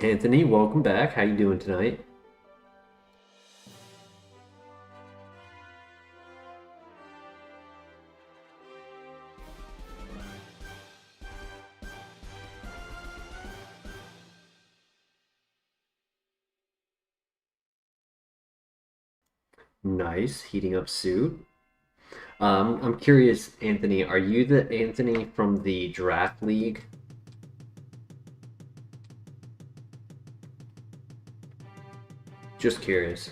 Anthony, welcome back. How you doing tonight? Nice, heating up suit. I'm curious, Anthony, are you the Anthony from the draft league? Just curious.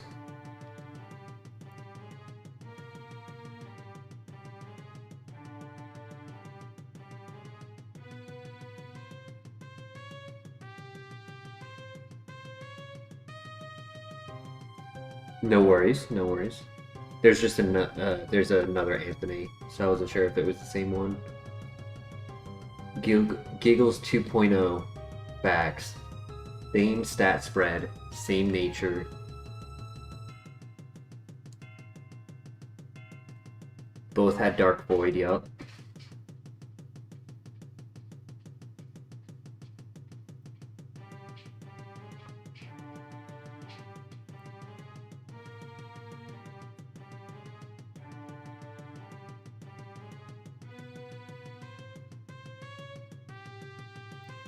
No worries, no worries. There's another Anthony, so I wasn't sure if it was the same one. Giggles 2.0, facts. Same stat spread, same nature. Both had Dark Void, yup.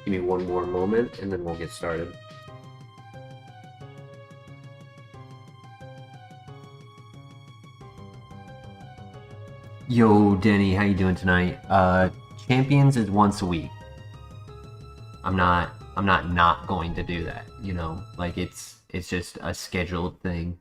Give me one more moment and then we'll get started. Yo, Denny, how you doing tonight? Champions is once a week. I'm not going to do that, you know? Like it's just a scheduled thing.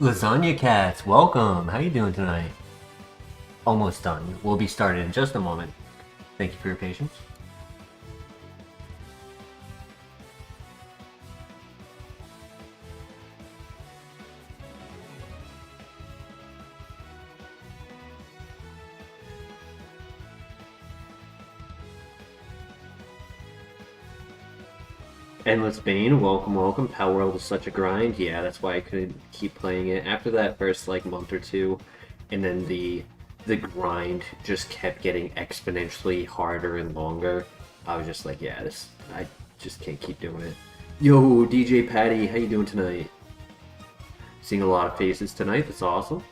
Lasagna Cats, welcome. How you doing tonight? Almost done. We'll be started in just a moment. Thank you for your patience. Endless Bane, welcome, welcome. Power World is such a grind. Yeah, that's why I couldn't keep playing it. After that first like month or two, and then the grind just kept getting exponentially harder and longer. I was just like, yeah, this I just can't keep doing it. Yo, DJ Patty, how you doing tonight? Seeing a lot of faces tonight. That's awesome.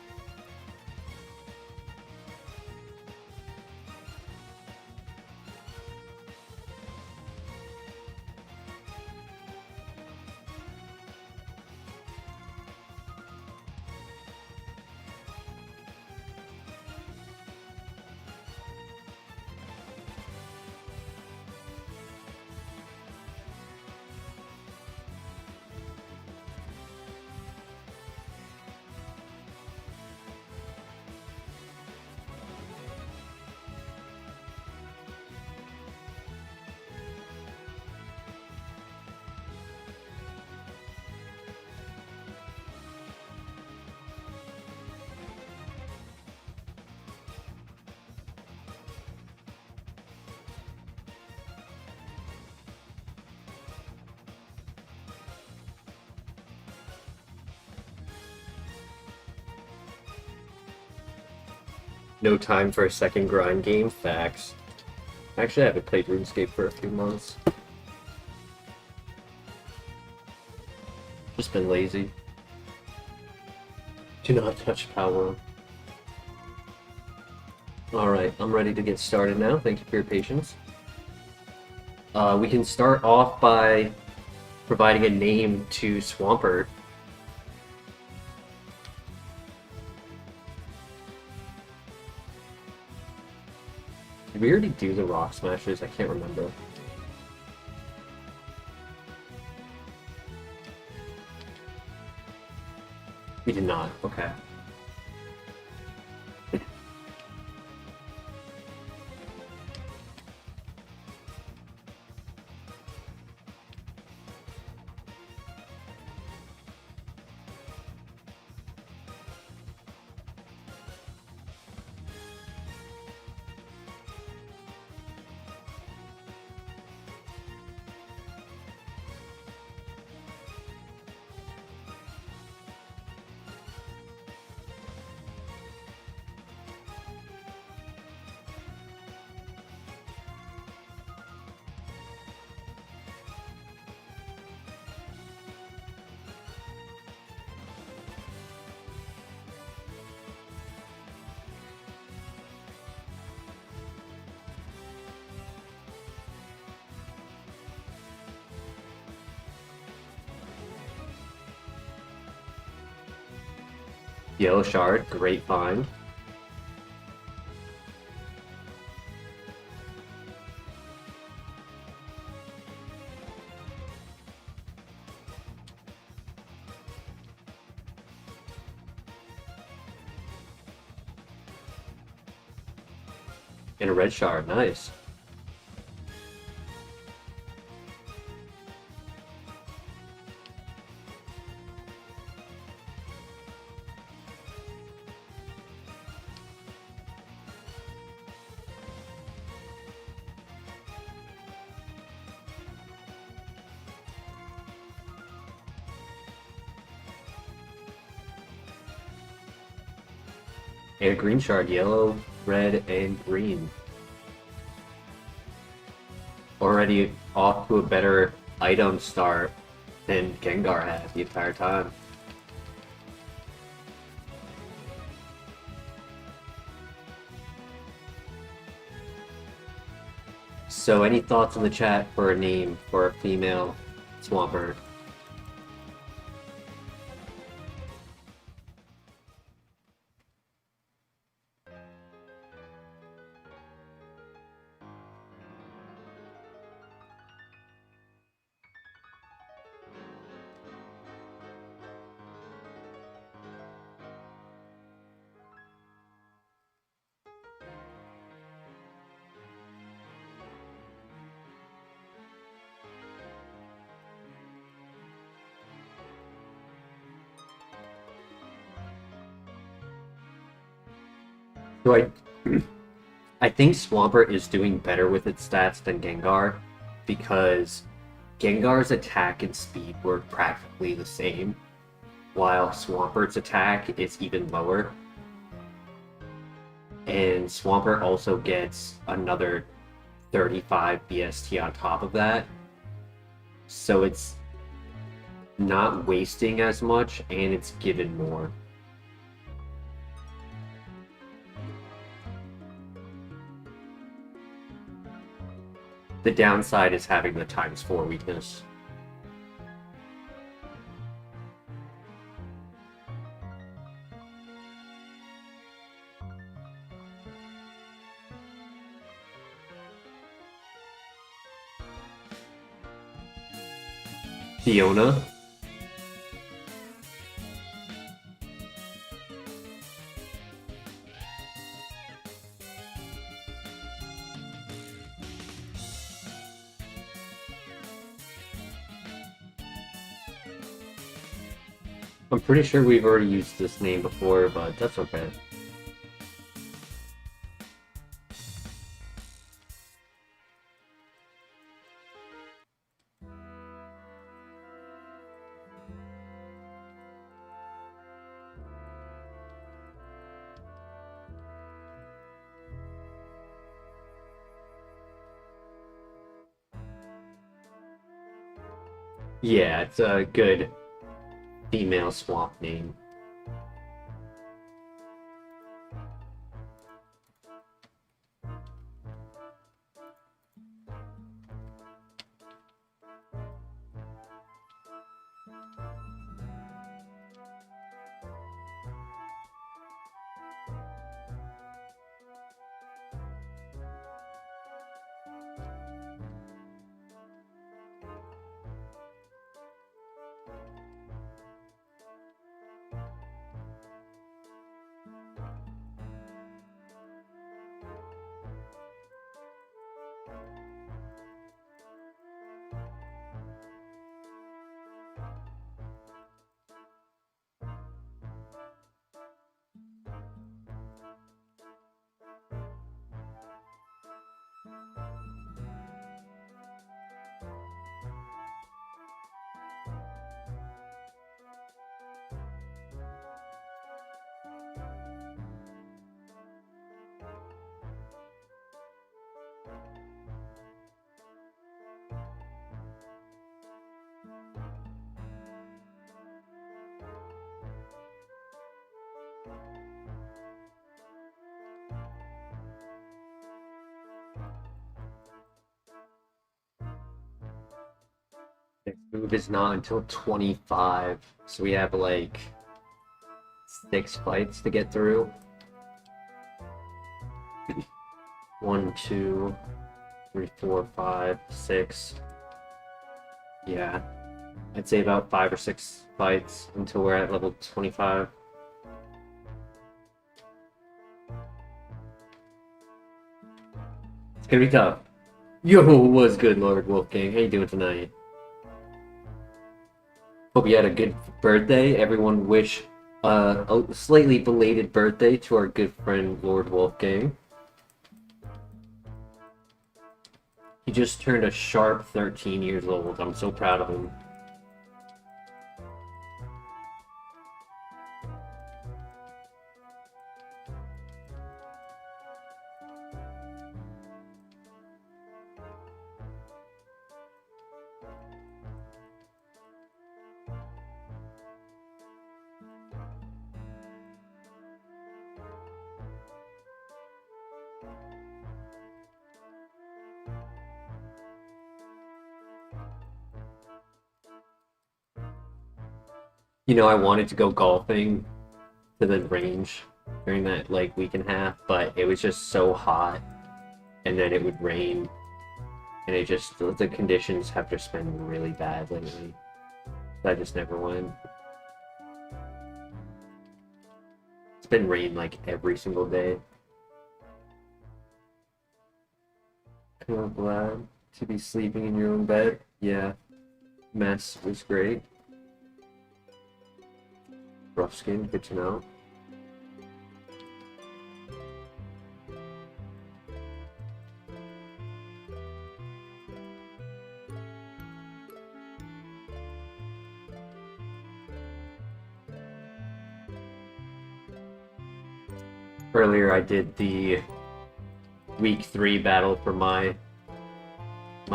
No time for a second grind game. Facts. Actually, I haven't played RuneScape for a few months. Just been lazy. Do not touch power. Alright, I'm ready to get started now. Thank you for your patience. We can start off by providing a name to Swampert. Did we already do the Rock Smashers? I can't remember. We did not. Okay. Yellow Shard, great find. And a red shard, nice. And a green shard, yellow, red, and green. Already off to a better item start than Gengar has the entire time. So any thoughts in the chat for a name for a female Swampert? So I think Swampert is doing better with its stats than Gengar because Gengar's attack and speed were practically the same, while Swampert's attack is even lower. And Swampert also gets another 35 BST on top of that. So it's not wasting as much, and it's given more. The downside is having the ×4 weakness. Fiona. I'm pretty sure we've already used this name before, but that's okay. Yeah, it's a good female swamp name. Next move is not until 25, so we have like 6 fights to get through. 1, 2, 3, 4, 5, 6. Yeah, I'd say about 5 or 6 fights until we're at level 25. It's gonna be tough. Yo, what's good, Lord Wolfgang? How you doing tonight? Hope you had a good birthday. Everyone wish a slightly belated birthday to our good friend Lord Wolfgang. He just turned a sharp 13 years old. I'm so proud of him. You know, I wanted to go golfing to the range during that like week and a half, but it was just so hot, and then it would rain, and it just the conditions have just been really bad lately. So I just never went. It's been rain like every single day. I'm glad to be sleeping in your own bed. Yeah, mess was great. Rough skin, good to know. earlier I did the week 3 battle for my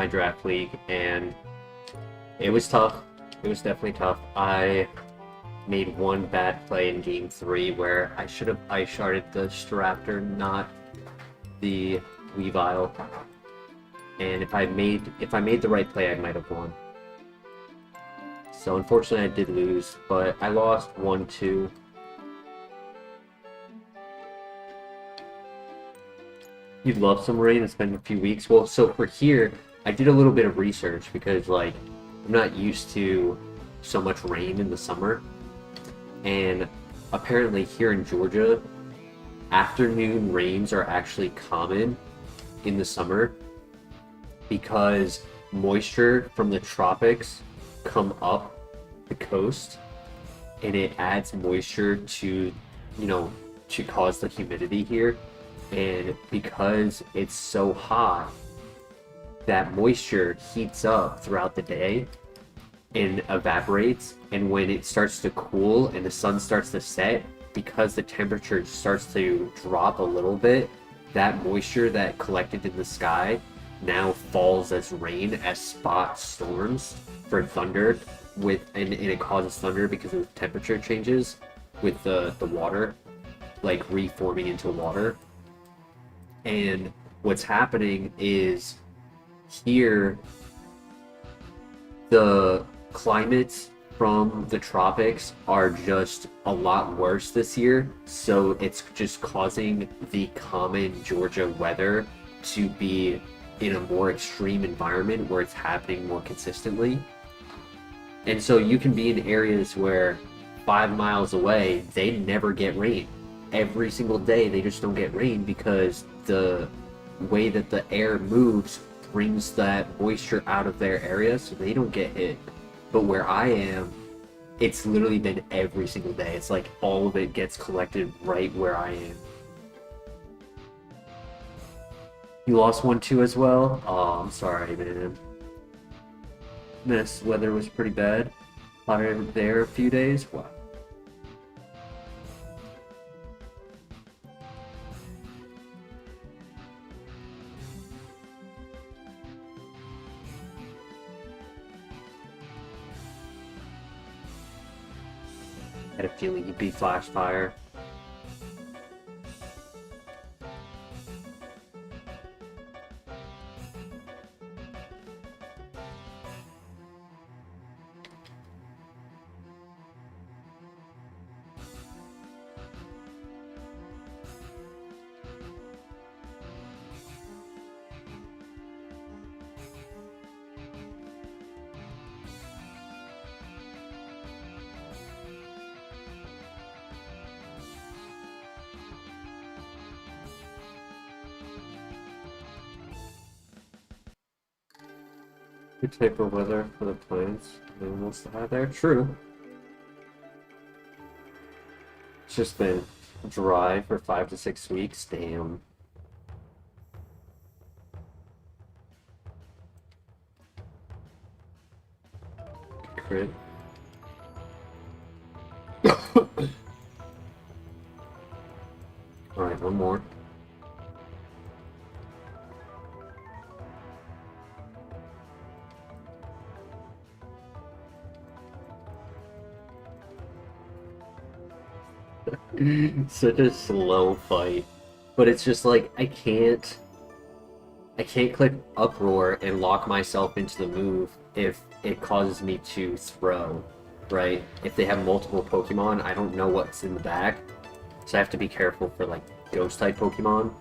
draft league, and it was tough. It was definitely tough. I made one bad play in game 3 where I should have ice sharded the Staraptor, not the Weavile. And if I made the right play, I might have won. So unfortunately, I did lose, but I lost 1-2. You'd love some rain. It's been a few weeks. Well, so for here, I did a little bit of research because, like, I'm not used to so much rain in the summer. And apparently here in Georgia, afternoon rains are actually common in the summer because moisture from the tropics come up the coast, and it adds moisture to, to cause the humidity here. And because it's so hot, that moisture heats up throughout the day and evaporates, and when it starts to cool and the sun starts to set, because the temperature starts to drop a little bit, that moisture that collected in the sky now falls as rain, as spot storms for thunder, and it causes thunder because of the temperature changes with the water like reforming into water. And what's happening is here the climates from the tropics are just a lot worse this year, so it's just causing the common Georgia weather to be in a more extreme environment where it's happening more consistently. And so you can be in areas where 5 miles away they never get rain. Every single day they just don't get rain because the way that the air moves brings that moisture out of their area, so they don't get hit. But where I am, it's literally been every single day. It's like all of it gets collected right where I am. You lost 1-2 as well? Oh, I'm sorry, man. This weather was pretty bad. Hotter there a few days. Wow. I had a feeling you'd be flash fire. Good type of weather for the plants and animals to have there. True. It's just been dry for 5 to 6 weeks. Damn. Crit. Alright, one more. Such a slow fight. But it's just like I can't click uproar and lock myself into the move if it causes me to throw, right? If they have multiple Pokemon, I don't know what's in the back. So I have to be careful for like ghost type Pokemon.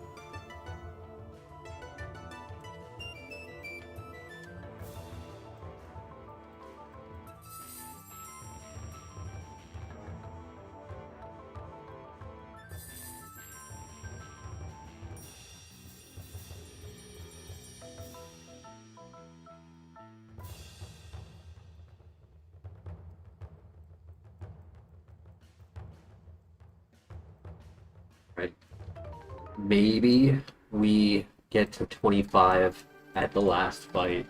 Right. Maybe we get to 25 at the last fight.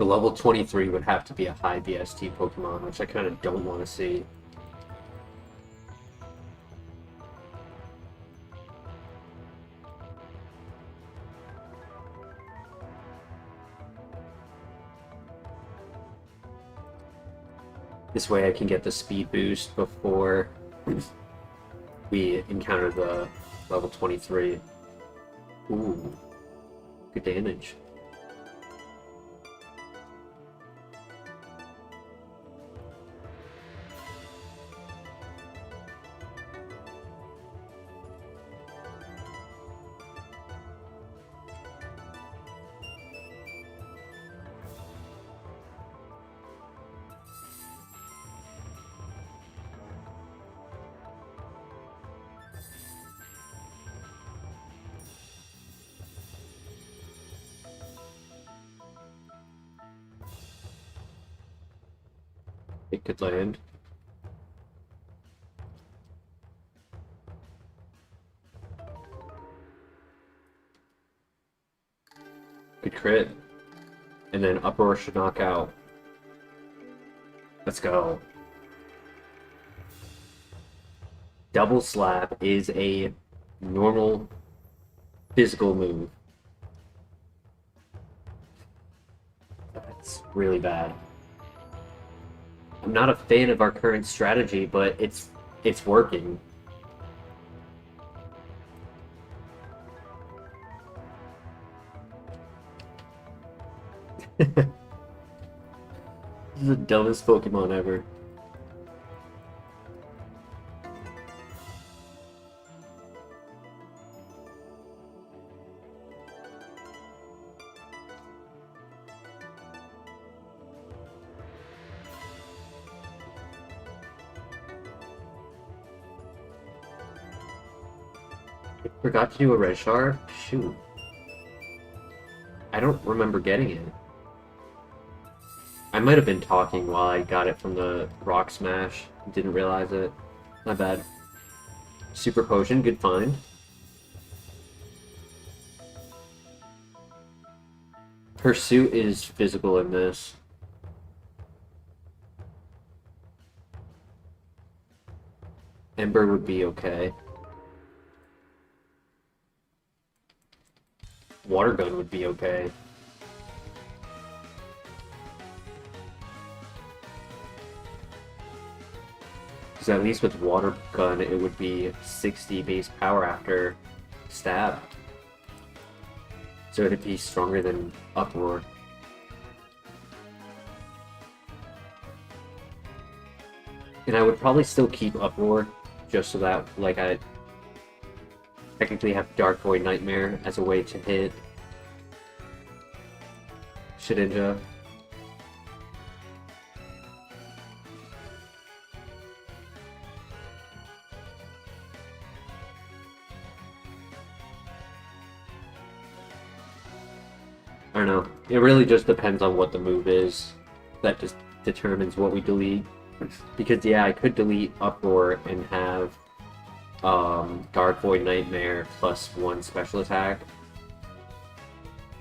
The level 23 would have to be a high BST Pokemon, which I kind of don't want to see. This way I can get the speed boost before we encounter the level 23. Ooh, good damage. It could land. Good crit. And then Uproar should knock out. Let's go. Double Slap is a normal physical move. That's really bad. I'm not a fan of our current strategy, but it's working. This is the dumbest Pokemon ever. Forgot to do a red shard? Shoot. I don't remember getting it. I might have been talking while I got it from the Rock Smash. Didn't realize it. Not bad. Super Potion, good find. Pursuit is physical in this. Ember would be okay. Water Gun would be okay. Because at least with Water Gun, it would be 60 base power after Stab. So it'd be stronger than Uproar. And I would probably still keep Uproar, just so that, like, I technically have Dark Void Nightmare as a way to hit Shedinja. I don't know. It really just depends on what the move is. That just determines what we delete. Because, yeah, I could delete Uproar and have Dark Void Nightmare plus 1 special attack.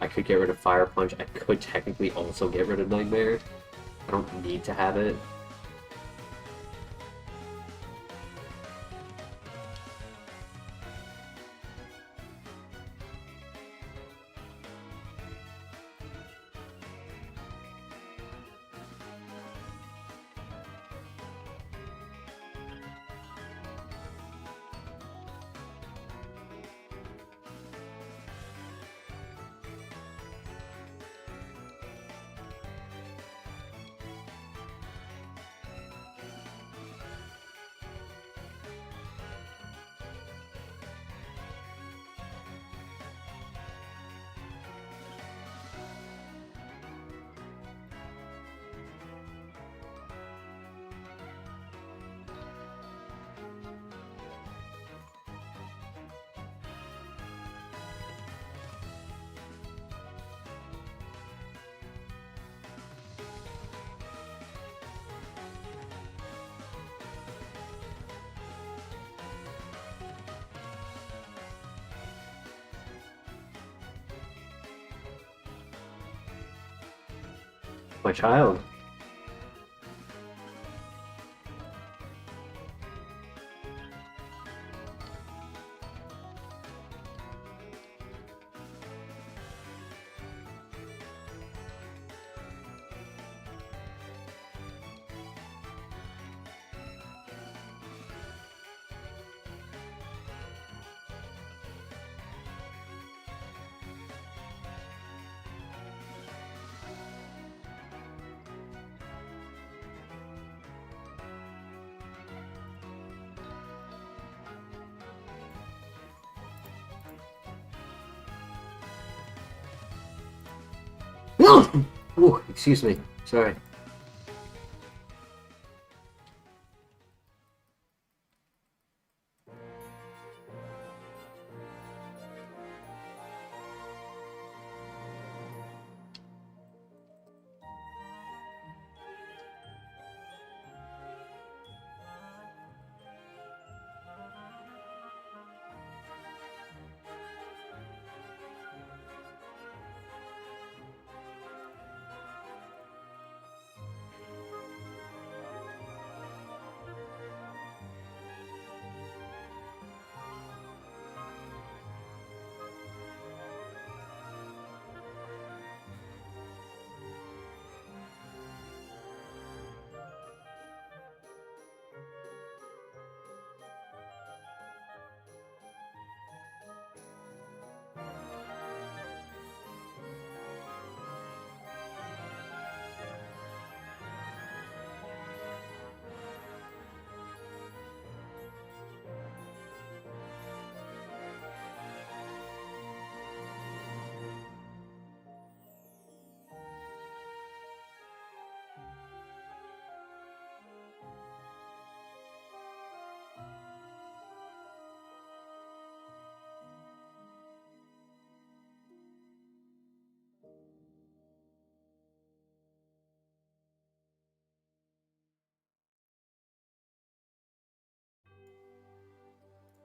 I could get rid of Fire Punch. I could technically also get rid of Nightmare. I don't need to have it. My child. Ooh, excuse me. Sorry.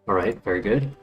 All right, very good.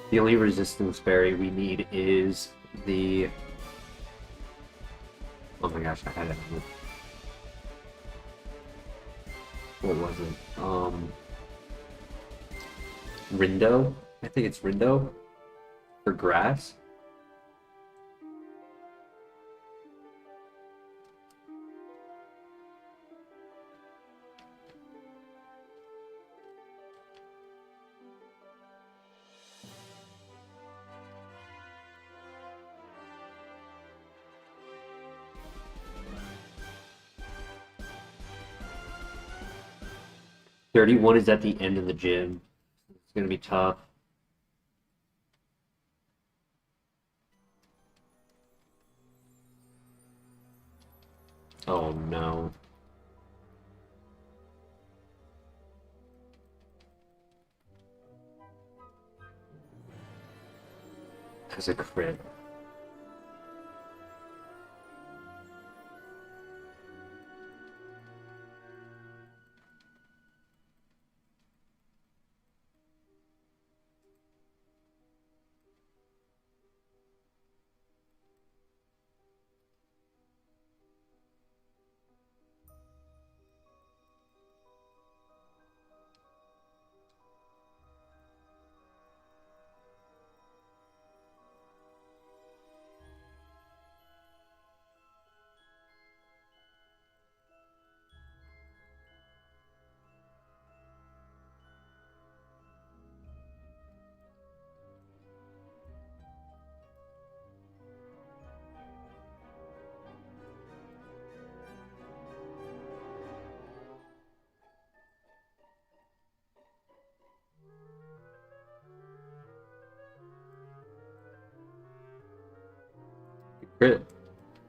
The only resistance berry we need is the... Oh my gosh, I had it. What was it? Rindo? I think it's Rindo for grass. $31 is at the end of the gym. It's gonna be tough. Oh no. That's a crit.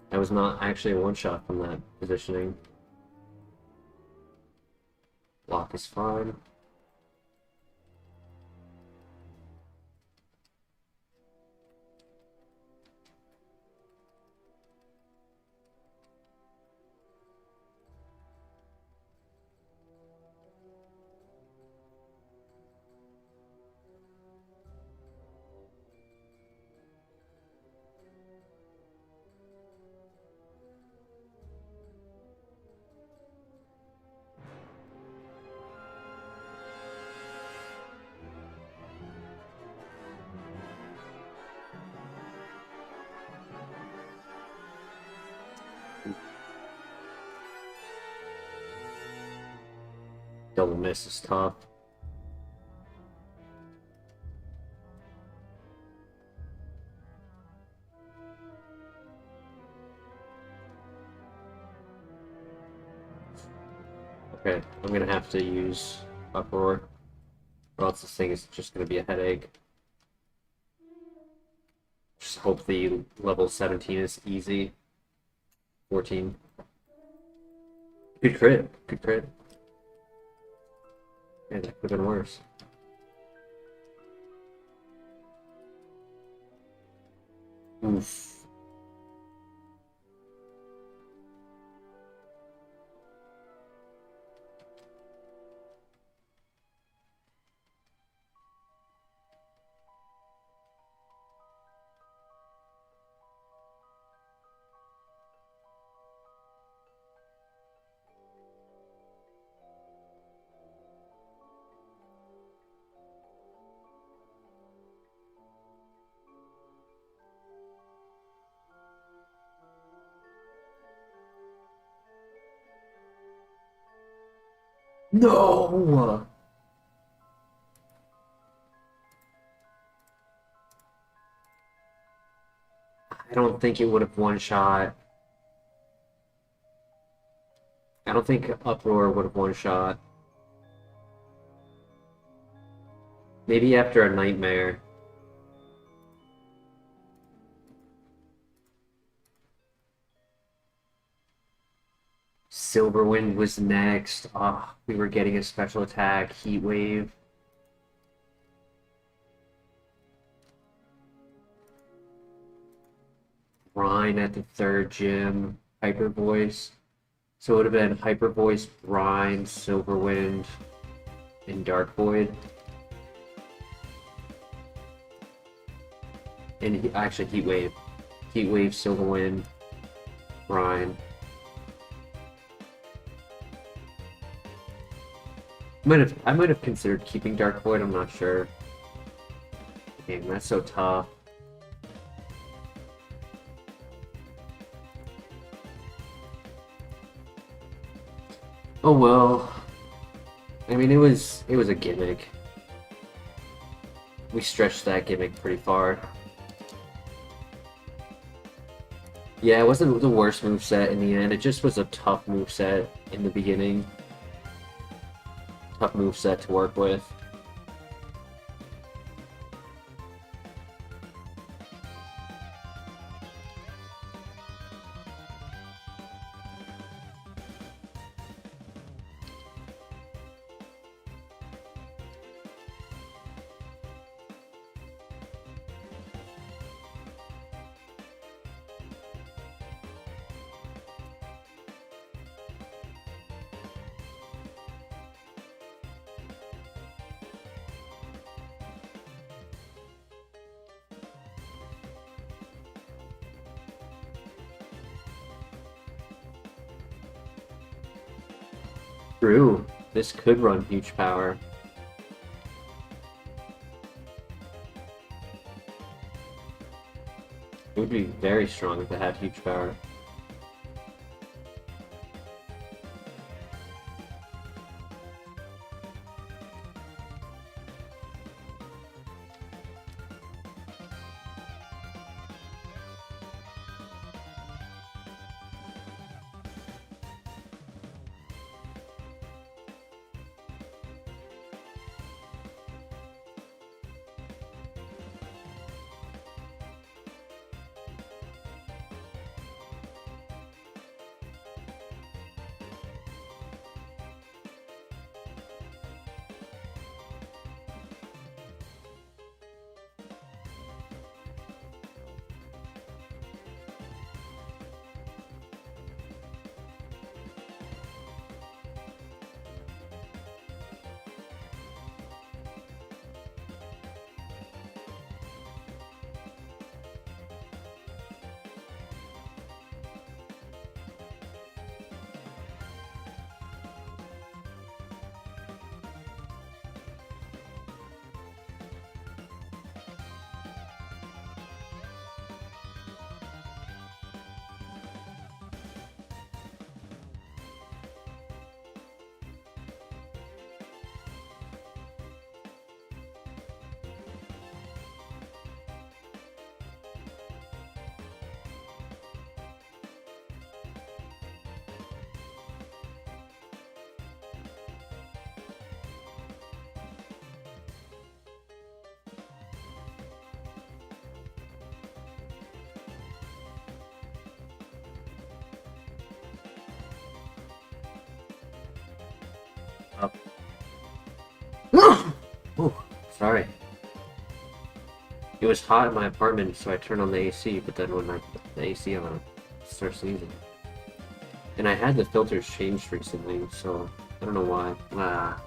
I was not actually a one-shot from that positioning. Block is fine. Double miss is tough. Okay, I'm gonna have to use Uproar, or else this thing is just gonna be a headache. Just hope the level 17 is easy. 14. Good crit. Good crit. Yeah, that could have been worse. Oof. No! I don't think it would have one-shot. I don't think Uproar would have one-shot. Maybe after a Nightmare. Silverwind was next. Ah, we were getting a special attack, Heat Wave. Brine at the third gym, Hyper Voice. So it would have been Hyper Voice, Brine, Silverwind, and Dark Void. And actually Heat Wave. Heat Wave, Silverwind, Brine. I might have considered keeping Dark Void, I'm not sure. Dang, that's so tough. Oh well. I mean, it was a gimmick. We stretched that gimmick pretty far. Yeah, it wasn't the worst moveset in the end. It just was a tough moveset in the beginning. Tough moveset to work with. True. This could run huge power. It would be very strong if it had huge power. Up. Ooh, sorry. It was hot in my apartment, so I turned on the AC, but then when I put the AC on, it starts sneezing. And I had the filters changed recently, so I don't know why. Ah.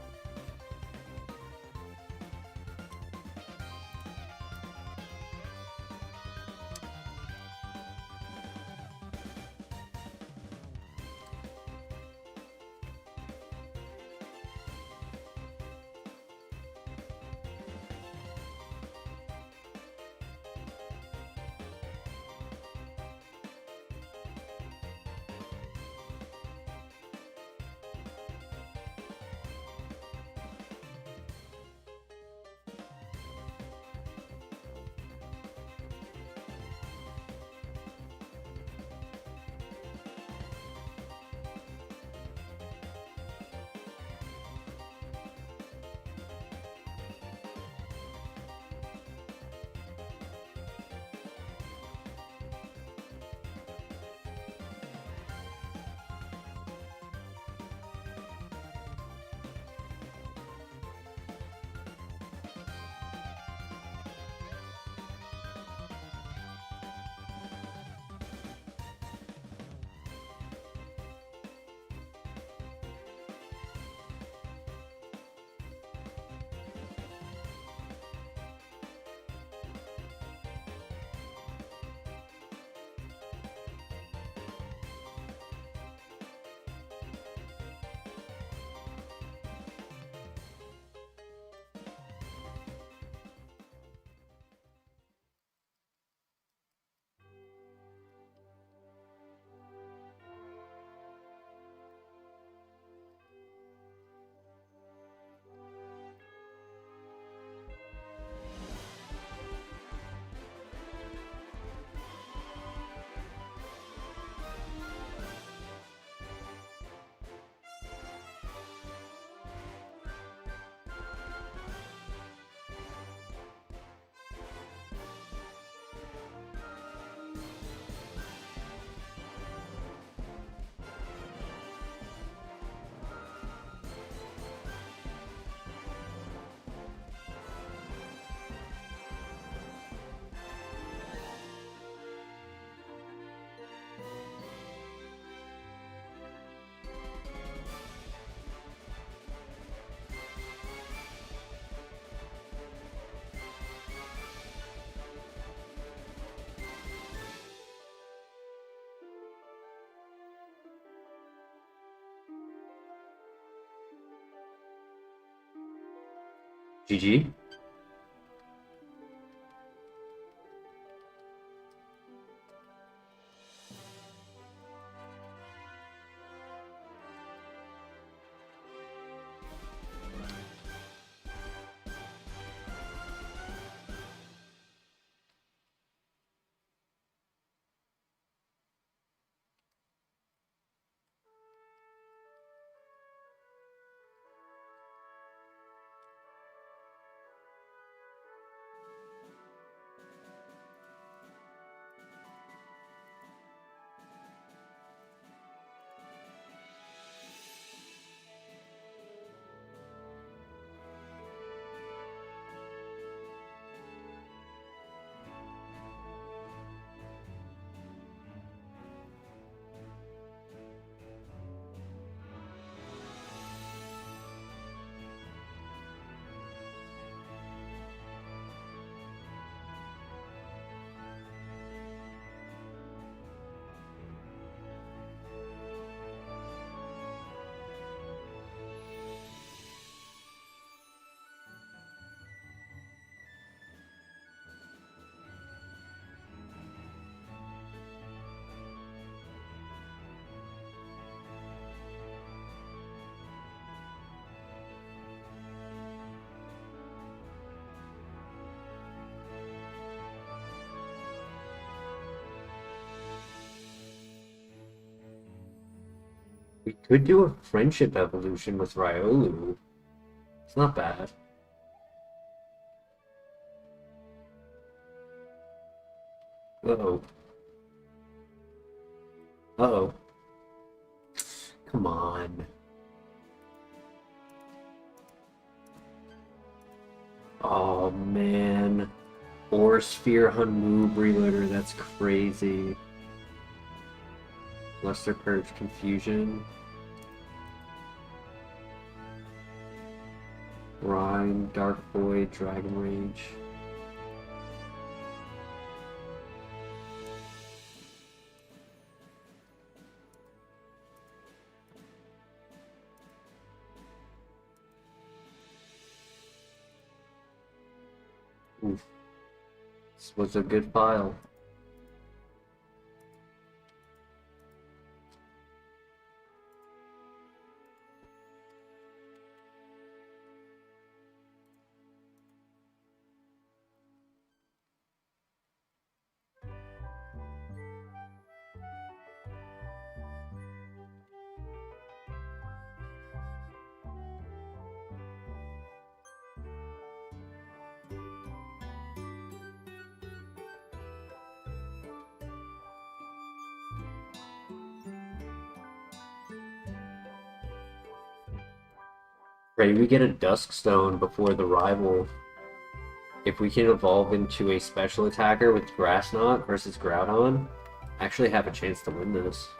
GG? We could do a friendship evolution with Ryolu. It's not bad. Uh-oh. Uh-oh. Come on. Oh man. Or Sphere Hun move reloader, that's crazy. Luster Purge Confusion. Rhyme, Dark Void, Dragon Rage. Oof. This was a good file. Right, we get a Dusk Stone before the rival. If we can evolve into a special attacker with Grass Knot versus Groudon, I actually have a chance to win this.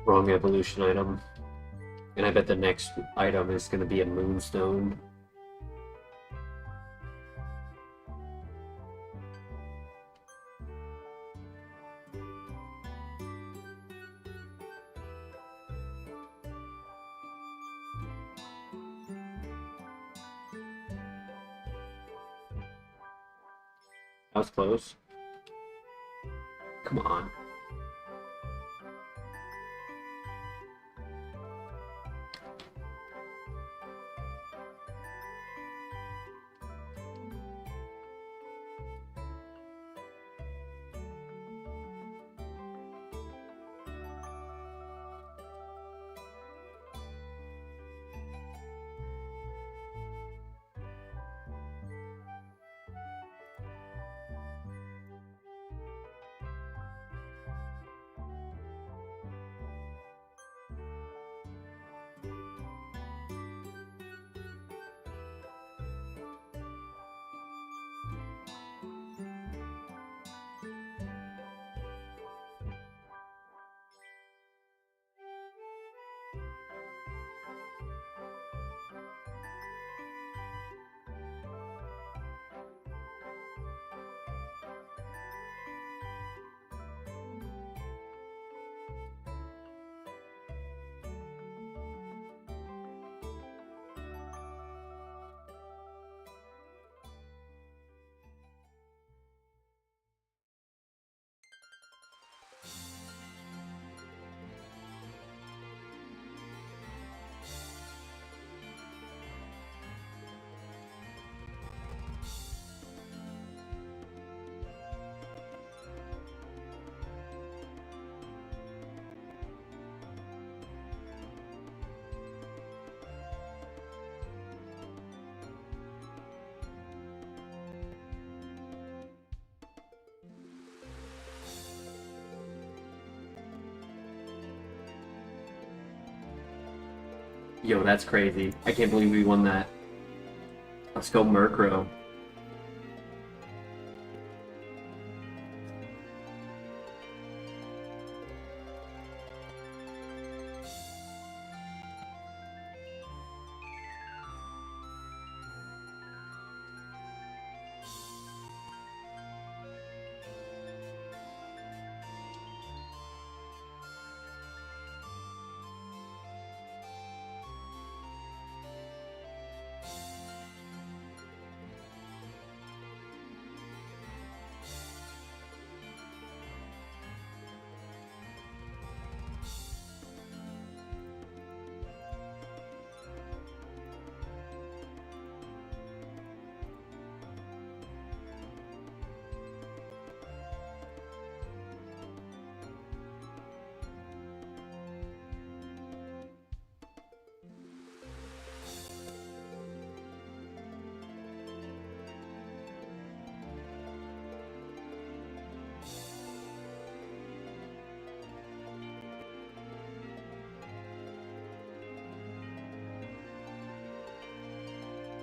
Wrong evolution item. And I bet the next item is going to be a Moonstone. That was close. Come on. Yo, that's crazy. I can't believe we won that. Let's go Murkrow.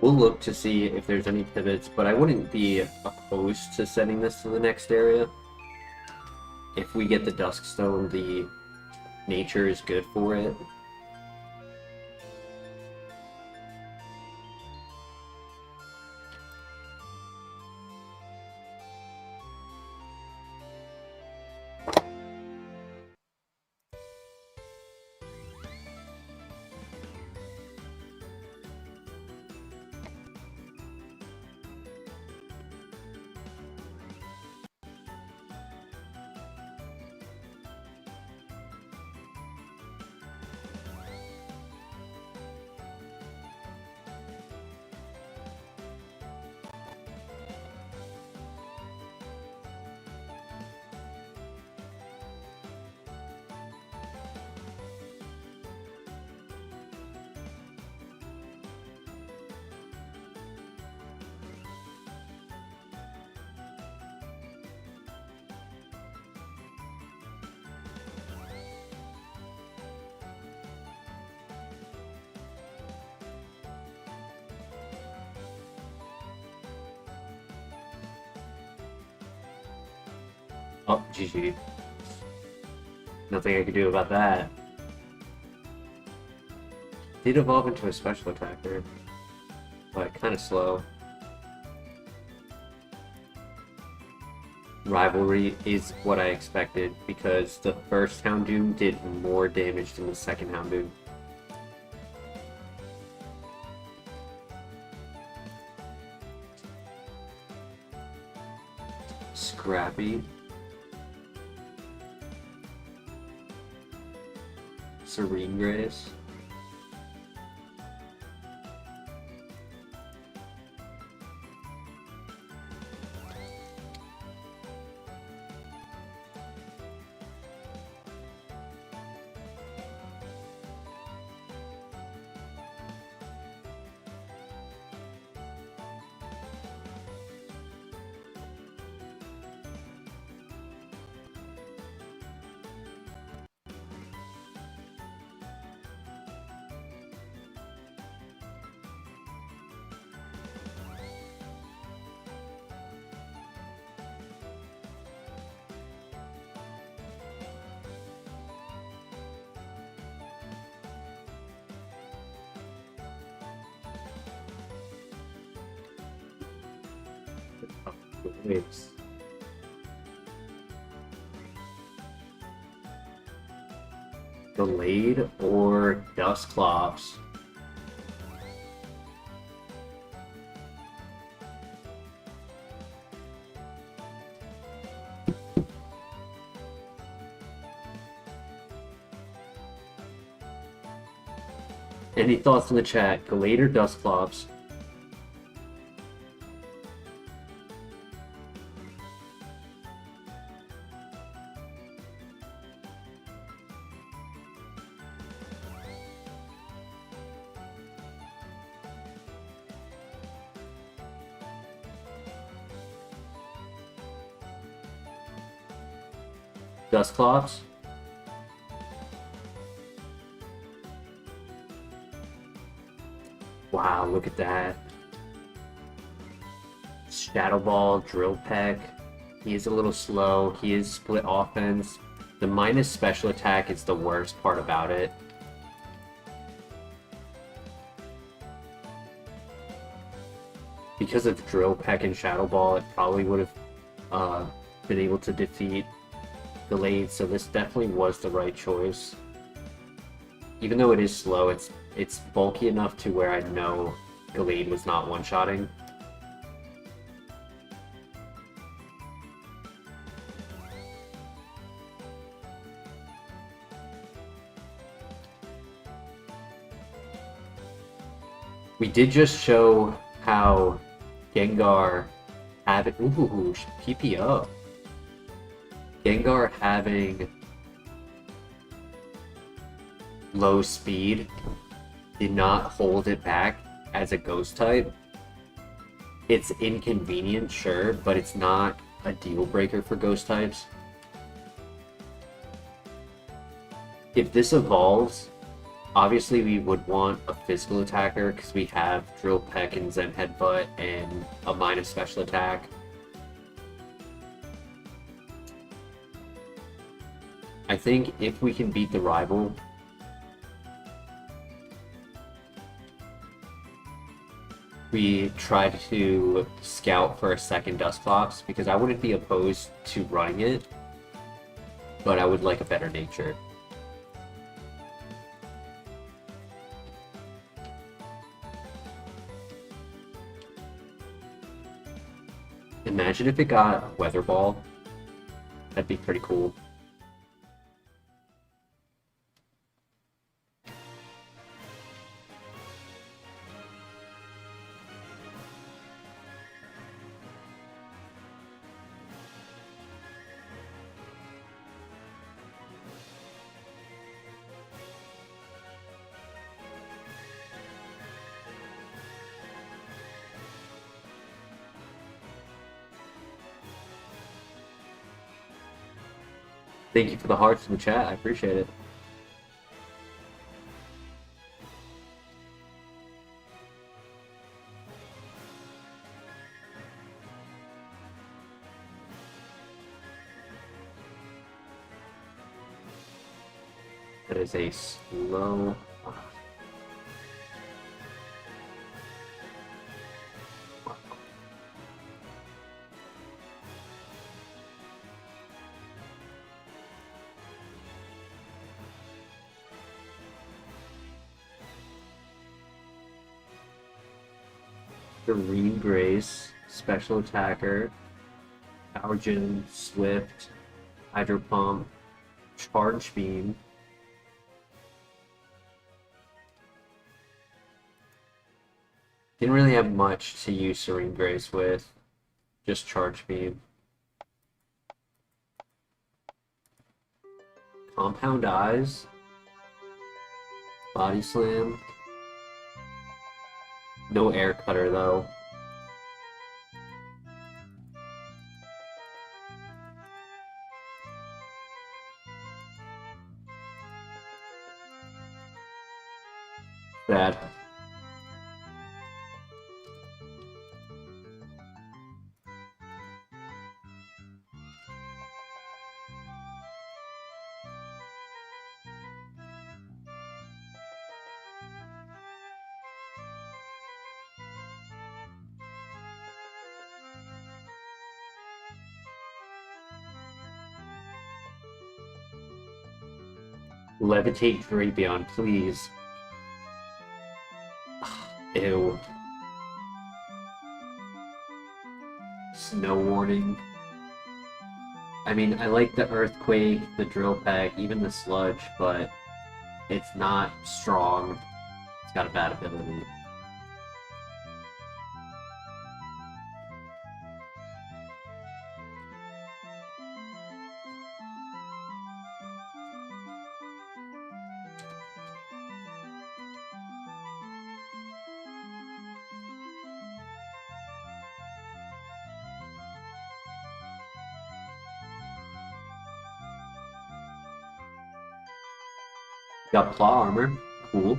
We'll look to see if there's any pivots, but I wouldn't be opposed to sending this to the next area. If we get the Duskstone, the nature is good for it. Oh, GG. Nothing I could do about that. Did evolve into a special attacker, but kind of slow. Rivalry is what I expected because the first Houndoom did more damage than the second Houndoom. Scrappy. Serene Grace. Waves. Delayed or Dusclops. Any thoughts in the chat? Delayed or Dusclops? Dusclops? Wow, look at that. Shadow Ball, Drill Peck. He is a little slow. He is split offense. The minus special attack is the worst part about it. Because of Drill Peck and Shadow Ball, it probably would have been able to defeat Delayed, so this definitely was the right choice. Even though it is slow, it's bulky enough to where I know Gallade was not one-shotting. We did just show how Gengar having PPO. Gengar having low speed did not hold it back as a ghost type. It's inconvenient, sure, but it's not a deal breaker for ghost types. If this evolves Obviously, we would want a physical attacker because we have Drill Peck and Zen Headbutt and a minus special attack. I think if we can beat the rival, we try to scout for a second Dusclops because I wouldn't be opposed to running it, but I would like a better nature. Imagine if it got a Weather Ball. That'd be pretty cool. Thank you for the hearts in the chat. I appreciate it. That is a slow... Serene Grace, Special Attacker, Power Gym, Swift, Hydro Pump, Charge Beam. Didn't really have much to use Serene Grace with, just Charge Beam. Compound Eyes, Body Slam. No Air Cutter though. Bad. Levitate Drapion, please. Ew. Snow Warning. I mean, I like the Earthquake, the Drill Peck, even the Sludge, but it's not strong. It's got a bad ability. Got Claw Armor. Cool.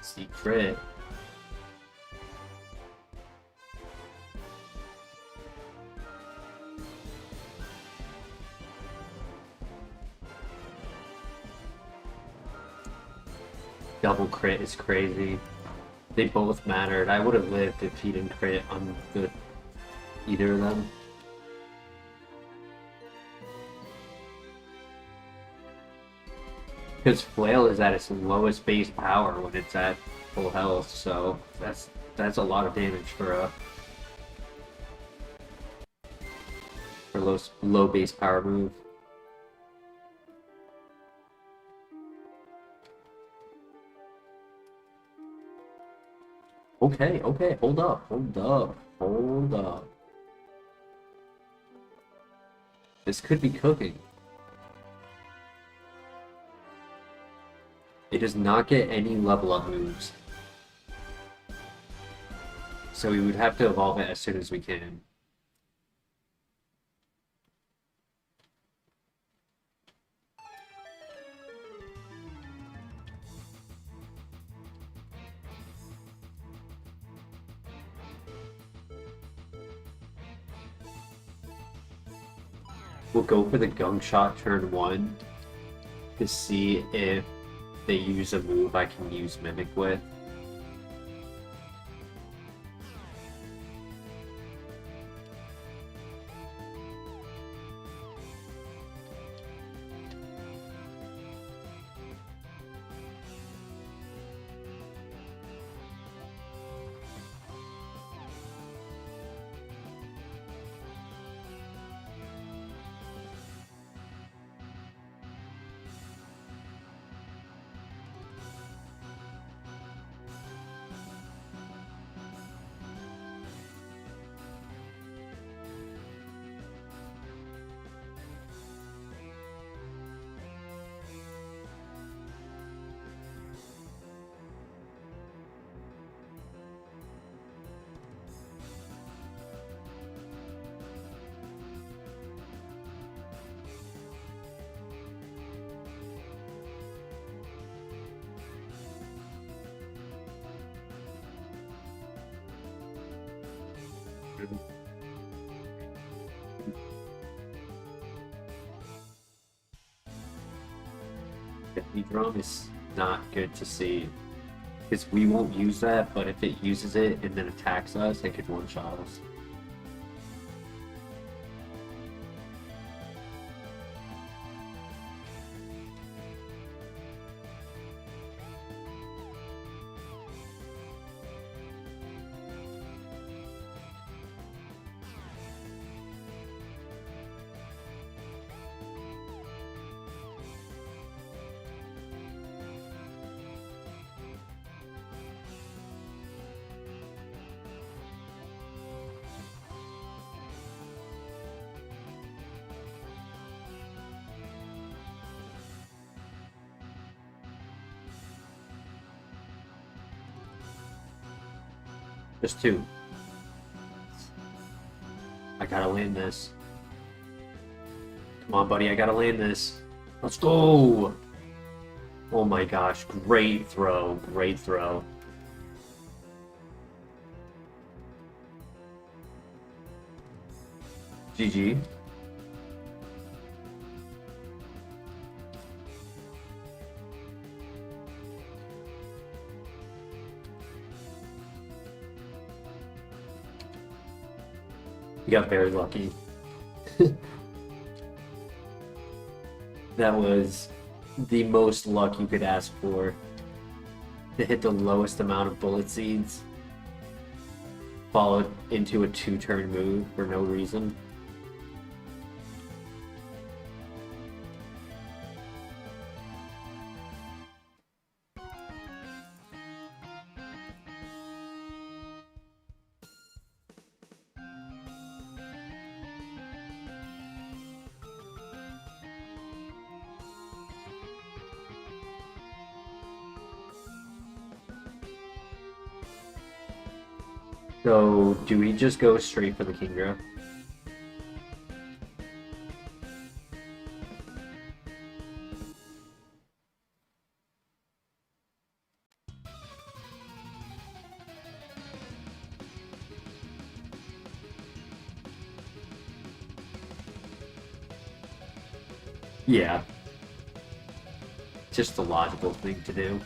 Secret. Double crit is crazy. They both mattered. I would have lived if he didn't crit on either of them. Because Flail is at its lowest base power when it's at full health, so that's a lot of damage for a low base power move. Okay, hold up. This could be cooking. It does not get any level up moves. So we would have to evolve it as soon as we can. We'll go for the Gunk Shot turn 1 to see if they use a move I can use Mimic with. The drum is not good to see because we won't use that, but if it uses it and then attacks us, it could one-shot us. Just 2. I gotta land this. Come on, buddy, I gotta land this. Let's go! Oh my gosh, great throw, great throw. GG. You got very lucky. That was the most luck you could ask for. To hit the lowest amount of bullet seeds, followed into a 2-turn move for no reason. So, do we just go straight for the Kingdra? Yeah. Just the logical thing to do.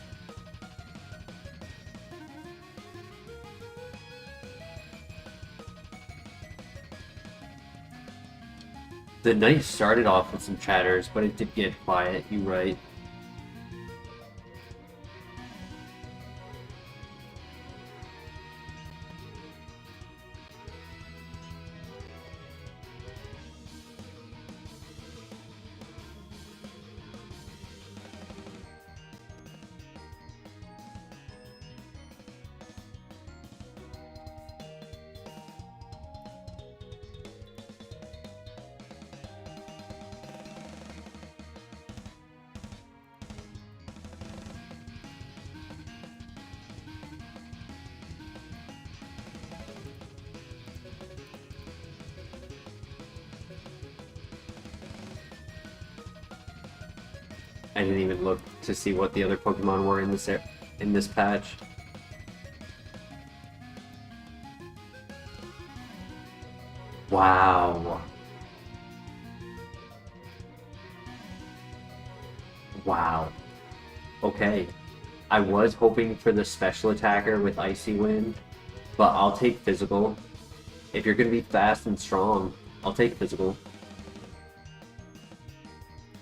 The night started off with some chatters, but it did get quiet, you're right. I didn't even look to see what the other Pokemon were in this patch. Wow. Wow. Okay. I was hoping for the special attacker with Icy Wind, but I'll take physical. If you're gonna be fast and strong, I'll take physical.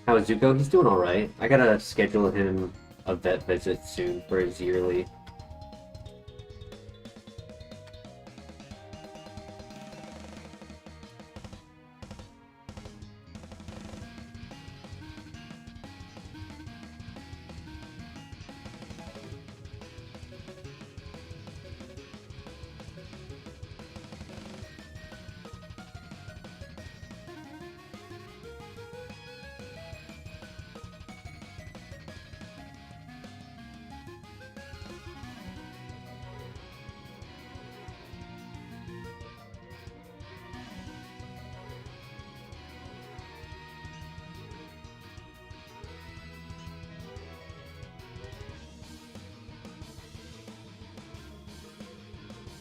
How is Zuko? He's doing alright. I gotta schedule him a vet visit soon for his yearly.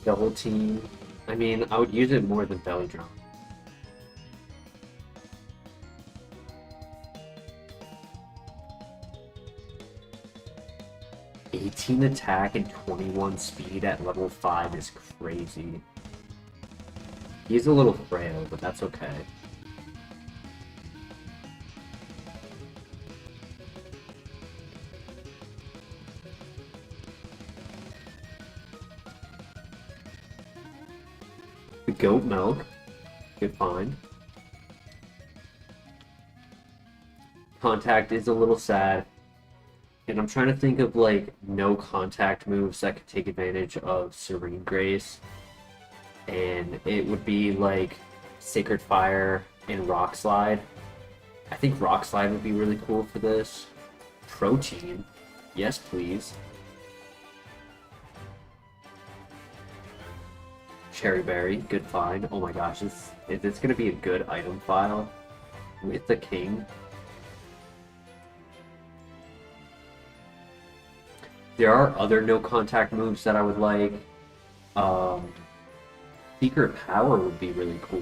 Double team. I mean, I would use it more than belly drum. $18 attack and 21 speed at level 5 is crazy. He's a little frail, but that's okay. The goat milk. Good find. Contact is a little sad. And I'm trying to think of like no contact moves that could take advantage of Serene Grace. And it would be like Sacred Fire and Rock Slide. I think Rock Slide would be really cool for this. Protein. Yes, please. Cherry Berry, good find. Oh my gosh, it's gonna be a good item file with the king. There are other no contact moves that I would like. Secret Power would be really cool.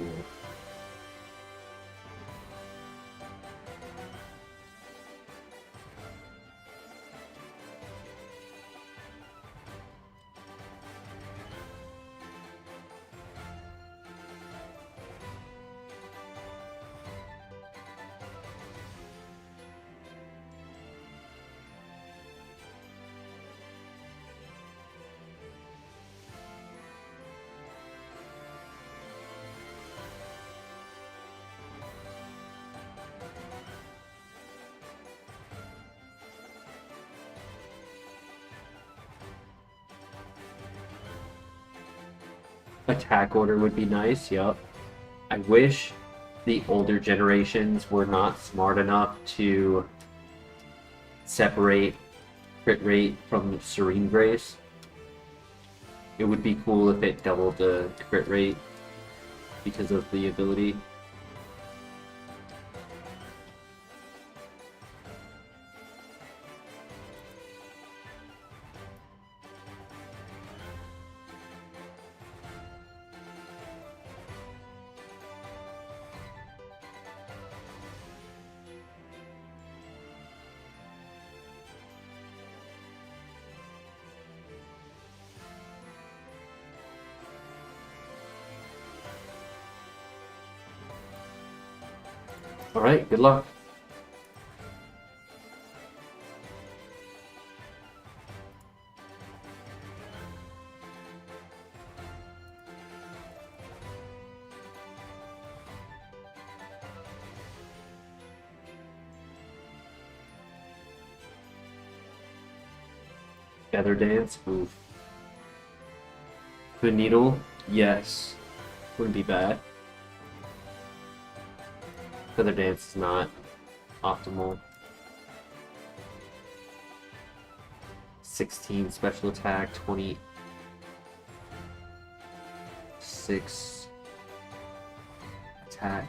Attack order would be nice, yup. I wish the older generations were not smart enough to separate crit rate from Serene Grace. It would be cool if it doubled the crit rate because of the ability. Alright, good luck. Feather Dance? Oof. The Needle? Yes. Wouldn't be bad. Feather Dance is not optimal. 16 special attack, 26 attack.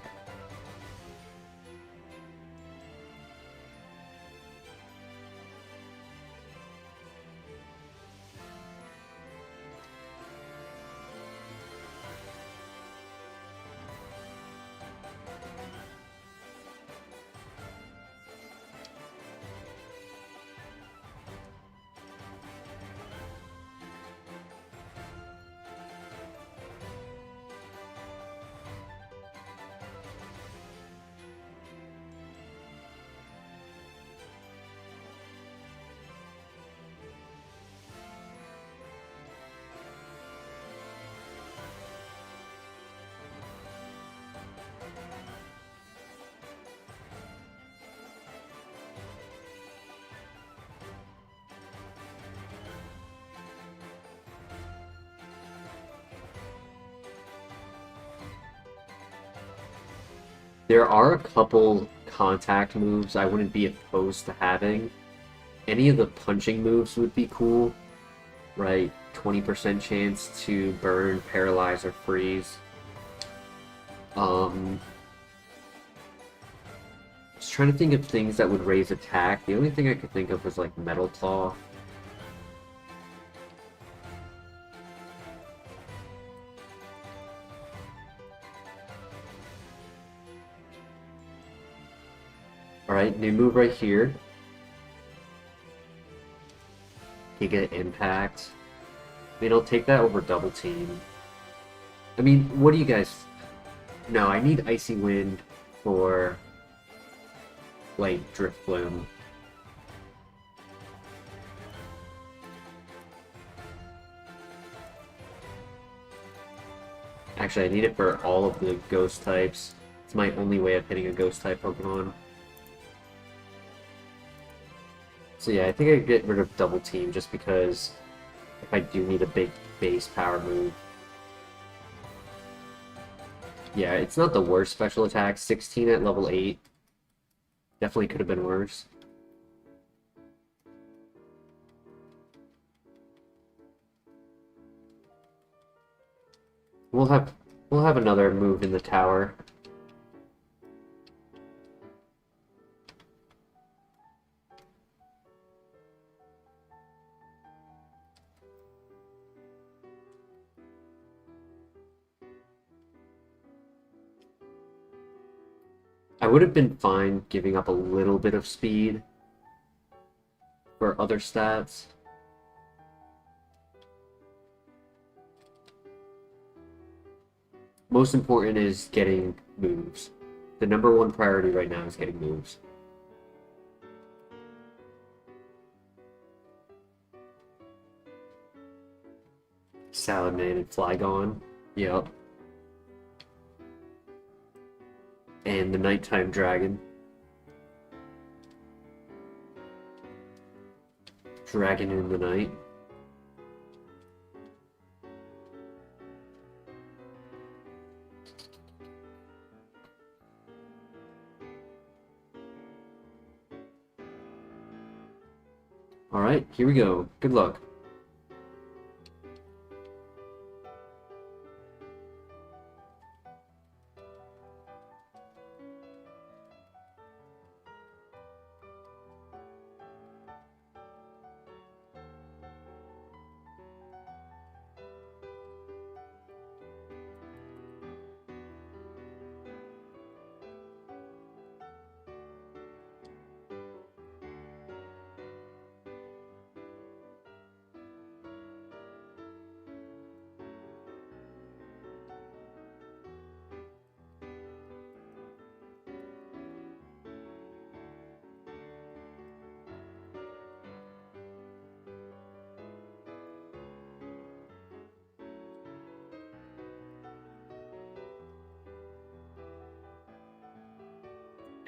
There are a couple contact moves I wouldn't be opposed to having. Any of the punching moves would be cool, right? 20% chance to burn, paralyze, or freeze. Just trying to think of things that would raise attack. The only thing I could think of was like Metal Claw. Alright, new move right here. Giga Impact. I mean, I'll take that over Double Team. I mean, what do you guys... No, I need Icy Wind for, like, Drift Bloom. Actually, I need it for all of the Ghost types. It's my only way of hitting a Ghost type Pokemon. So yeah, I think I get rid of Double Team just because if I do need a big base power move. Yeah, it's not the worst special attack. 16 at level 8. Definitely could have been worse. We'll have another move in the tower. I would have been fine giving up a little bit of speed for other stats. Most important is getting moves. The number one priority right now is getting moves. Salamand and Flygon. Yep. And the Nighttime Dragon. Dragon in the Night. Alright, here we go. Good luck.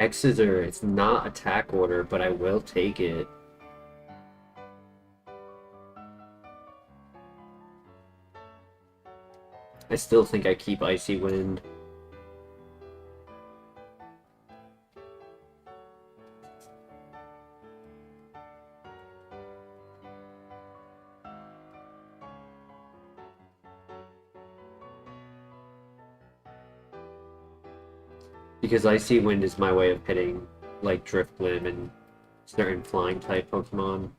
X-Scissor, it's not attack order, but I will take it. I still think I keep Icy Wind. Because Icy Wind is my way of hitting, like, Driftblim and certain flying-type Pokemon.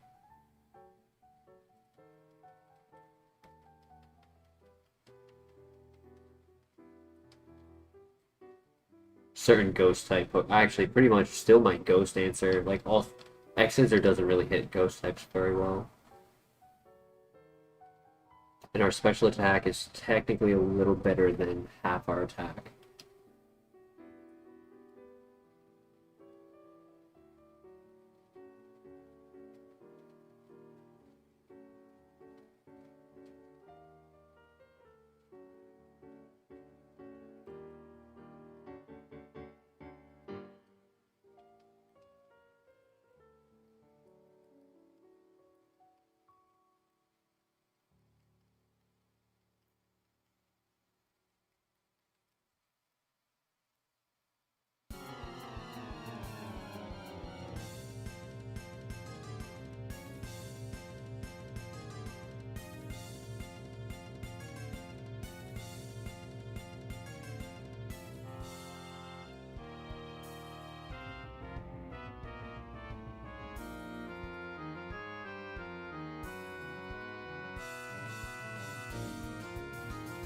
Certain Ghost-type actually, pretty much still my Ghost answer. Like, all X-Scissor doesn't really hit Ghost-types very well. And our special attack is technically a little better than half our attack.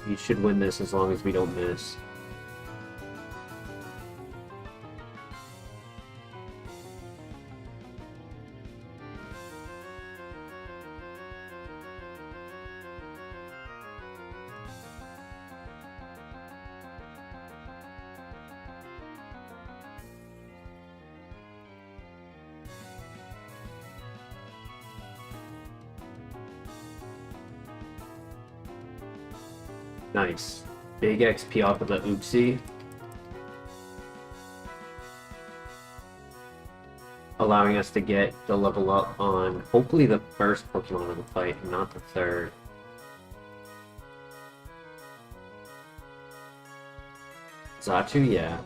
We should win this as long as we don't miss. Nice. Big XP off of the Oopsie. Allowing us to get the level up on hopefully the first Pokemon of the fight, and not the third. Zatu, yeah.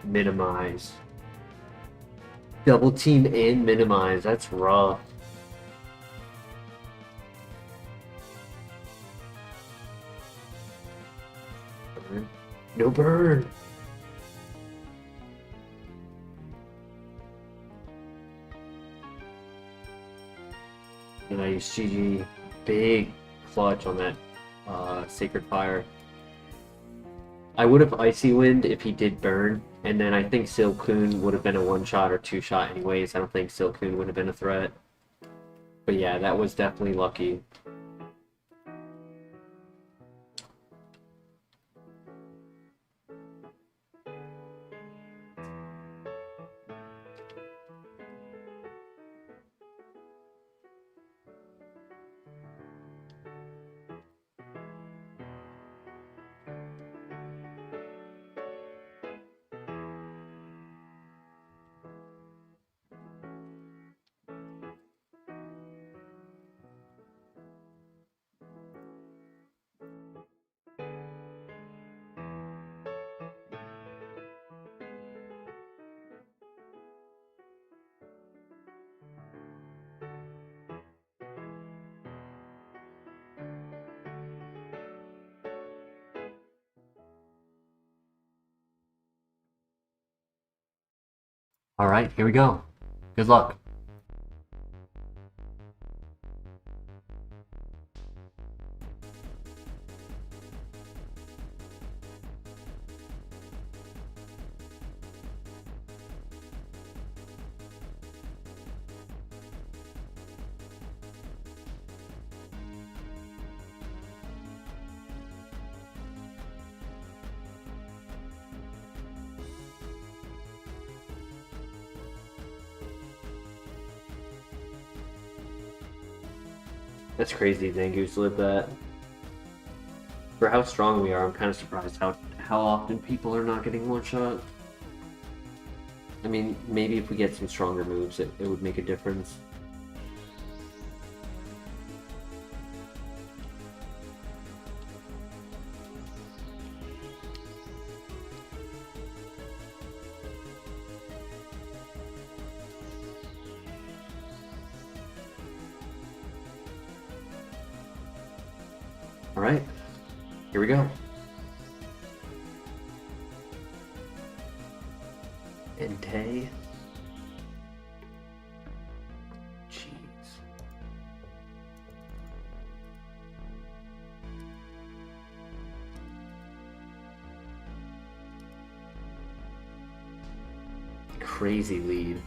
Minimize. Double team and minimize, that's rough. Burn. No burn! Nice, GG. Big clutch on that Sacred Fire. I would have Icy Wind if he did burn, and then I think Silcoon would have been a one-shot or two-shot anyways. I don't think Silcoon would have been a threat. But yeah, that was definitely lucky. Alright, here we go. Good luck. That's crazy Zangoose lived that. For how strong we are, I'm kind of surprised how often people are not getting one shot. I mean, maybe if we get some stronger moves, it would make a difference. Alright, here we go. Entei. Jeez. Crazy lead.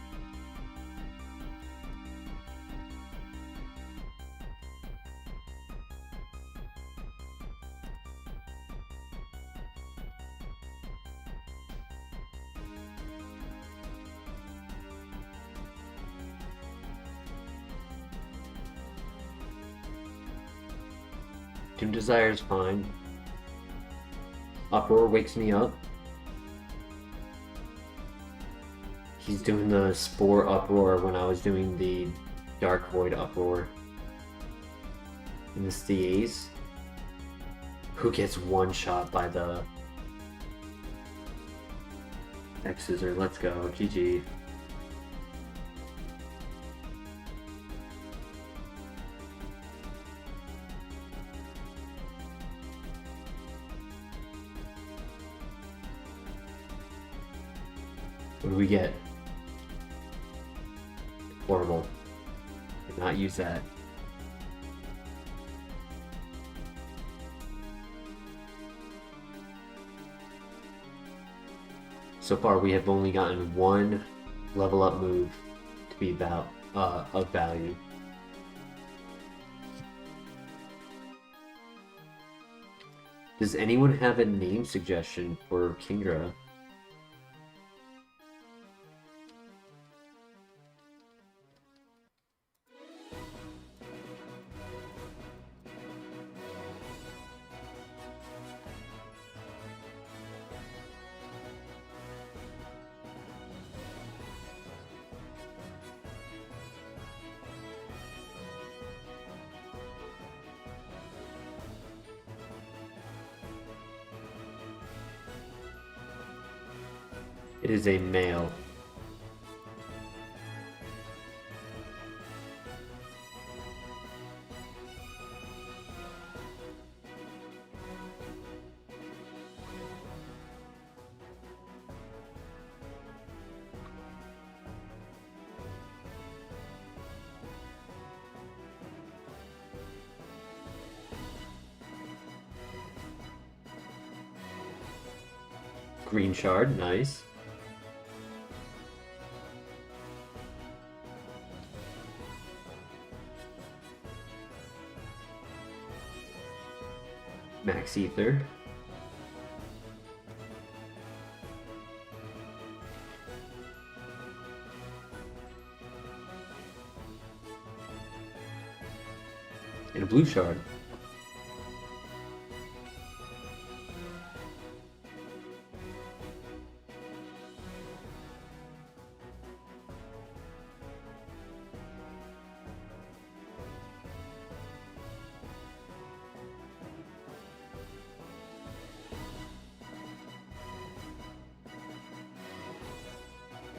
Doom Desire is fine. Uproar wakes me up. He's doing the Spore Uproar when I was doing the Dark Void Uproar. And this is the Ace. Who gets one shot by the X-Scissor. Let's go. GG. What do we get? Horrible. Did not use that. So far we have only gotten one level up move to be of value. Does anyone have a name suggestion for Kingdra? It is a male. Green shard, nice. Max Ether. And a blue shard.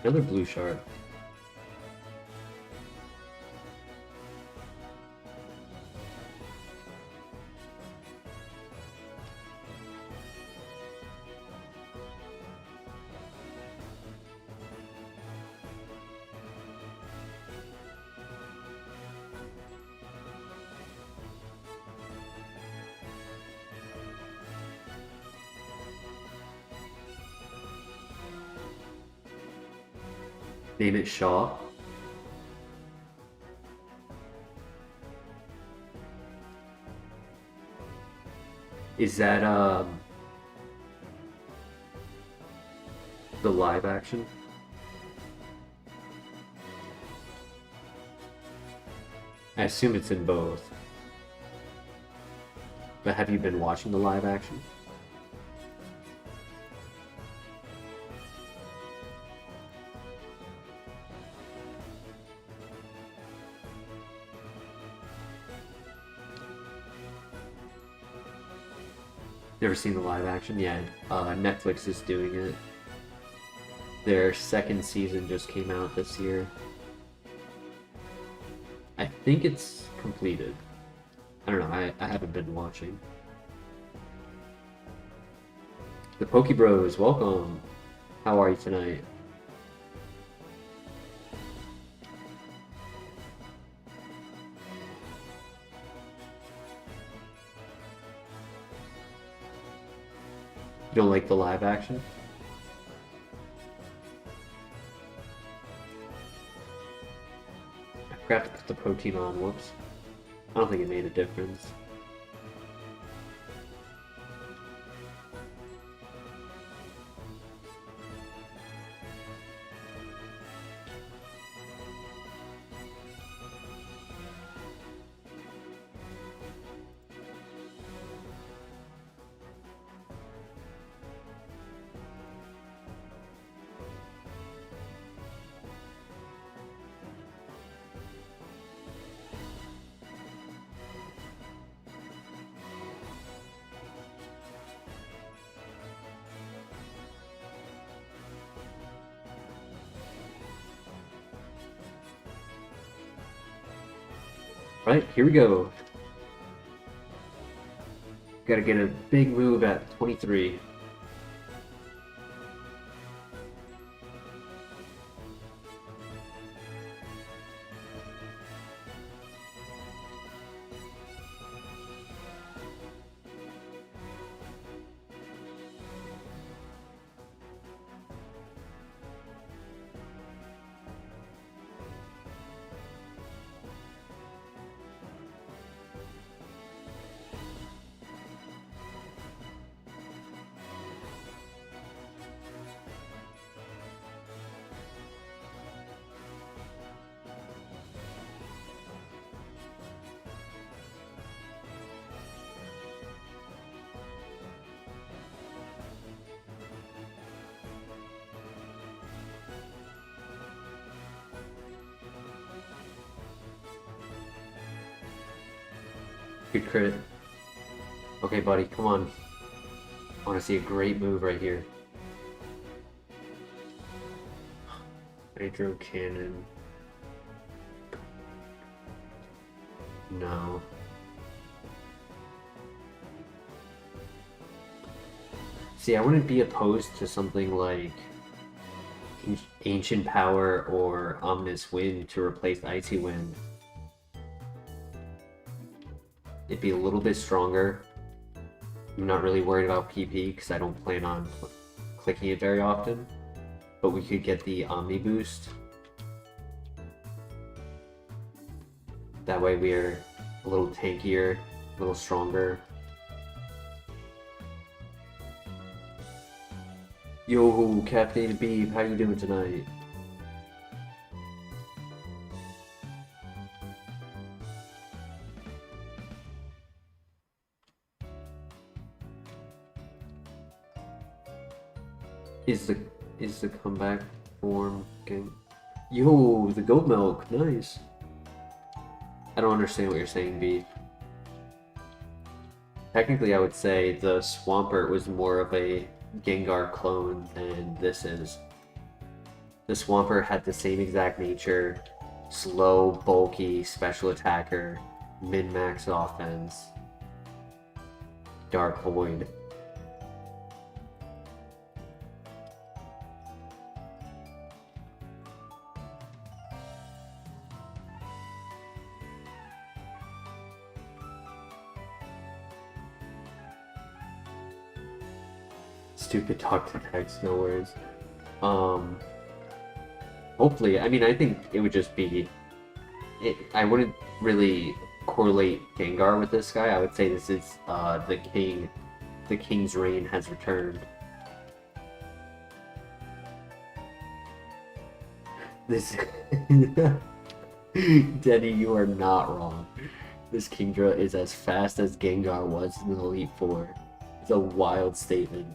Another blue shard. Name it Shaw. Is that the live action? I assume it's in both. But have you been watching the live action? Never seen the live action? Yeah, Netflix is doing it. Their second season just came out this year. I think it's completed. I don't know, I haven't been watching. The Poke Bros, welcome! How are you tonight? You don't like the live action? I forgot to put the protein on, whoops. I don't think it made a difference. Right, here we go. Gotta get a big move at 23. Good crit. Okay, buddy, come on. I want to see a great move right here. Hydro Cannon. No. See, I wouldn't be opposed to something like Ancient Power or Ominous Wind to replace Icy Wind. It'd be a little bit stronger. I'm not really worried about PP because I don't plan on clicking it very often. But we could get the Omni boost. That way we're a little tankier, a little stronger. Yo, Captain Beef, how you doing tonight? Is the comeback form game? Yo, the goat milk, nice. I don't understand what you're saying, B. Technically, I would say the Swampert was more of a Gengar clone than this is. The Swampert had the same exact nature, slow, bulky, special attacker, min-max offense, Dark Void. Stupid talk to text, no worries. Hopefully, I mean, I think it would just be... I wouldn't really correlate Gengar with this guy. I would say this is the king. The king's reign has returned. This... Denny, you are not wrong. This Kingdra is as fast as Gengar was in the Elite Four. It's a wild statement.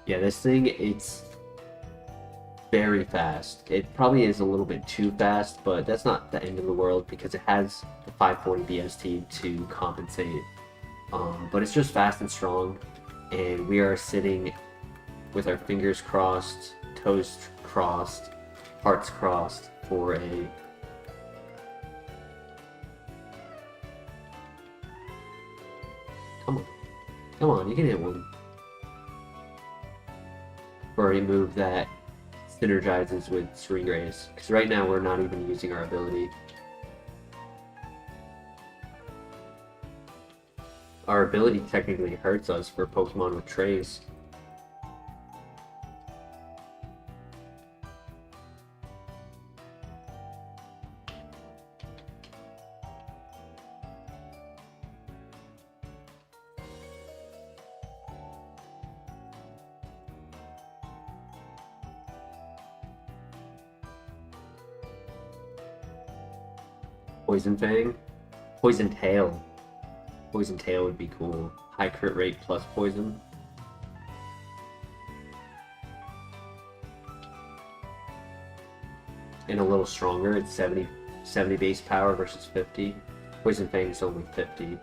Yeah, this thing, it's very fast. It probably is a little bit too fast, but that's not the end of the world because it has the 540 BST to compensate. But it's just fast and strong, and we are sitting with our fingers crossed, toes crossed, hearts crossed for a come on, you can hit one. For a move that synergizes with Serene Rays, because right now we're not even using our ability. Our ability technically hurts us for Pokemon with Trace. Poison Fang? Poison Tail. Poison Tail would be cool. High crit rate plus poison. And a little stronger, it's 70 base power versus 50. Poison Fang is only 50.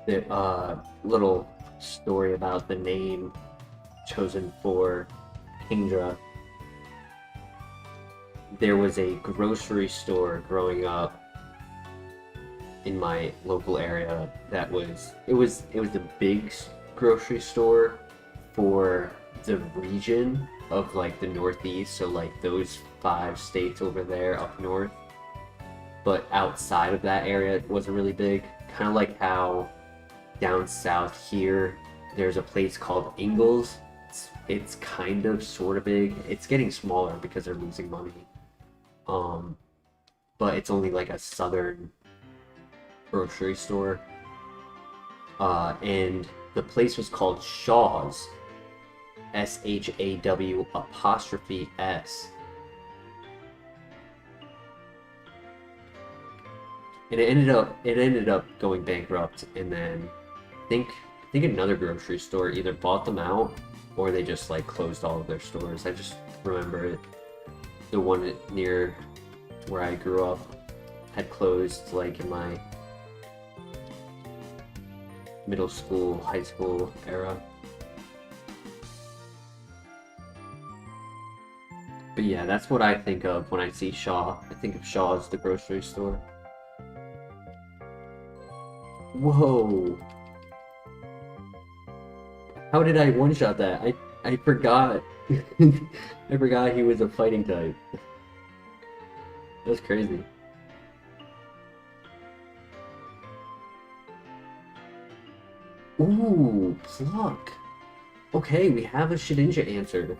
The little story about the name chosen for Kingdra. There was a grocery store growing up in my local area that was a big grocery store for the region of like the Northeast, so like those 5 states over there up north. But outside of that area it wasn't really big. Kind of like how down south here there's a place called Ingalls. It's kind of sort of big. It's getting smaller because they're losing money. But it's only like a southern grocery store. And the place was called Shaw's. SHAW''S. And it ended up going bankrupt, and then I think another grocery store either bought them out or they just like closed all of their stores. I just remember it. The one near where I grew up had closed like in my middle school, high school era. But yeah, that's what I think of when I see Shaw. I think of Shaw as the grocery store. Whoa! How did I one-shot that? I forgot. I forgot he was a fighting type. That's crazy. Ooh, Pluck. Okay, we have a Shedinja answer.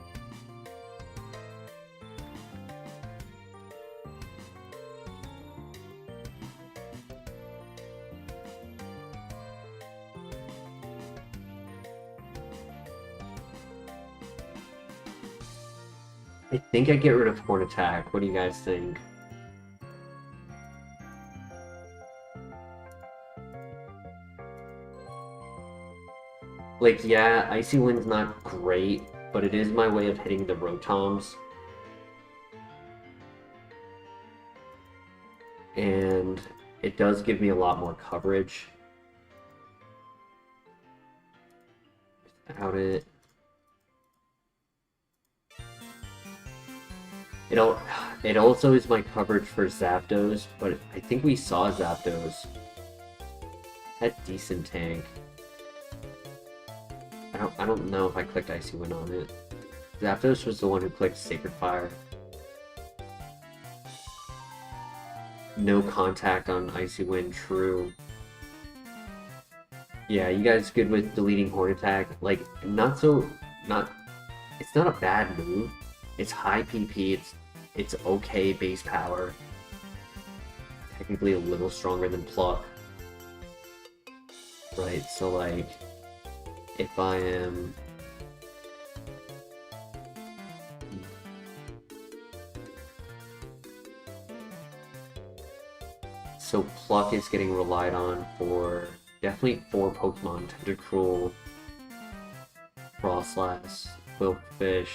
I think I get rid of Horn Attack. What do you guys think? Like, yeah, Icy Wind's not great, but it is my way of hitting the Rotoms. and it does give me a lot more coverage. Without it, it also is my coverage for Zapdos, but I think we saw Zapdos. Had decent tank. I don't know if I clicked Icy Wind on it. Zapdos was the one who clicked Sacred Fire. No contact on Icy Wind, true. Yeah, you guys good with deleting Horn Attack? Like, it's not a bad move. It's high PP, it's okay base power. Technically a little stronger than Pluck. Right, so like, if I am... So Pluck is getting relied on for definitely 4 Pokemon: Tentacruel, Frostlass, Quillfish.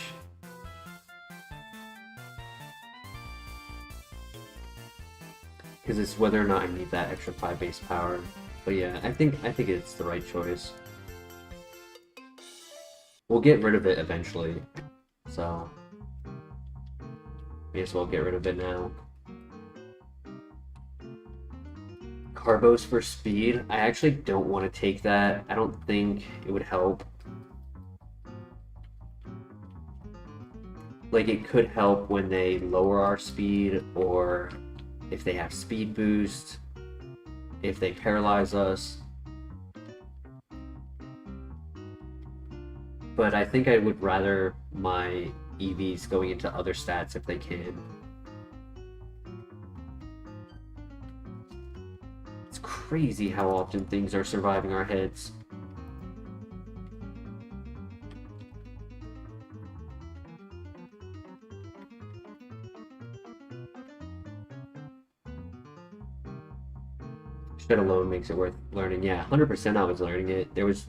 Because it's whether or not I need that extra 5 base power. But yeah, I think it's the right choice. We'll get rid of it eventually, so may as well get rid of it now. Carbos for speed. I actually don't want to take that. I don't think it would help. Like, it could help when they lower our speed, or if they have speed boost, if they paralyze us. But I think I would rather my EVs going into other stats if they can. It's crazy how often things are surviving our heads. Shed alone makes it worth learning. Yeah, 100% I was learning it. There was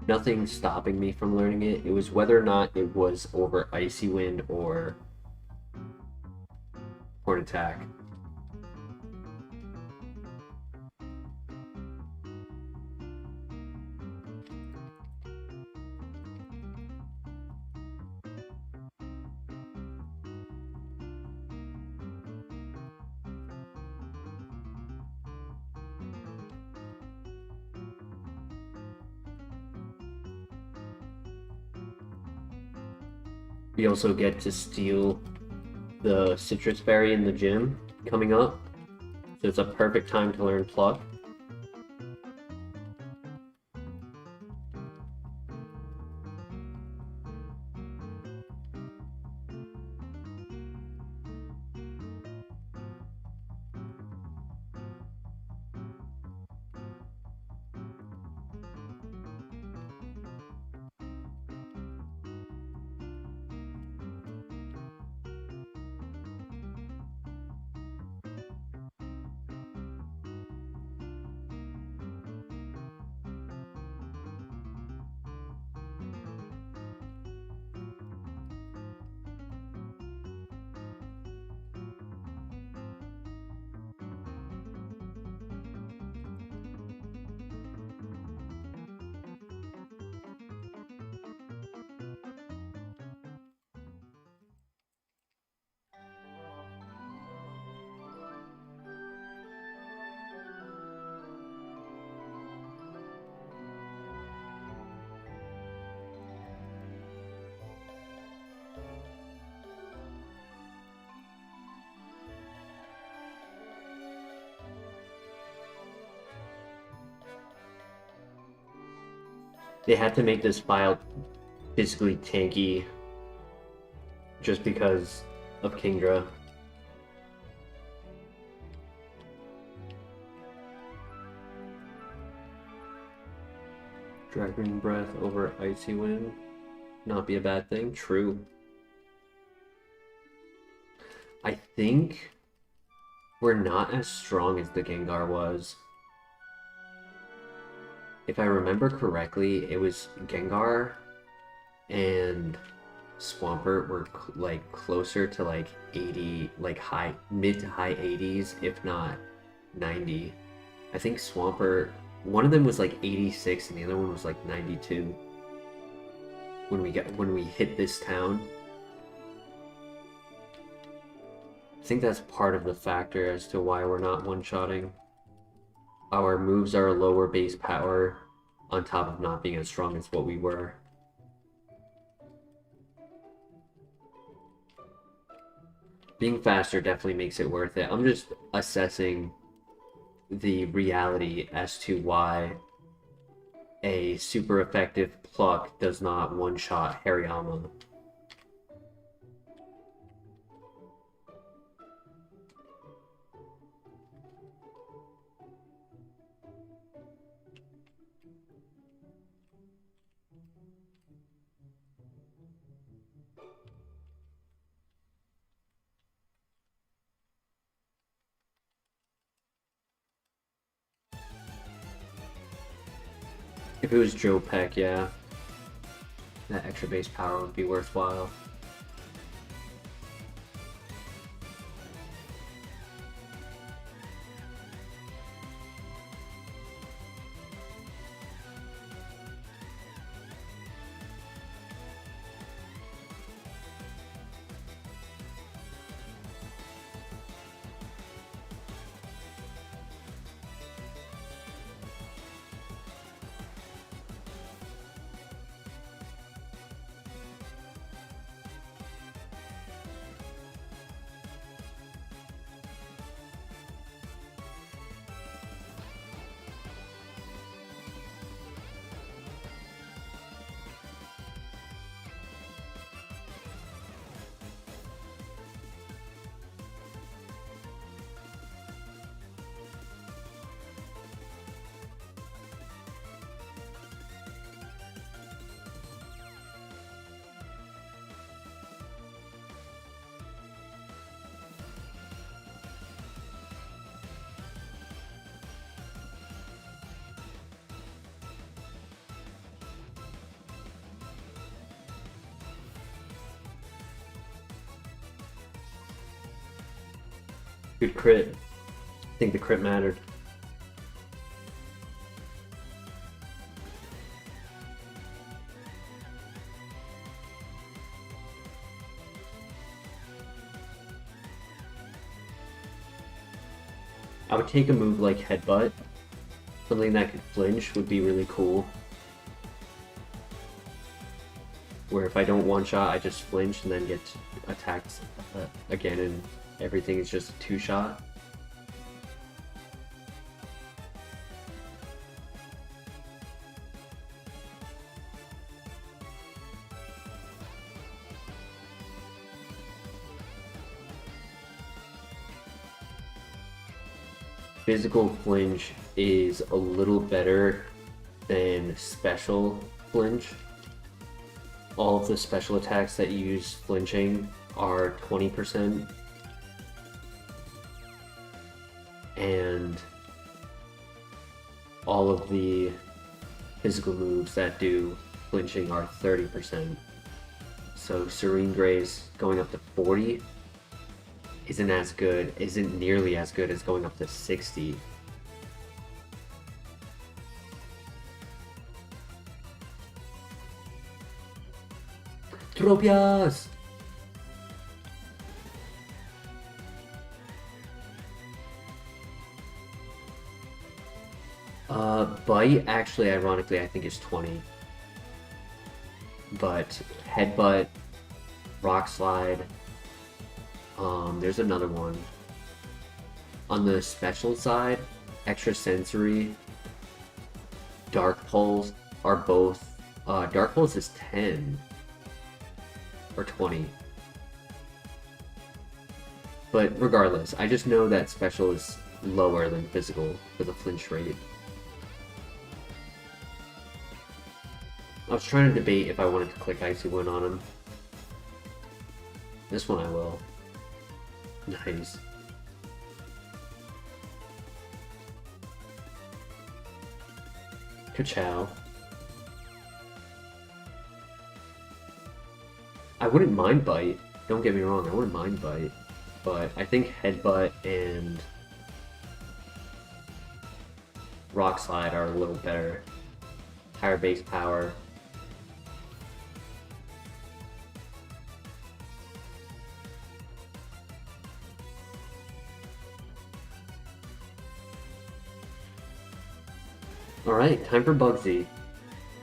nothing stopping me from learning it. It was whether or not it was over Icy Wind or Horn Attack. We also get to steal the citrus berry in the gym coming up, so it's a perfect time to learn Pluck. They had to make this file physically tanky just because of Kingdra. Dragon Breath over Icy Wind. Not be a bad thing. True. I think we're not as strong as the Gengar was. If I remember correctly, it was Gengar and Swampert were like closer to like 80, like mid to high 80s, if not 90. I think Swampert, one of them was like 86 and the other one was like 92 when we hit this town. I think that's part of the factor as to why we're not one-shotting. Our moves are lower base power on top of not being as strong as what we were. Being faster definitely makes it worth it. I'm just assessing the reality as to why a super effective pluck does not one-shot Hariyama. If it was Joe Peck, yeah, that extra base power would be worthwhile. Good crit. I think the crit mattered. I would take a move like Headbutt. Something that could flinch would be really cool. Where if I don't one-shot, I just flinch and then get attacked again and everything is just a two-shot. Physical flinch is a little better than special flinch. All of the special attacks that use flinching are 20%. And all of the physical moves that do flinching are 30%. So Serene Grace going up to 40 isn't nearly as good as going up to 60. Tropius! Bite, actually, ironically, I think is 20. But Headbutt, Rock Slide, there's another one. On the special side, Extrasensory, Dark Pulse are both, Dark Pulse is 10 or 20. But regardless, I just know that special is lower than physical for the flinch rate. I was trying to debate if I wanted to click Icy Wind on him. This one I will. Nice. Ka-chow. I wouldn't mind Bite. Don't get me wrong, I wouldn't mind Bite. But I think Headbutt and Rock Slide are a little better. Higher base power. Alright, time for Bugsy.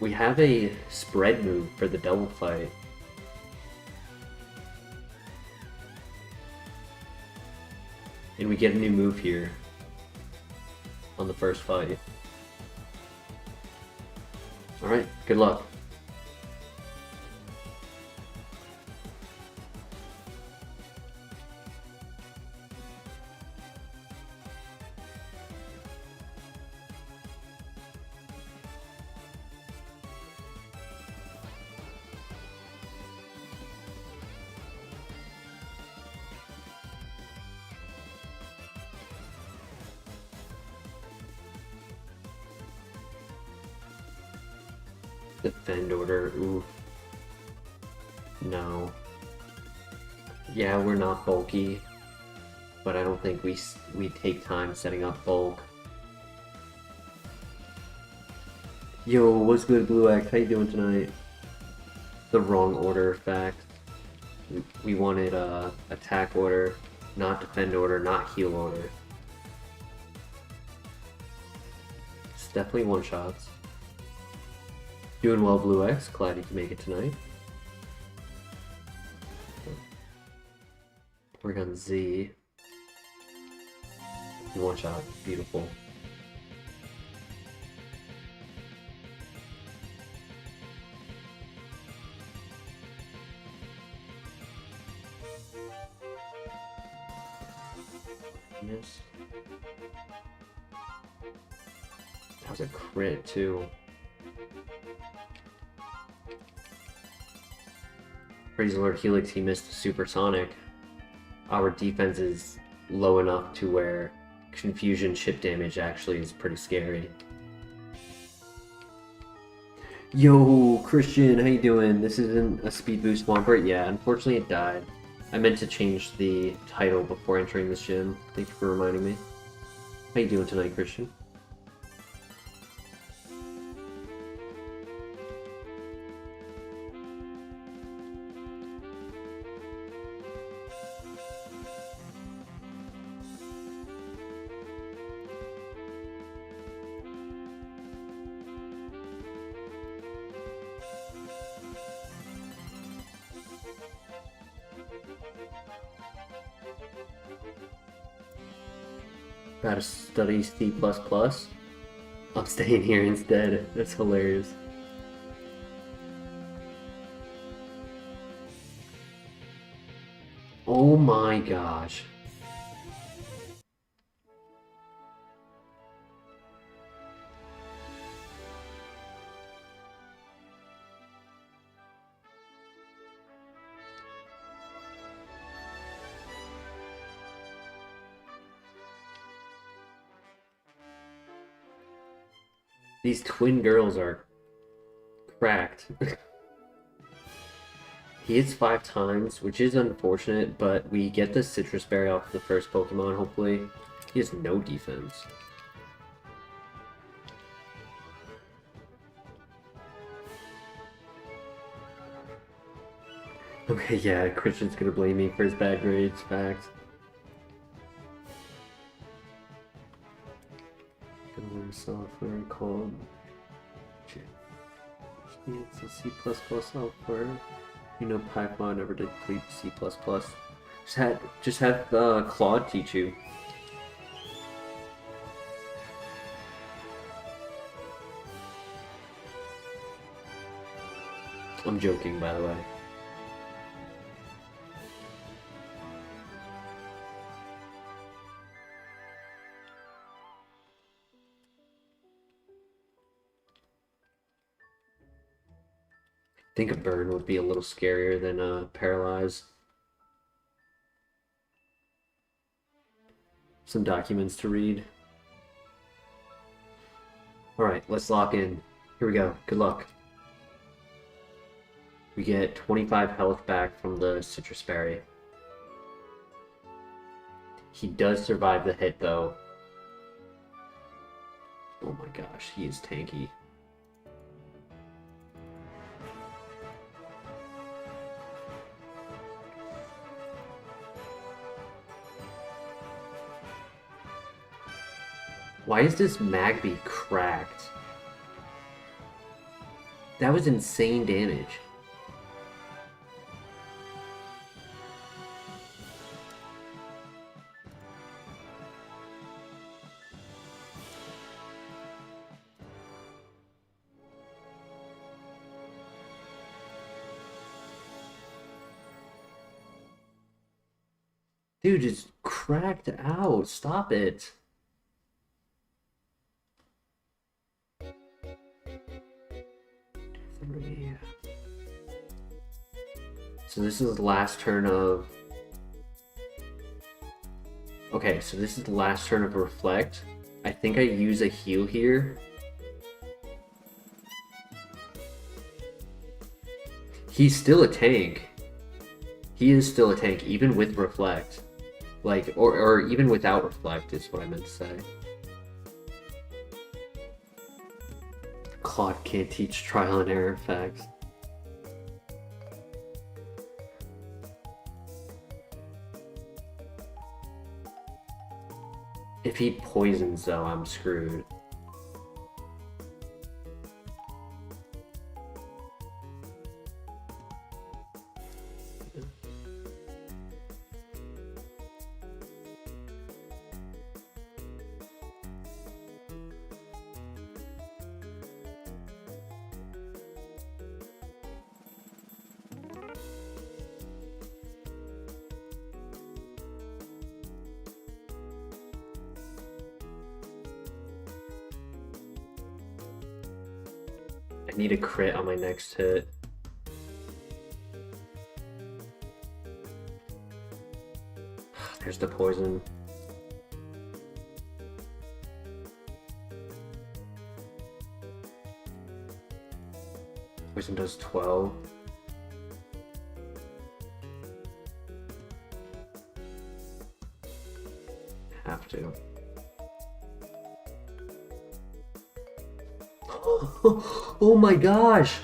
We have a spread move for the double fight. And we get a new move here on the first fight. Alright, good luck. Defend order, oof. No. Yeah, we're not bulky, but I don't think we take time setting up bulk. Yo, what's good, Blue X? How you doing tonight? The wrong order fact. We wanted attack order, not defend order, not heal order. It's definitely one shots. Doing well, Blue X. Glad you can make it tonight. Work on Z. One shot. Beautiful. Yes. That was a crit, too. Praise the Lord Helix, he missed the supersonic. Our defense is low enough to where confusion chip damage actually is pretty scary. Yo, Christian, how you doing? This isn't a speed boost Swampert? Yeah, unfortunately it died. I meant to change the title before entering this gym. Thank you for reminding me. How you doing tonight, Christian? Gotta study C++. I'm staying here instead. That's hilarious. Oh my gosh. These twin girls are cracked. He hits 5 times, which is unfortunate, but we get the Citrus Berry off the first Pokemon, hopefully. He has no defense. Okay, yeah, Christian's gonna blame me for his bad grades, fact. Software called it's a C++ software. You know, Pac-Man never did complete C++. Just have Claude teach you. I'm joking, by the way. I think a burn would be a little scarier than paralyze. Some documents to read. Alright, let's lock in. Here we go. Good luck. We get 25 health back from the citrus berry. He does survive the hit though. Oh my gosh, he is tanky. Why is this Magby cracked? That was insane damage. Dude, just cracked out. Stop it. So this is the last turn of... Okay, so this is the last turn of Reflect. I think I use a heal here. He's still a tank. He is still a tank, even with Reflect. Like, or even without Reflect is what I meant to say. Claude can't teach trial and error effects. If he poisons though, I'm screwed. I need a crit on my next hit. There's the poison. Poison does 12. Have to. Oh my gosh!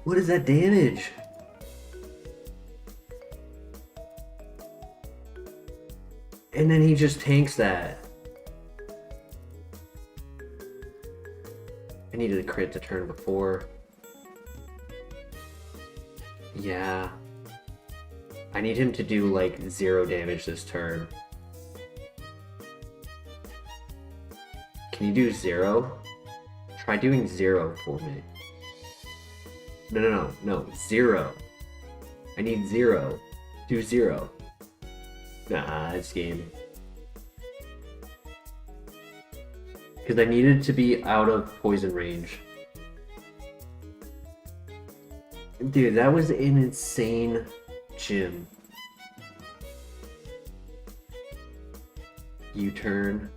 What is that damage? And then he just tanks that. I needed a crit to turn before. Yeah. I need him to do like 0 damage this turn. Can you do 0? Try doing 0 for me. No, 0. I need 0. Do 0. Nah, it's game. Because I needed to be out of poison range. Dude, that was an insane gym. U-turn.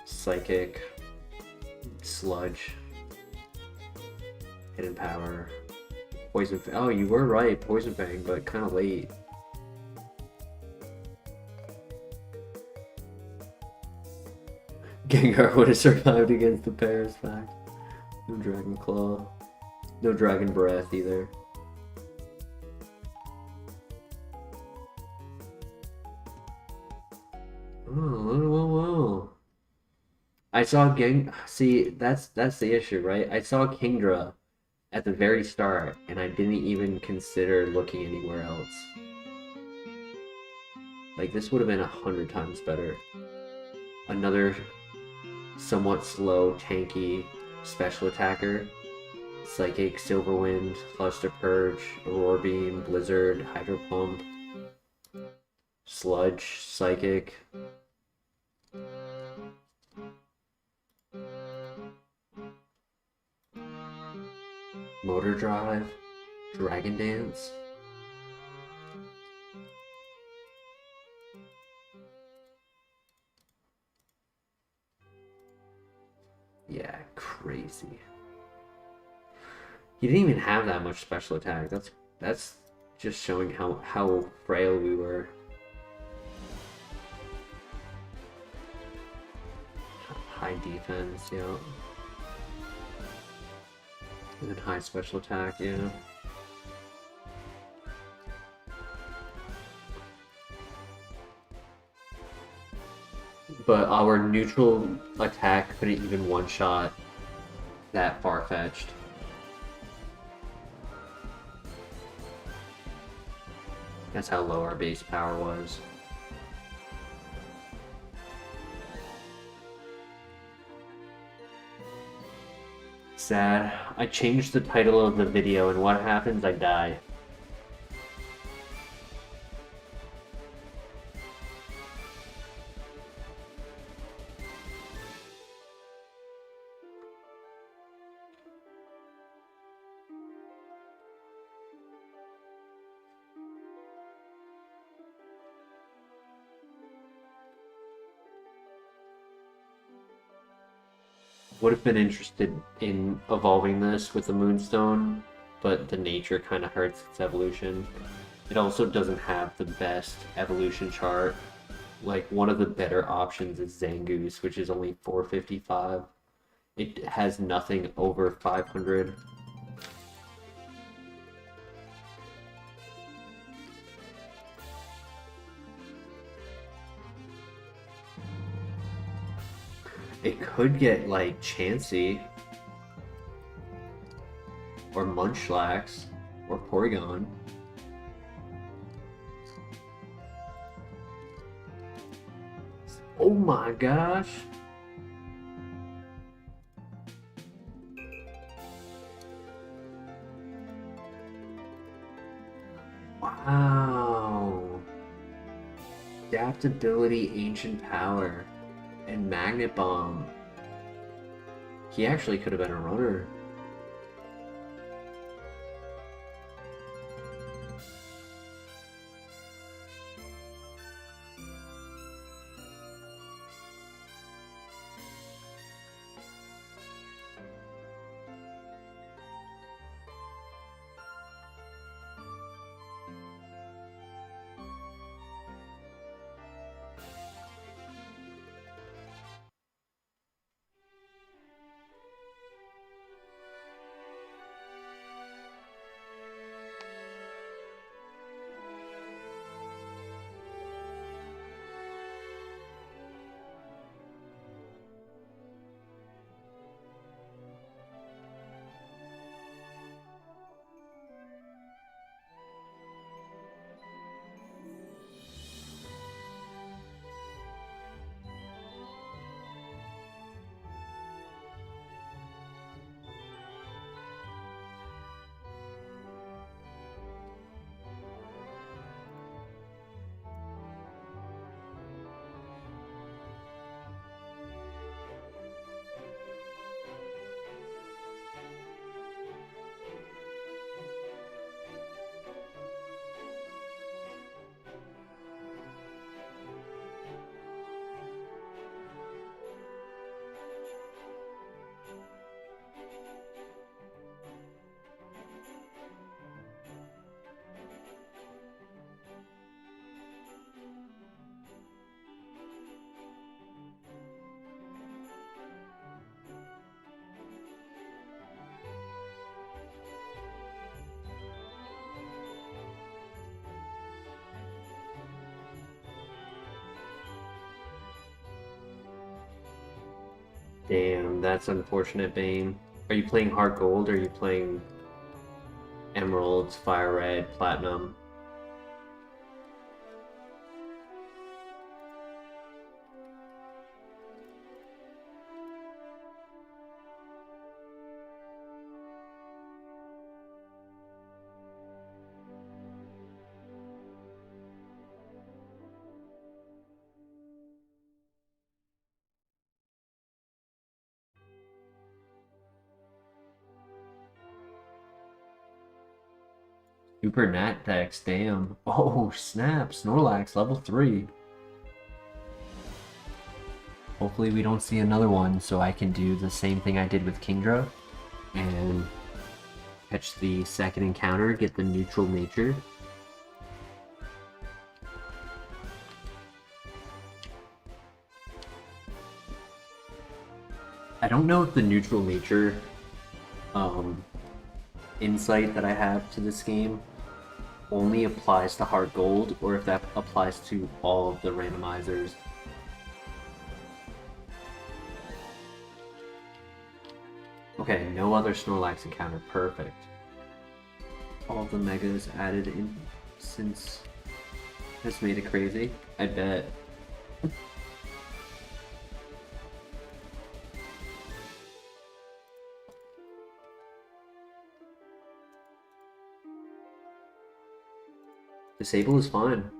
Psychic. Sludge. Hidden power. Poison Fang. Oh, you were right. Poison Fang, but kind of late. Gengar would have survived against the Paris fact. No Dragon Claw. No Dragon Breath either. Whoa. I saw See, that's the issue, right? I saw Kingdra at the very start, and I didn't even consider looking anywhere else. Like, this would have been 100 times better. Another somewhat slow, tanky special attacker. Psychic, Silverwind, Fluster Purge, Aurora Beam, Blizzard, Hydro Pump, Sludge, Psychic. Motor Drive, Dragon Dance. Yeah, crazy. He didn't even have that much special attack. That's just showing how frail we were. High defense, yeah. And then high special attack, yeah. But our neutral attack couldn't even one-shot that far-fetched. That's how low our base power was. Sad. I changed the title of the video, and what happens? I die. Would have been interested in evolving this with the Moonstone, but the nature kind of hurts its evolution. It also doesn't have the best evolution chart. Like, one of the better options is Zangoose, which is only 455. It has nothing over 500. It could get, like, Chansey, or Munchlax, or Porygon. Oh my gosh! Wow! Adaptability, Ancient Power, and Magnet Bomb. He actually could have been a runner. Damn, that's unfortunate, Bane. Are you playing HeartGold or are you playing Emeralds, FireRed, Platinum? Super Nat Dex, damn. Oh, snap. Snorlax, level 3. Hopefully we don't see another one so I can do the same thing I did with Kingdra and catch the second encounter, get the neutral nature. I don't know if the neutral nature insight that I have to this game only applies to HeartGold or if that applies to all of the randomizers. Okay, no other Snorlax encounter. Perfect. All of the megas added in since has made it crazy. I bet. Disable is fine.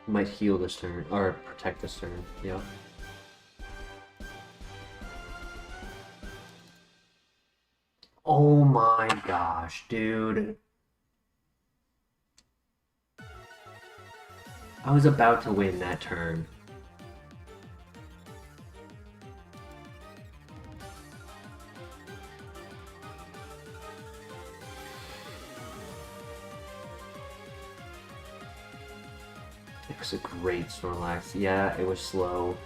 Might heal this turn, or protect this turn, yeah. Oh my gosh, dude. I was about to win that turn. It was a great Snorlax. Yeah, it was slow,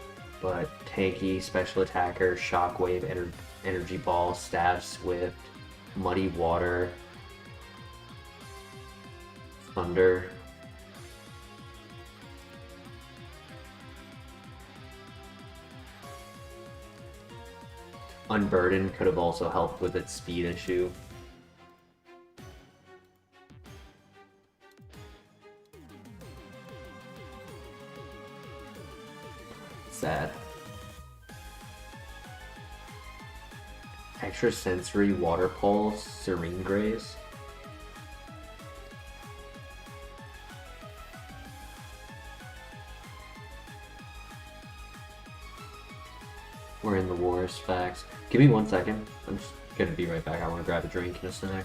but tanky, special attacker, shockwave, energy ball, stab, swift, muddy water, thunder. Unburden could have also helped with its speed issue. Sad. Extrasensory Water Pulse, Serene Grace. We're in the wars, facts. Give me 1 second. I'm just gonna be right back. I want to grab a drink and a snack.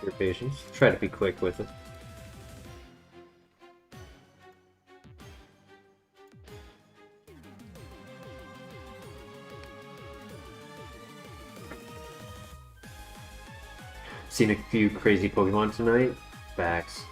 Your patience. Try to be quick with it. Seen a few crazy Pokemon tonight. Facts.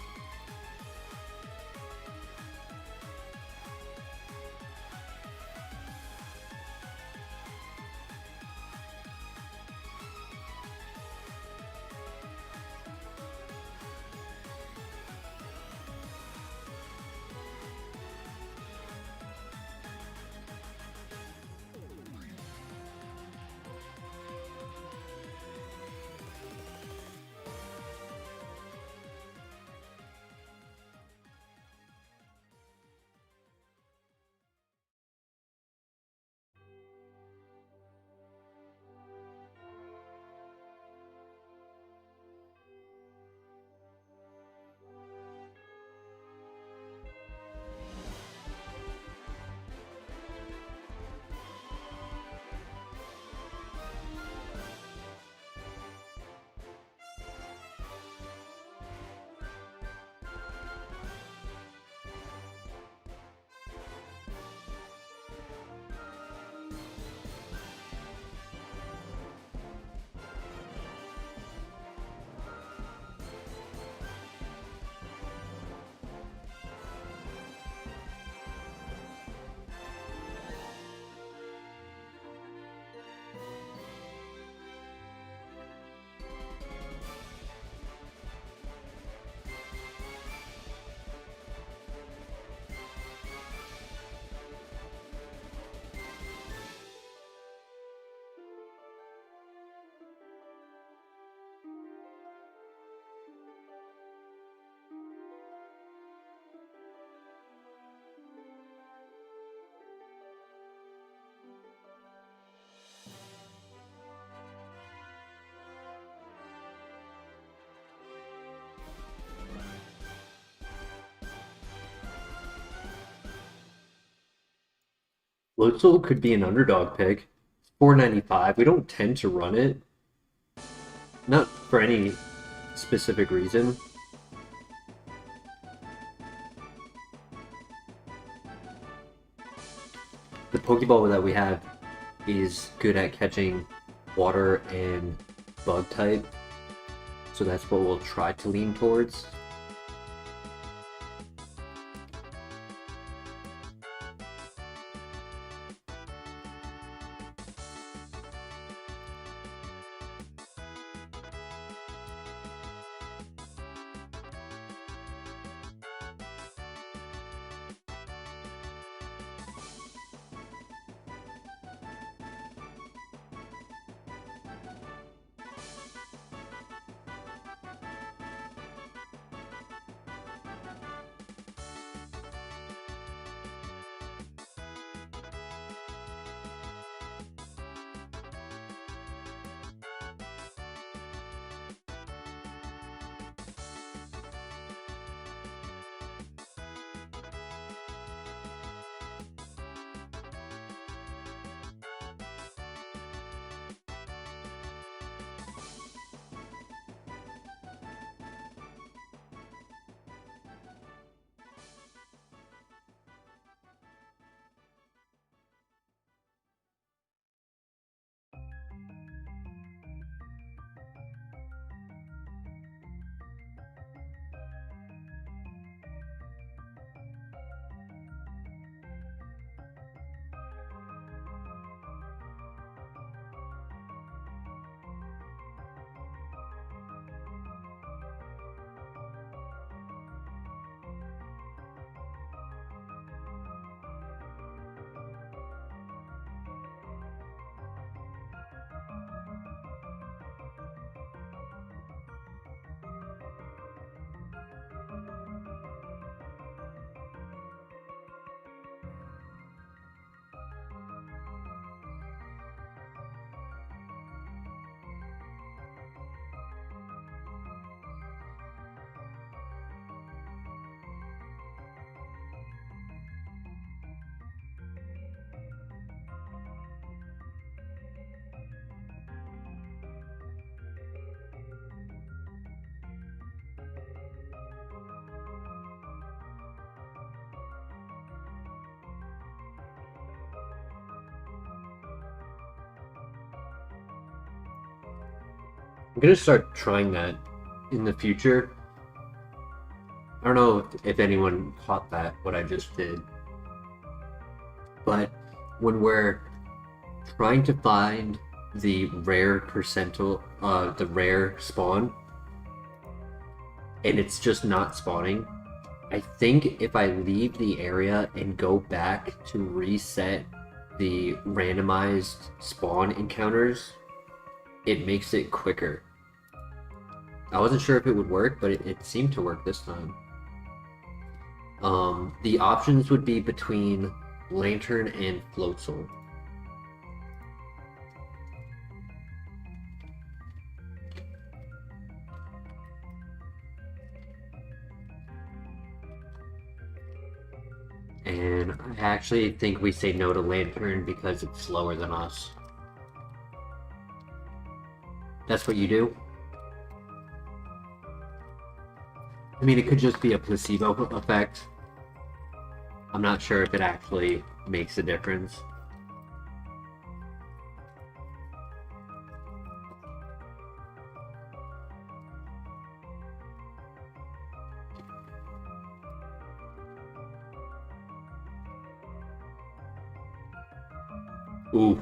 Floatzel could be an underdog pick. $4.95. We don't tend to run it. Not for any specific reason. The Pokeball that we have is good at catching water and bug type, so that's what we'll try to lean towards. I'm gonna start trying that in the future. I don't know if anyone caught that, what I just did. But when we're trying to find the rare percentile, the rare spawn, and it's just not spawning, I think if I leave the area and go back to reset the randomized spawn encounters, it makes it quicker. I wasn't sure if it would work, but it seemed to work this time. The options would be between Lantern and Floatzel. And I actually think we say no to Lantern because it's slower than us. That's what you do? I mean, it could just be a placebo effect. I'm not sure if it actually makes a difference. Ooh.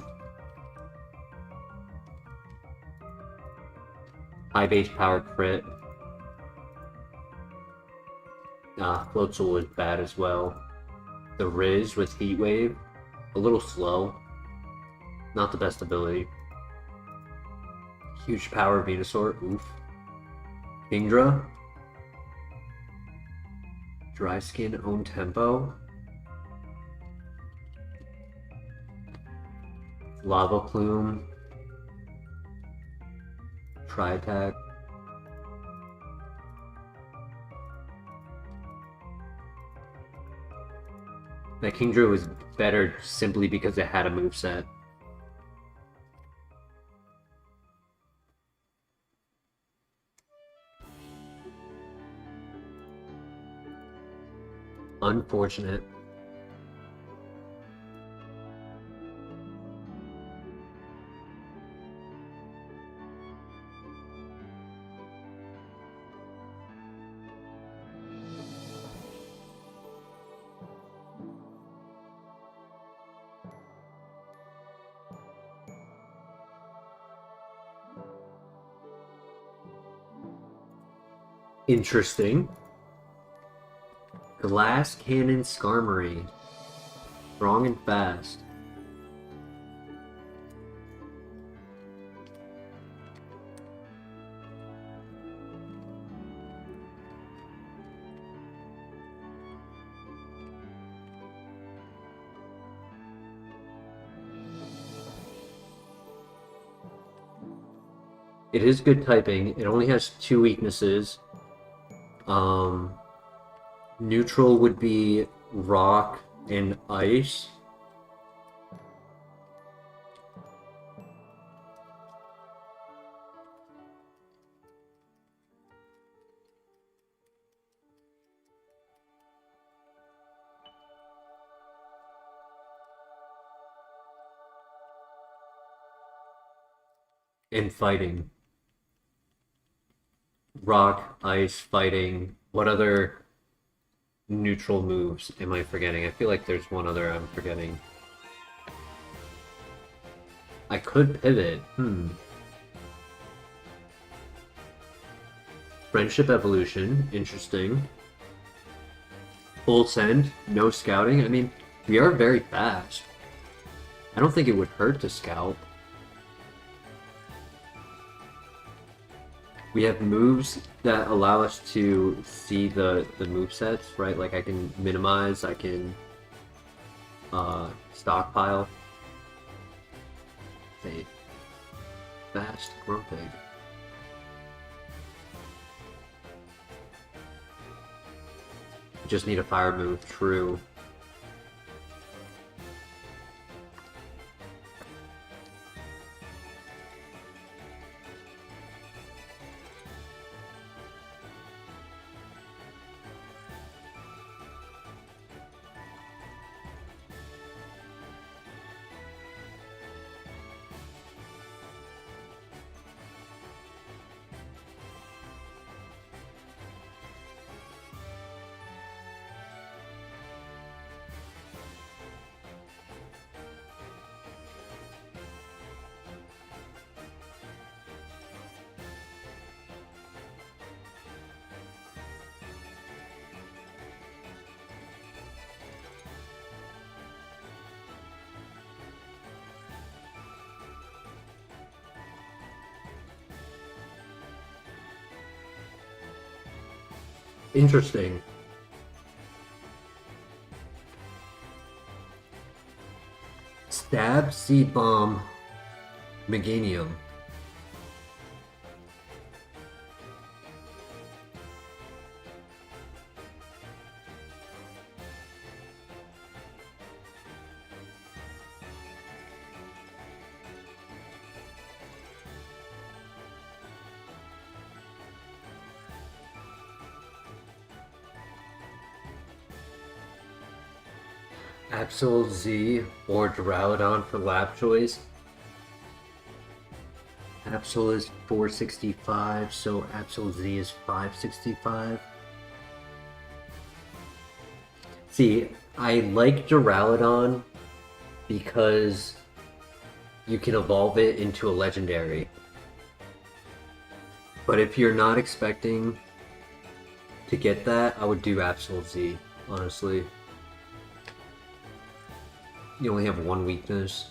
High base power crit. Floatzel was bad as well. The Riz with Heat Wave, a little slow. Not the best ability. Huge power Venusaur, oof. Kingdra. Dry Skin, Own Tempo. Lava Plume. Tri-Attack. That Kingdra was better simply because it had a moveset. Unfortunate. Interesting. Glass Cannon Skarmory. Strong and fast. It is good typing. It only has 2 weaknesses. Neutral would be rock and ice. And fighting. Rock, ice, fighting. What other neutral moves am I forgetting? I feel like there's one other I'm forgetting. I could pivot. Friendship Evolution. Interesting. Full Send. No scouting. I mean, we are very fast. I don't think it would hurt to scout. We have moves that allow us to see the movesets, right? Like I can minimize, I can stockpile. Say, fast Grumpig. Just need a fire move, true. Interesting. Stab, Seed Bomb, Meganium. Absol Z or Duraludon for lab choice. Absol is 465, so Absol Z is 565. See, I like Duraludon because you can evolve it into a legendary. But if you're not expecting to get that, I would do Absol Z, honestly. You only have one weakness.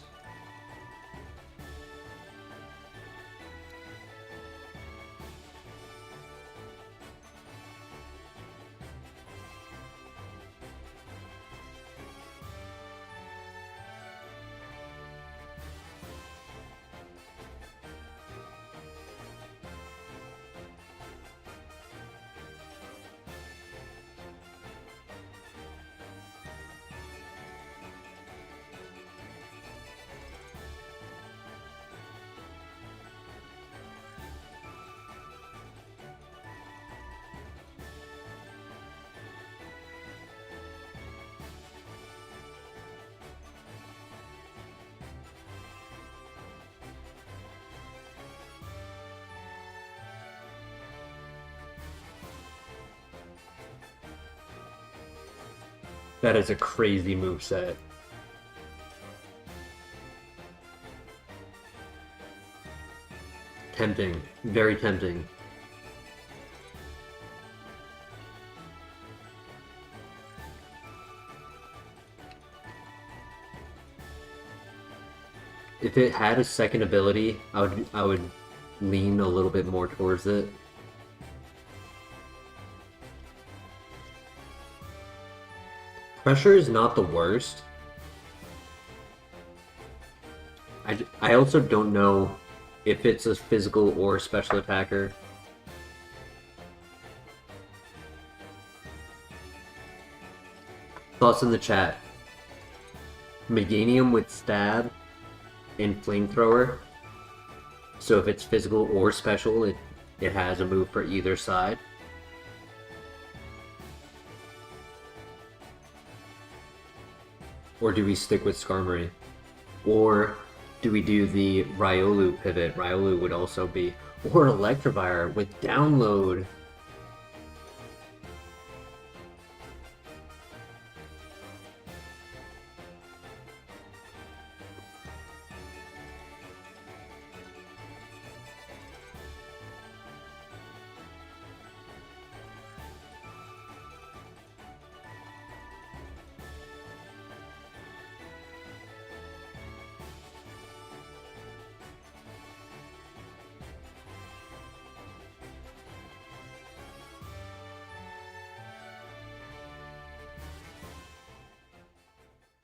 That is a crazy moveset. Tempting. Very tempting. If it had a second ability, I would lean a little bit more towards it. Pressure is not the worst. I also don't know if it's a physical or special attacker. Thoughts in the chat. Meganium with Stab and Flamethrower. So if it's physical or special, it has a move for either side. Or do we stick with Skarmory? Or do we do the Riolu pivot? Riolu would also be... Or Electivire with Download.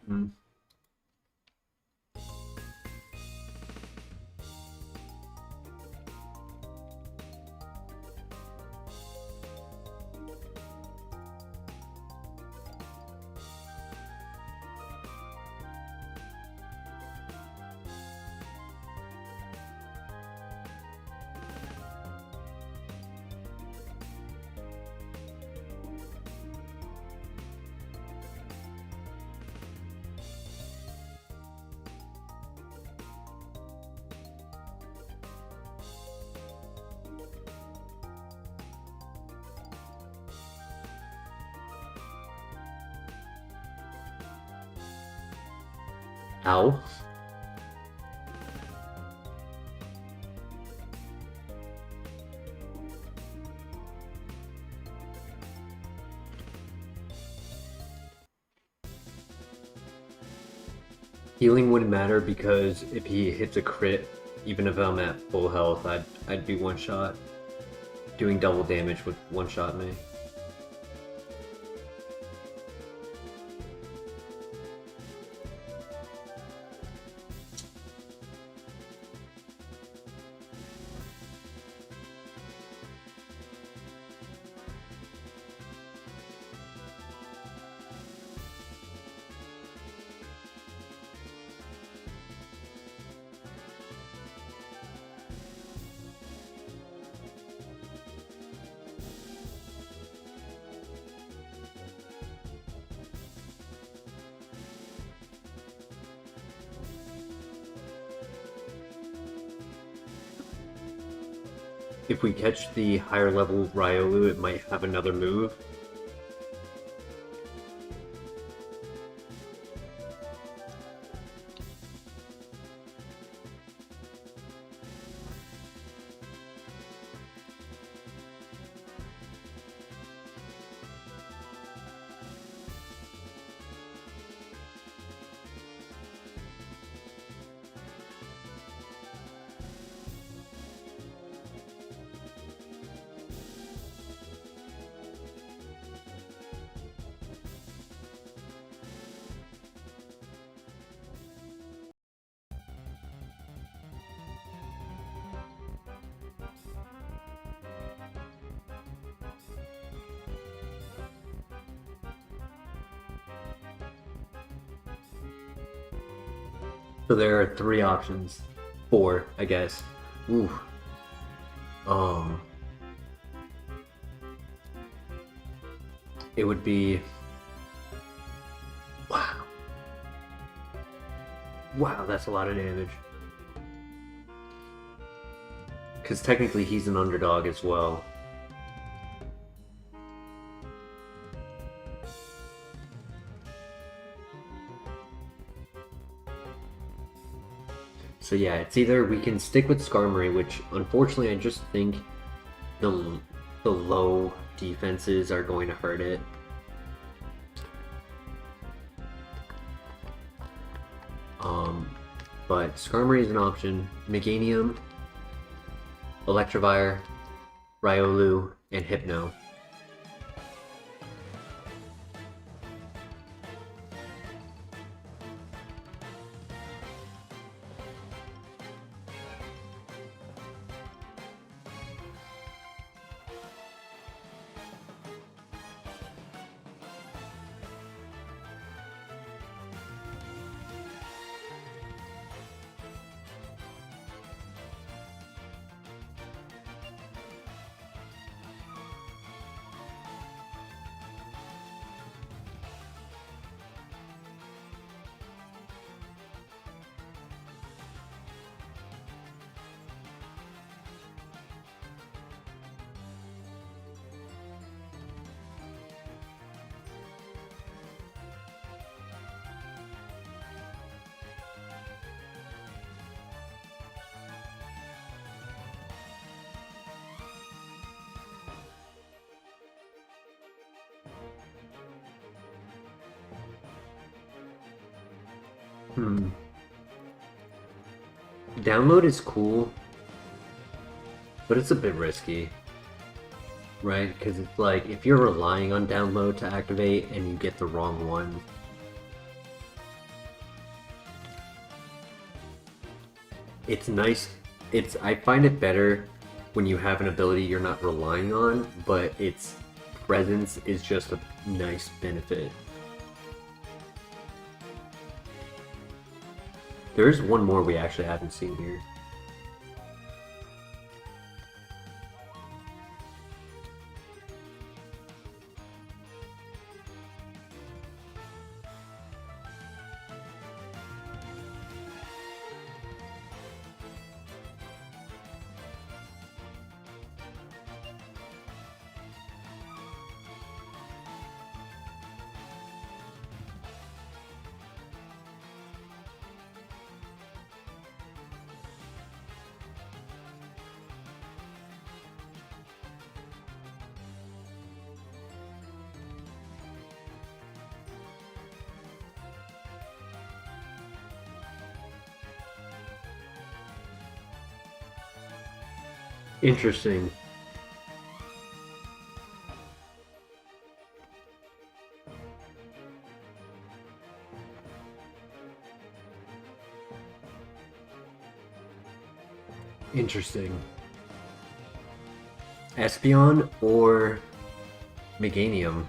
Mm. Ow. Healing wouldn't matter because if he hits a crit, even if I'm at full health, I'd be one shot. Doing double damage would one shot me. if we catch the higher level Riolu, it might have another move. So there are 3 options. 4, I guess. Ooh. It would be... Wow. Wow, that's a lot of damage. Because technically he's an underdog as well. So yeah, it's either we can stick with Skarmory, which unfortunately I just think the low defenses are going to hurt it. But Skarmory is an option. Meganium, Electivire, Riolu, and Hypno. Download is cool, but it's a bit risky, right? Because it's like, if you're relying on download to activate and you get the wrong one, it's nice. I find it better when you have an ability you're not relying on, but its presence is just a nice benefit. There's one more we actually haven't seen here. Interesting. Interesting. Espeon or Meganium?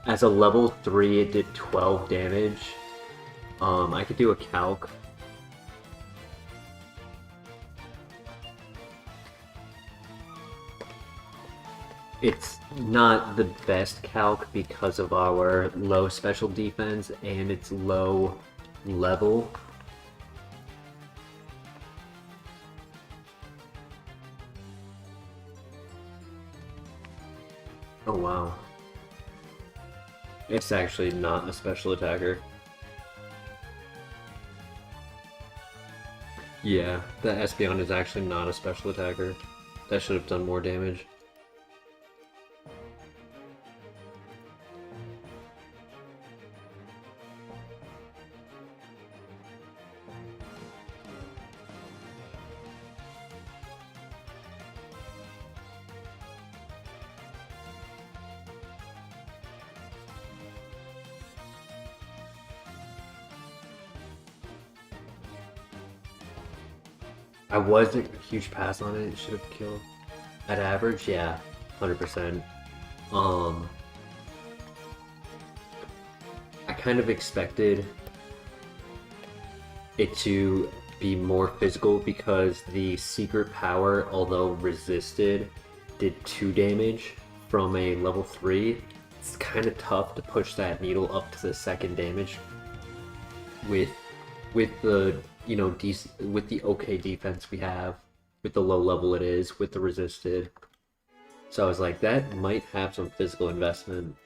As a level 3, it did 12 damage. I could do a calc. It's not the best calc because of our low special defense and its low level. Oh wow. It's actually not a special attacker. Yeah, the Espeon is actually not a special attacker. That should have done more damage. I wasn't a huge pass on it. It should have killed. At average, yeah, 100%. I kind of expected it to be more physical because the secret power, although resisted, did 2 damage from a level 3. It's kind of tough to push that needle up to the 2nd damage with the with the okay defense we have, with the low level it is, with the resisted. So I was like, that might have some physical investment.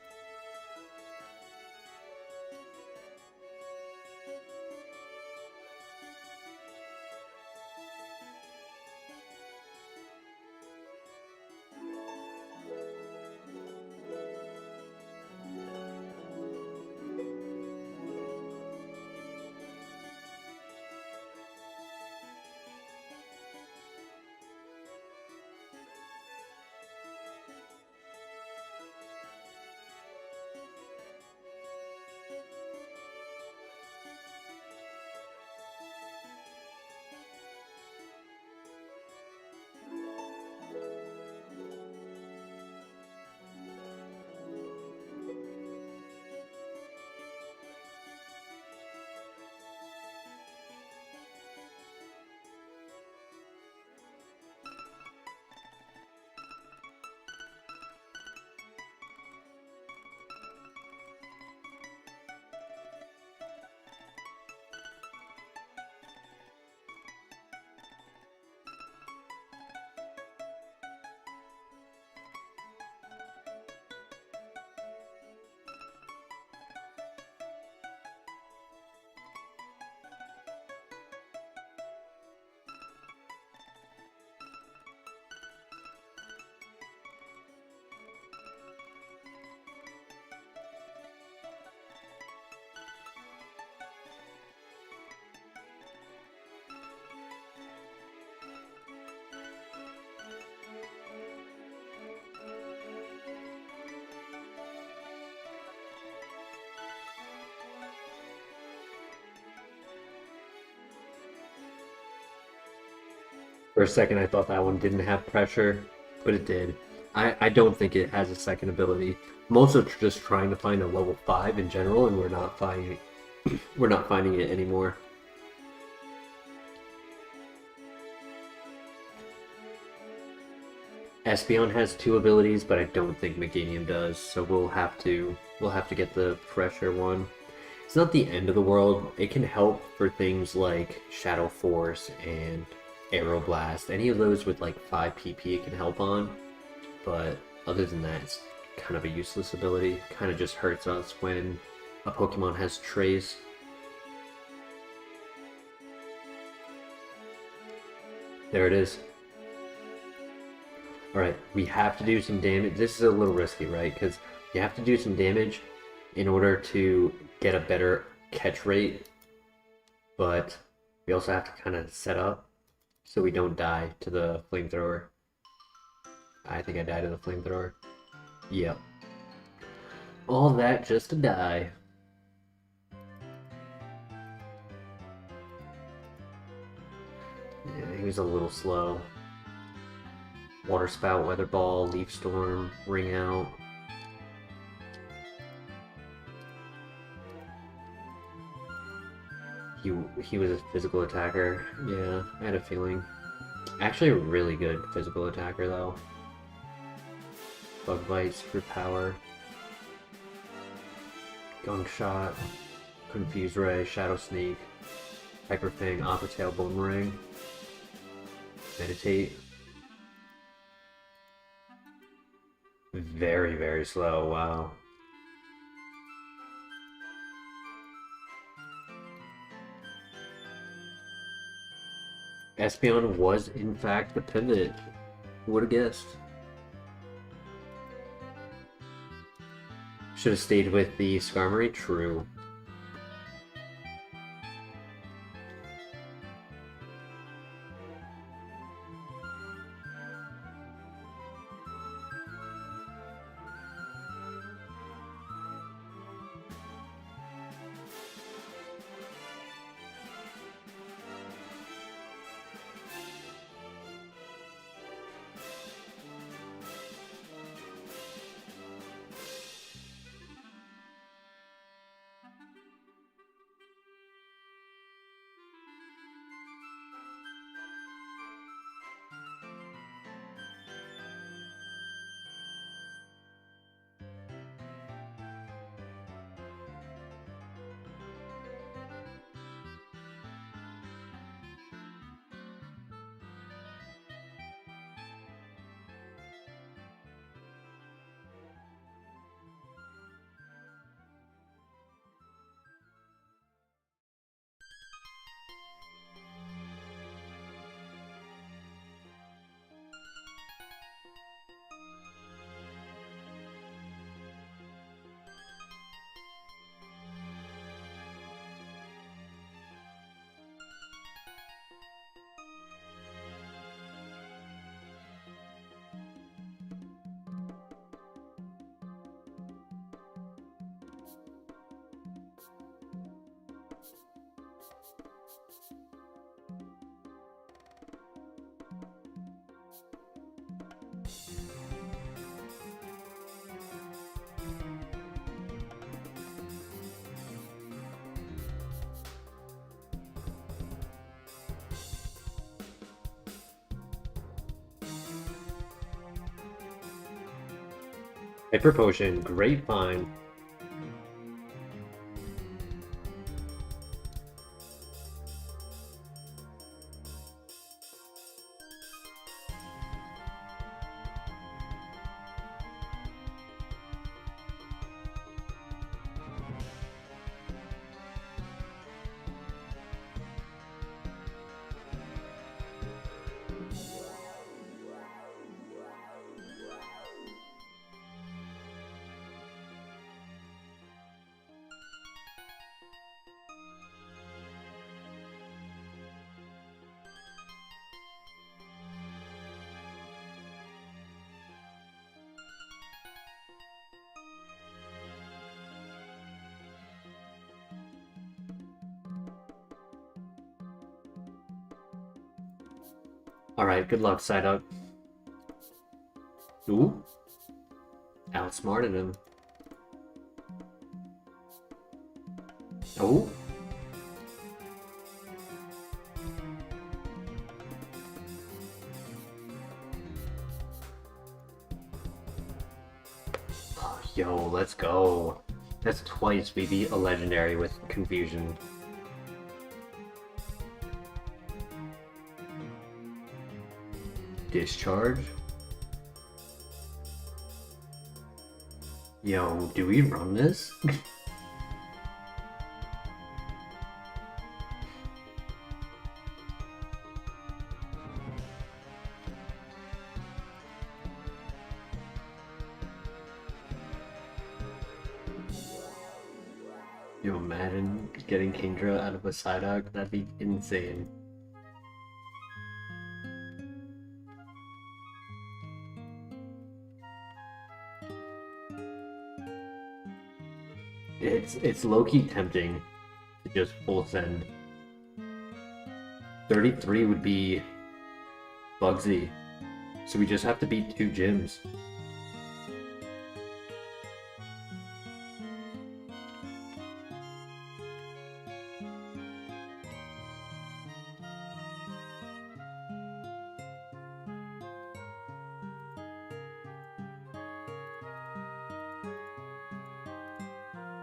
For a second, I thought that one didn't have pressure, but it did. I don't think it has a second ability. I'm also just trying to find a level 5 in general, and we're not finding it anymore. Espeon has 2 abilities, but I don't think Meganium does, so we'll have to get the pressure one. It's not the end of the world. It can help for things like Shadow Force and Aeroblast. Any of those with like 5 PP it can help on, but other than that, it's kind of a useless ability. Kind of just hurts us when a Pokemon has Trace. There it is. Alright, we have to do some damage. This is a little risky, right? Because you have to do some damage in order to get a better catch rate, but we also have to kind of set up so we don't die to the flamethrower. I think I died to the flamethrower. Yep. All that just to die. Yeah, he was a little slow. Water Spout, Weather Ball, Leaf Storm, Ring Out. he was a physical attacker. Yeah, I had a feeling. Actually, a really good physical attacker though. Bug bites for power. Gunk shot. Confuse ray. Shadow sneak. Hyper fang. Aqua tail. Boomerang. Meditate. Very, very slow. Wow. Espeon was, in fact, the pivot. Who would have guessed? Should have stayed with the Skarmory. True. Hyper Potion, great find. Alright, good luck, Psyduck. Ooh. Outsmarted him. Oh. Yo, let's go. That's twice we beat a legendary with confusion. Discharge? Yo, do we run this? Yo, imagine getting Kingdra out of a Psyduck, that'd be insane. It's low-key tempting to just full send. 33 would be Bugsy, so we just have to beat 2 gyms.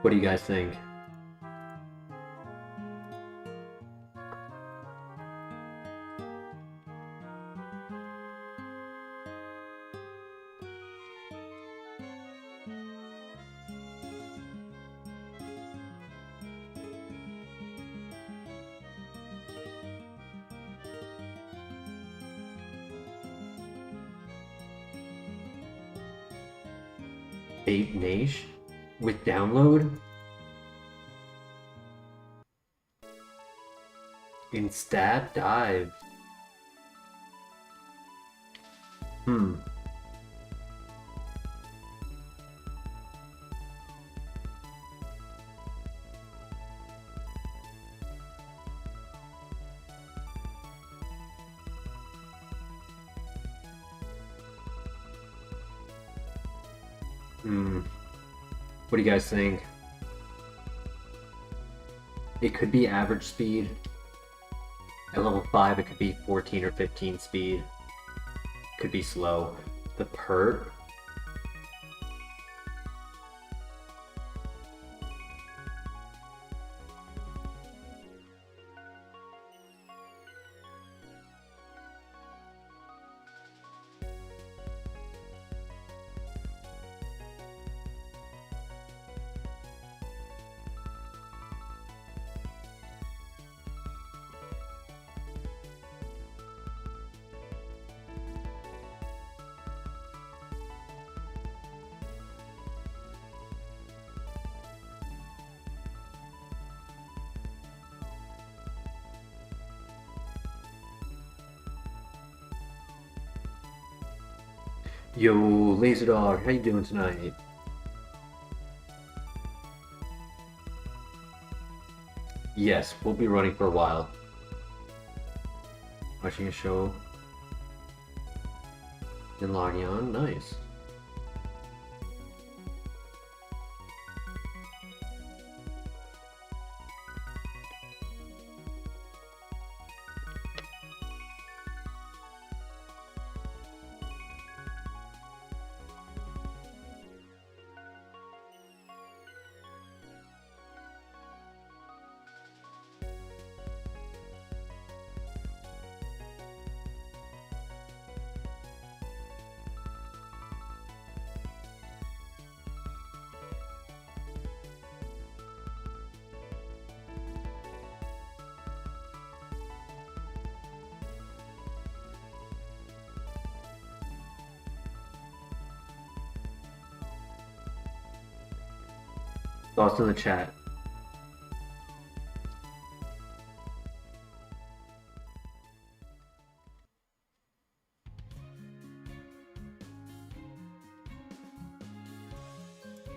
What do you guys think? Bait Nage with download? In stab dive. Hmm. What do you guys think? It could be average speed. At level 5, it could be 14 or 15 speed. Could be slow. The pert. Yo, Laser Dog, how you doing tonight? Yes, we'll be running for a while. Watching a show. Then logging on, nice. Thoughts in the chat.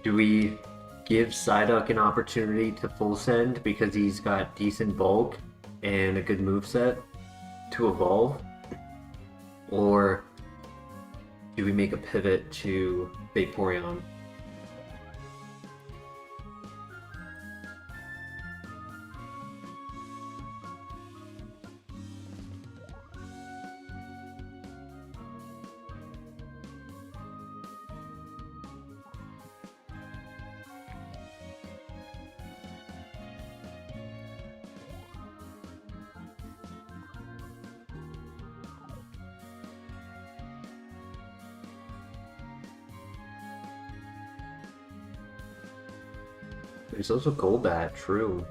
Do we give Psyduck an opportunity to full send because he's got decent bulk and a good moveset to evolve? Or do we make a pivot to Vaporeon? There's also Golbat, true.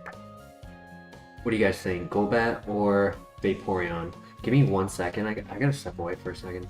What do you guys think? Golbat or Vaporeon? Give me 1 second. I gotta step away for a second.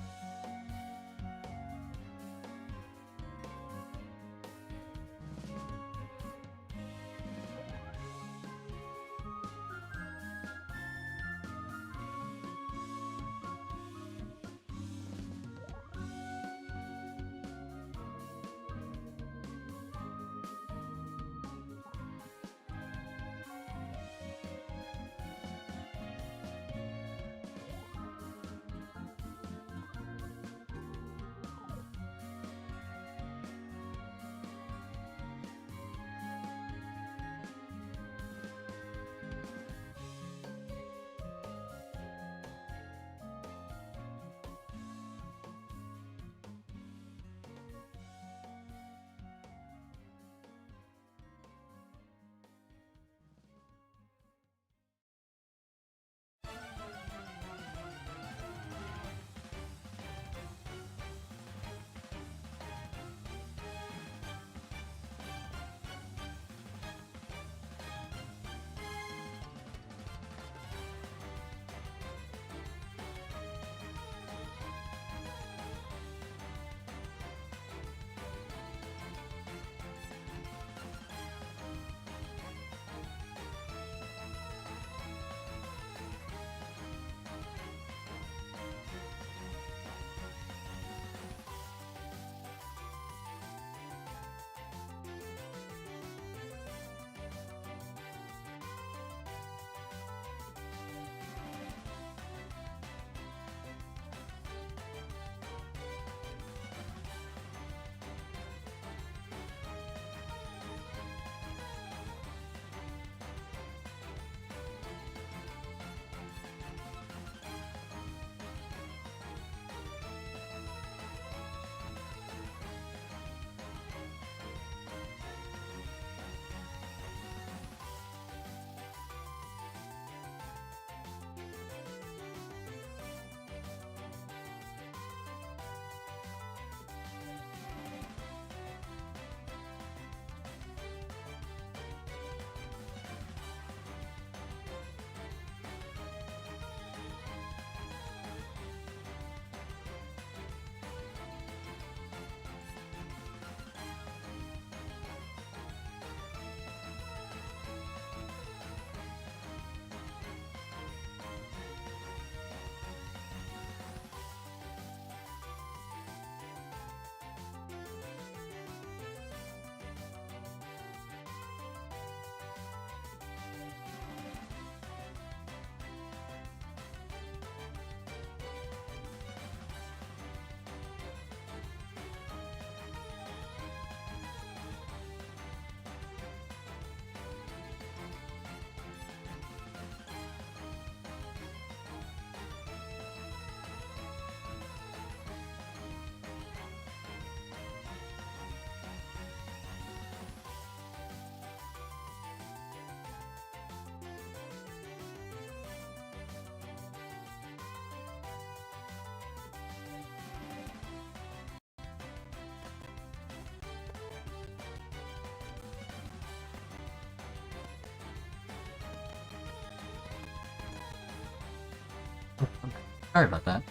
Sorry about that.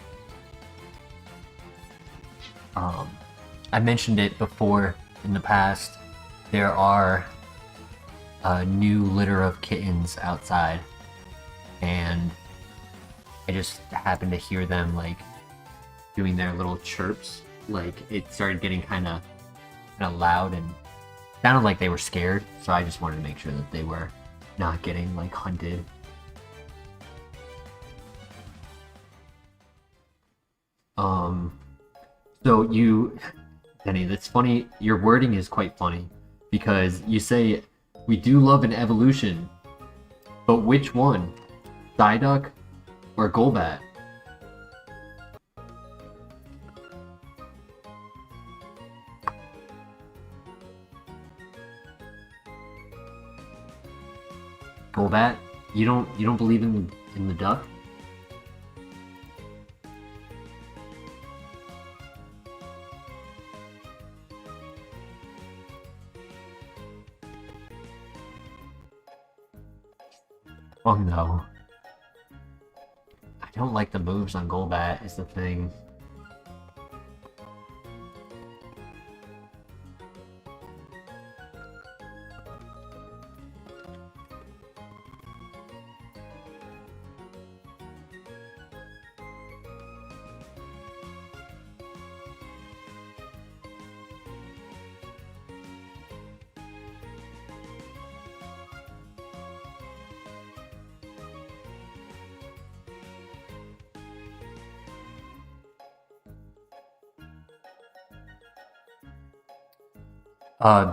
I mentioned it before in the past. There are a new litter of kittens outside, and I just happened to hear them like doing their little chirps. Like it started getting kind of loud and sounded like they were scared. So I just wanted to make sure that they were not getting like hunted. So you, Denny, that's funny. Your wording is quite funny because you say we do love an evolution, but which one, Psyduck or Golbat? Golbat? You don't believe in the duck? Oh no. I don't like the moves on Golbat is the thing.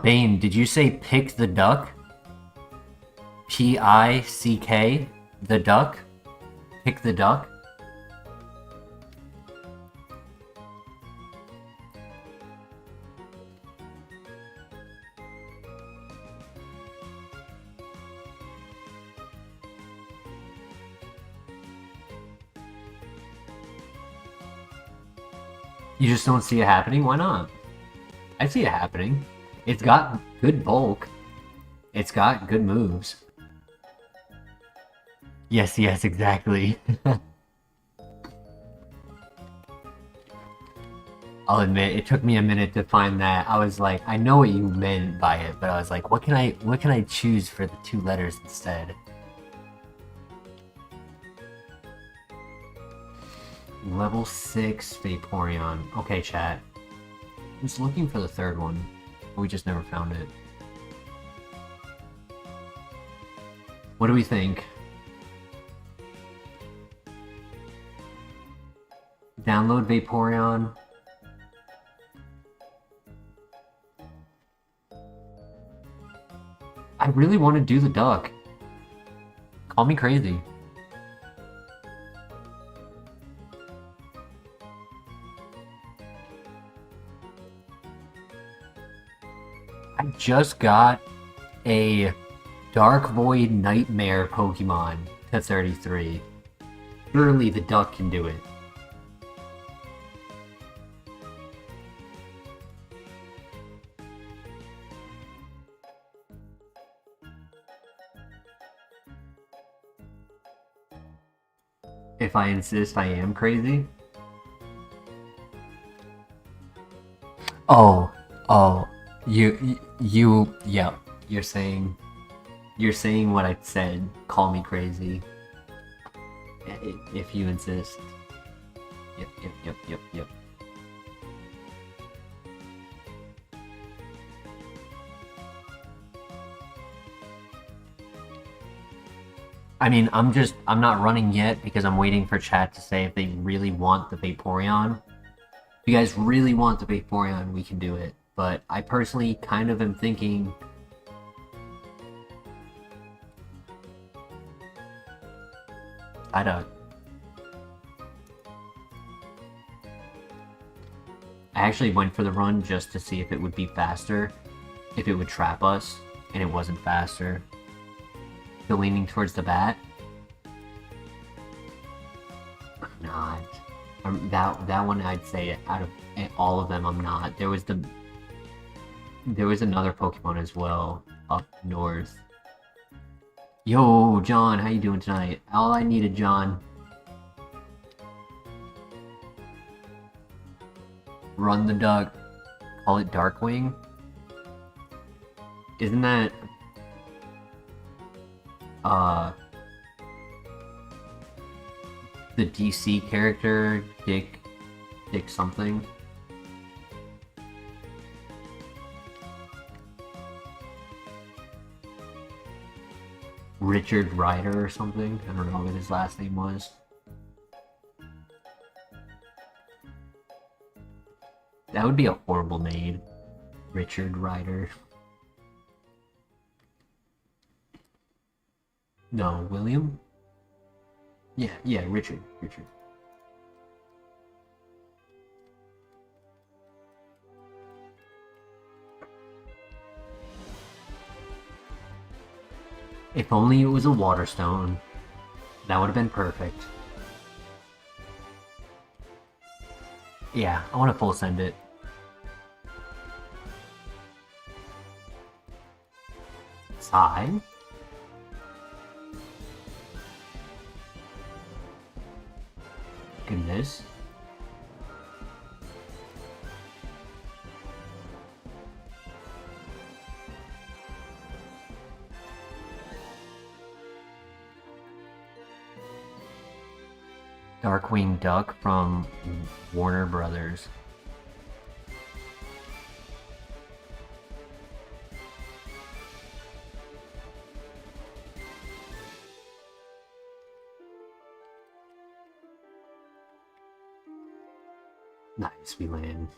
Bane, did you say pick the duck? P-I-C-K? The duck? Pick the duck? You just don't see it happening? Why not? I see it happening. It's got good bulk. It's got good moves. Yes, exactly. I'll admit, it took me a minute to find that. I was like, I know what you meant by it, but I was like, what can I choose for the 2 letters instead? Level 6 Vaporeon. Okay, chat. I was looking for the 3rd one. We just never found it. What do we think? Download Vaporeon. I really want to do the duck. Call me crazy. I just got a Dark Void Nightmare Pokemon to 33. Surely the duck can do it. If I insist I am crazy? Oh, yeah, you're saying what I said. Call me crazy. If you insist. Yep. I mean, I'm not running yet because I'm waiting for chat to say if they really want the Vaporeon. If you guys really want the Vaporeon, we can do it. But I personally kind of am thinking... I actually went for the run just to see if it would be faster, if it would trap us, and it wasn't faster. Still leaning towards the bat? I'm not. That one I'd say out of all of them I'm not. There was another Pokemon as well up north. Yo, John, how you doing tonight? All I needed, John. Run the duck. Call it Darkwing. Isn't that the DC character Dick something? Richard Ryder or something? I don't know what his last name was. That would be a horrible name. Richard Ryder. No, William? Yeah, Richard. If only it was a water stone. That would have been perfect. Yeah, I want to full send it. Sigh? Goodness. Darkwing Duck from Warner Brothers. Nice, we land.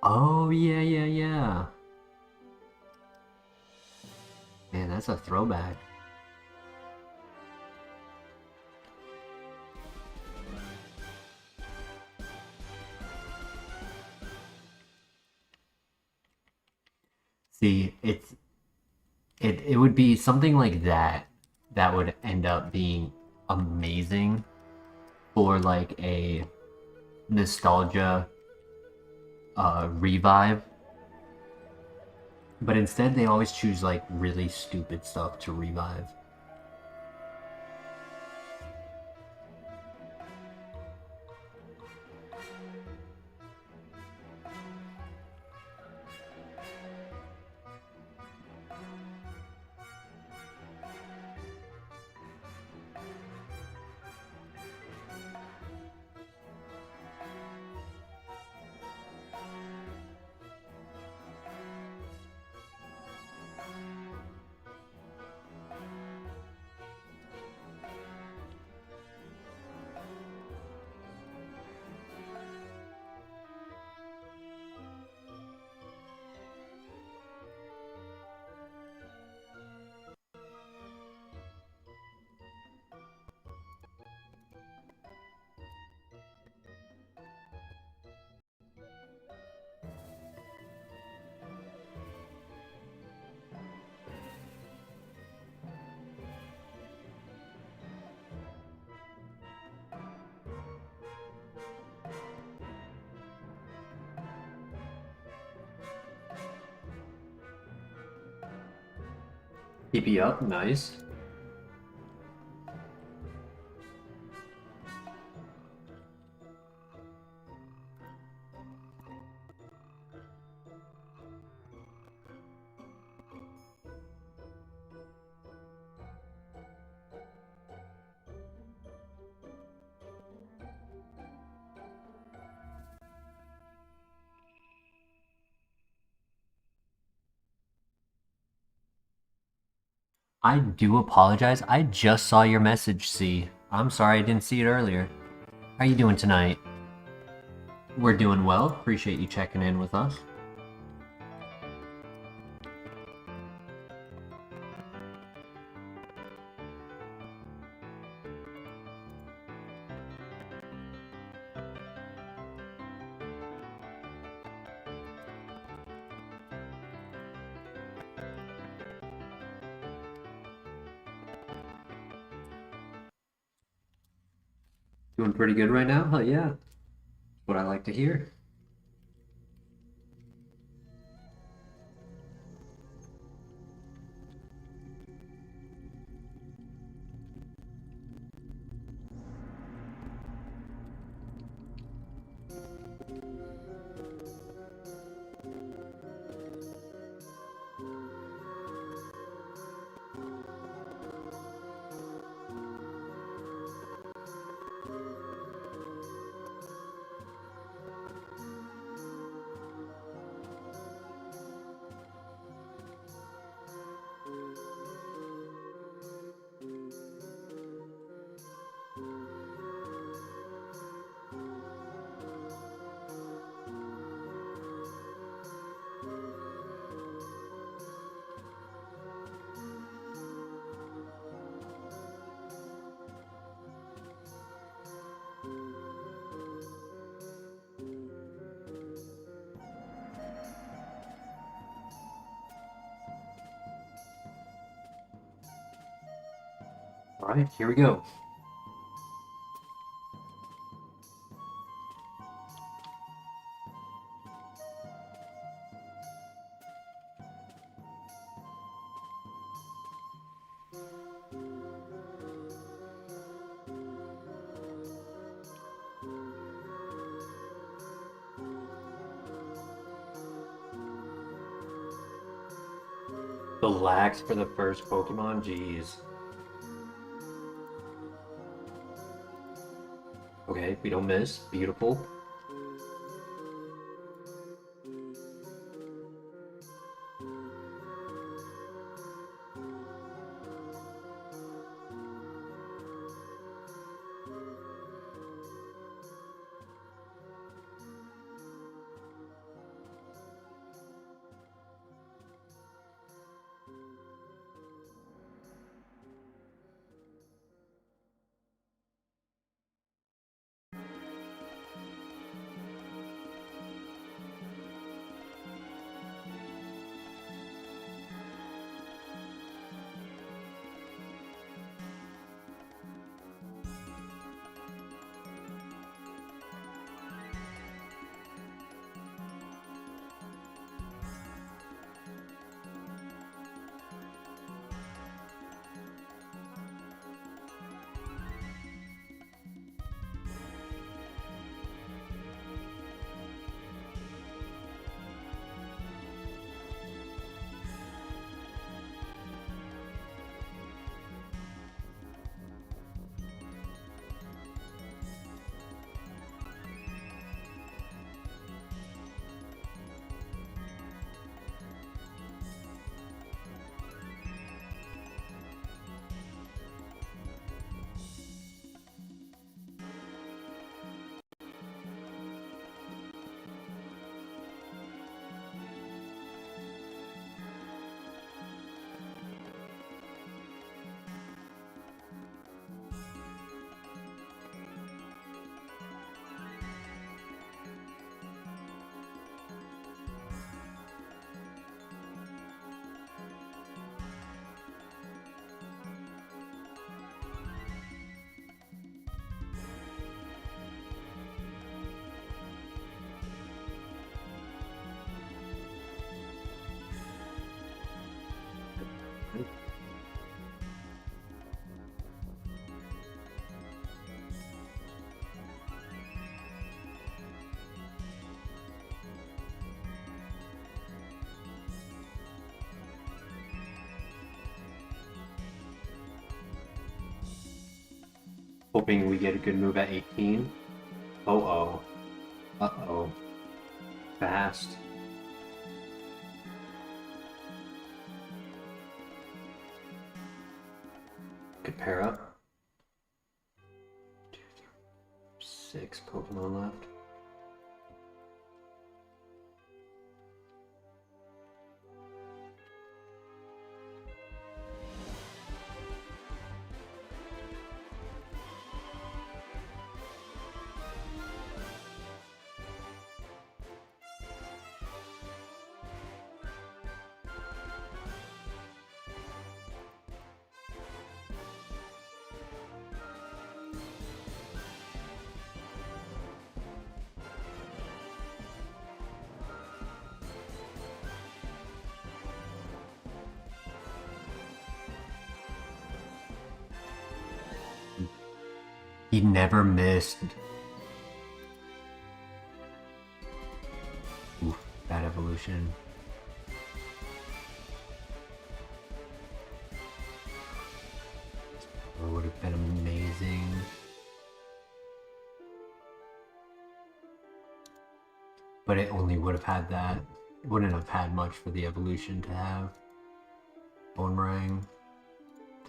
Oh, yeah. Man, that's a throwback. See, it would be something like that that would end up being amazing for like a nostalgia revive. But instead they always choose like really stupid stuff to revive. PP up, nice. I do apologize. I just saw your message, C. I'm sorry I didn't see it earlier. How you doing tonight? We're doing well. Appreciate you checking in with us. Doing pretty good right now? Hell yeah. What I like to hear. Alright, here we go. The lags for the first Pokemon, jeez. Okay, we don't miss. Beautiful. Hoping we get a good move at 18. Oh. Uh-oh. Fast. Good pair up. 2, 3, 6 Pokemon left. He never missed. Oof, bad evolution. It would have been amazing. But it only would have had that. It wouldn't have had much for the evolution to have. Boomerang.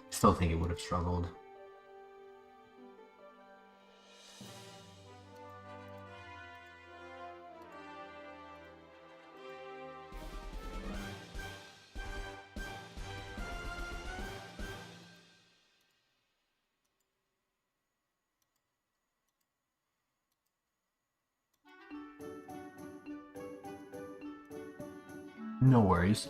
Still think it would have struggled. No worries.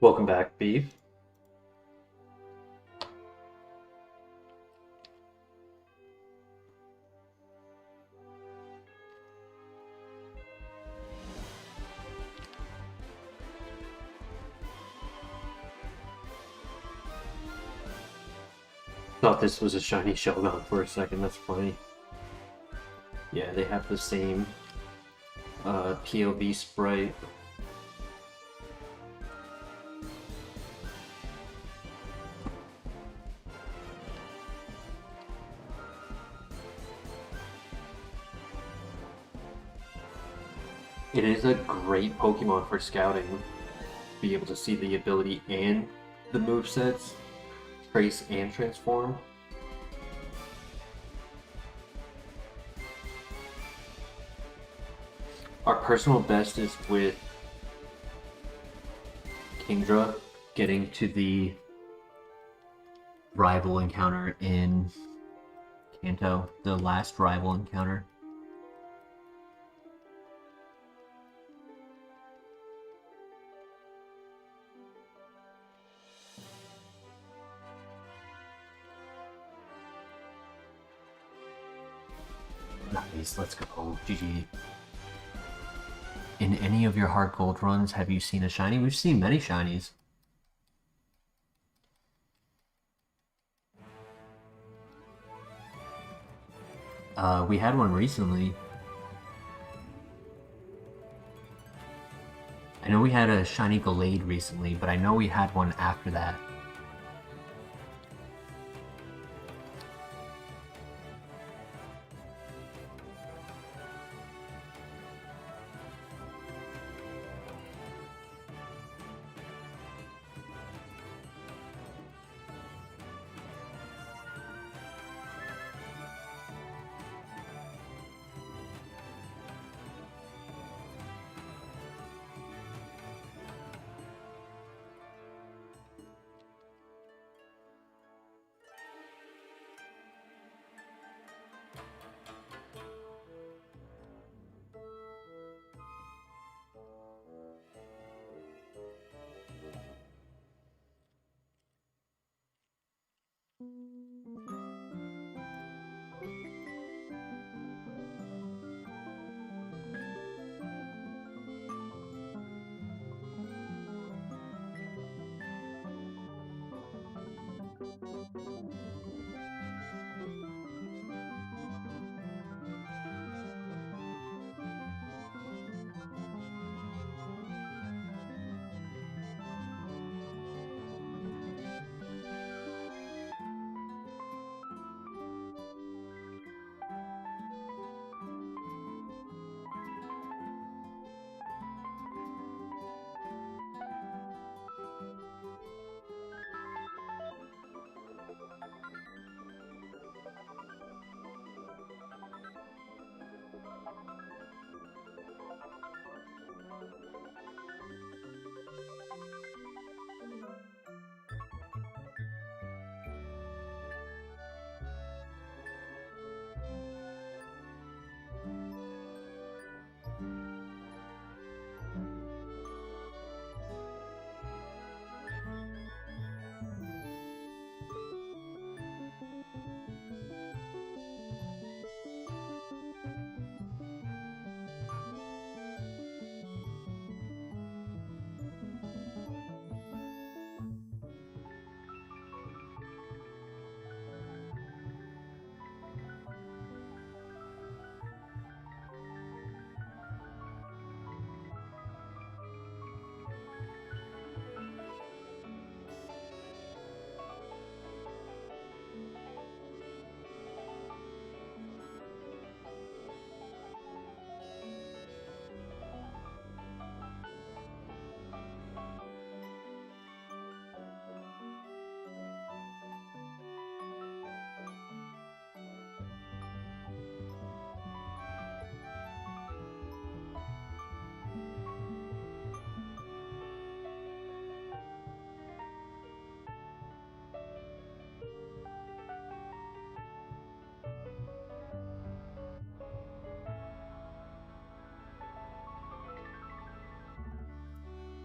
Welcome back, Beef. Thought this was a shiny Shelgon for a second, that's funny. Yeah, they have the same POV sprite. It is a great Pokemon for scouting. Be able to see the ability and the movesets, trace and transform. Our personal best is with Kingdra getting to the Rival encounter in Kanto, the last rival encounter. Nice, let's go. GG. In any of your HeartGold runs, have you seen a shiny? We've seen many shinies. We had one recently. I know we had a shiny Gallade recently, but I know we had one after that.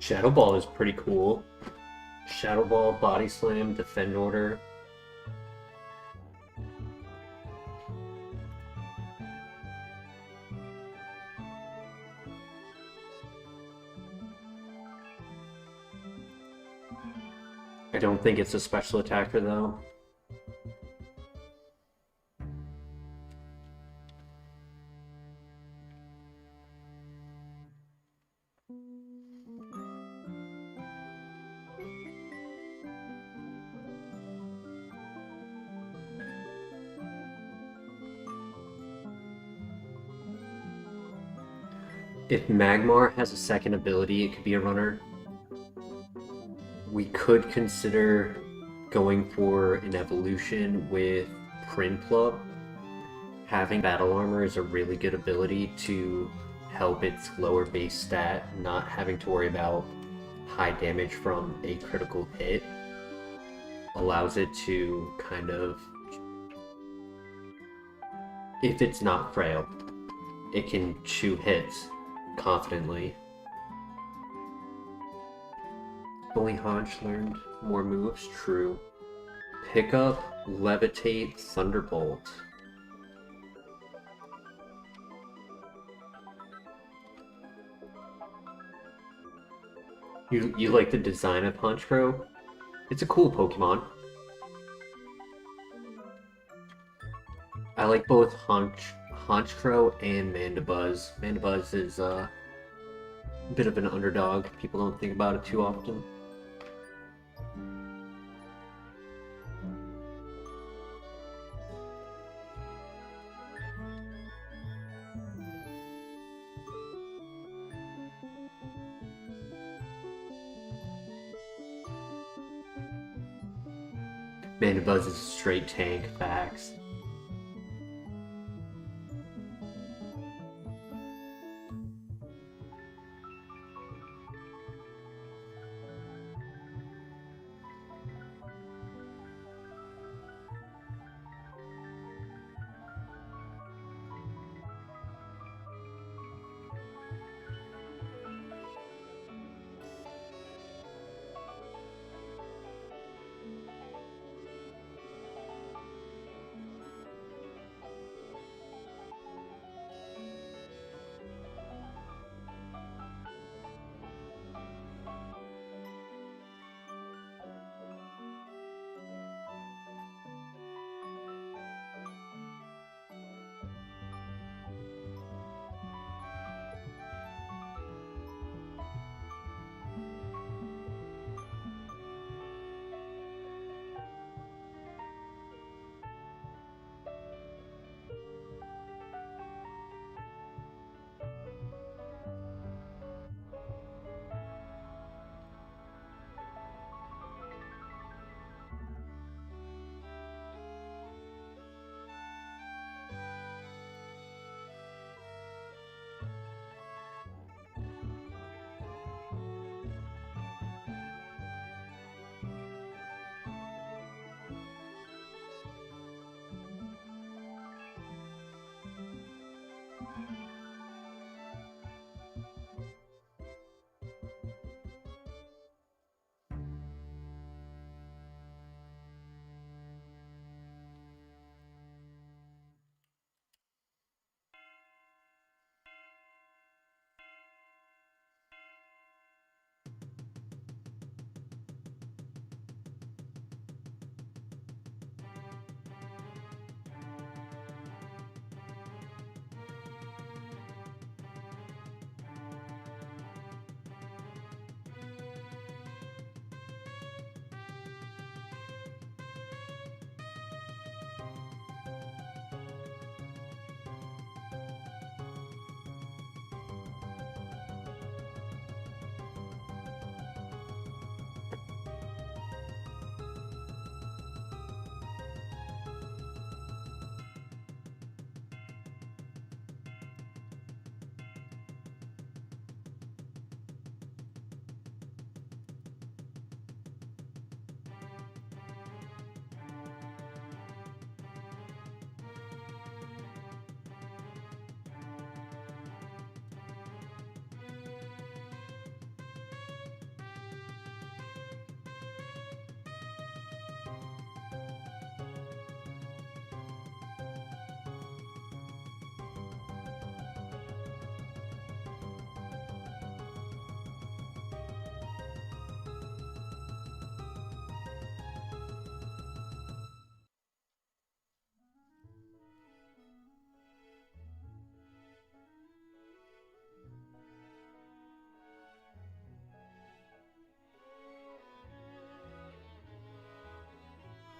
Shadow Ball is pretty cool. Shadow Ball, Body Slam, Defend Order. I don't think it's a special attacker though. If Magmar has a second ability, it could be a runner. We could consider going for an evolution with Prinplup. Having Battle Armor is a really good ability to help its lower base stat, not having to worry about high damage from a critical hit. Allows it to kind of, if it's not frail, it can chew hits confidently. Only Haunch learned more moves, true. Pick up, Levitate, Thunderbolt. You like the design of Honchkrow? It's a cool Pokemon. I like both Honchkrow and Mandibuzz. Mandibuzz is a bit of an underdog. People don't think about it too often. Mandibuzz is a straight tank, facts.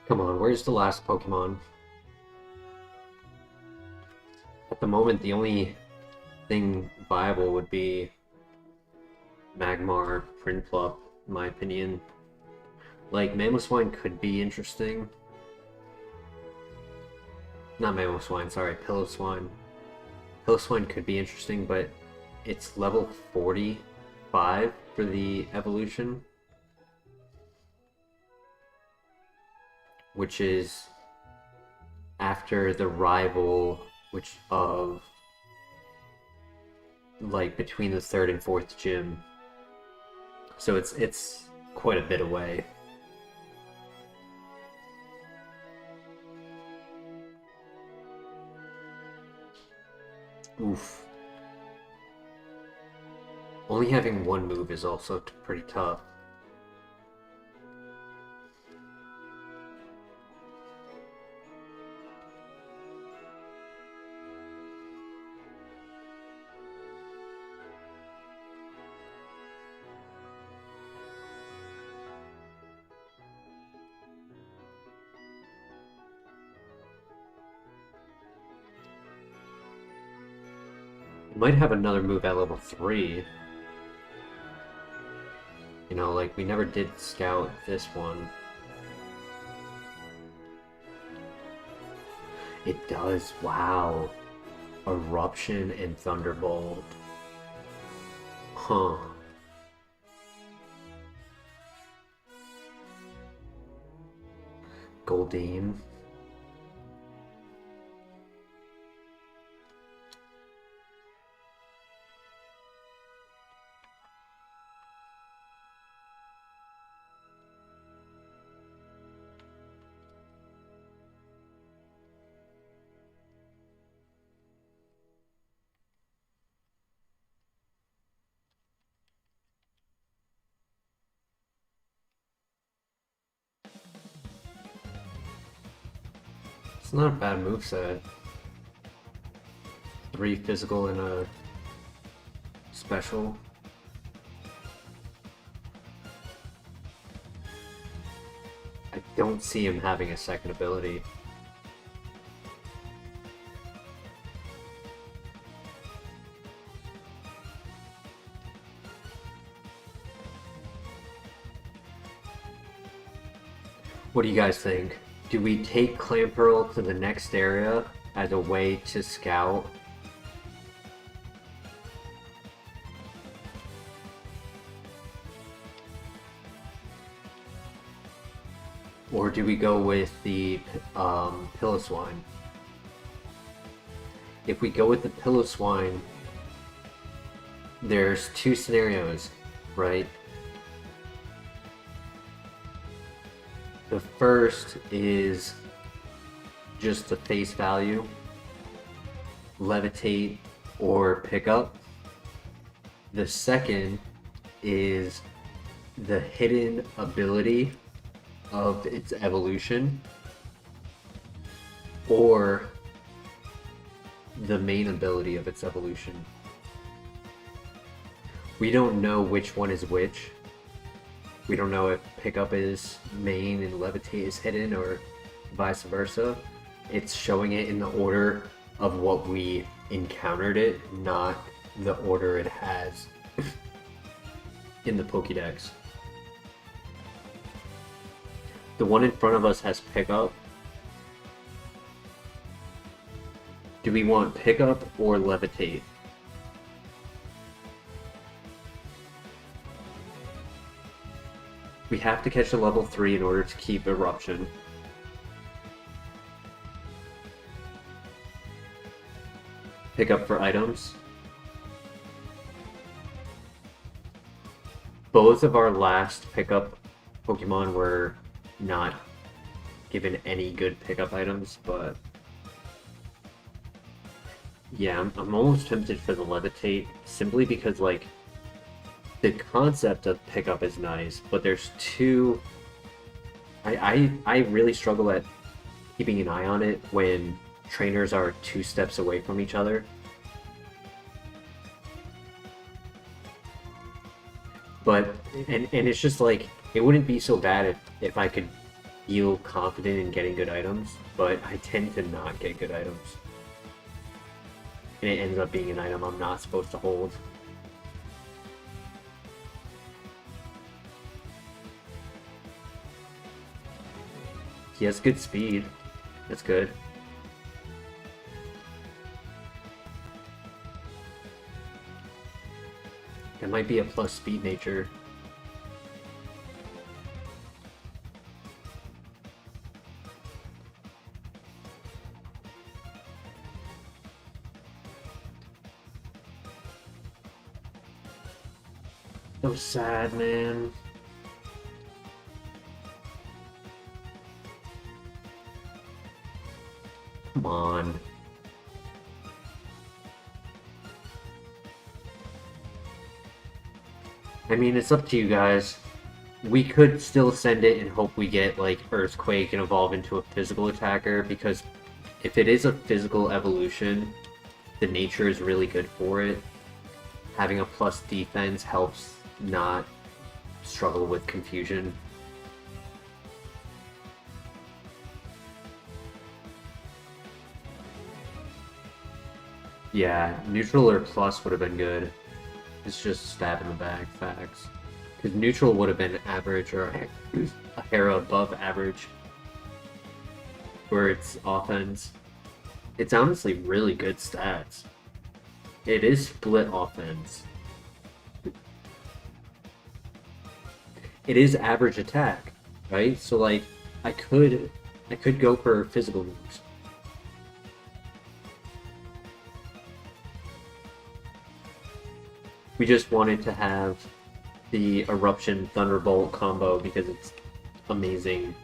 Come on, where's the last Pokemon? At the moment, the only thing viable would be Magmar, Prinplup, in my opinion. Like, Mamoswine could be interesting. Not Mamoswine, sorry, Piloswine. Piloswine could be interesting, but it's level 45 for the evolution. Which is after the rival, which of like between the 3rd and 4th gym. So it's quite a bit away. Oof. Only having one move is also pretty tough. Might have another move at level 3. You know, like, we never did scout this one. It does, wow. Eruption and Thunderbolt. Huh. Goldeen. It's not a bad moveset. 3 physical and a special. I don't see him having a second ability. What do you guys think? Do we take Clamperl to the next area as a way to scout? Or do we go with the Piloswine? If we go with the Piloswine, there's 2 scenarios, right? The first is just the face value, levitate or pick up. The second is the hidden ability of its evolution, or the main ability of its evolution. We don't know which one is which. We don't know if pickup is main and levitate is hidden, or vice versa. It's showing it in the order of what we encountered it, not the order it has in the Pokédex. The one in front of us has pickup. Do we want pickup or levitate? We have to catch a level 3 in order to keep Eruption. Pick up for items. Both of our last pickup Pokemon were not given any good pickup items, but yeah, I'm almost tempted for the Levitate, simply because, like, the concept of pickup is nice, but there's two... I really struggle at keeping an eye on it when trainers are 2 steps away from each other. But, and it's just like, it wouldn't be so bad if I could feel confident in getting good items, but I tend to not get good items. And it ends up being an item I'm not supposed to hold. He has good speed. That's good. That might be a plus speed nature. So sad, man. Come on. I mean, it's up to you guys. We could still send it and hope we get, like, Earthquake and evolve into a physical attacker, because if it is a physical evolution, the nature is really good for it. Having a plus defense helps not struggle with confusion. Yeah, neutral or plus would have been good. It's just stab in the back, facts. Because neutral would have been average or a hair above average for its offense. It's honestly really good stats. It is split offense. It is average attack, right? So like I could go for physical moves. We just wanted to have the Eruption Thunderbolt combo because it's amazing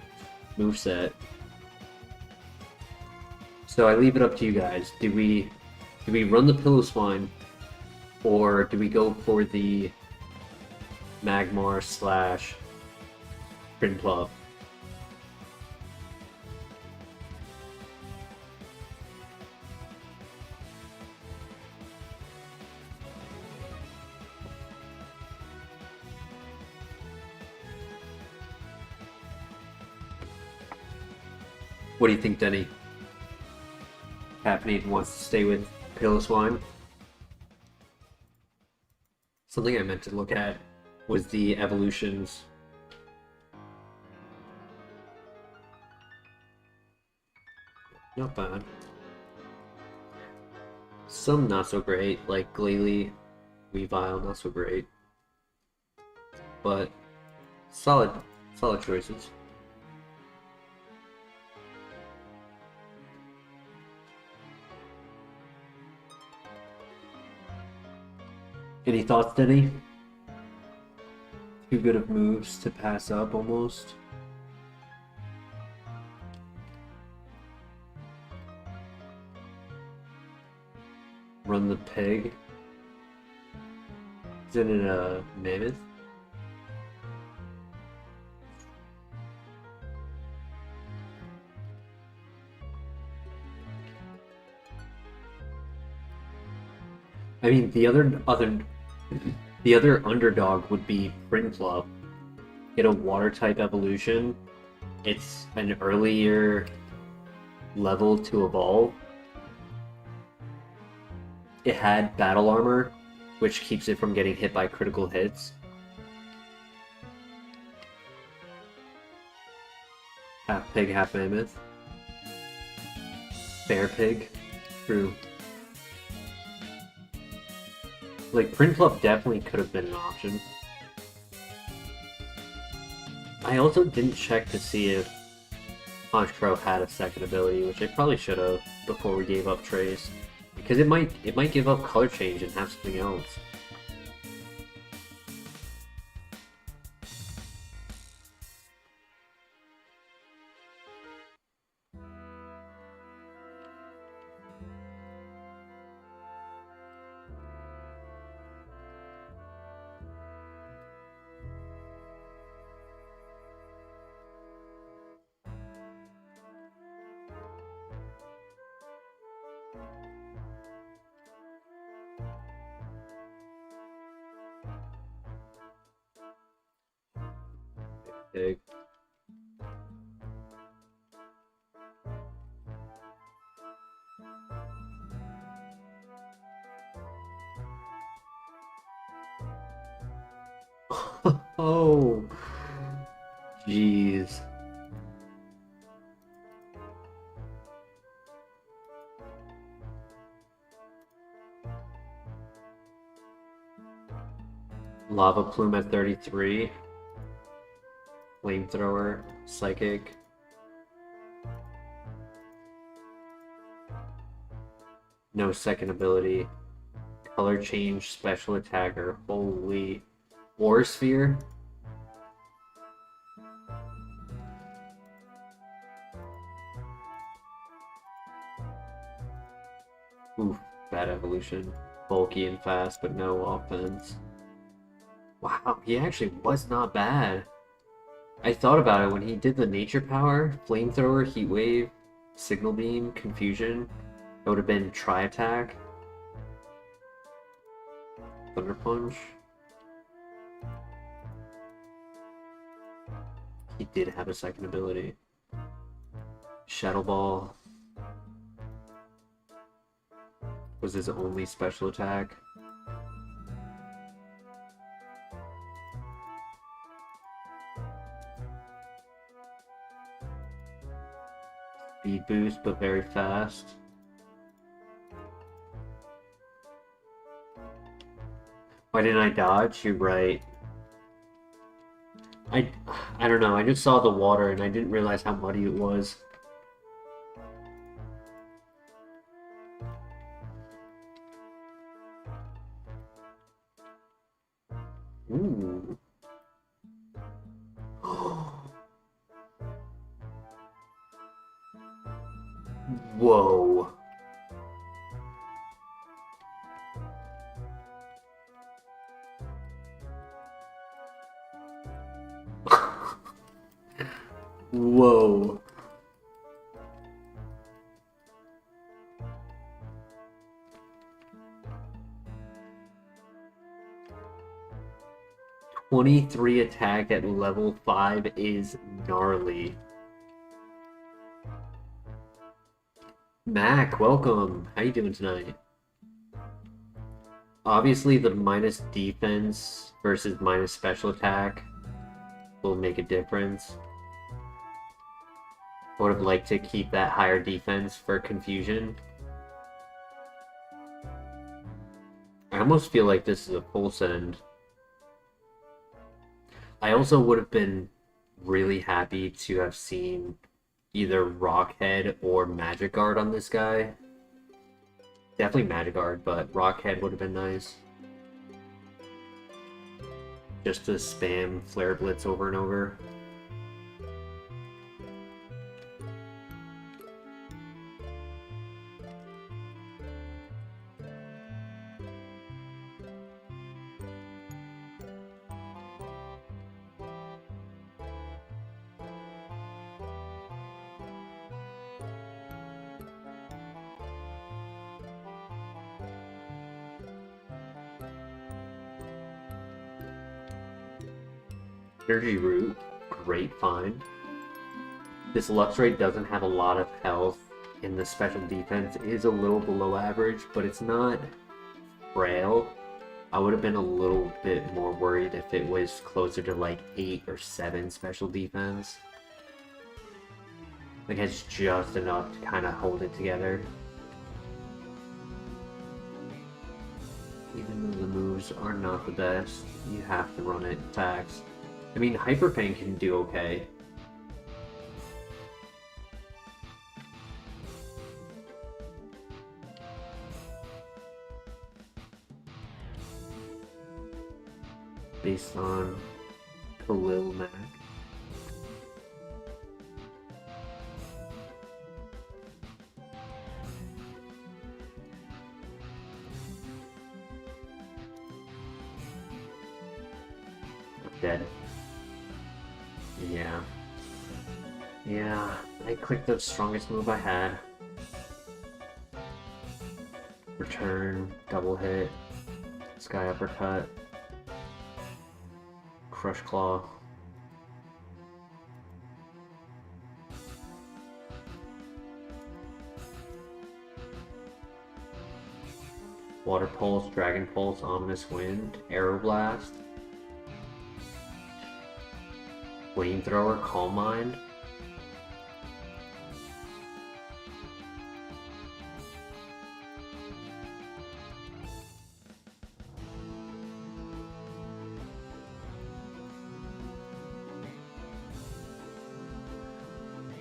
moveset. So I leave it up to you guys. Do we run the Pillow Swine, or do we go for the Magmar slash Prinplup? What do you think, Denny? Caffeinated wants to stay with Pillow Swine. Something I meant to look at was the evolutions. Not bad. Some not so great, like Glalie, Weavile, not so great. But solid choices. Any thoughts, Denny? Too good of moves to pass up, almost. Run the pig. Isn't it a mammoth? I mean, the other underdog would be Prinplup. Get a water type evolution. It's an earlier level to evolve. It had battle armor, which keeps it from getting hit by critical hits. Half pig, half mammoth. Bear pig. True. Like, Prinplup definitely could have been an option. I also didn't check to see if Honchkrow had a second ability, which I probably should have before we gave up Trace. Because it might give up color change and have something else. Pig. Oh, jeez. Lava Plume at 33. Flamethrower, Psychic. No second ability. Color change, special attacker. Holy. War Sphere? Oof, bad evolution. Bulky and fast, but no offense. Wow, he actually was not bad. I thought about it when he did the nature power, flamethrower, heat wave, signal beam, confusion. It would have been tri attack, thunder punch. He did have a second ability. Shadow Ball was his only special attack. Speed boost, but very fast. Why didn't I dodge? You're right. I don't know. I just saw the water and I didn't realize how muddy it was. Ooh. Whoa. Whoa. "23 attack at level 5 is gnarly." Mac, welcome. How you doing tonight? Obviously, the minus defense versus minus special attack will make a difference. I would have liked to keep that higher defense for confusion. I almost feel like this is a full send. I also would have been really happy to have seen either Rockhead or Magic Guard on this guy. Definitely Magic Guard, but Rockhead would have been nice. Just to spam Flare Blitz over and over. Energy Root, great find. This Luxray doesn't have a lot of health, and the special defense is a little below average, but it's not frail. I would have been a little bit more worried if it was closer to like 8 or 7 special defense. Like it's just enough to kind of hold it together. Even though the moves are not the best, you have to run it attacks. I mean, Hyper Fang can do okay. Based on Khalil Mac. I'm dead. Yeah. Yeah, I clicked the strongest move I had. Return, double hit, Sky Uppercut, Crush Claw. Water Pulse, Dragon Pulse, Ominous Wind, Aeroblast, Flamethrower, Calm Mind.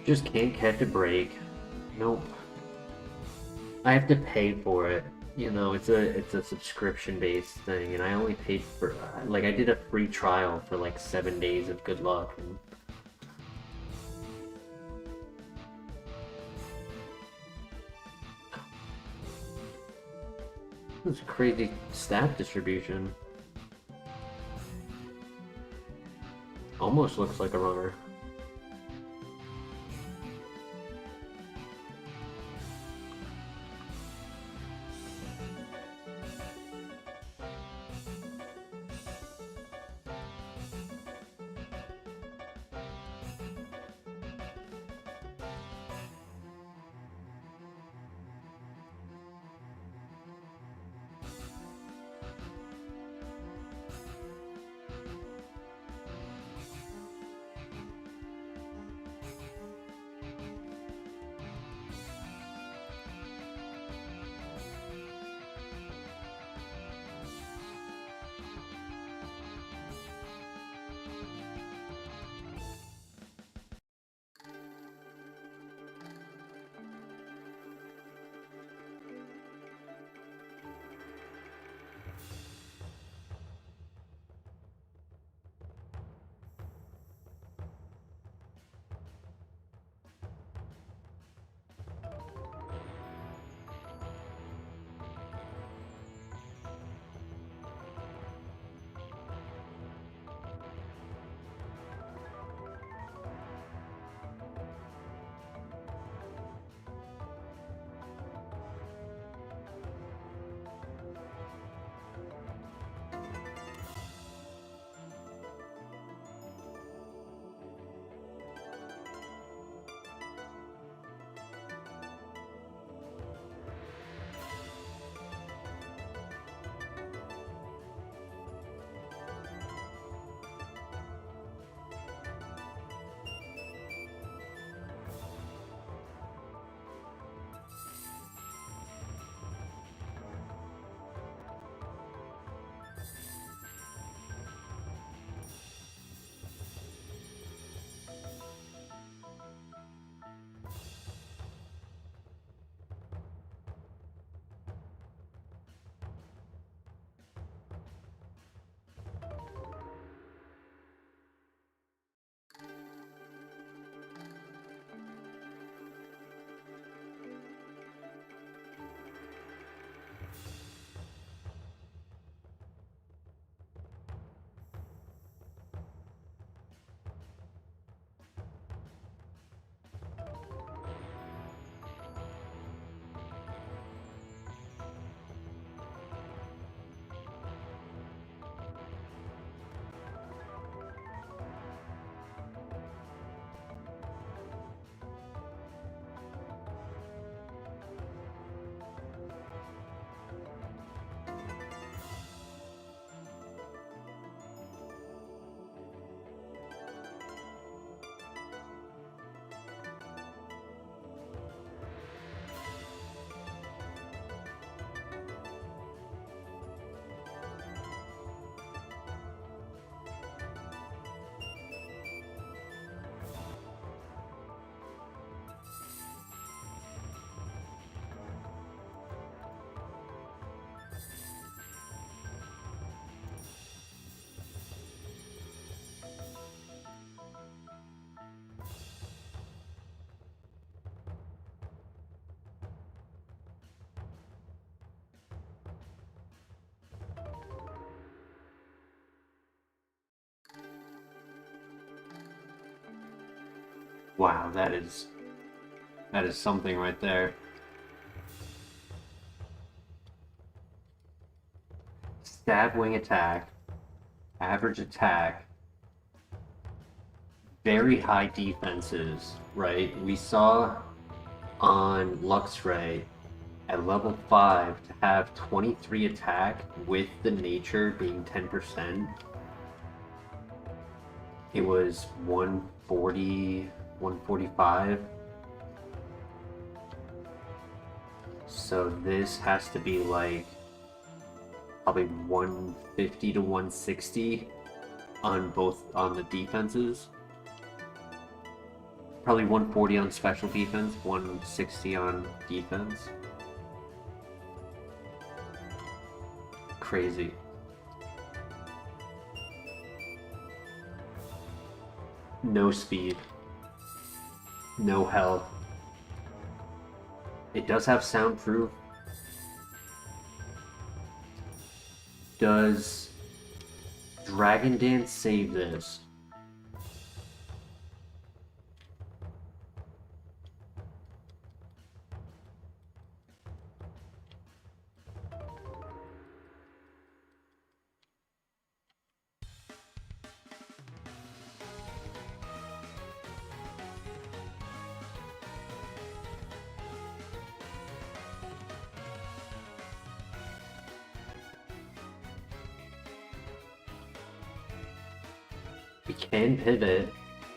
Just can't catch a break. Nope. I have to pay for it. You know, it's a subscription based thing, and I only paid for like I did a free trial for like 7 days of good luck. And it's crazy stat distribution. Almost looks like a runner. Wow, that is something right there. Stab wing attack, average attack, very high defenses, right? We saw on Luxray at level 5 to have 23 attack with the nature being 10%. It was 140, 145. So this has to be like probably 150 to 160 on the defenses. Probably 140 on special defense, 160 on defense. Crazy. No speed. No health. It does have soundproof. Does Dragon Dance save this? We can pivot.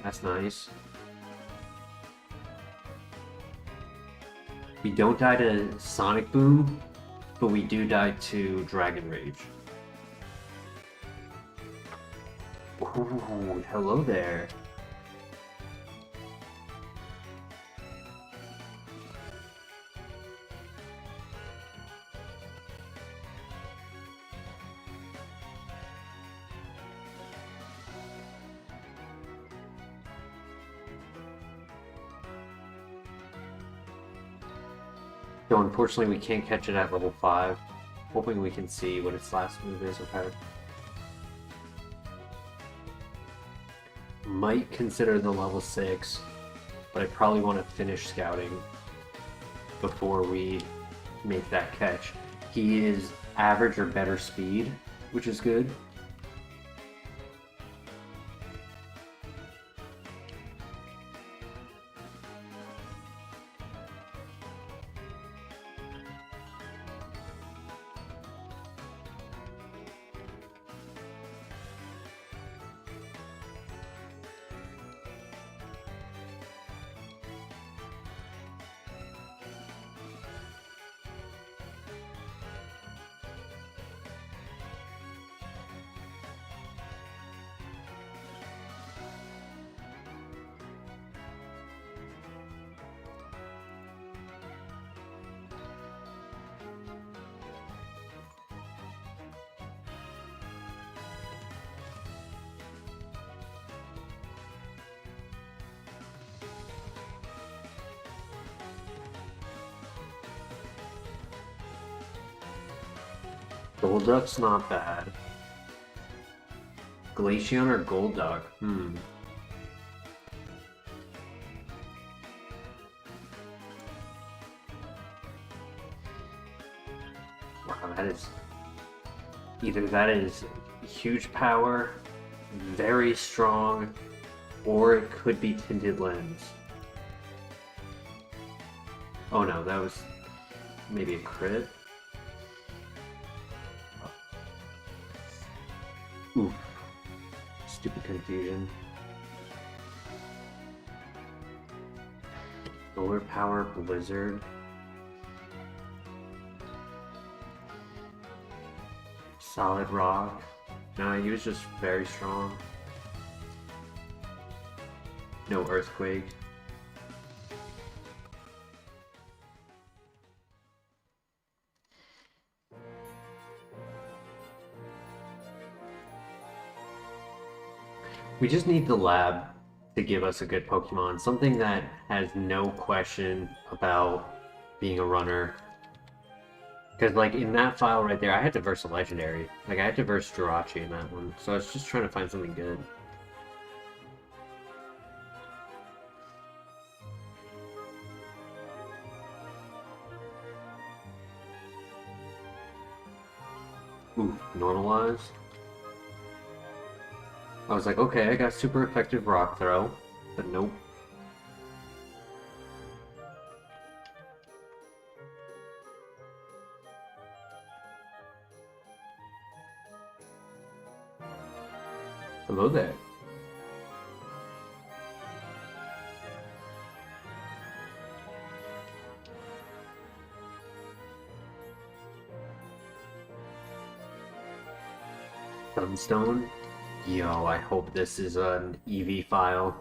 That's nice. We don't die to Sonic Boom, but we do die to Dragon Rage. Ooh, hello there. So unfortunately we can't catch it at level 5. Hoping we can see what its last move is with her. Might consider the level 6, but I probably want to finish scouting before we make that catch. He is average or better speed, which is good. Golduck's not bad. Glaceon or Golduck? Wow, that is... Either that is huge power, very strong, or it could be Tinted Lens. Oh no, that was maybe a crit? Oof. Stupid confusion. Solar Power Blizzard. Solid Rock. No, he was just very strong. No Earthquake. We just need the lab to give us a good Pokemon. Something that has no question about being a runner. Because, like, in that file right there, I had to verse a legendary. Like, I had to verse Jirachi in that one. So I was just trying to find something good. Ooh, normalized. I was like, okay, I got super effective rock throw, but nope. Hello there. Sunstone? Yo, I hope this is an EV file.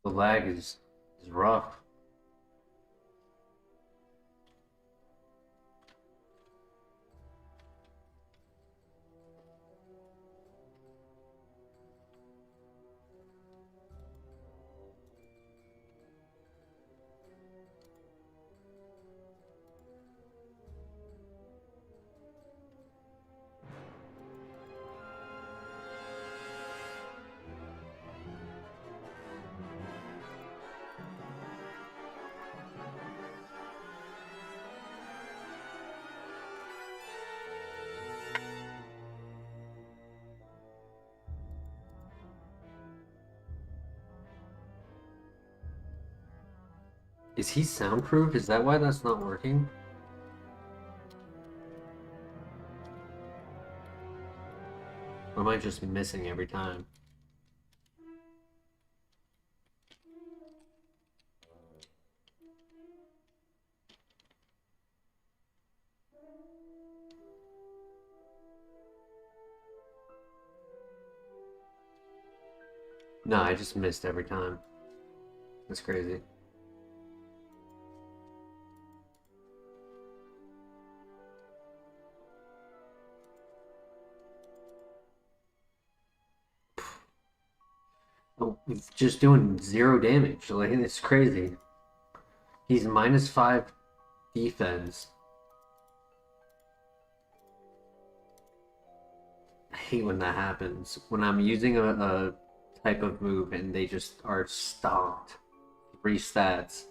The lag is rough. Is he soundproof? Is that why that's not working? Or am I just missing every time? No, I just missed every time. That's crazy. Oh, he's just doing 0 damage. Like, it's crazy. He's -5 defense. I hate when that happens. When I'm using a type of move and they just are stomped. 3 stats.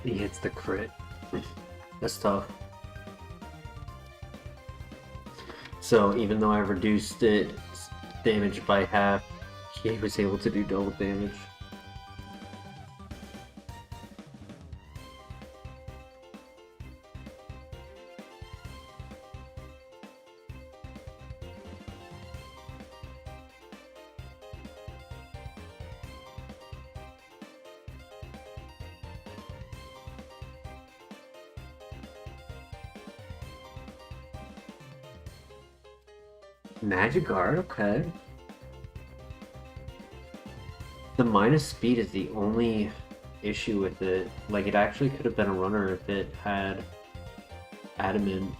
He hits the crit. That's tough. So even though I reduced it damage by half, he was able to do double damage. Magic Guard, okay. The minus speed is the only issue with it. Like, it actually could have been a runner if it had adamant.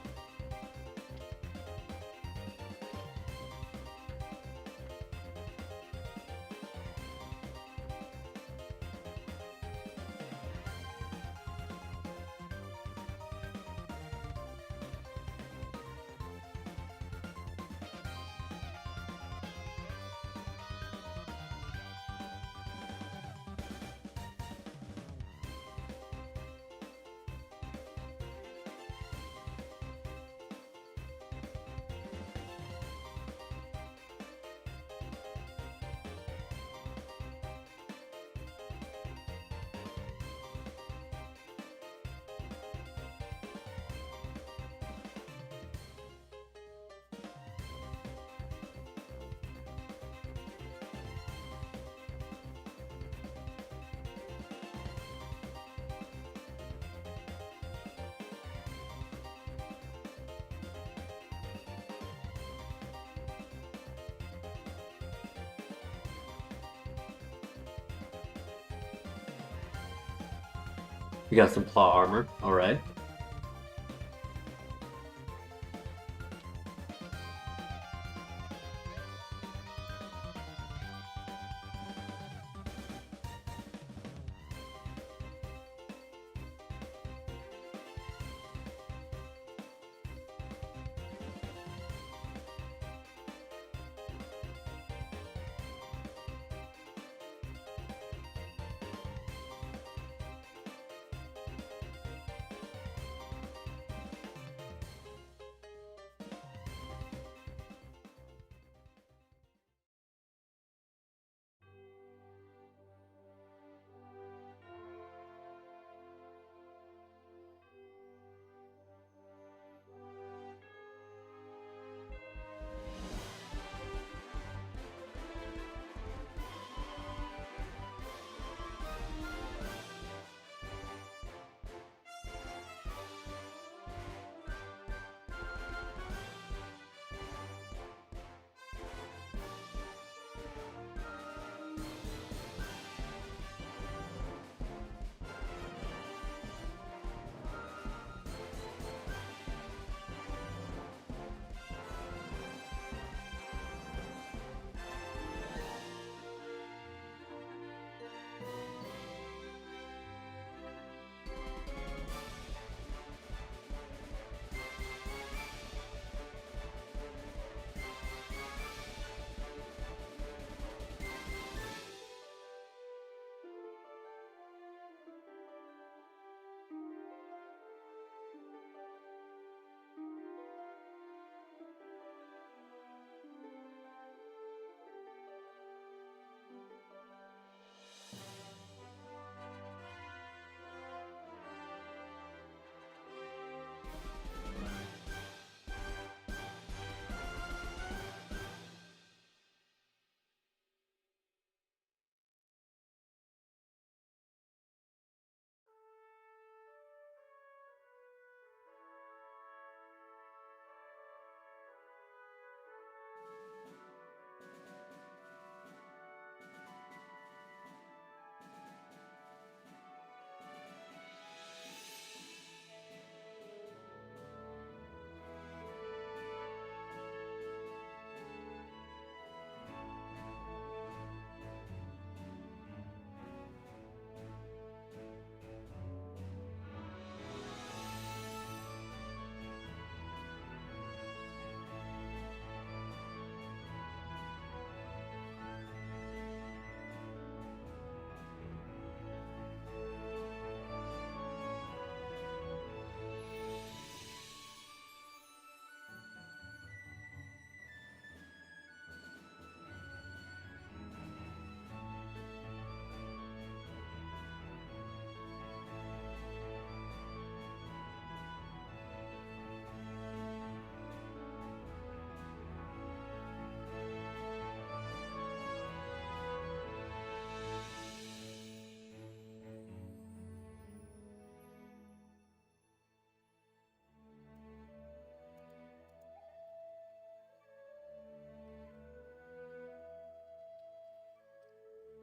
You got some claw armor, alright.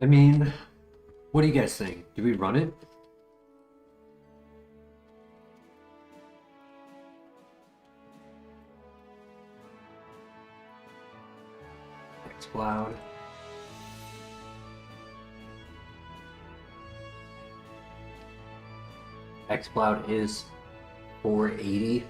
I mean, what do you guys think? Do we run it? Cloud. xCloud is 480.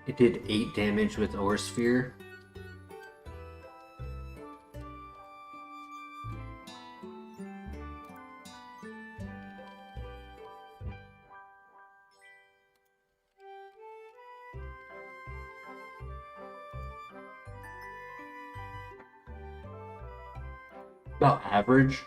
It did 8 damage with Ore Sphere. About average.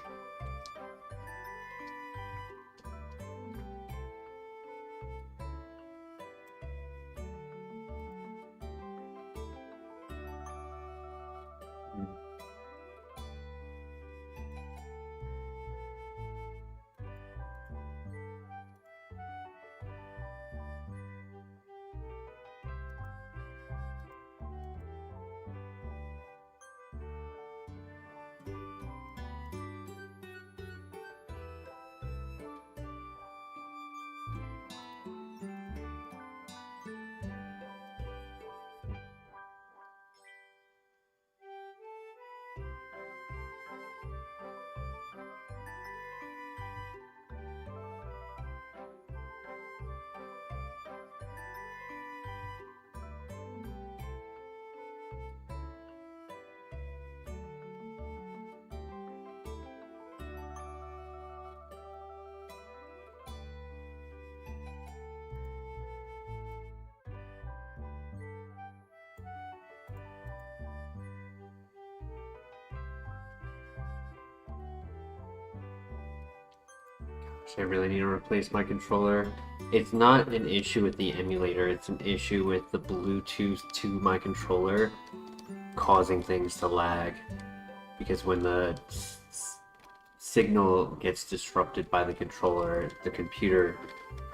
I really need to replace my controller. It's not an issue with the emulator, it's an issue with the Bluetooth to my controller causing things to lag. Because when the signal gets disrupted by the controller, the computer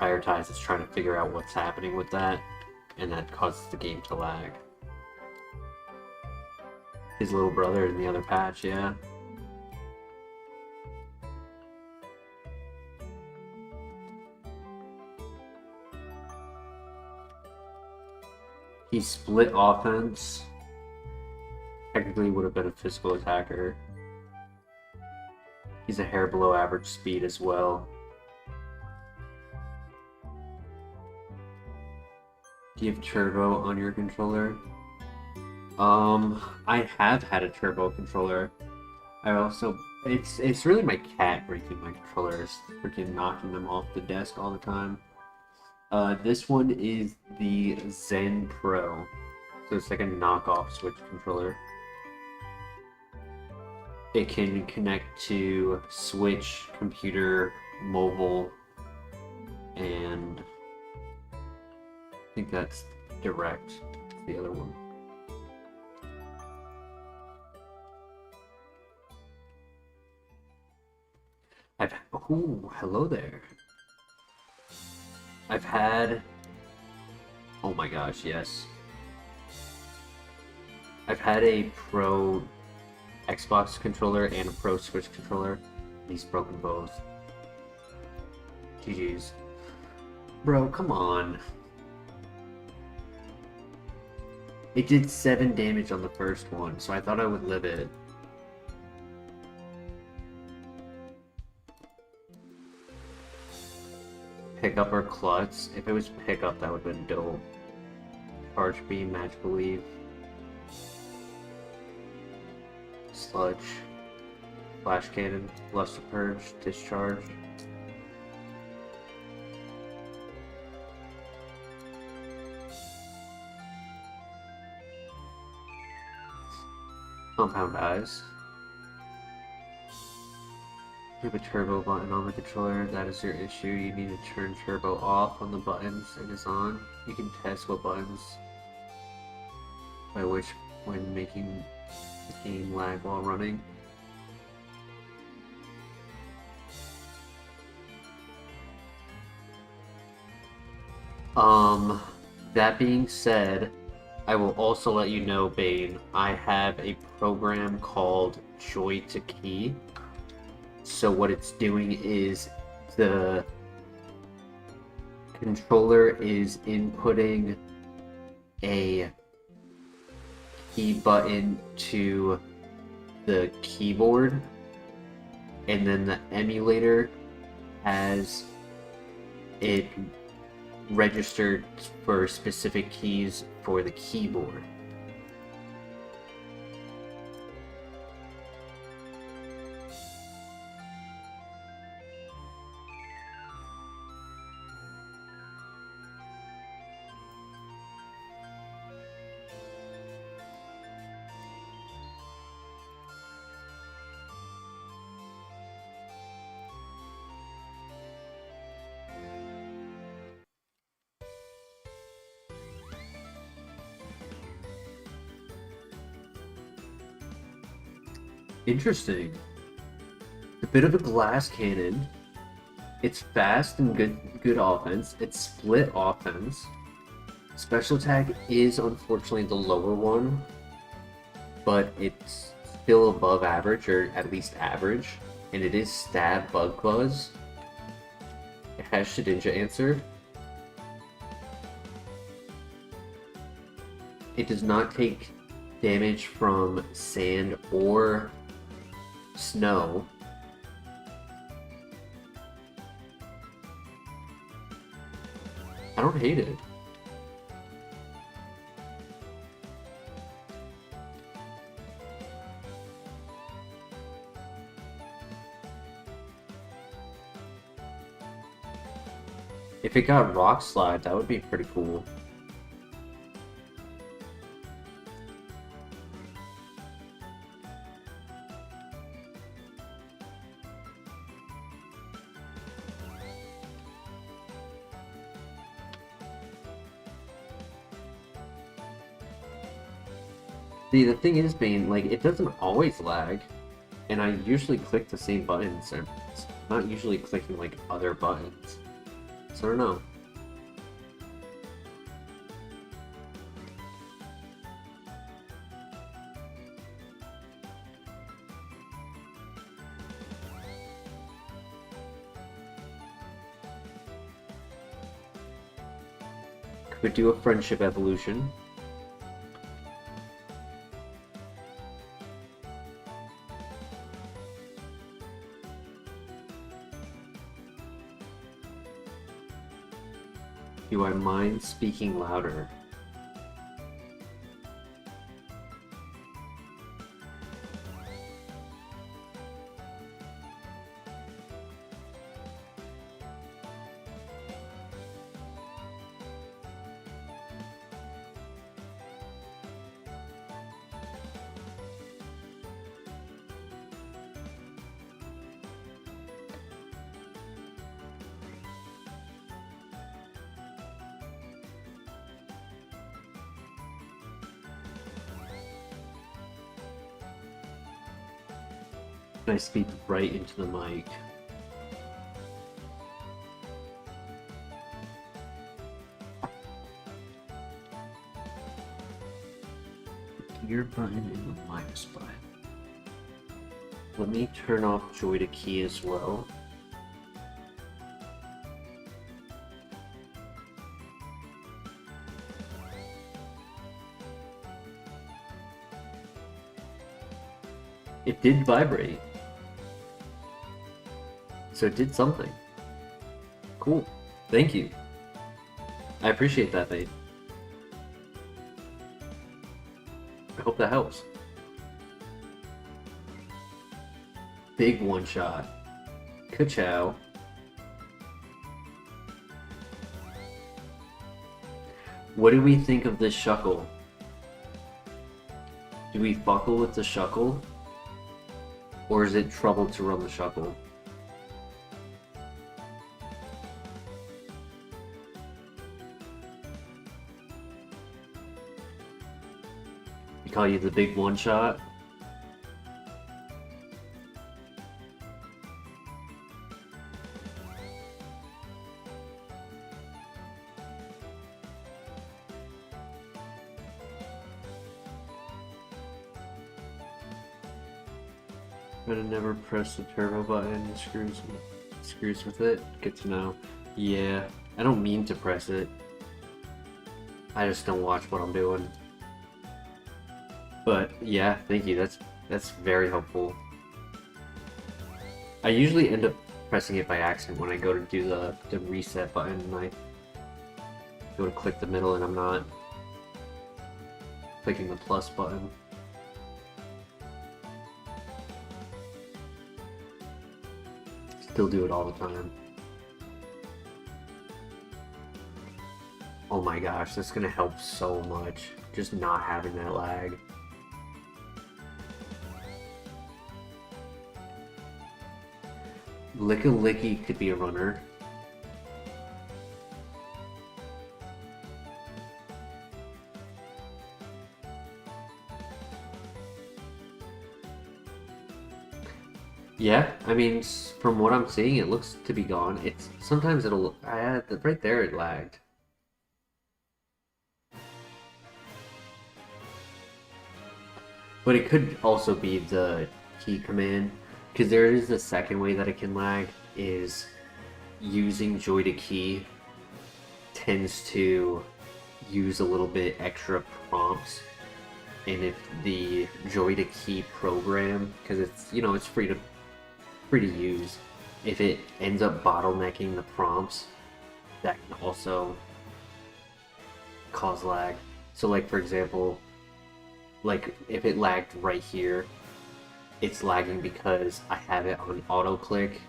prioritizes trying to figure out what's happening with that, and that causes the game to lag. His little brother in the other patch, yeah. He split offense. Technically would have been a physical attacker. He's a hair below average speed as well. Do you have turbo on your controller? I have had a turbo controller. I also, it's really my cat breaking my controllers, freaking knocking them off the desk all the time. This one is the Zen Pro, so it's like a knockoff Switch controller. It can connect to Switch, computer, mobile, and I think that's direct. The other one. Ooh, hello there. I've had, oh my gosh, yes. I've had a Pro Xbox controller and a Pro Switch controller. He's broken both. GG's. Bro, come on. It did 7 damage on the first one, so I thought I would live it. Pick up or klutz. If it was pick up, that would have been dope. Charge beam, magical leaf. Sludge. Flash Cannon. Luster Purge. Discharge. Compound Eyes. You have a turbo button on the controller. That is your issue. You need to turn turbo off on the buttons it is on. You can test what buttons by which when making the game lag while running. That being said, I will also let you know, Bane, I have a program called Joy to Key. So what it's doing is the controller is inputting a key button to the keyboard, and then the emulator has it registered for specific keys for the keyboard. Interesting. A bit of a glass cannon. It's fast and good offense. It's split offense. Special attack is unfortunately the lower one, but it's still above average, or at least average. And it is stab bug buzz. It has Shedinja answer. It does not take damage from sand or snow. I don't hate it. If it got Rock Slide, that would be pretty cool. See, the thing is, Bane, like, it doesn't always lag, and I usually click the same buttons, and it's not usually clicking, like, other buttons. So I don't know. Could do a friendship evolution. Do I mind speaking louder? I speak right into the mic. Gear button and the minus button. Let me turn off Joy to Key as well. It did vibrate. So it did something. Cool. Thank you. I appreciate that, mate. I hope that helps. Big one shot. Ka-chow. What do we think of this shuckle? Do we buckle with the shuckle? Or is it trouble to run the shuckle? We call you the big one shot. Try to never press the turbo button. Screws with it. Good to know. Yeah, I don't mean to press it. I just don't watch what I'm doing. But yeah, thank you. That's very helpful. I usually end up pressing it by accident when I go to do the reset button and I go to click the middle and I'm not clicking the plus button. Still do it all the time. Oh my gosh, that's gonna help so much. Just not having that lag. Licky could be a runner. Yeah, I mean, from what I'm seeing, it looks to be gone. It's sometimes it'll. Right there, it lagged. But it could also be the key command, because there is a second way that it can lag, is using joy to key tends to use a little bit extra prompts. And if the joy to key program, because it's, you know, it's free to use, if it ends up bottlenecking the prompts, that can also cause lag. So like, for example, like if it lagged right here, it's lagging because I have it on auto click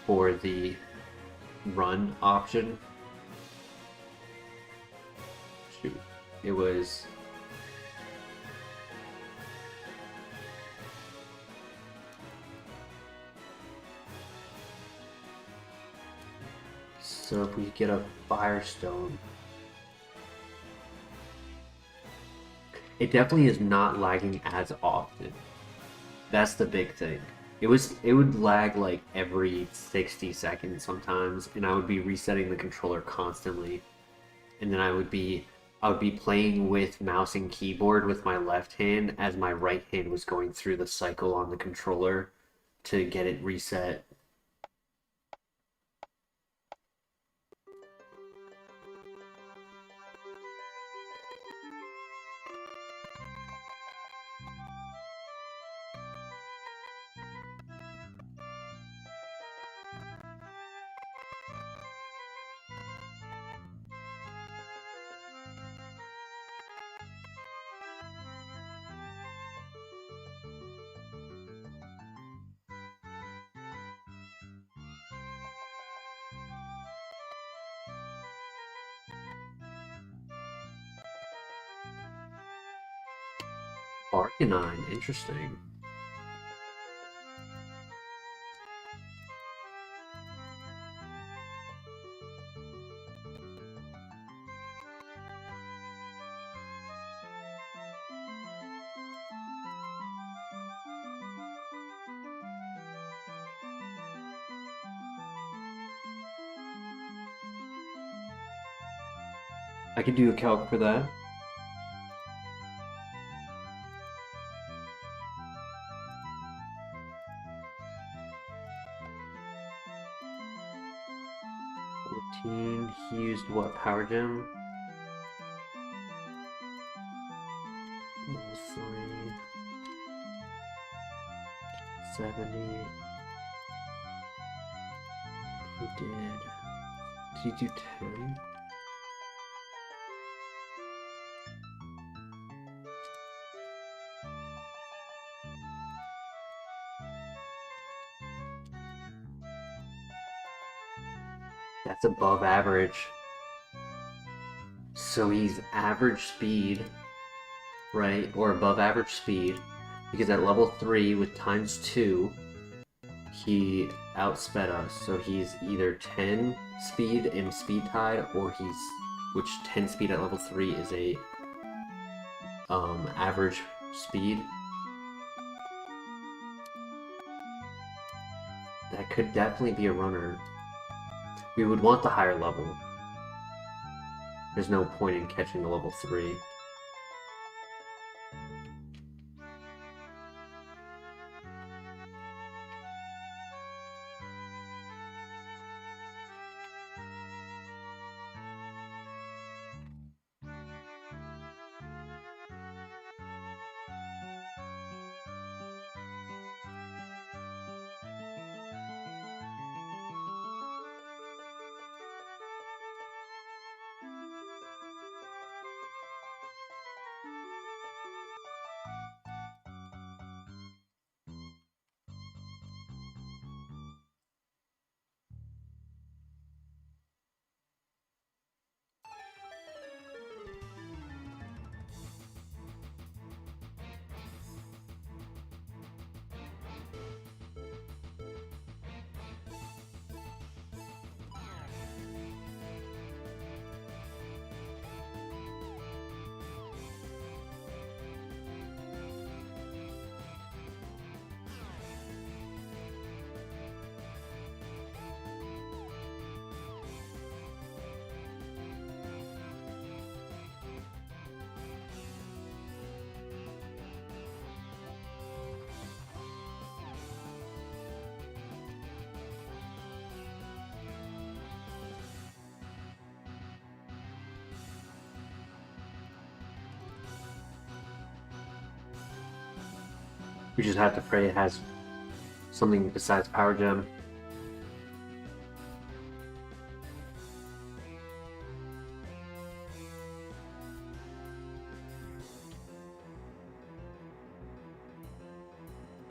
for the run option. Shoot, it was so if we get a Firestone, it definitely is not lagging as often. That's the big thing. It would lag like every 60 seconds sometimes, and I would be resetting the controller constantly. And then I would be playing with mouse and keyboard with my left hand as my right hand was going through the cycle on the controller to get it reset. Arcanine, interesting. I could do a calc for that. He used what power gem? 3, 70. He did he do 10? That's above average. So he's average speed, right? Or above average speed. Because at level 3 with ×2, he outsped us. So he's either 10 speed in speed tide, or which 10 speed at level 3 is a average speed. That could definitely be a runner. We would want the higher level. There's no point in catching the level 3. We just have to pray it has something besides Power Gem.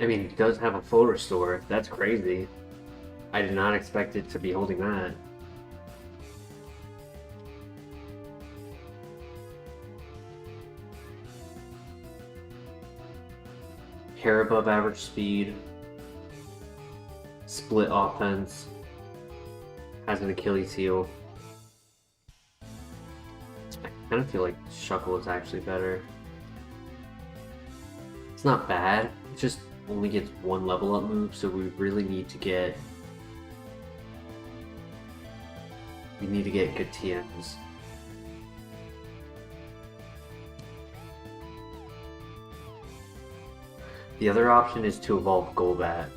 I mean, it does have a full restore. That's crazy. I did not expect it to be holding that. Hair above average speed. Split offense. Has an Achilles heel. I kind of feel like Shuckle is actually better. It's not bad. It just only gets one level up move, so we really need to get... We need to get good TMs. The other option is to evolve Golbat.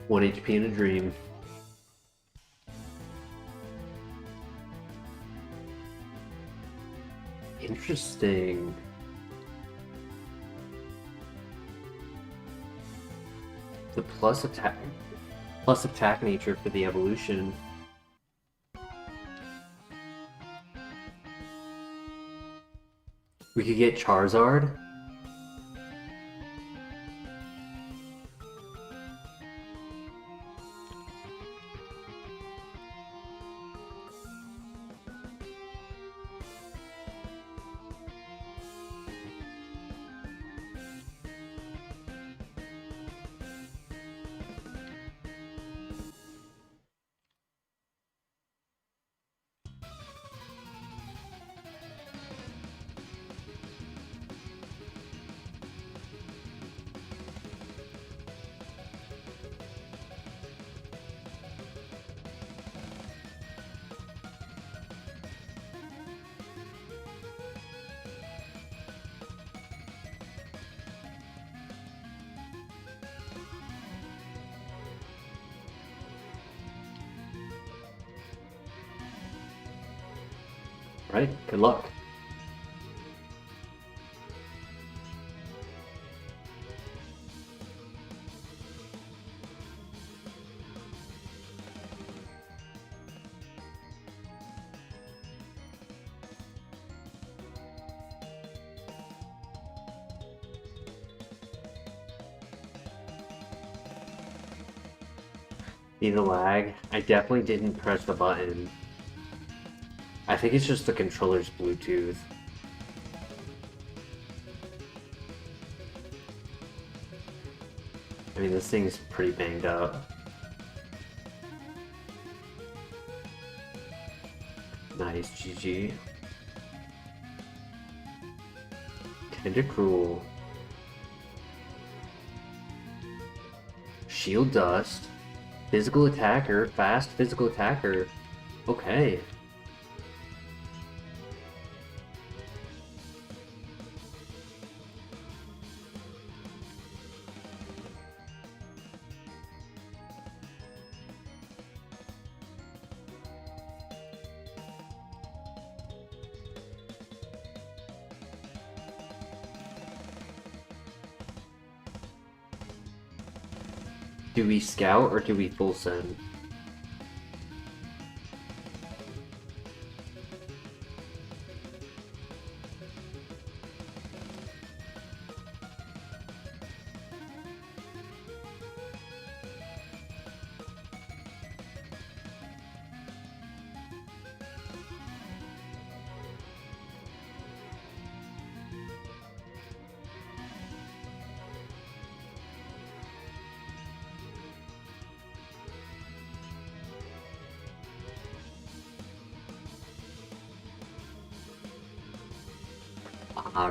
One HP in a dream. Interesting. The plus attack nature for the evolution. We could get Charizard. Right, good luck. See the lag? I definitely didn't press the button. I think it's just the controller's Bluetooth. I mean, this thing's pretty banged up. Nice, GG. Kinda cruel. Shield Dust. Physical attacker. Fast physical attacker. Okay. Do we scout or do we full send?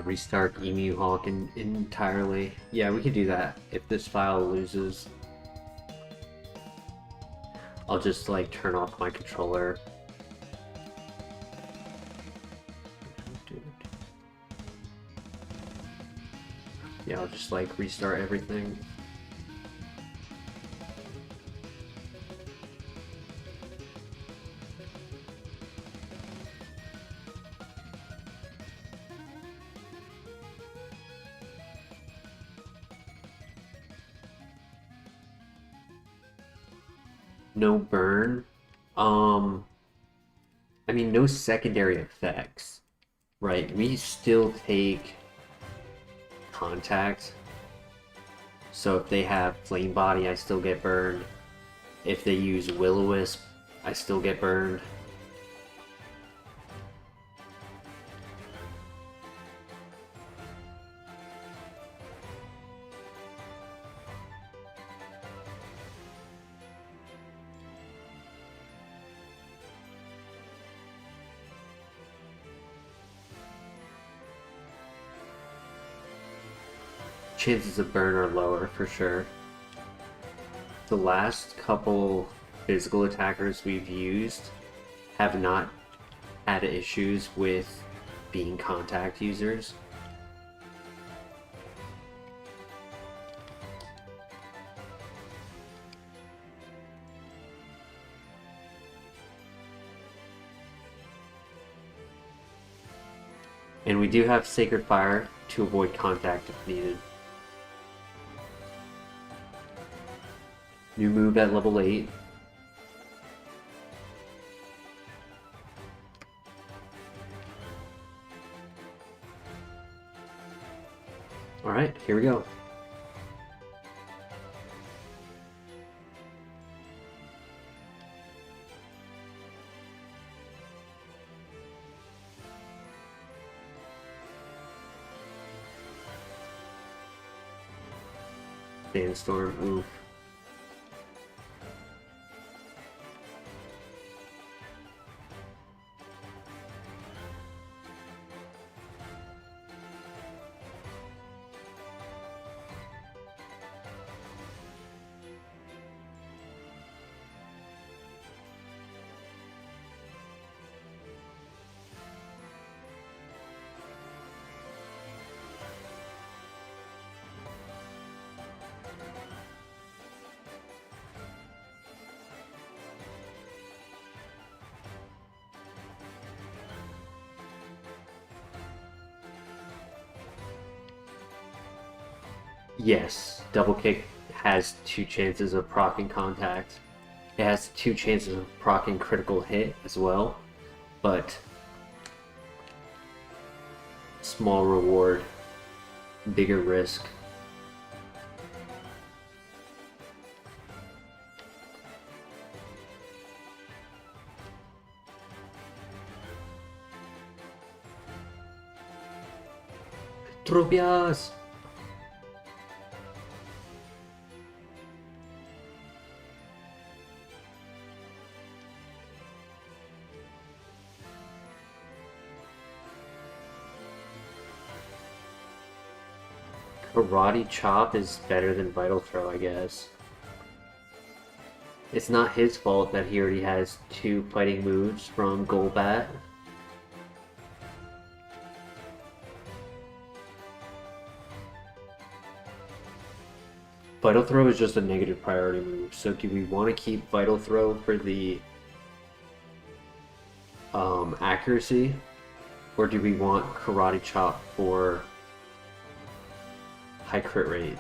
Restart Emu Hawk entirely. Yeah, we could do that. If this file loses, I'll just like turn off my controller. Yeah, I'll just like restart everything. No burn. I mean, no secondary effects, right? We still take contact. So if they have Flame Body, I still get burned. If they use Will-O-Wisp, I still get burned. Chances of burn are lower for sure. The last couple physical attackers we've used have not had issues with being contact users. And we do have Sacred Fire to avoid contact if needed. New move at level 8. Alright, here we go. Sandstorm, oof. Yes, double kick has 2 chances of proccing contact. It has 2 chances of proccing critical hit as well, but small reward, bigger risk. Tropius! Karate Chop is better than Vital Throw, I guess. It's not his fault that he already has 2 fighting moves from Golbat. Vital Throw is just a negative priority move, so do we want to keep Vital Throw for the accuracy? Or do we want Karate Chop for high crit rate?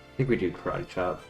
I think we do Karate Chop.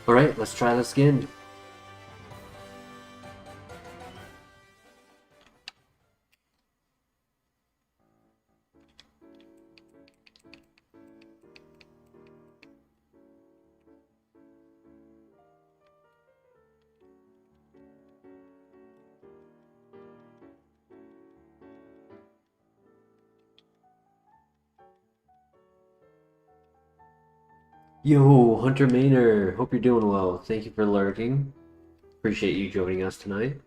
Alright, let's try this again. Yo, Hunter Maynor, hope you're doing well. Thank you for lurking. Appreciate you joining us tonight.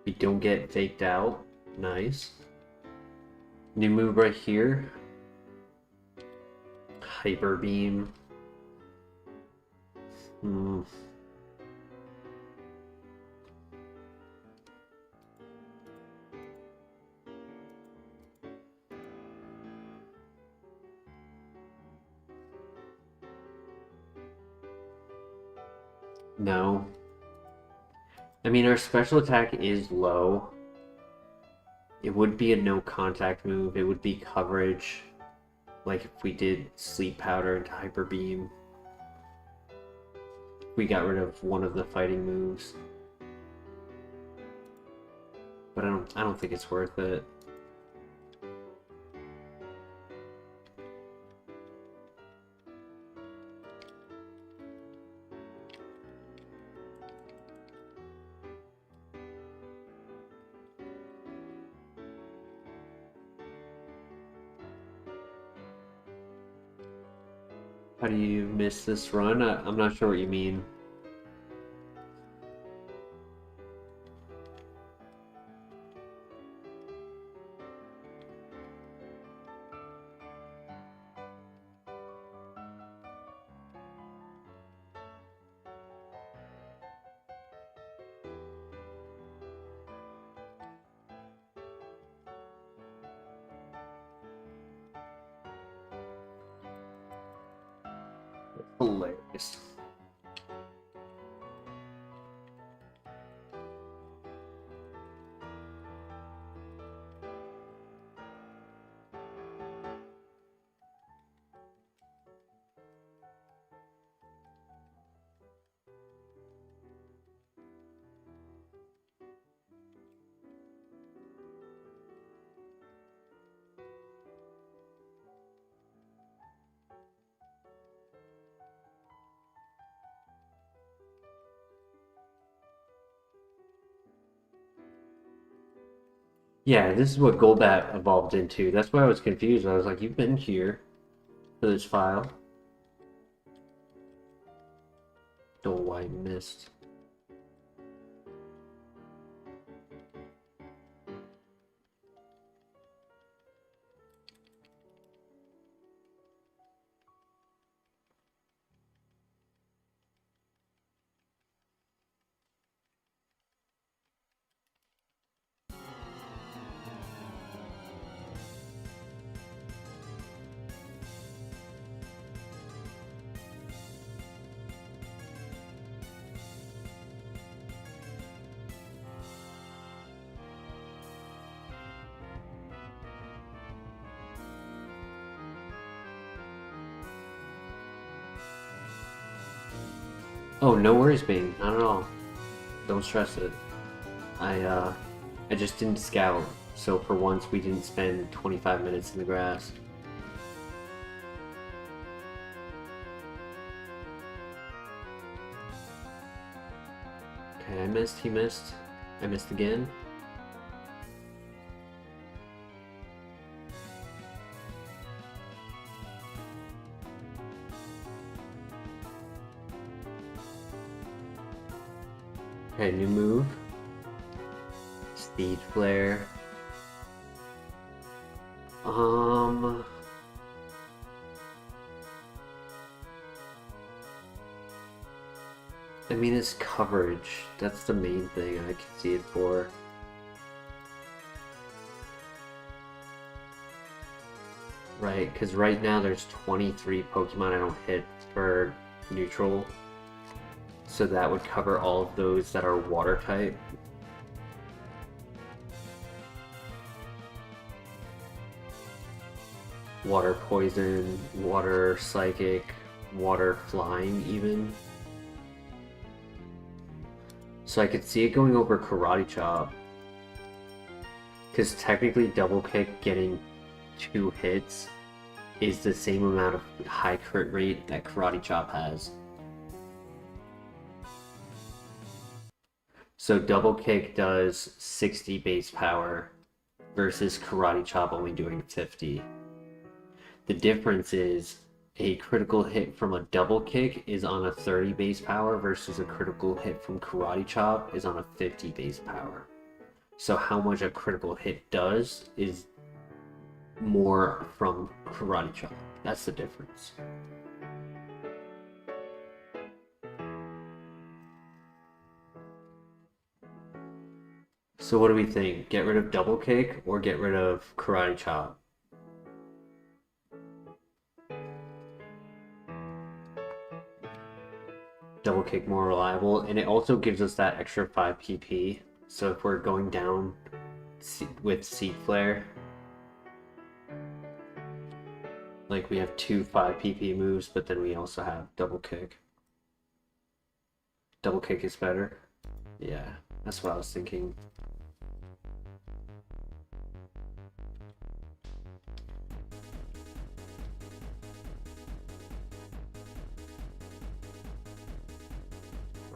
We don't get faked out. Nice. New move right here. Hyper Beam. No. I mean, our special attack is low. It would be a no contact move. It would be coverage. Like if we did Sleep Powder into Hyper Beam. We got rid of one of the fighting moves. But I don't think it's worth it. How do you miss this run? I'm not sure what you mean. Hilarious. Yeah, this is what Golbat evolved into. That's why I was confused. I was like, you've been here for this file. Dull white mist. Oh, no worries, Bing. Not at all. Don't stress it. I just didn't scout, so for once we didn't spend 25 minutes in the grass. Okay, I missed, he missed. I missed again. Okay, new move. Speed flare. I mean, it's coverage. That's the main thing I can see it for. Right, because right now there's 23 Pokemon I don't hit for neutral. So that would cover all of those that are water type. Water poison, water psychic, water flying even. So I could see it going over Karate Chop. Because technically double kick getting 2 hits is the same amount of high crit rate that Karate Chop has. So double kick does 60 base power versus Karate Chop only doing 50. The difference is a critical hit from a double kick is on a 30 base power versus a critical hit from Karate Chop is on a 50 base power. So how much a critical hit does is more from Karate Chop. That's the difference. So what do we think? Get rid of double kick or get rid of Karate Chop? Double kick more reliable, and it also gives us that extra 5 PP. So if we're going down with Seed Flare, like we have 2 5 PP moves, but then we also have double kick. Double kick is better. Yeah, that's what I was thinking.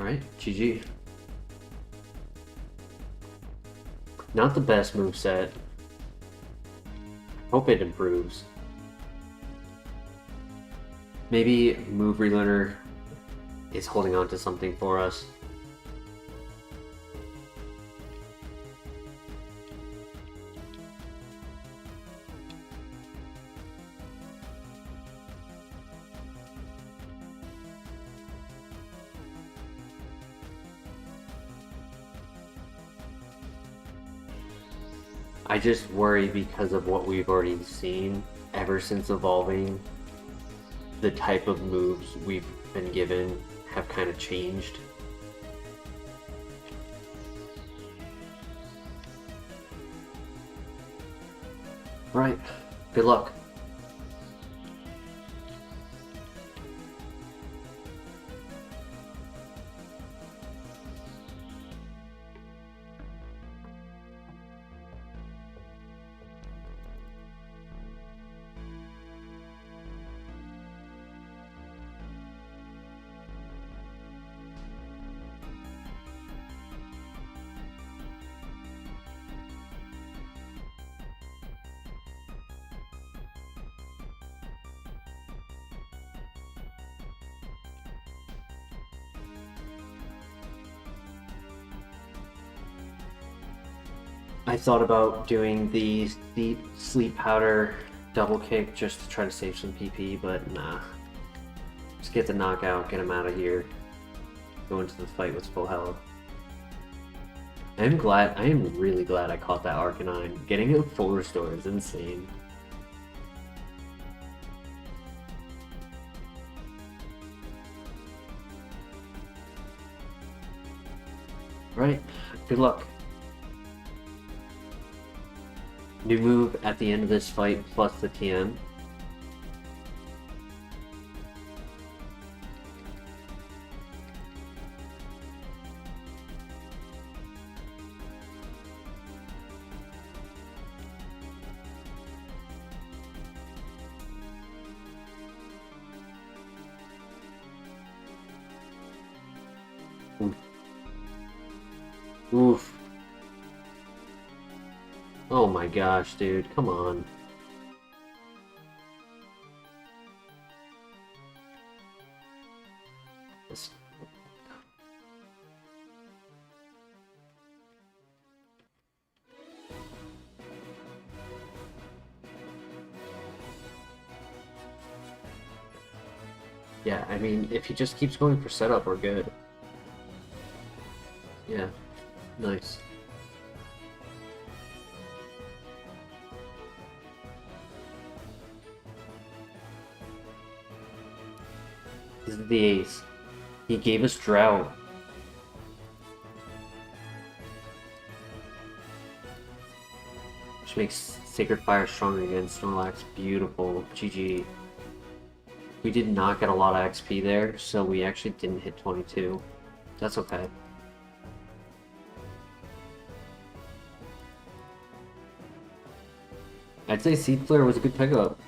Alright, GG. Not the best moveset. Hope it improves. Maybe Move Relearner is holding on to something for us. I just worry because of what we've already seen ever since evolving the type of moves we've been given have kind of changed. Right. Good luck. I thought about doing the sleep powder double kick just to try to save some PP, but nah. Just get the knockout, get him out of here. Go into the fight with full health. I am really glad I caught that Arcanine. Getting a full restore is insane. Right, good luck. New move at the end of this fight plus the TM. Oof. Oof. Oh my gosh, dude, come on. This... Yeah, I mean, if he just keeps going for setup, we're good. Yeah, nice. This is the ace. He gave us drought. Which makes Sacred Fire strong against Snorlax. Beautiful. GG. We did not get a lot of XP there, so we actually didn't hit 22. That's okay. I'd say Seed Flare was a good pickup.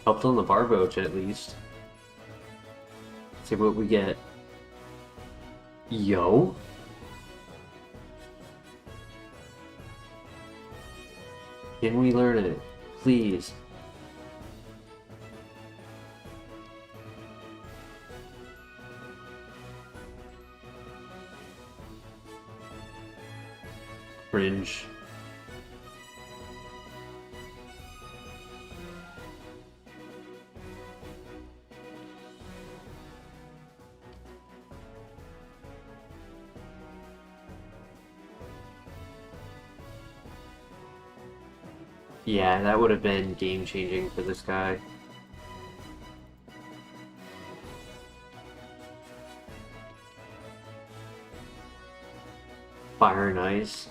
Helped on the Barboach at least. Let's see what we get. Yo? Can we learn it? Please. Cringe. Yeah, that would have been game-changing for this guy. Fire and Ice.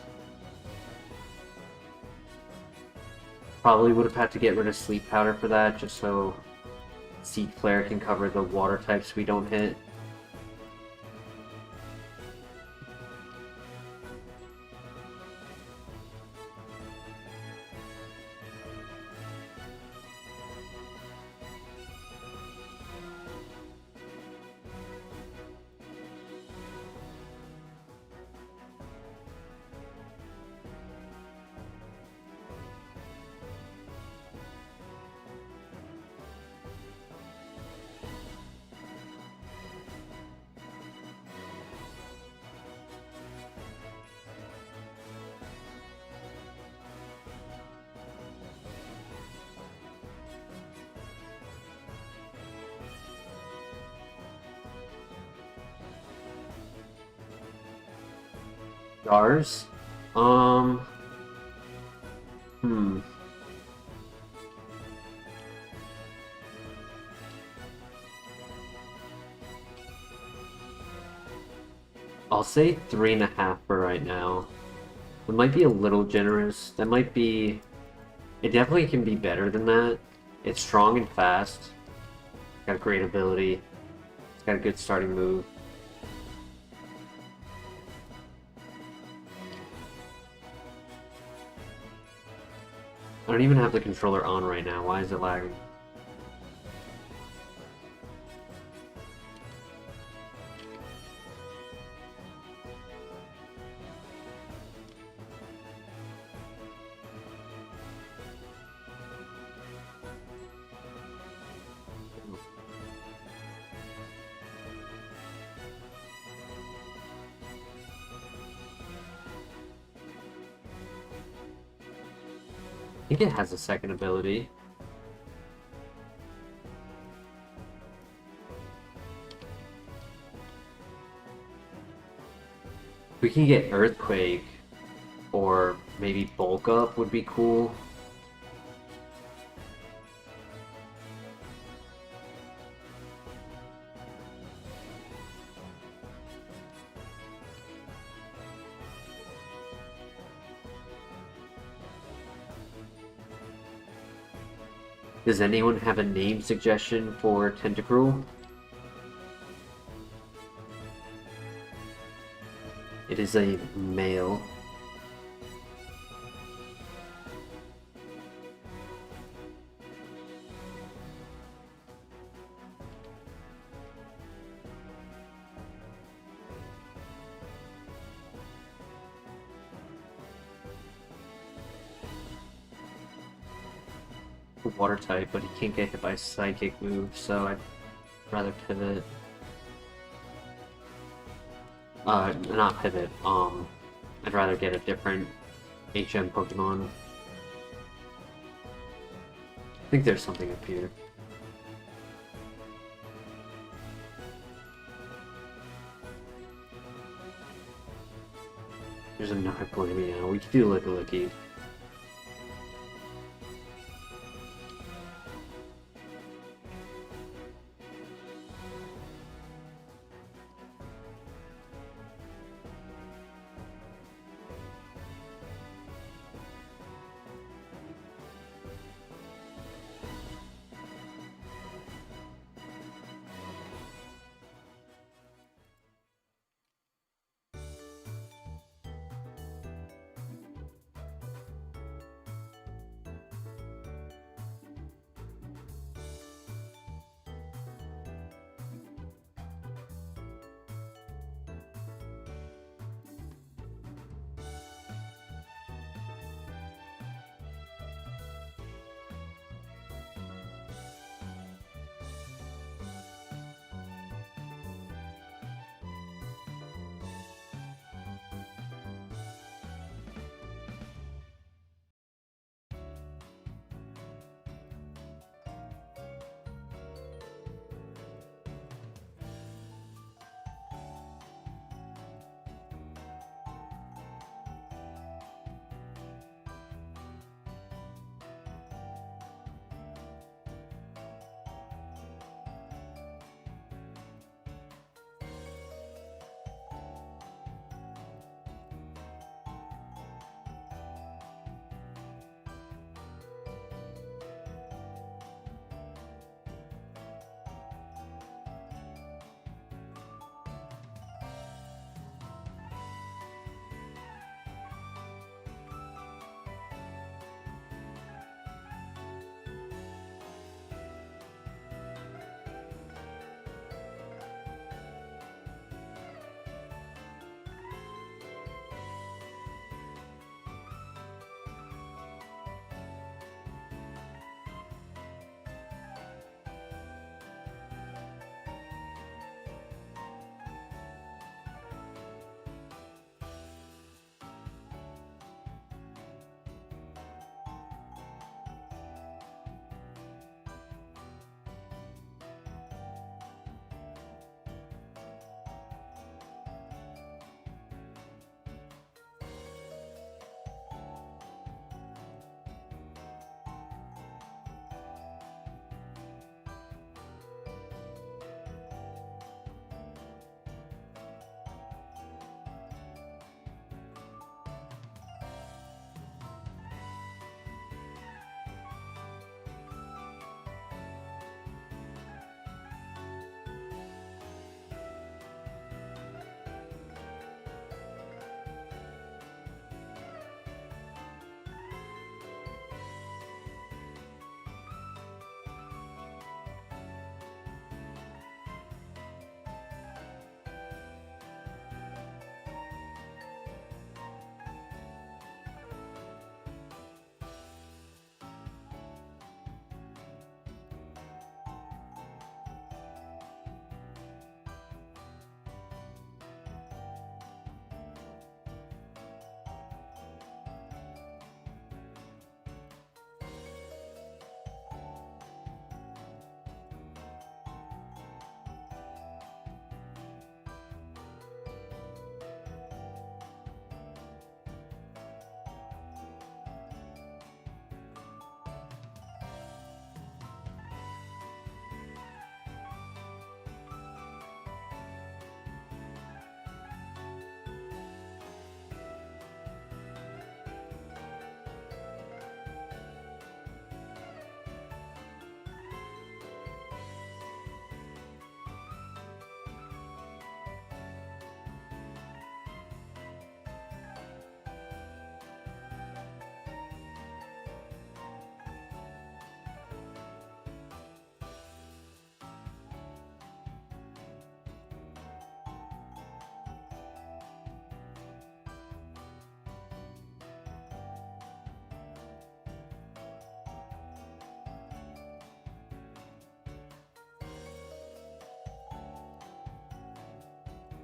Probably would have had to get rid of Sleep Powder for that, just so Seed Flare can cover the water types we don't hit. Stars? I'll say 3.5 for right now. It might be a little generous. That might be... It definitely can be better than that. It's strong and fast. Got great ability. It's got a good starting move. I don't even have the controller on right now. Why is it lagging? I think it has a second ability. We can get Earthquake, or maybe Bulk Up would be cool. Does anyone have a name suggestion for Tentacruel? It is a male. Water type, but he can't get hit by psychic moves, so I'd rather pivot. Not pivot, I'd rather get a different HM Pokemon. I think there's something up here. There's another Glammeow. We could do Licky.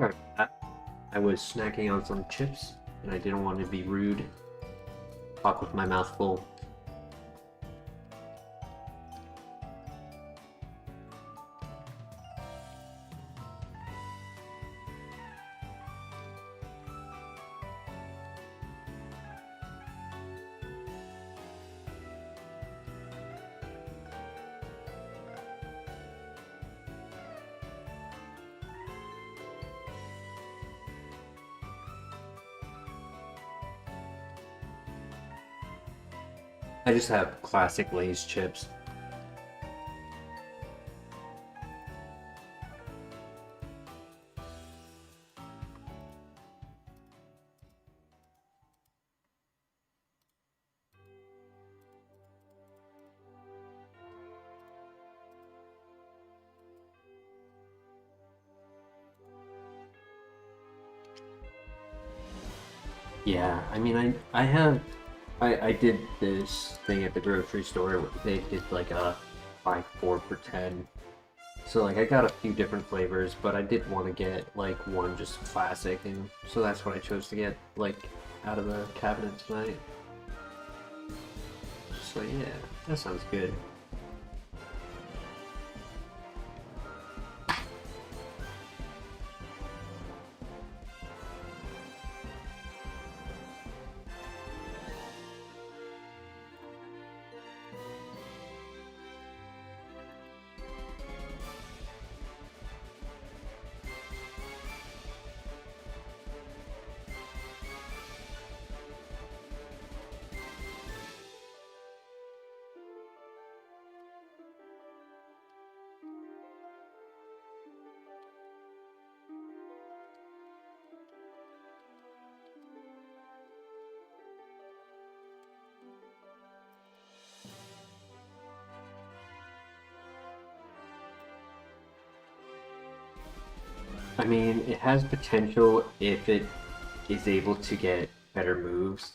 Sorry about that. I was snacking on some chips, and I didn't want to be rude. Talk with my mouth full. I just have classic Lay's chips. Yeah, I mean, I did this thing at the grocery store. They did like a 5 4 for 10. So like I got a few different flavors, but I did want to get like one just classic, and so that's what I chose to get like out of the cabinet tonight. So yeah, that sounds good. I mean, it has potential if it is able to get better moves.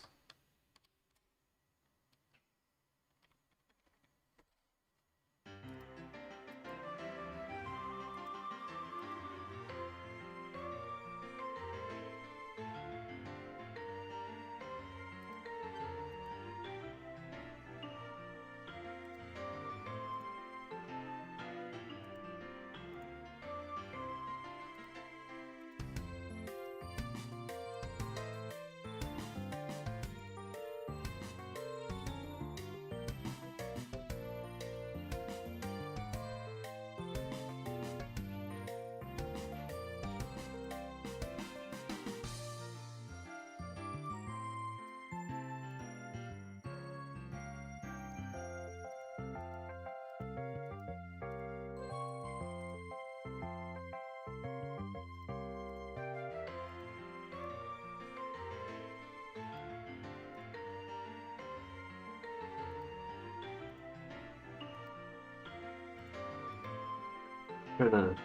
Trying to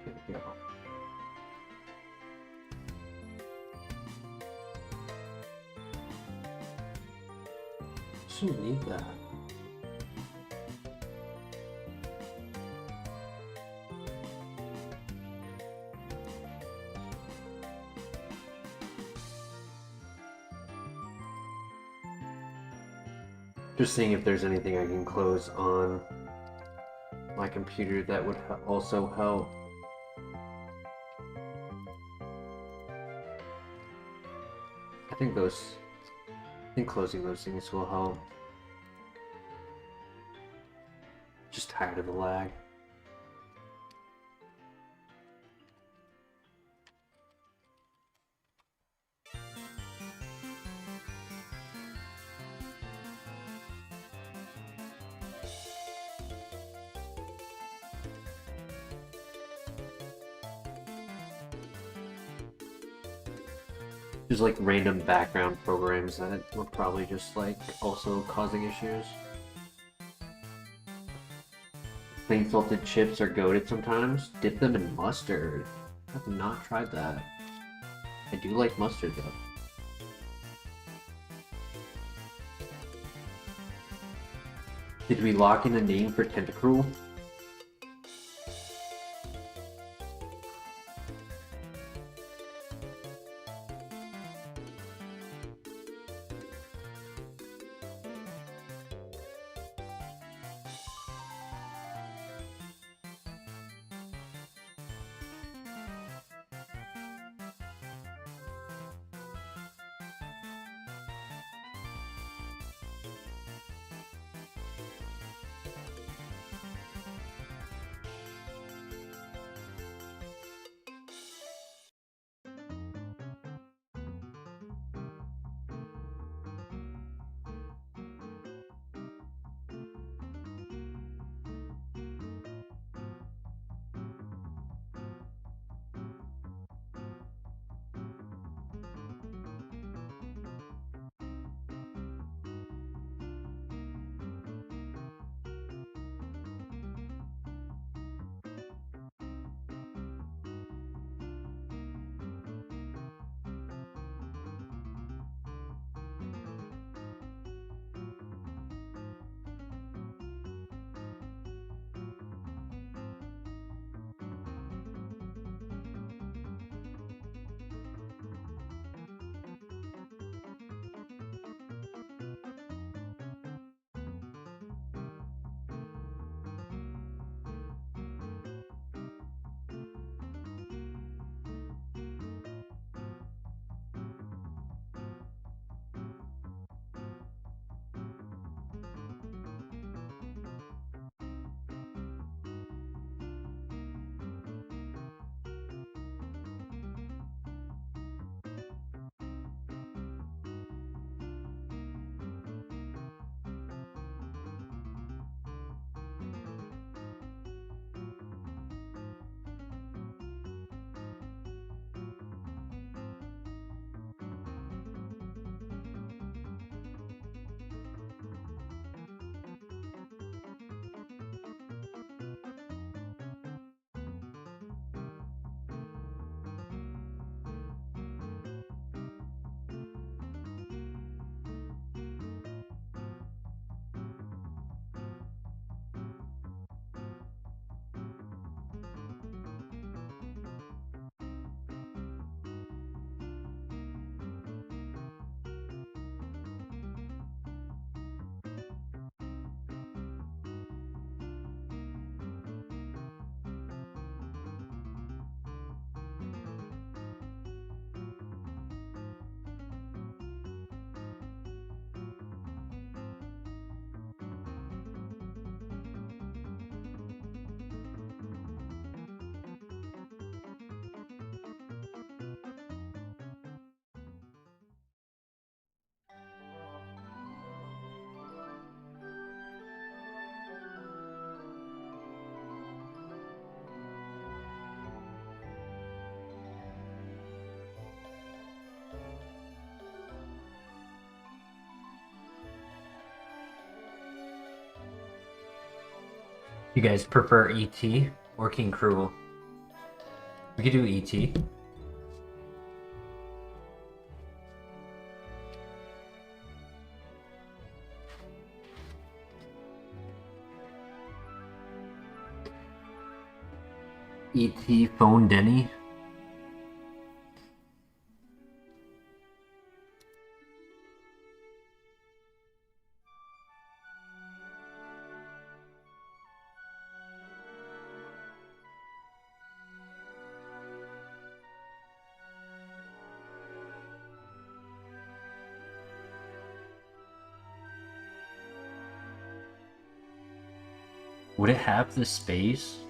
get it go. Shouldn't need that. Just seeing if there's anything I can close on my computer that would also help. I think closing those things will help. Just tired of the lag. There's like random background programs that were probably just like also causing issues. Plain salted chips are goated sometimes. Dip them in mustard. I've not tried that. I do like mustard though. Did we lock in a name for Tentacruel? You guys prefer ET or King Cruel? We could do ET. ET Phone Denny. Would it have the space?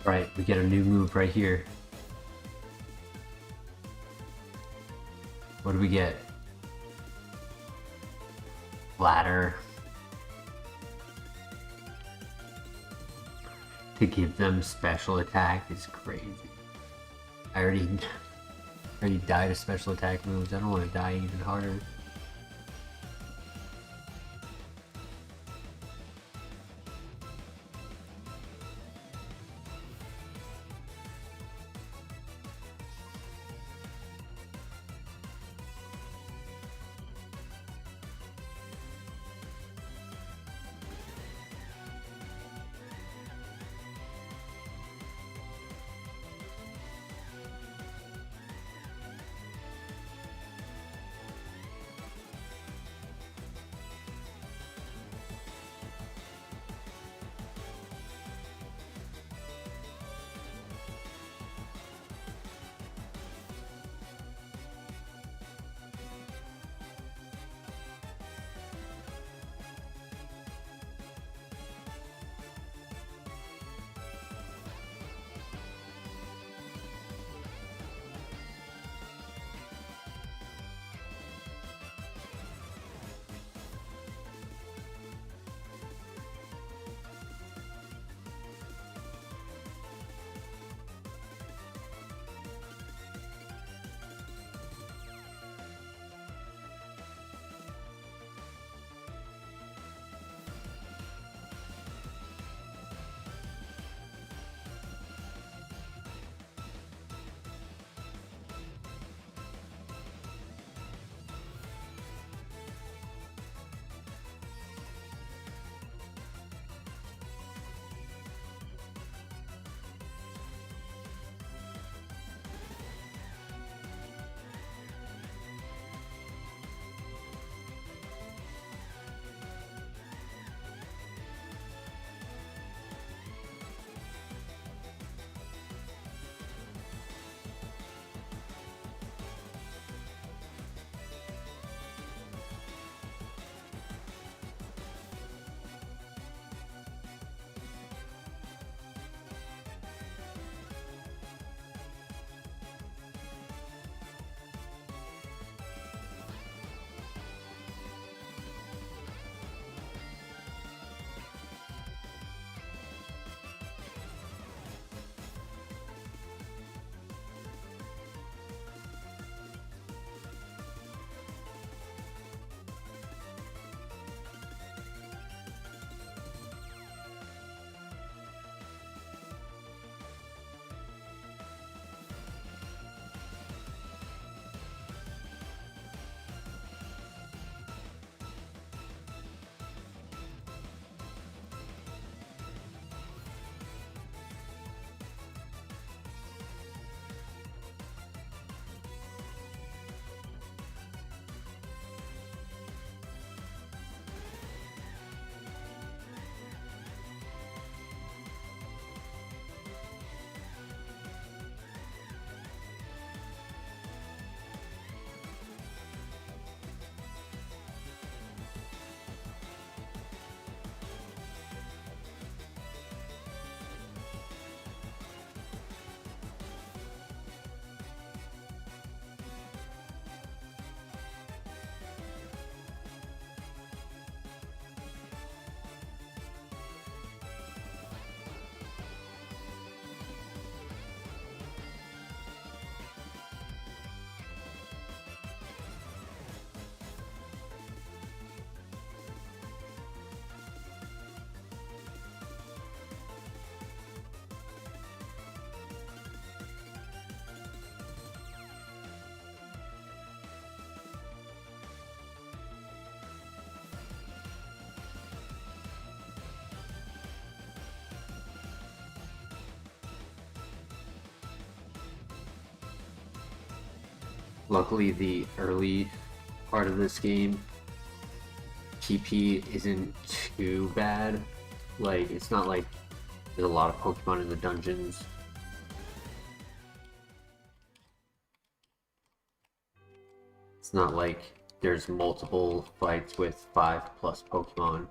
Right, we get a new move right here. What do we get? Ladder. To give them special attack is crazy. I already died of special attack moves. I don't want to die even harder. Luckily, the early part of this game, TP isn't too bad. Like, it's not like there's a lot of Pokemon in the dungeons. It's not like there's multiple fights with 5+ Pokemon.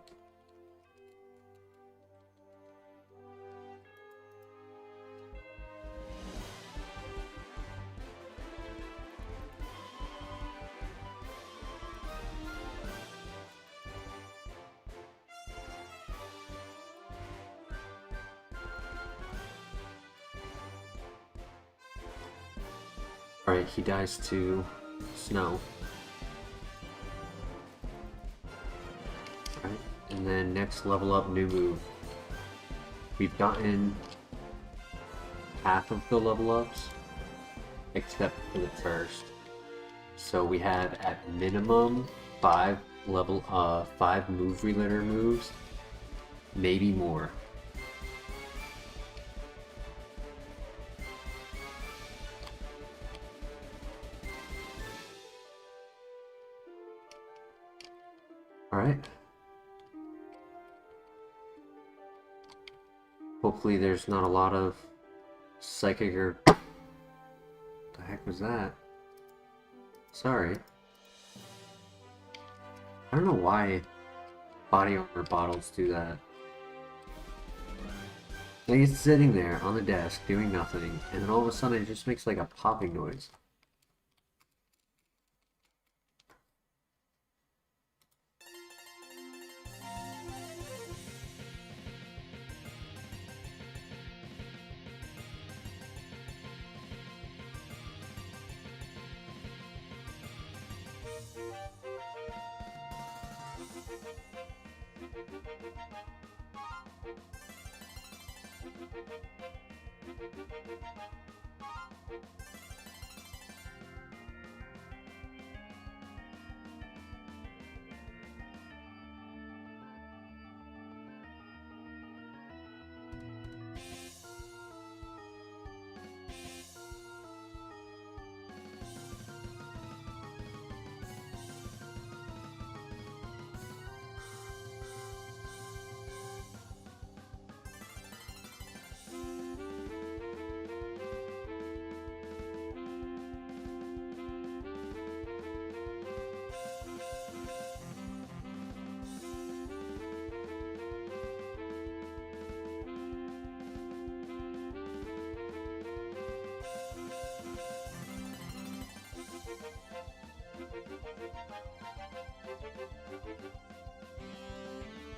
Alright, he dies to Snow. Alright, and then next level up, new move. We've gotten half of the level ups, except for the first. So we have at minimum 5 move relayer moves, maybe more. Alright. Hopefully there's not a lot of psychic or... the heck was that? Sorry. I don't know why body armor bottles do that. Like, it's sitting there on the desk doing nothing, and then all of a sudden it just makes like a popping noise.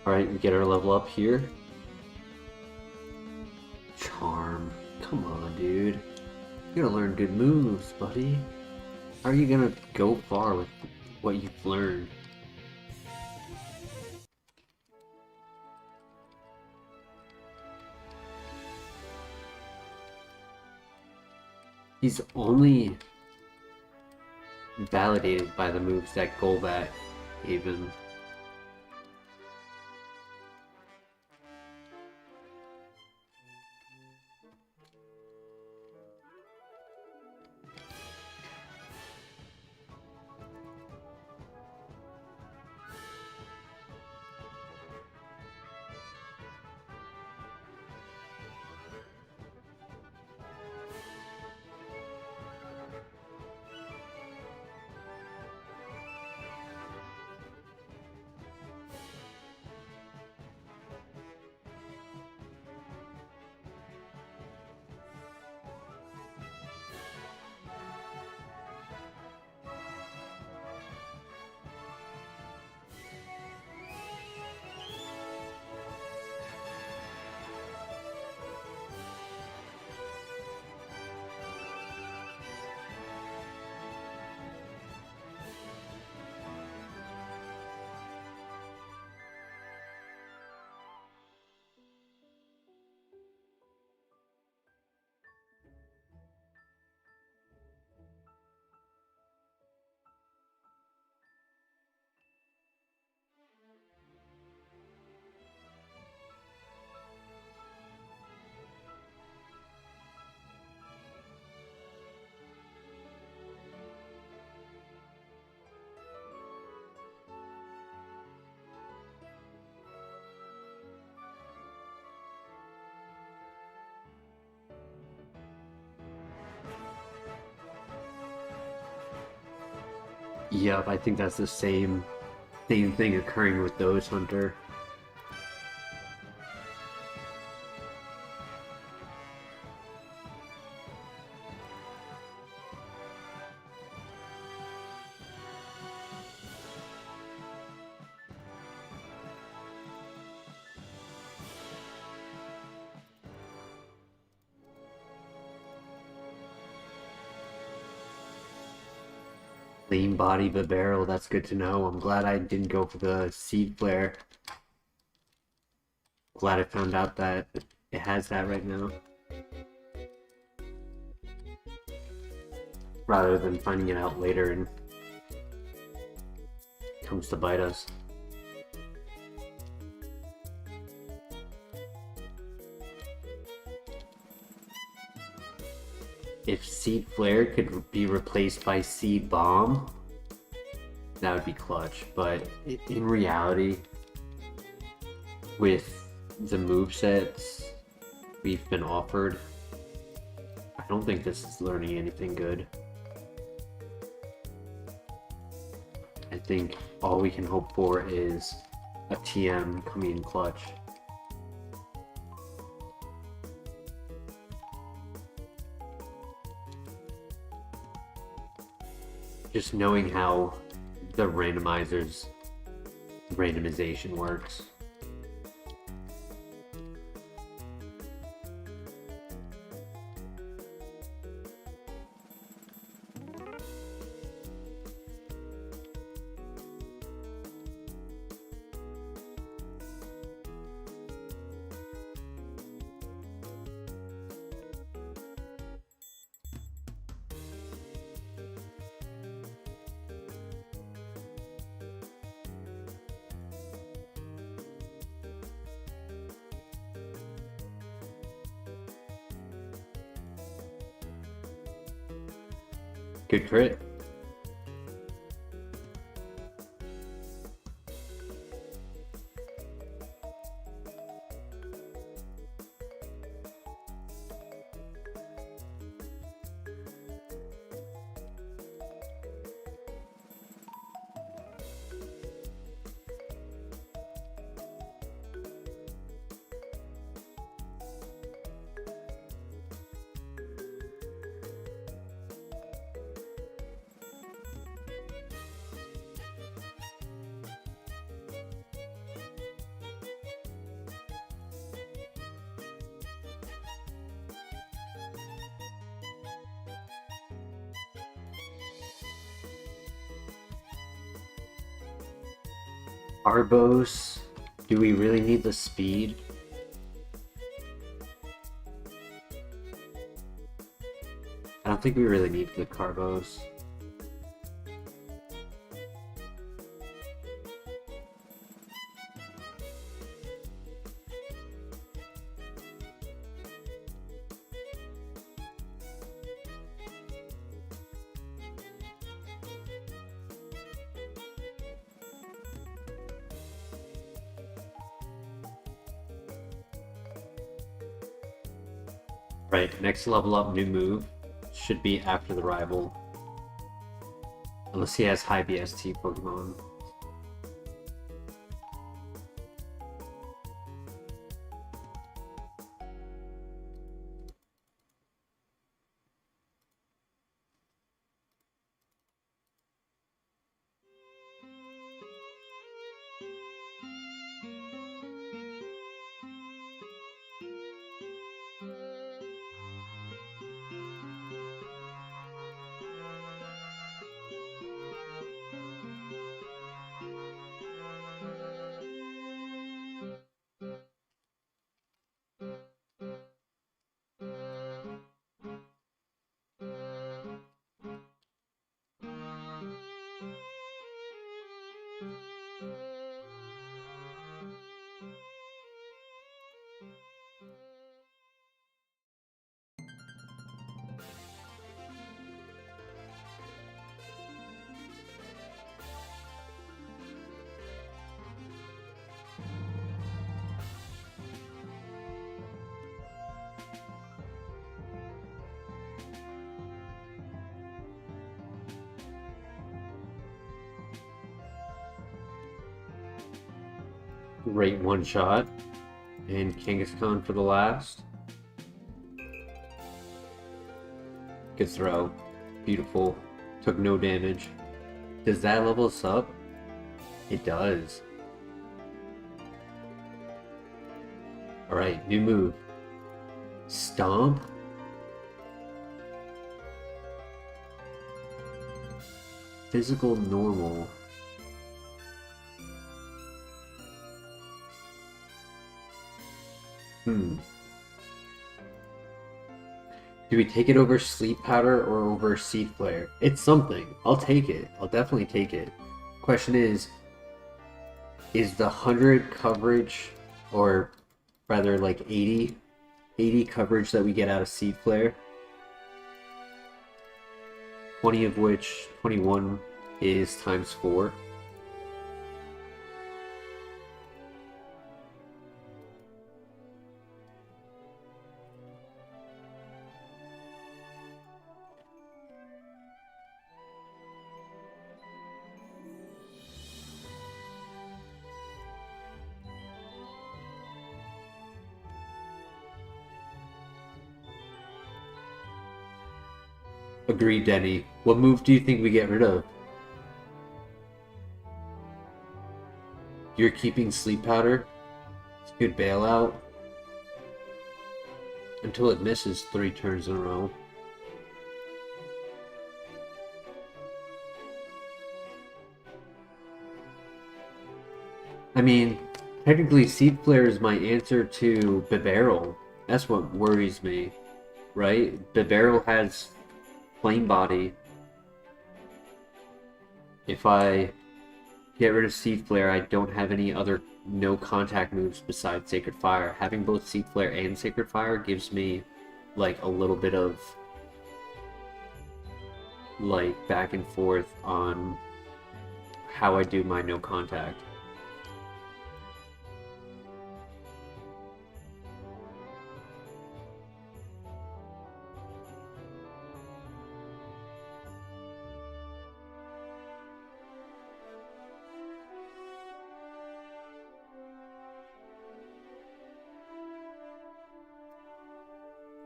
Alright, we get our level up here. Charm. Come on, dude. You gotta learn good moves, buddy. How are you gonna go far with what you've learned? He's only validated by the moves that Golbat gave him. Yep, I think that's the same thing occurring with those Hunter. Lean body but barrel, that's good to know. I'm glad I didn't go for the seed flare. Glad I found out that it has that right now. Rather than finding it out later and comes to bite us. If Seed Flare could be replaced by Seed Bomb, that would be clutch. But in reality, with the movesets we've been offered, I don't think this is learning anything good. I think all we can hope for is a TM coming in clutch. Just knowing how the randomization works. Good crit. Arbos, do we really need the speed? I don't think we really need the Carbos. Right, next level up new move should be after the rival. Unless he has high BST Pokemon. Great one shot. And Kangaskhan for the last. Good throw. Beautiful. Took no damage. Does that level us up? It does. Alright, new move. Stomp? Physical normal. Do we take it over Sleep Powder or over Seed Flare? It's something. I'll take it. I'll definitely take it. Question is the 100 coverage, or rather like 80 coverage that we get out of Seed Flare, 20 of which 21 is times 4. Agreed, Denny. What move do you think we get rid of? You're keeping Sleep Powder? It's a good bailout. Until it misses 3 turns in a row. I mean, technically Seed Flare is my answer to Bibarel. That's what worries me, right? Bibarel has Flame Body. If I get rid of Seed Flare, I don't have any other no contact moves besides Sacred Fire. Having both Seed Flare and Sacred Fire gives me like a little bit of like back and forth on how I do my no contact.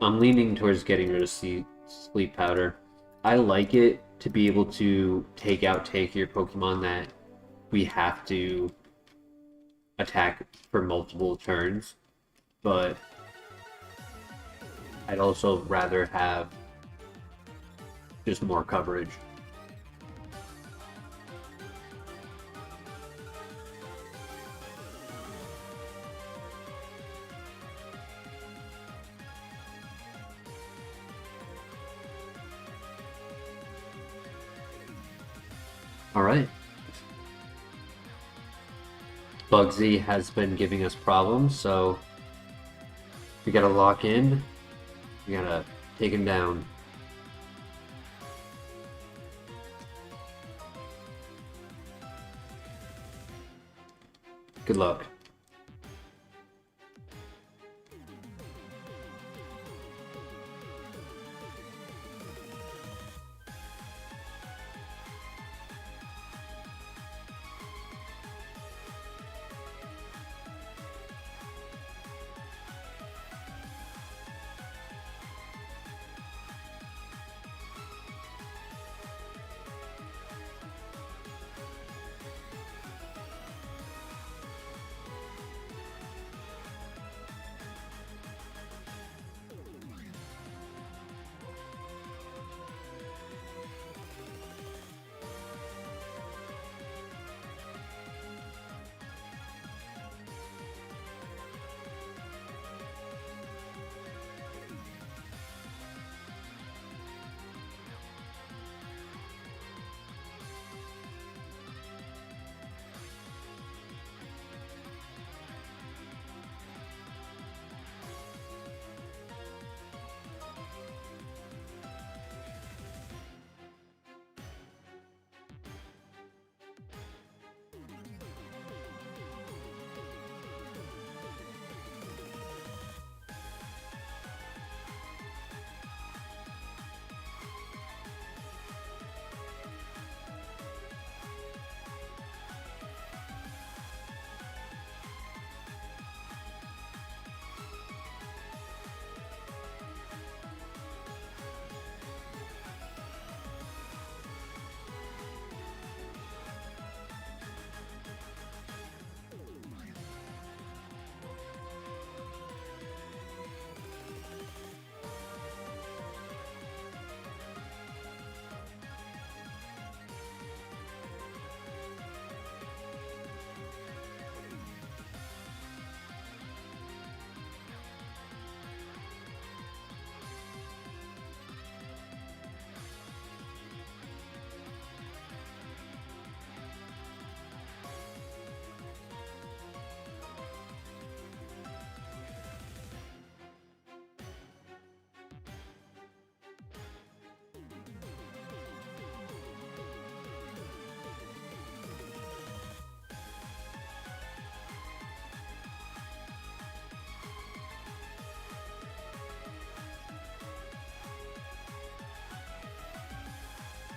I'm leaning towards getting rid of Sleep Powder. I like it to be able to take your Pokemon that we have to attack for multiple turns, but I'd also rather have just more coverage. Alright. Bugsy has been giving us problems, so we gotta lock in. We gotta take him down. Good luck.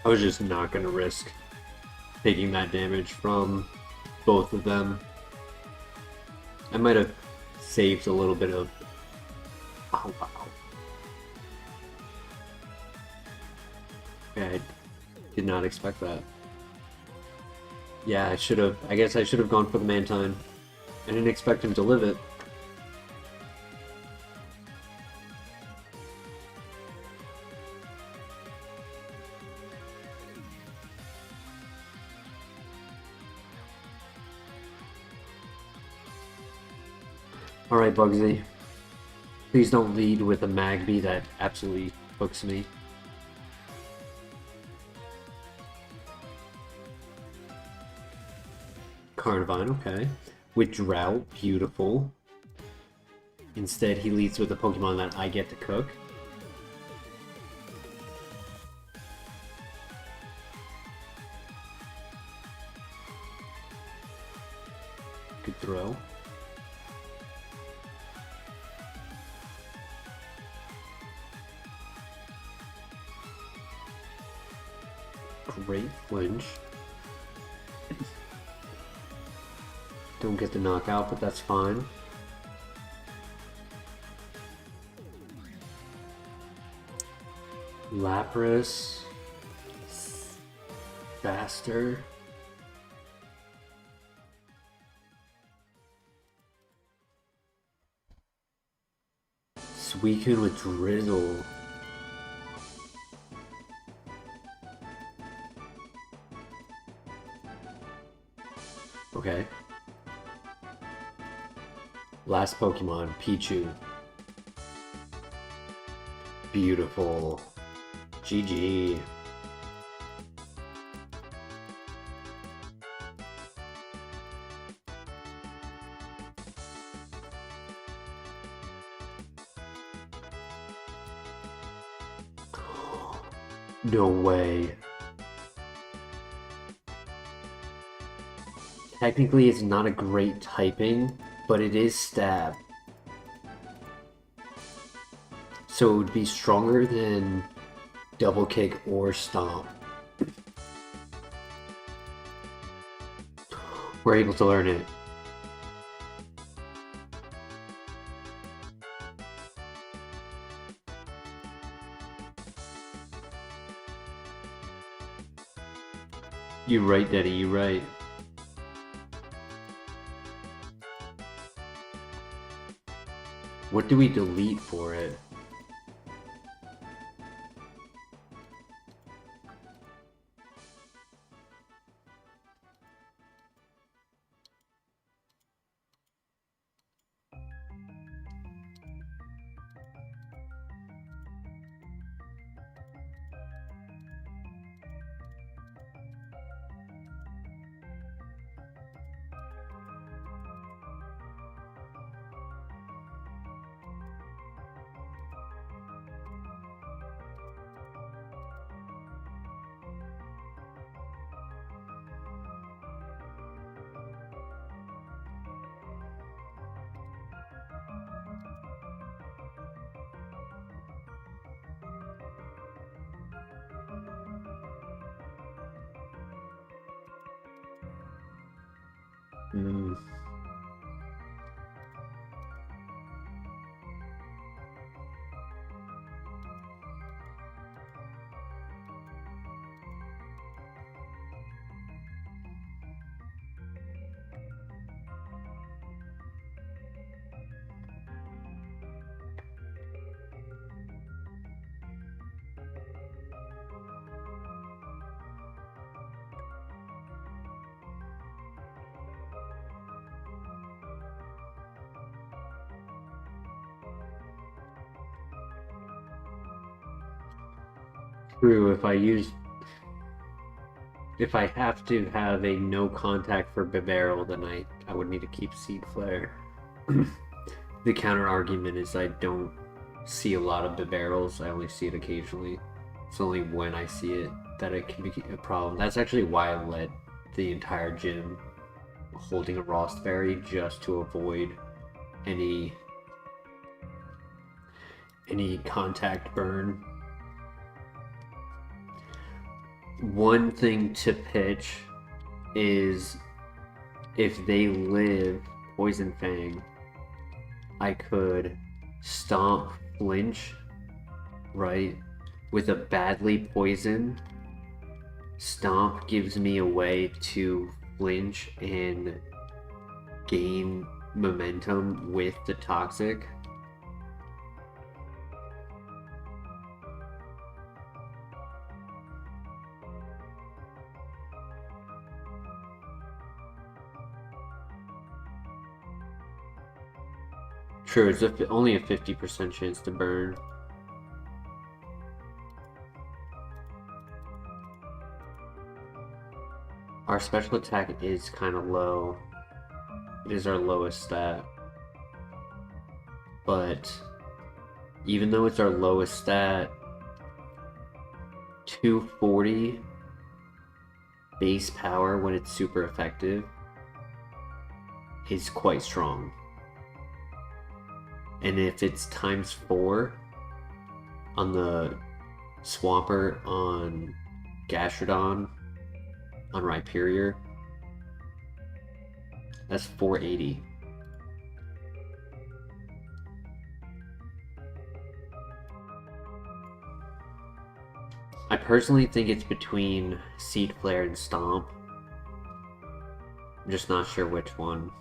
I was just not going to risk taking that damage from both of them. I might have saved a little bit of... Oh, wow. Okay, I did not expect that. Yeah, I guess I should have gone for the Mantine. I didn't expect him to live it. Alright, Bugsy. Please don't lead with a Magby that absolutely hooks me. Carnivine, okay. With Drought, beautiful. Instead, he leads with a Pokemon that I get to cook. Good throw. Great flinch. Don't get the knockout, but that's fine. Lapras. Faster. Suicune with Drizzle. Okay. Last Pokemon, Pichu. Beautiful. GG. No way. Technically, it's not a great typing, but it is stab. So it would be stronger than double kick or stomp. We're able to learn it. You right, Daddy, you right. What do we delete for it? Hmm. True, if I have to have a no contact for Bibarel, then I would need to keep Seed Flare. The counter argument is I don't see a lot of Bibarels, I only see it occasionally. It's only when I see it that it can be a problem. That's actually why I led the entire gym holding a Rost Berry, just to avoid any contact burn. One thing to pitch is if they live Poison Fang, I could stomp flinch, right? With a badly poison, stomp gives me a way to flinch and gain momentum with the toxic. True, it's only a 50% chance to burn. Our special attack is kind of low. It is our lowest stat. But even though it's our lowest stat, 240 base power when it's super effective is quite strong. And if it's times 4 on the Swampert on Gastrodon on Rhyperior, that's 480. I personally think it's between Seed Flare and Stomp. I'm just not sure which one.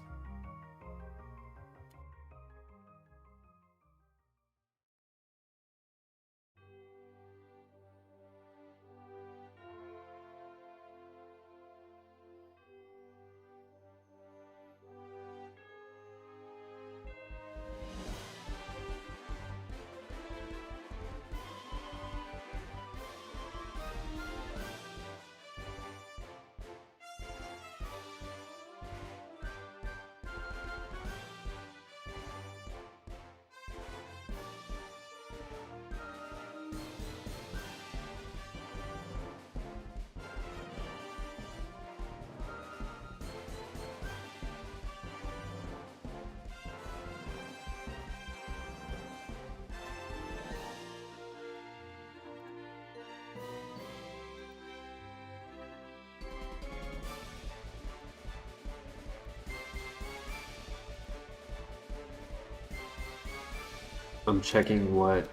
I'm checking what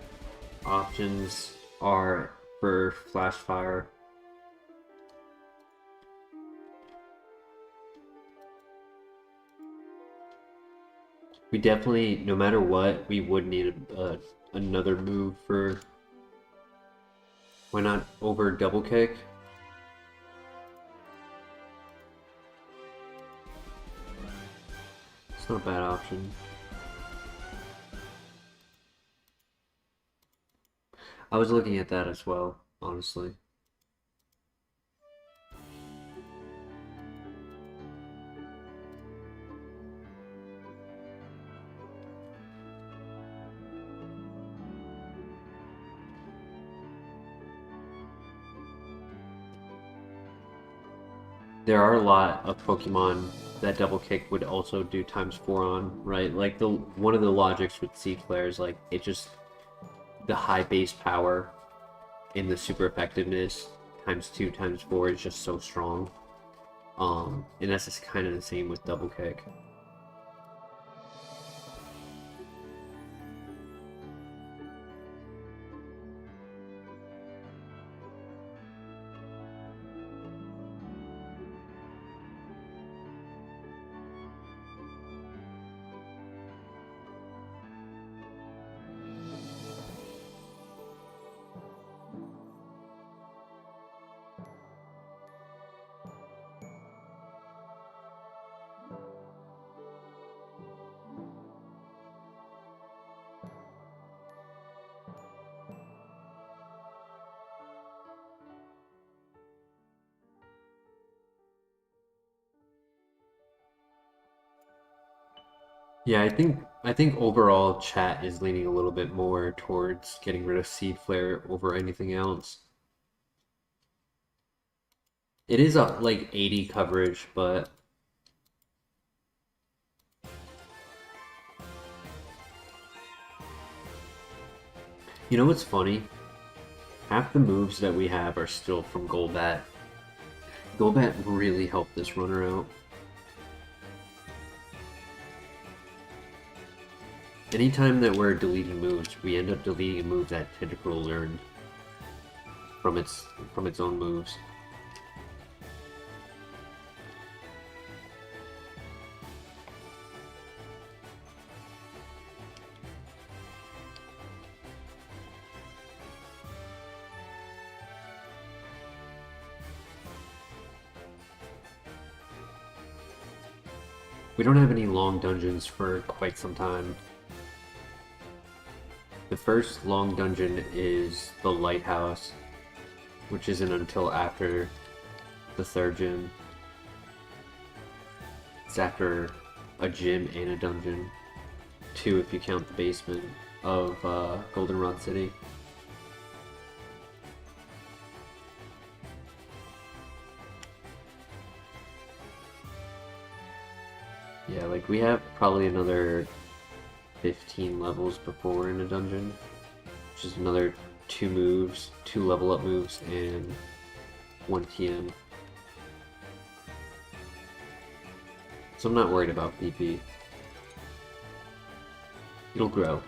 options are for Flash Fire. We definitely, no matter what, we would need another move for. Why not over double kick? It's not a bad option. I was looking at that as well, honestly. There are a lot of Pokemon that double kick would also do times 4 on, right? Like one of the logics with Seed Flare is like it just the high base power in the super effectiveness times 2 times 4 is just so strong. And that's just kind of the same with double kick. Yeah, I think overall chat is leaning a little bit more towards getting rid of Seed Flare over anything else. It is a like 80 coverage, but you know what's funny? half the moves that we have are still from Golbat. Golbat really helped this runner out. Anytime that we're deleting moves, we end up deleting a move that Tentacruel learned from its own moves. We don't have any long dungeons for quite some time. The first long dungeon is the Lighthouse, which isn't until after the third gym. It's after a gym and a dungeon. 2 if you count the basement of Goldenrod City. Yeah, like we have probably another 15 levels before in a dungeon, which is another 2 moves, 2 level up moves, and 1 TM. So I'm not worried about PP. It'll grow.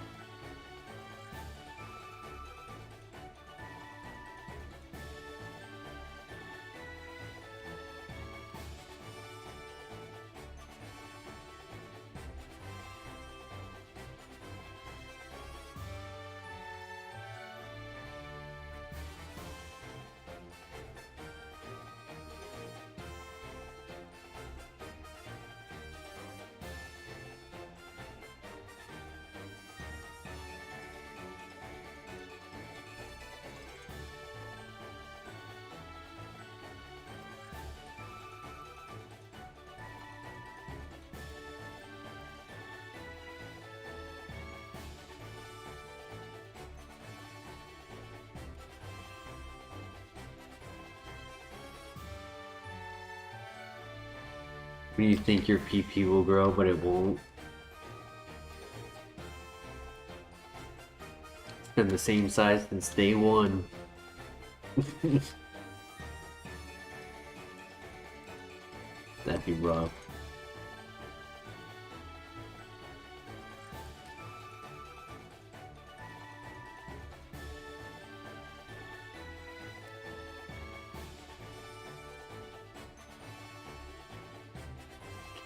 When you think your PP will grow, but it won't. It's been the same size since day 1. That'd be rough.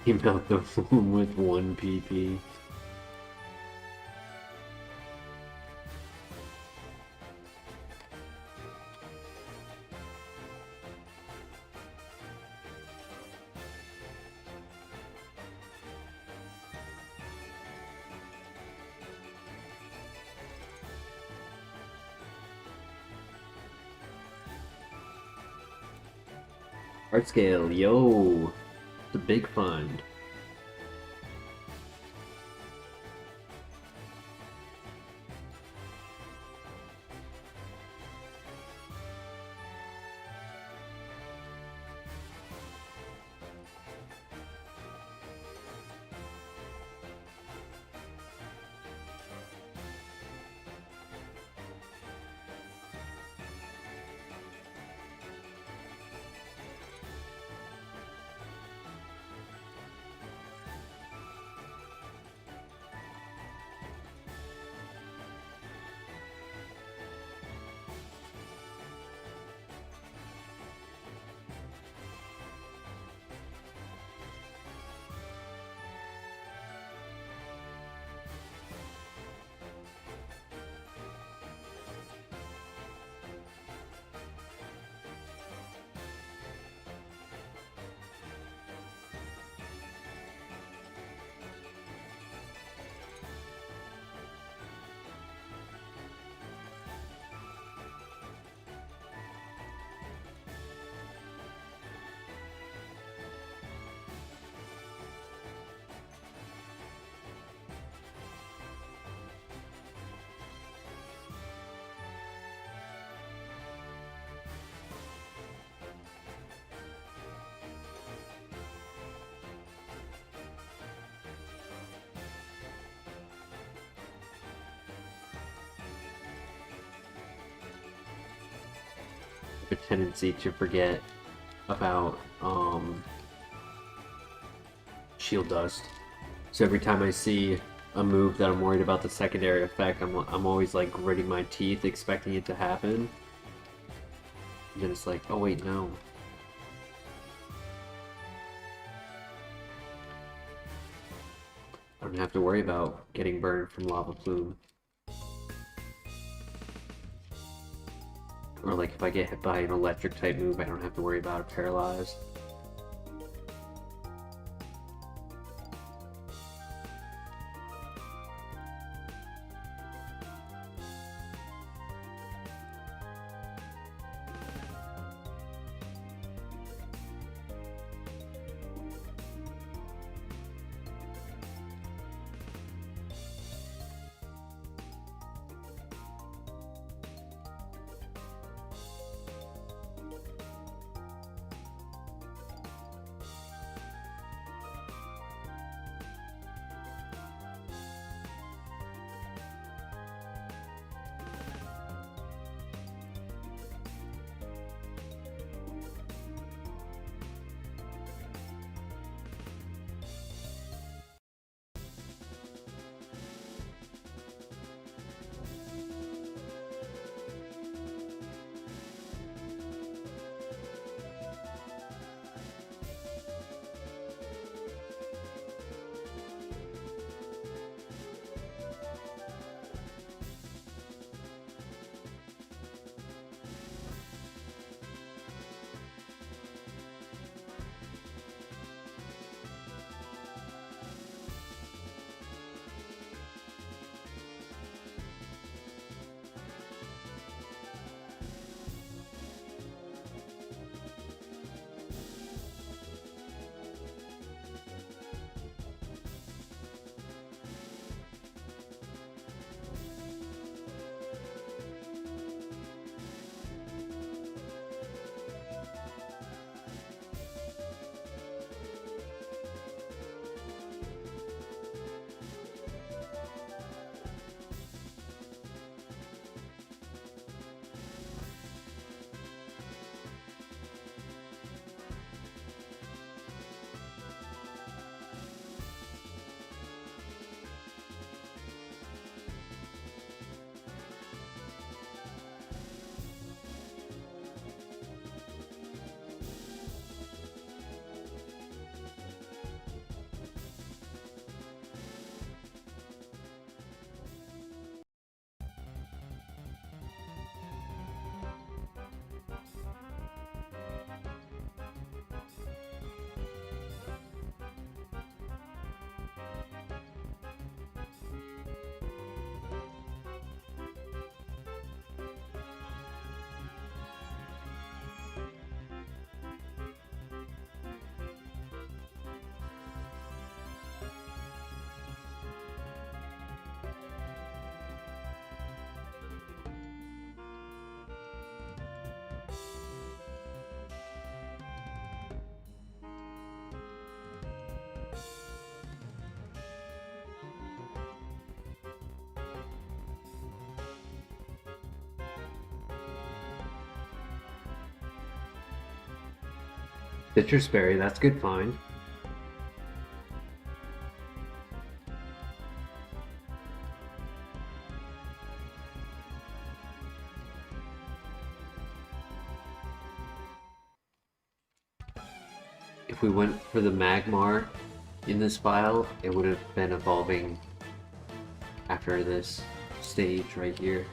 Came out the womb with 1 PP. Art scale, yo! The big fund. a tendency to forget about shield dust. So every time I see a move that I'm worried about the secondary effect, I'm always like gritting my teeth expecting it to happen. And then it's like, oh wait, no. I don't have to worry about getting burned from lava plume. Or like if I get hit by an electric type move, I don't have to worry about it paralyzed. Citrus berry, that's good find. If we went for the Magmar in this file, it would have been evolving after this stage right here.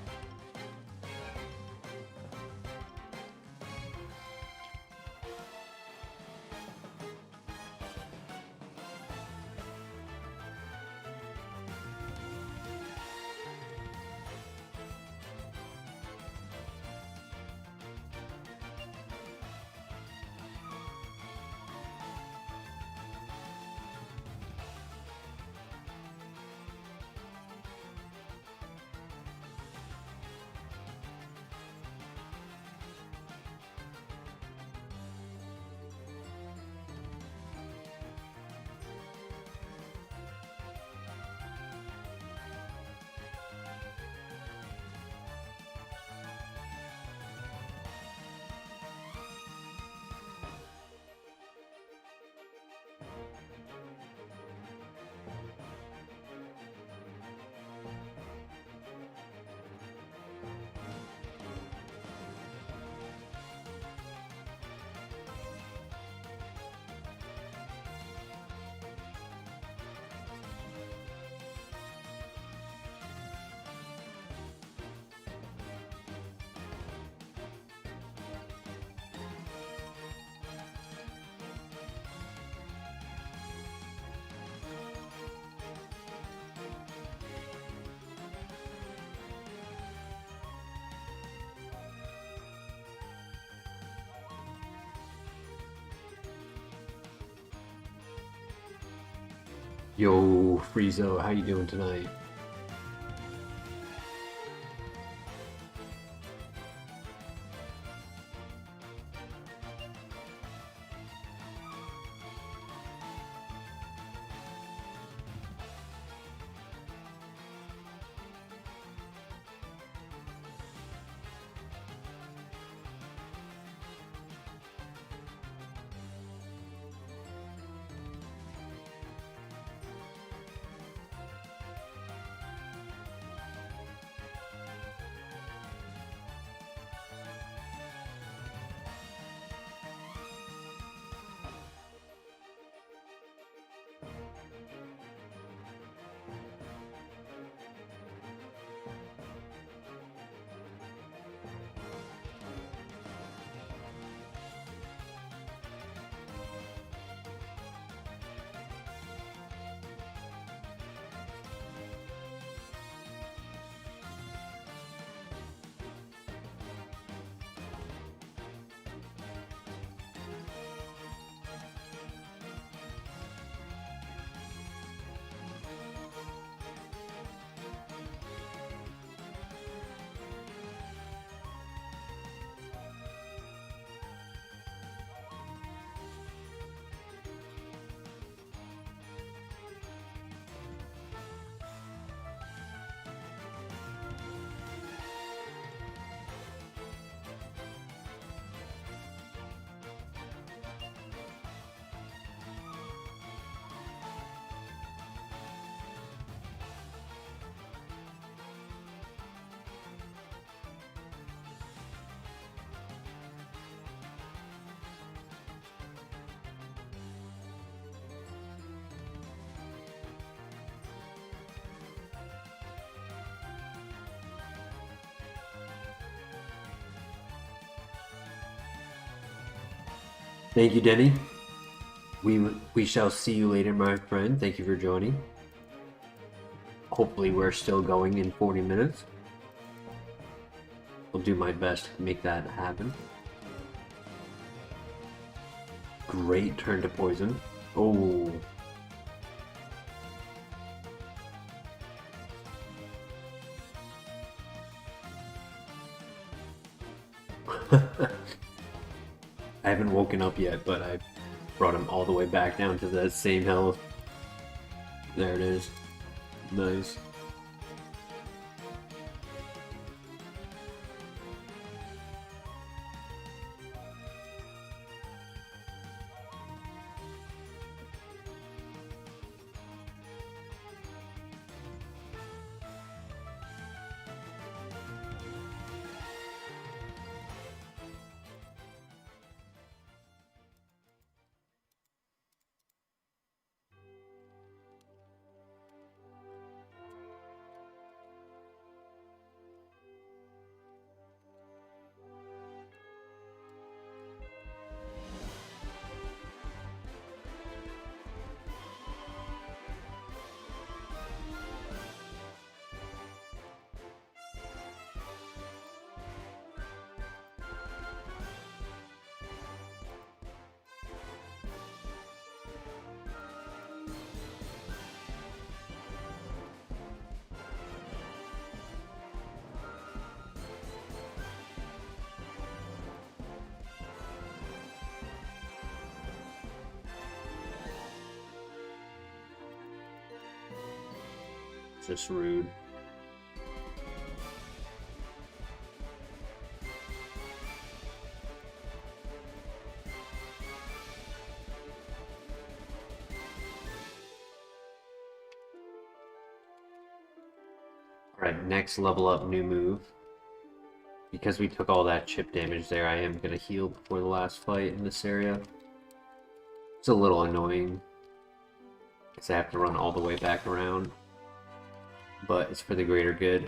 Yo, Friezo, how you doing tonight? Thank you, Denny. We shall see you later, my friend. Thank you for joining. Hopefully we're still going in 40 minutes. I'll do my best to make that happen. Great turn to poison. Oh. I haven't woken up yet, but I brought him all the way back down to the same health. There it is. Nice. Just rude. Alright, next level up, new move. Because we took all that chip damage there, I am going to heal before the last fight in this area. It's a little annoying, because I have to run all the way back around. But it's for the greater good.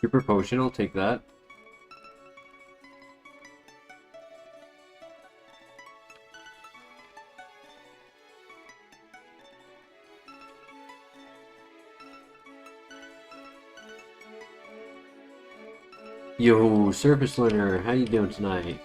Super potion, I'll take that. Yo, Surface Learner, how you doing tonight?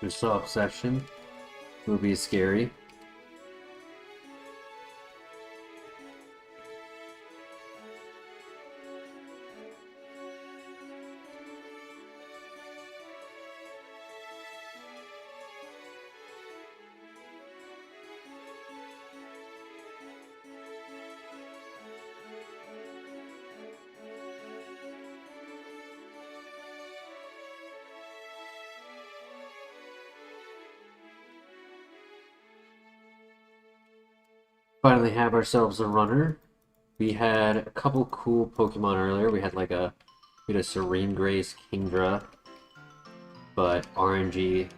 There's so obsession. Movie is scary. Finally have ourselves a runner. We had a couple cool Pokemon earlier. We had a Serene Grace Kingdra, but RNG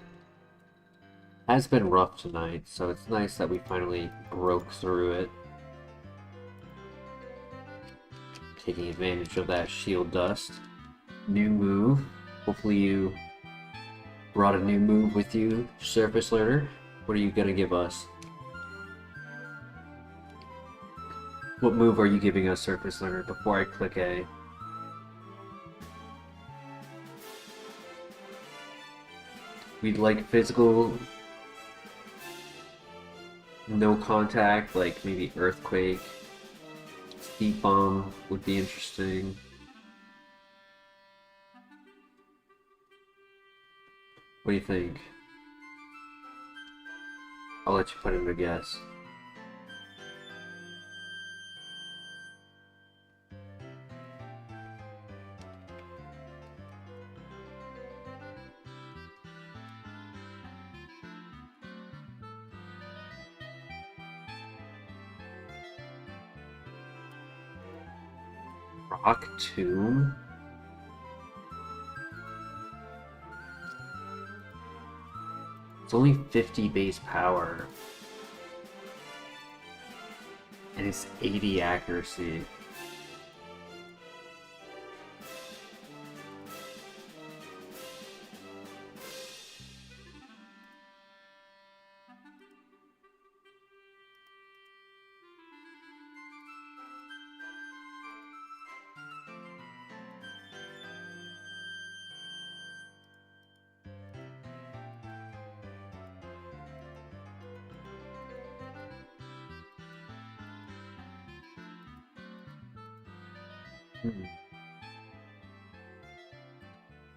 has been rough tonight, so it's nice that we finally broke through it. Taking advantage of that shield dust. New move. Hopefully you brought a new move with you, Surface Learner. What are you gonna give us? What move are you giving us, Surface Learner, before I click A? We'd like physical, no contact, like maybe Earthquake. Heat Bomb would be interesting. What do you think? I'll let you put in a guess. Rock Tomb? It's only 50 base power. And it's 80 accuracy.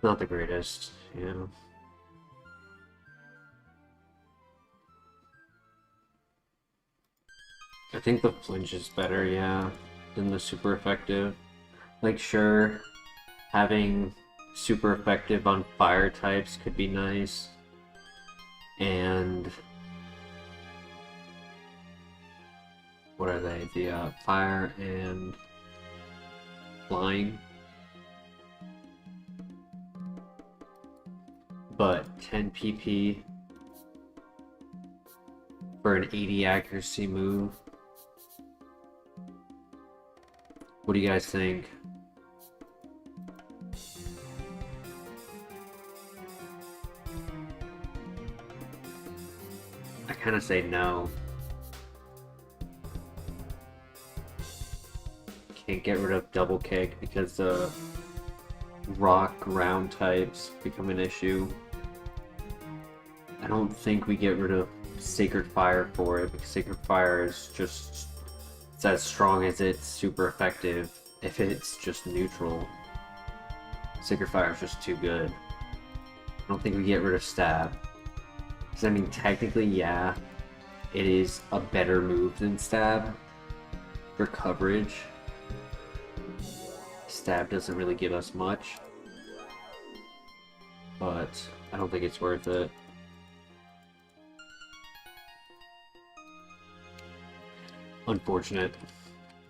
Not the greatest, yeah. I think the flinch is better, yeah, than the super effective. Like, sure, having super effective on fire types could be nice. And what are they? The fire and flying. But 10 PP for an 80 accuracy move. What do you guys think? I kind of say no. Can't get rid of double kick because the rock ground types become an issue. I don't think we get rid of Sacred Fire for it, because Sacred Fire is just, it's as strong as it's super effective if it's just neutral. Sacred Fire is just too good. I don't think we get rid of Stab. Because I mean, technically, yeah, it is a better move than Stab for coverage. Stab doesn't really give us much, but I don't think it's worth it. Unfortunate.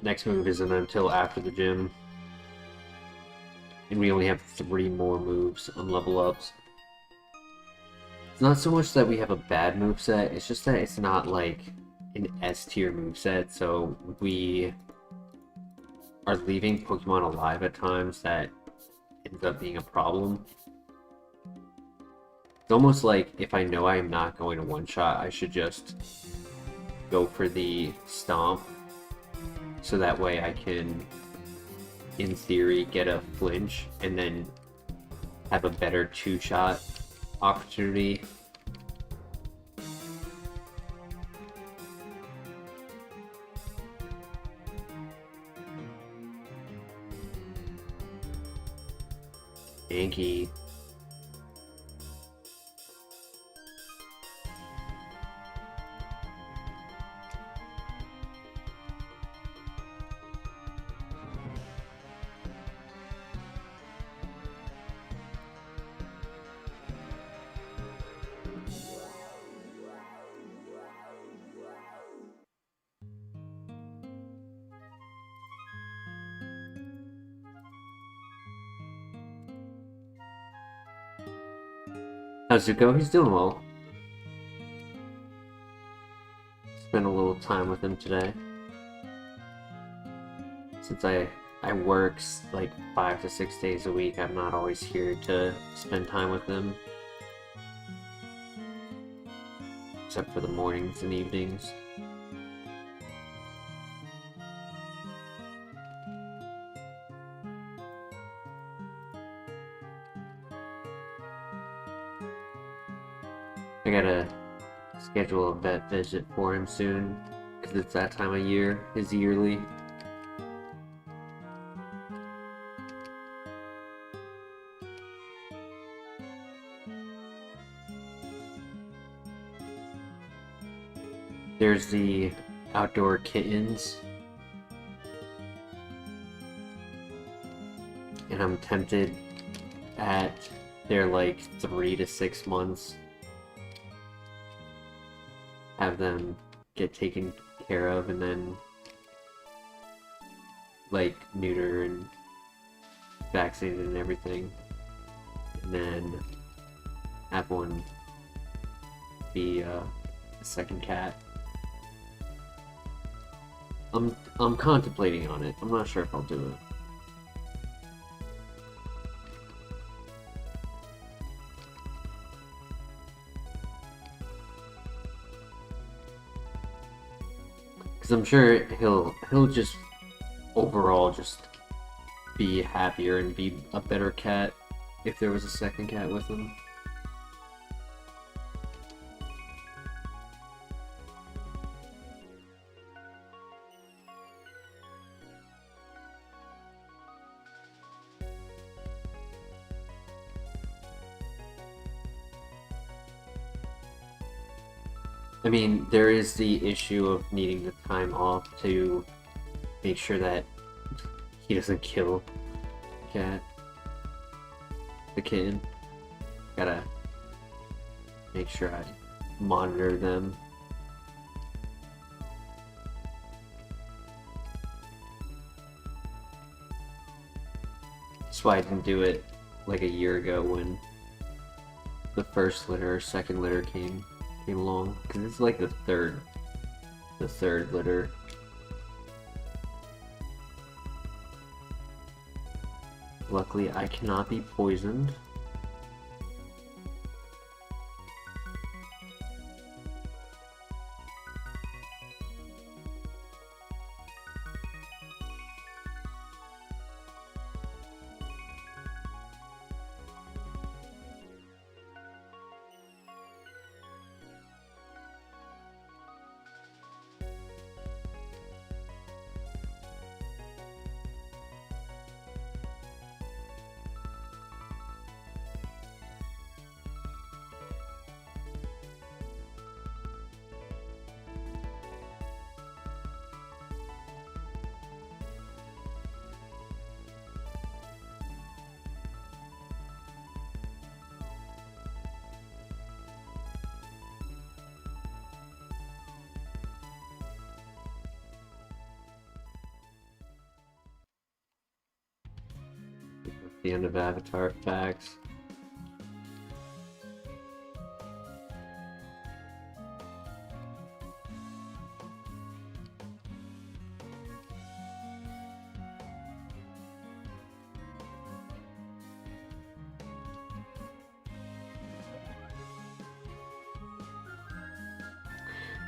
Next move isn't until after the gym. And we only have 3 more moves on level ups. It's not so much that we have a bad moveset, it's just that it's not like an S tier moveset, so we are leaving Pokemon alive at times that ends up being a problem. It's almost like if I know I'm not going to one-shot, I should just go for the Stomp, so that way I can, in theory, get a flinch and then have a better 2-shot opportunity. Yankee. How's it go? He's doing well. Spent a little time with him today. Since I work like 5 to 6 days a week, I'm not always here to spend time with him. Except for the mornings and evenings. I gotta schedule a vet visit for him soon, because it's that time of year, his yearly. There's the outdoor kittens. And I'm tempted at their like 3 to 6 months. Have them get taken care of and then like neuter and vaccinated and everything. And then have one be a second cat. I'm contemplating on it. I'm not sure if I'll do it. Because I'm sure he'll just overall just be happier and be a better cat if there was a second cat with him. I mean, there is the issue of needing the time off to make sure that he doesn't kill the cat. The kitten. Gotta make sure I monitor them. That's why I didn't do it like a year ago when the first litter or second litter came along, because it's like the third litter. Luckily, I cannot be poisoned. the end of Avatar Facts.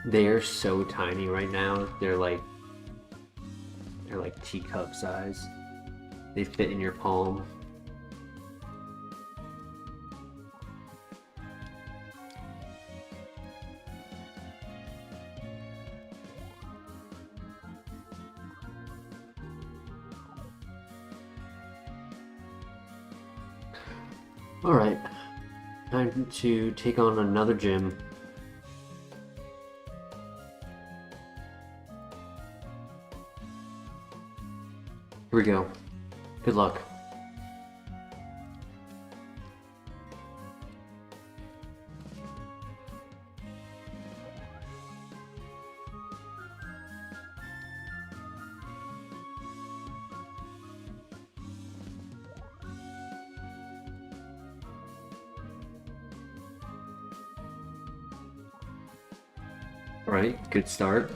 They are so tiny right now. They're like teacup size. They fit in your palm. Alright, time to take on another gym. Here we go. Good luck. Alright, good start.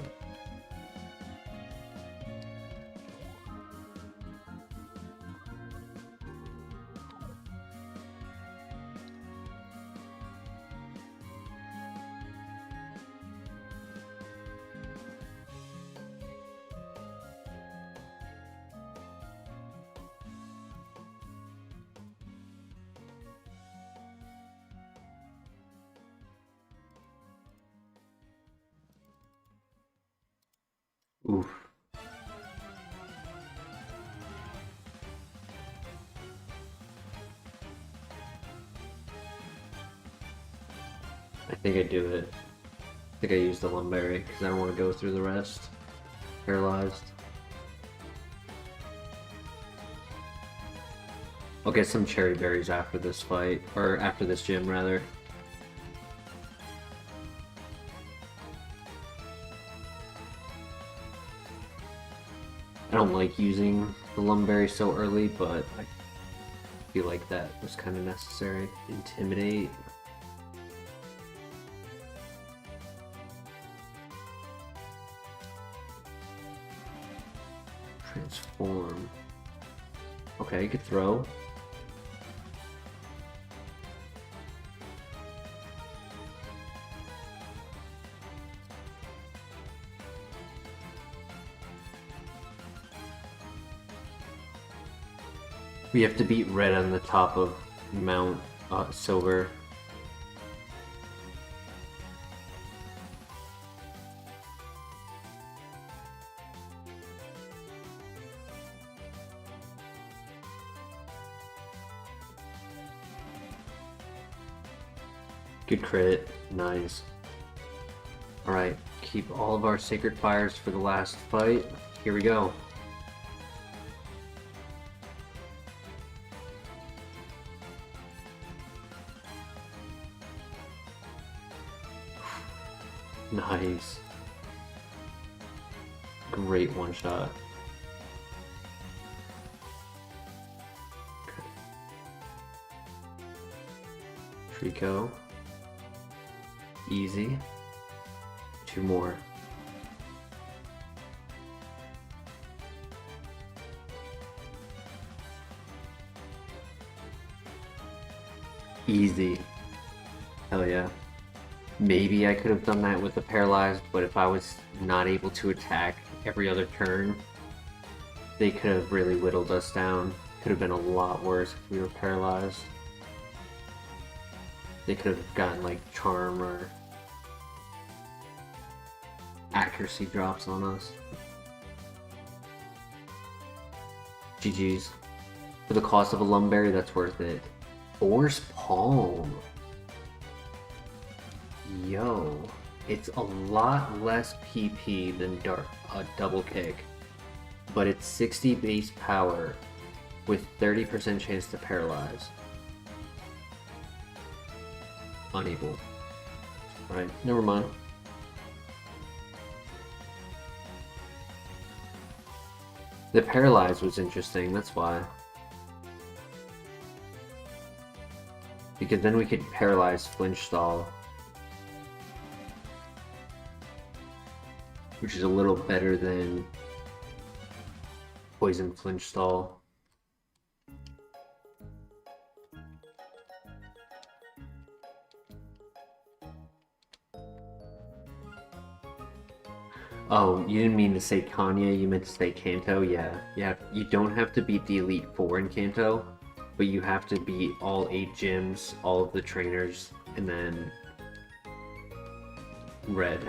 Oof. I think I do it. I think I used the lumberry because I don't want to go through the rest. Paralyzed. I'll get some cherry berries after this fight, or after this gym rather. I don't like using the lumberry so early, but I feel like that was kind of necessary. Intimidate. Transform. Okay, good throw. We have to beat red on the top of Mount Silver. Good crit. Nice. Alright, keep all of our sacred fires for the last fight. Here we go. Nice. Great one shot. Okay. Trico. Easy. Two more. Easy. Hell yeah. Maybe I could have done that with the paralyzed, but if I was not able to attack every other turn, they could have really whittled us down. Could have been a lot worse if we were paralyzed. They could have gotten like charm or accuracy drops on us. GG's. For the cost of a lumberry, that's worth it. Force Palm. Yo, it's a lot less PP than double kick, but it's 60 base power with 30% chance to paralyze. Unable. Alright, never mind. The paralyze was interesting, that's why. because then we could paralyze Flinch Stall, which is a little better than Poison Flinch Stall. Oh, you didn't mean to say Kanye, you meant to say Kanto? Yeah. You don't have to beat the Elite Four in Kanto, but you have to beat all 8 gyms, all of the trainers, and then Red.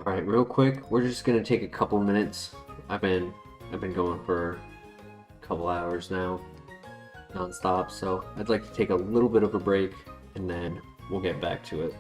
Alright, real quick, we're just gonna take a couple minutes. I've been going for a couple hours now, non-stop, so I'd like to take a little bit of a break and then we'll get back to it.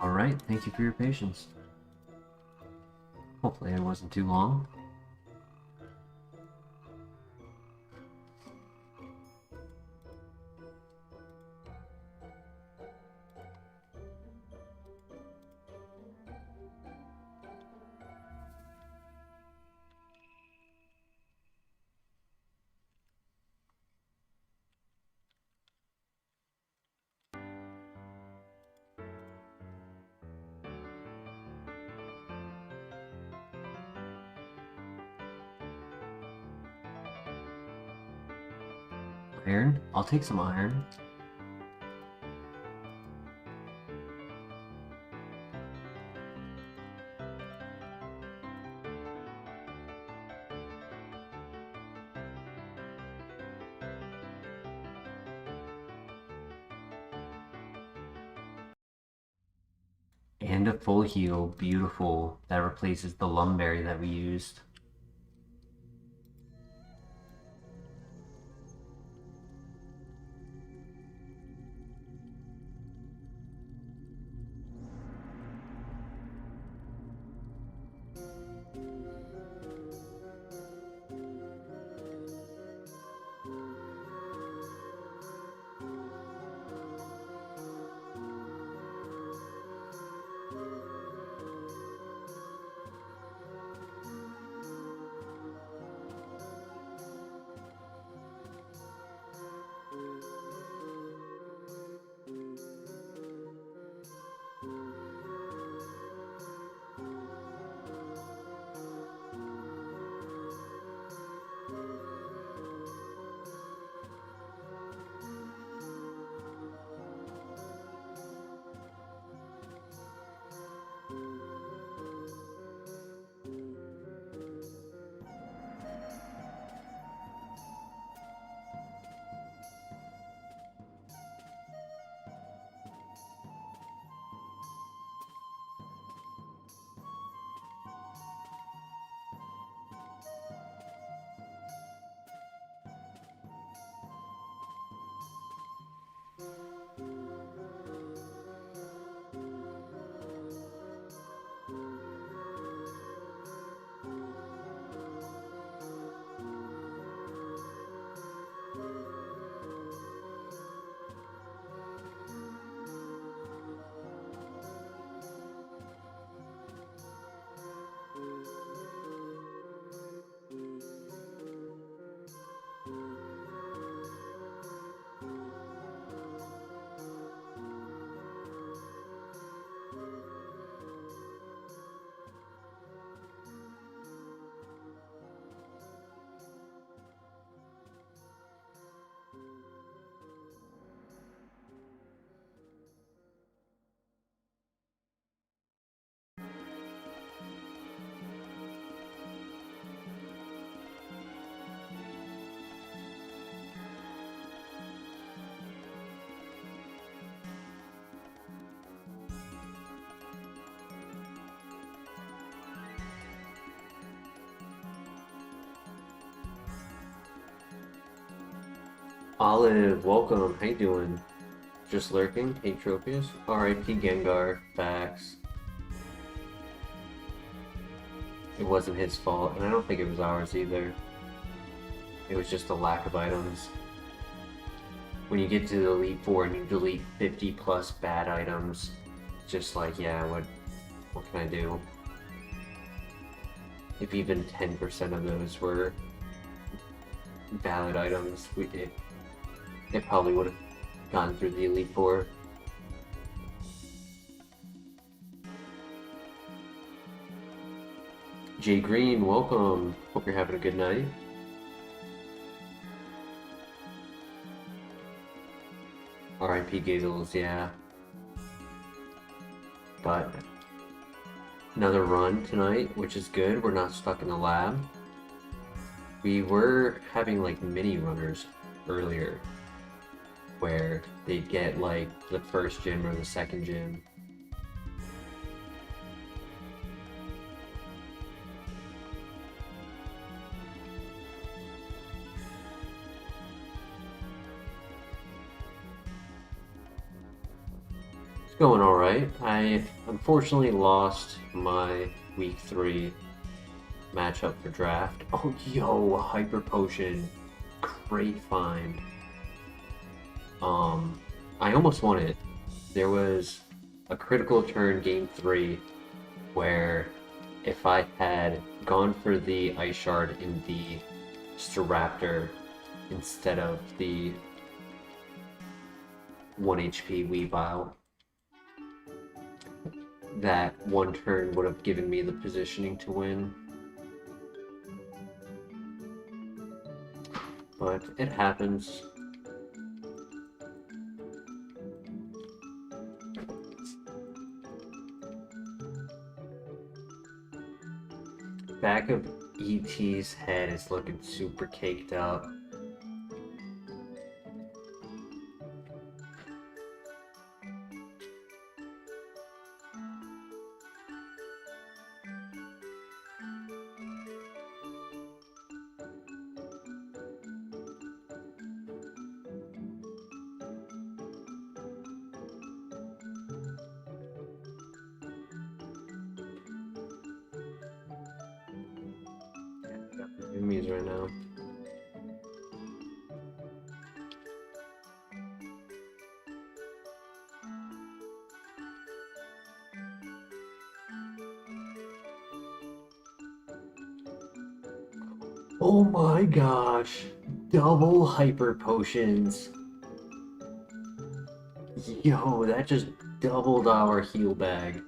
Alright, thank you for your patience. Hopefully it wasn't too long. Iron? I'll take some iron. And a full heal, beautiful. That replaces the lumberry that we used. Olive, welcome. How you doing? Just lurking? Hey, Tropius. R.I.P. Gengar. Facts. It wasn't his fault, and I don't think it was ours either. It was just a lack of items. When you get to the Elite Four and you delete 50 plus bad items, just like, yeah, what can I do? If even 10% of those were valid items, it probably would have gone through the Elite Four. Jay Green, welcome. Hope you're having a good night. R.I.P. Gazels, yeah. But another run tonight, which is good. We're not stuck in the lab. We were having like mini runners earlier where they'd get like the first gym or the second gym. Going alright. I unfortunately lost my week 3 matchup for draft. Oh, yo, Hyper Potion. Great find. I almost won it. There was a critical turn game 3 where if I had gone for the Ice Shard in the Staraptor instead of the 1 HP Weavile, that one turn would have given me the positioning to win. But it happens. Back of ET's head is looking super caked up. Enemies right now. Oh my gosh! Double hyper potions! Yo, that just doubled our heal bag.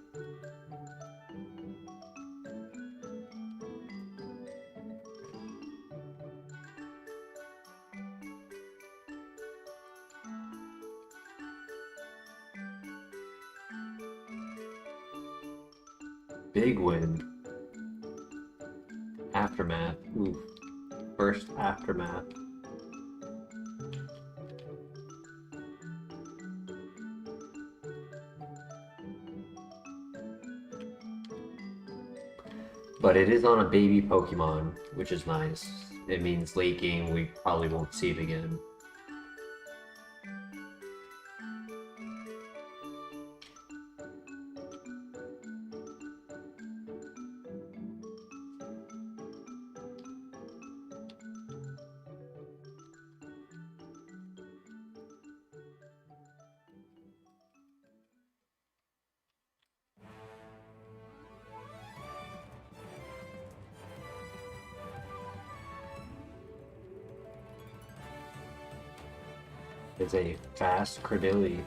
Big win. Aftermath. Oof. First Aftermath. But it is on a baby Pokemon, which is nice. It means late game we probably won't see it again. It's a fast Credilli.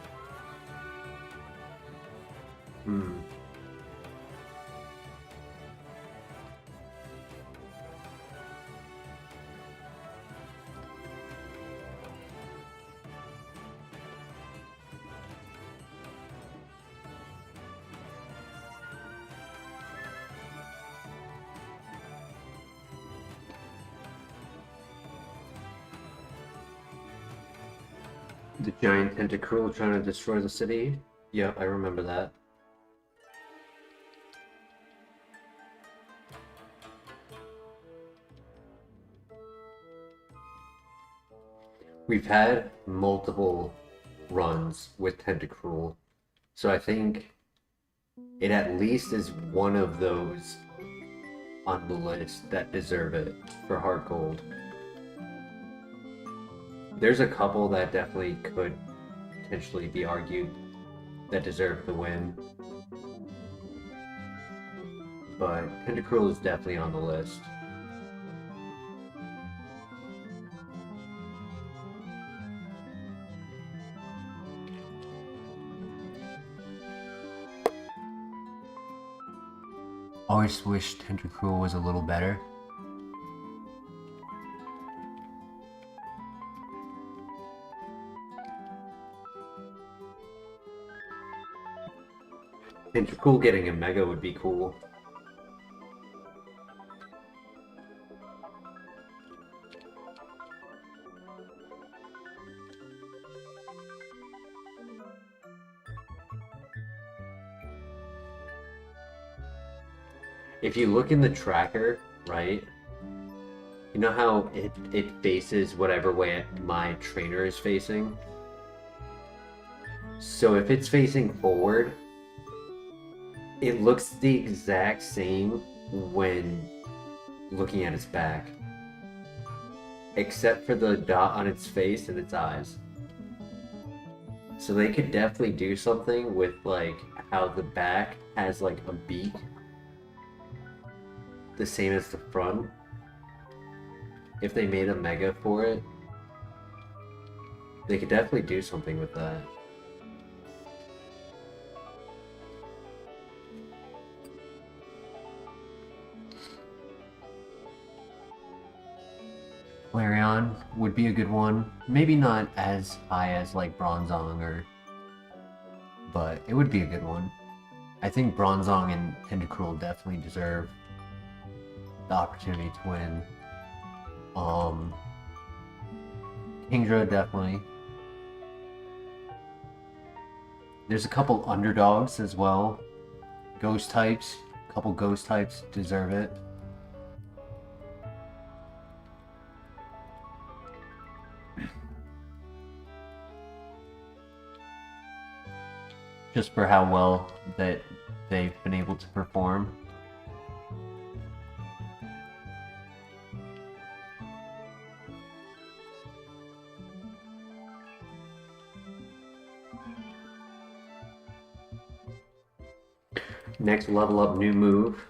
The giant tentacruel trying to destroy the city? Yeah, I remember that. We've had multiple runs with Tentacruel, so I think it at least is one of those on the list that deserve it for HeartGold. There's a couple that definitely could potentially be argued that deserve the win, but Tentacruel is definitely on the list. Always wish Tentacruel was a little better. Tentacruel getting a Mega would be cool. If you look in the tracker, right, you know how it faces whatever way my trainer is facing? So if it's facing forward, it looks the exact same when looking at its back. Except for the dot on its face and its eyes. So they could definitely do something with like how the back has like a beak. The same as the front. If they made a mega for it, they could definitely do something with that. Flareon would be a good one. Maybe not as high as like Bronzong but it would be a good one. I think Bronzong and Tentacruel definitely deserve the opportunity to win. Kingdra definitely. There's a couple underdogs as well. Ghost types. A couple ghost types deserve it. Just for how well that they've been able to perform. Next level up new move.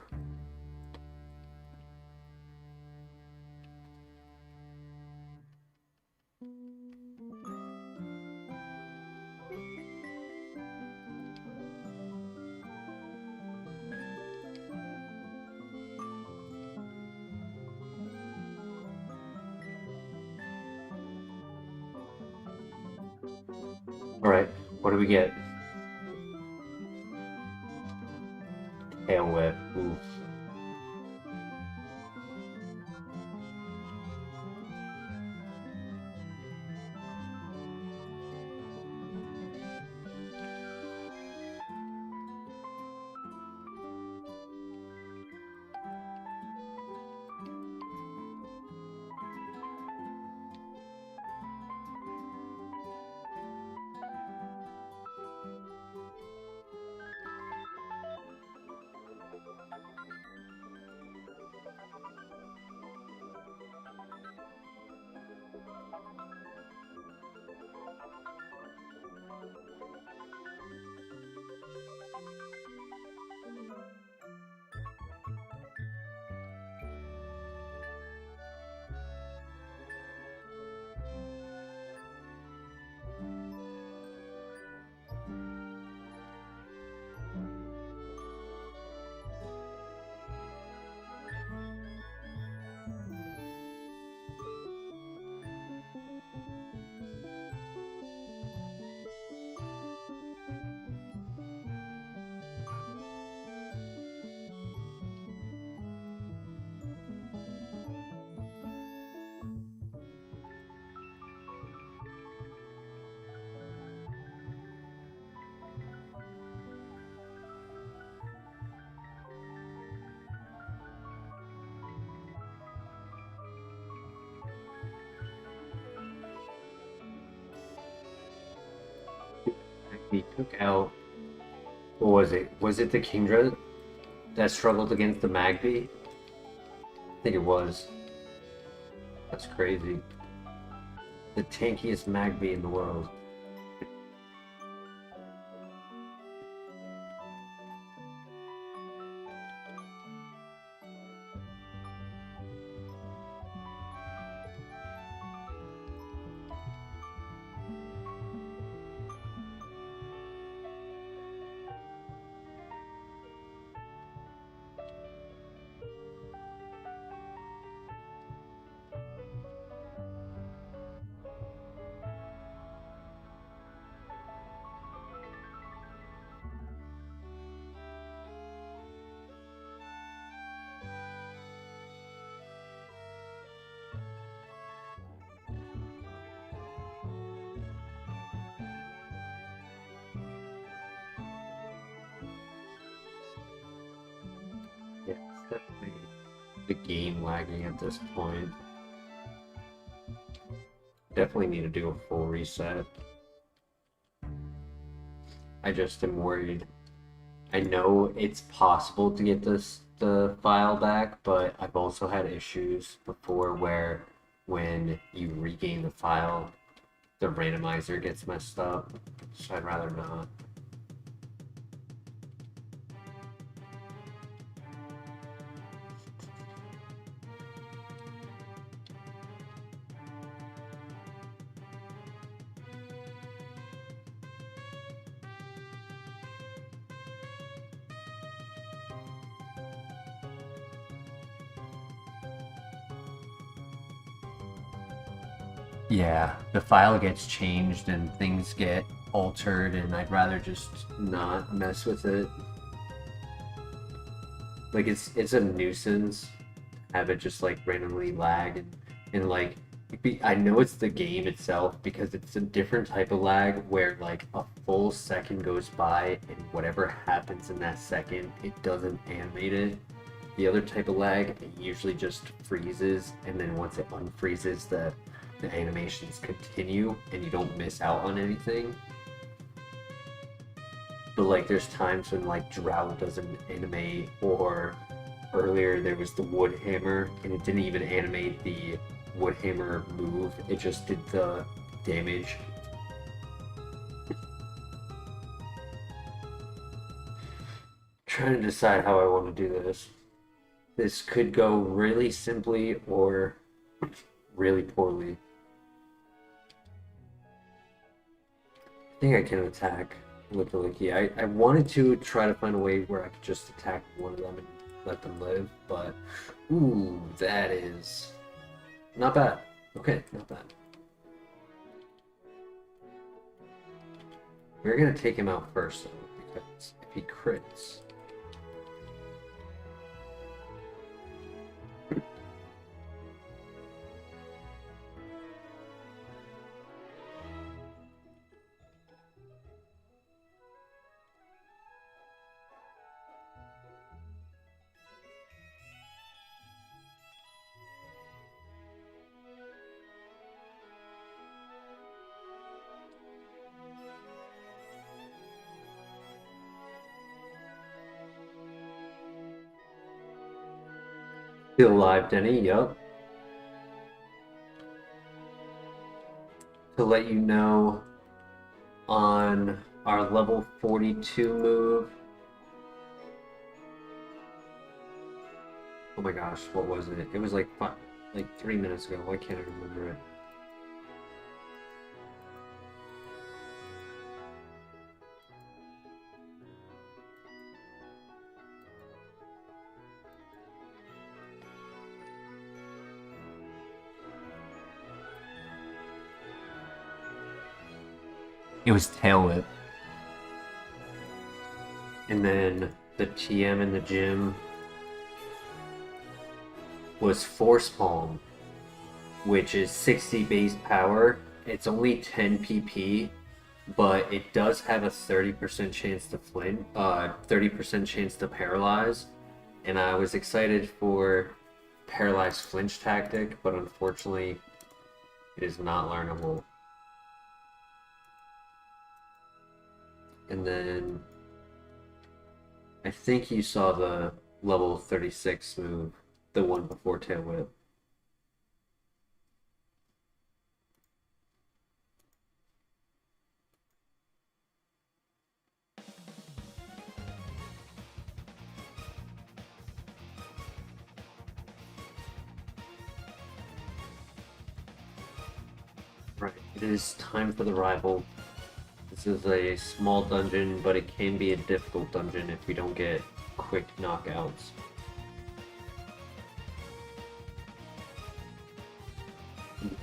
Alright, what do we get? Tail whip. Oof. He took out. What was it? Was it the Kingdra that struggled against the Magby? I think it was. That's crazy. The tankiest Magby in the world. Yeah, it's definitely the game lagging at this point. Definitely need to do a full reset. I just am worried. I know it's possible to get the file back, but I've also had issues before where when you regain the file, the randomizer gets messed up, so I'd rather not. Yeah, the file gets changed and things get altered, and I'd rather just. Not mess with it. Like it's a nuisance to have it just like randomly lag and like I know it's the game itself because it's a different type of lag where like a full second goes by and whatever happens in that second it doesn't animate it. The other type of lag it usually just freezes and then once it unfreezes the animations continue and you don't miss out on anything. But like there's times when like Drought doesn't animate or earlier there was the wood hammer and it didn't even animate the wood hammer move, it just did the damage. Trying to decide how I want to do this. This could go really simply or really poorly. I think I can attack Licky. I wanted to try to find a way where I could just attack one of them and let them live, but ooh, that is not bad. Okay, not bad. We're gonna take him out first though, because if he crits. Still alive, Denny, yup. To let you know, on our level 42 move. Oh my gosh, what was it? It was like 3 minutes ago. Why can't I remember it? It was Tail Whip. And then the TM in the gym was Force Palm, which is 60 base power. It's only 10 PP, but it does have a 30% chance to 30% chance to paralyze. And I was excited for Paralyzed Flinch tactic, but unfortunately, it is not learnable. And then I think you saw the level 36 move, the one before Tail Whip. Right, it is time for the rival. This is a small dungeon, but it can be a difficult dungeon if we don't get quick knockouts.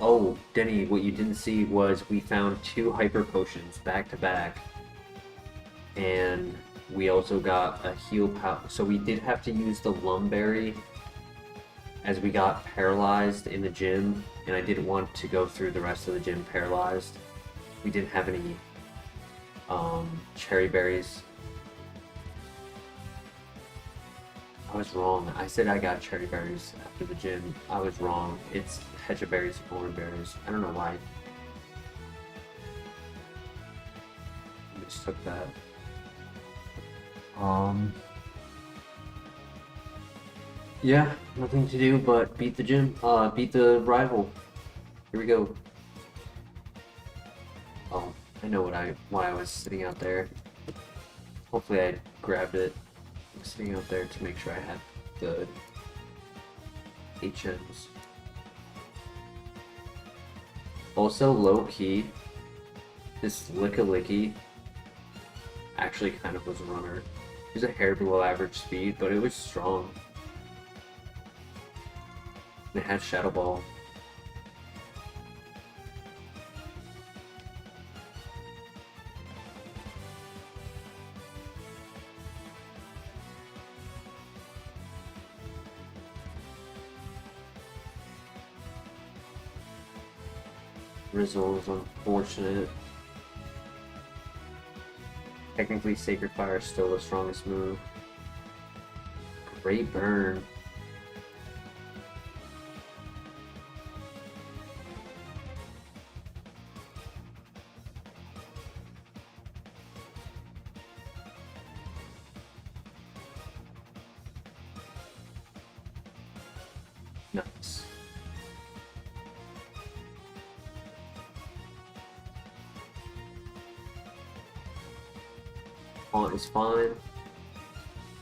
Oh, Denny, what you didn't see was we found 2 hyper potions back to back. And we also got a heal power. So we did have to use the Lumberry as we got paralyzed in the gym. And I didn't want to go through the rest of the gym paralyzed. We didn't have any cherry berries. I was wrong. I said I got cherry berries after the gym. I was wrong. It's hedge berries and orange berries. I don't know why. I just took that. Yeah, nothing to do but beat the gym. Beat the rival. Here we go. Oh, I know why I was sitting out there. Hopefully I grabbed it. I'm sitting out there to make sure I had good HMs. Also, low key, this Licky actually kind of was a runner. It was a hair below average speed, but it was strong. And it had Shadow Ball. Rizzo is unfortunate. Technically, Sacred Fire is still the strongest move. Great burn. Nice. Taunt is fine.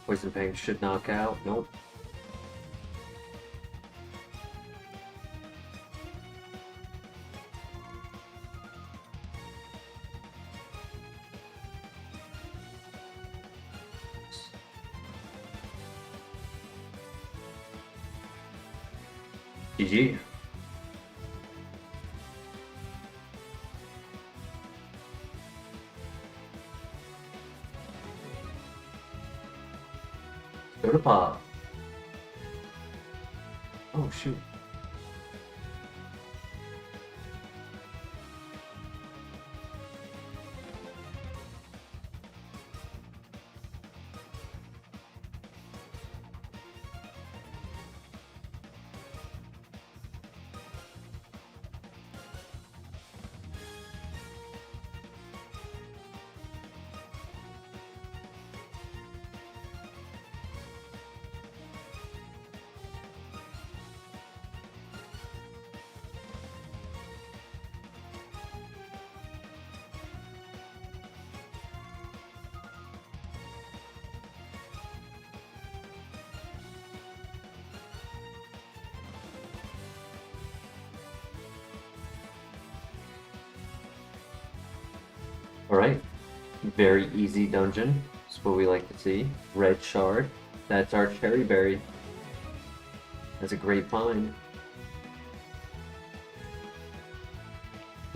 Poison Fang should knock out. Nope. GG. Go to pop. Oh shoot. Alright, very easy dungeon. That's what we like to see. Red Shard. That's our Cherry Berry. That's a great find.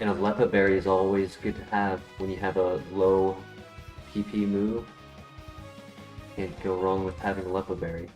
And a Lepa Berry is always good to have when you have a low PP move. Can't go wrong with having a Lepa Berry.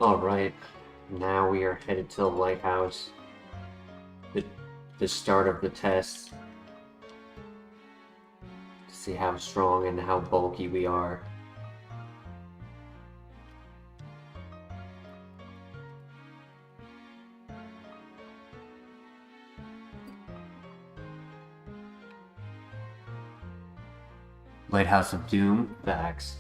Alright, now we are headed to the lighthouse. The start of the test. To see how strong and how bulky we are. Lighthouse of Doom, Vax.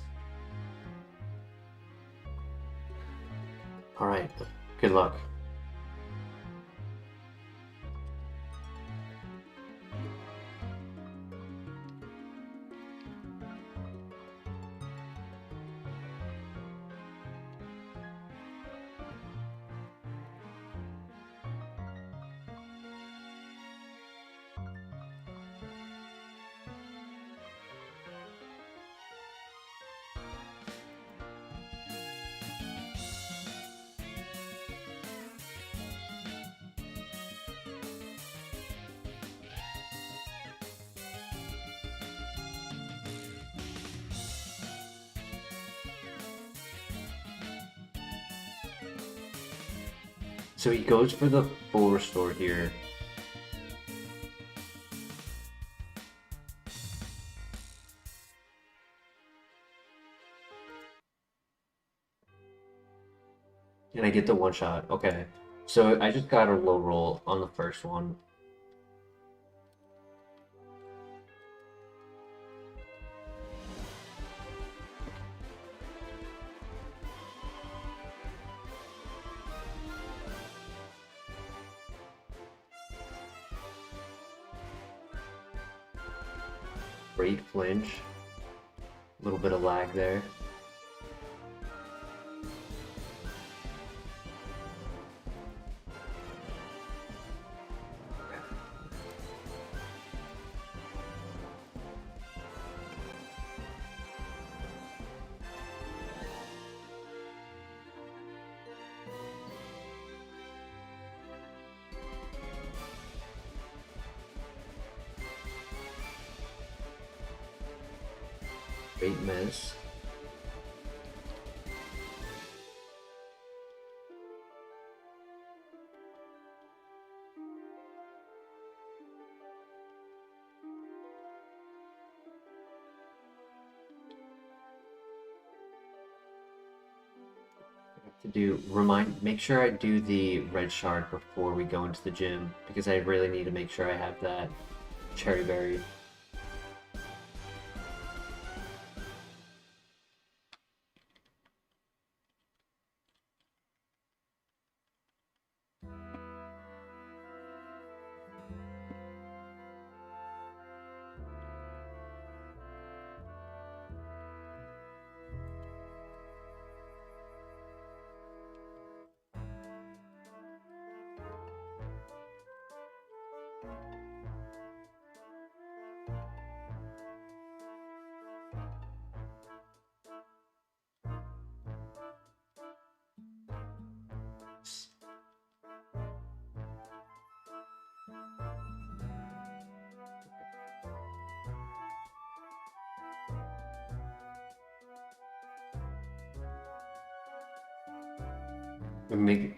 Alright, good luck. So he goes for the full restore here. And I get the one shot. Okay. So I just got a low roll on the first one. Great flinch. A little bit of lag there. Great miss. Make sure I do the red shard before we go into the gym, because I really need to make sure I have that cherry berry.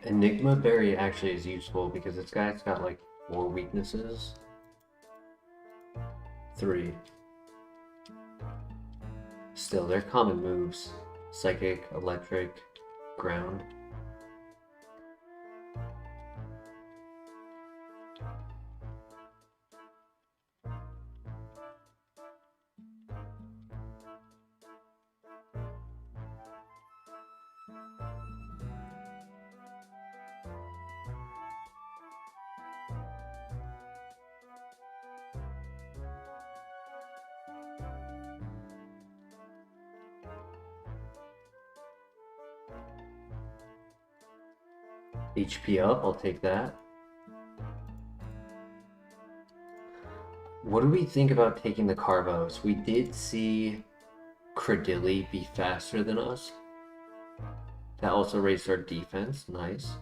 Enigma Berry actually is useful because this guy's got like 4 weaknesses. 3. Still, they're common moves. Psychic, Electric, Ground. HP up, I'll take that. What do we think about taking the Carvos? We did see Credilli be faster than us. That also raised our defense, nice.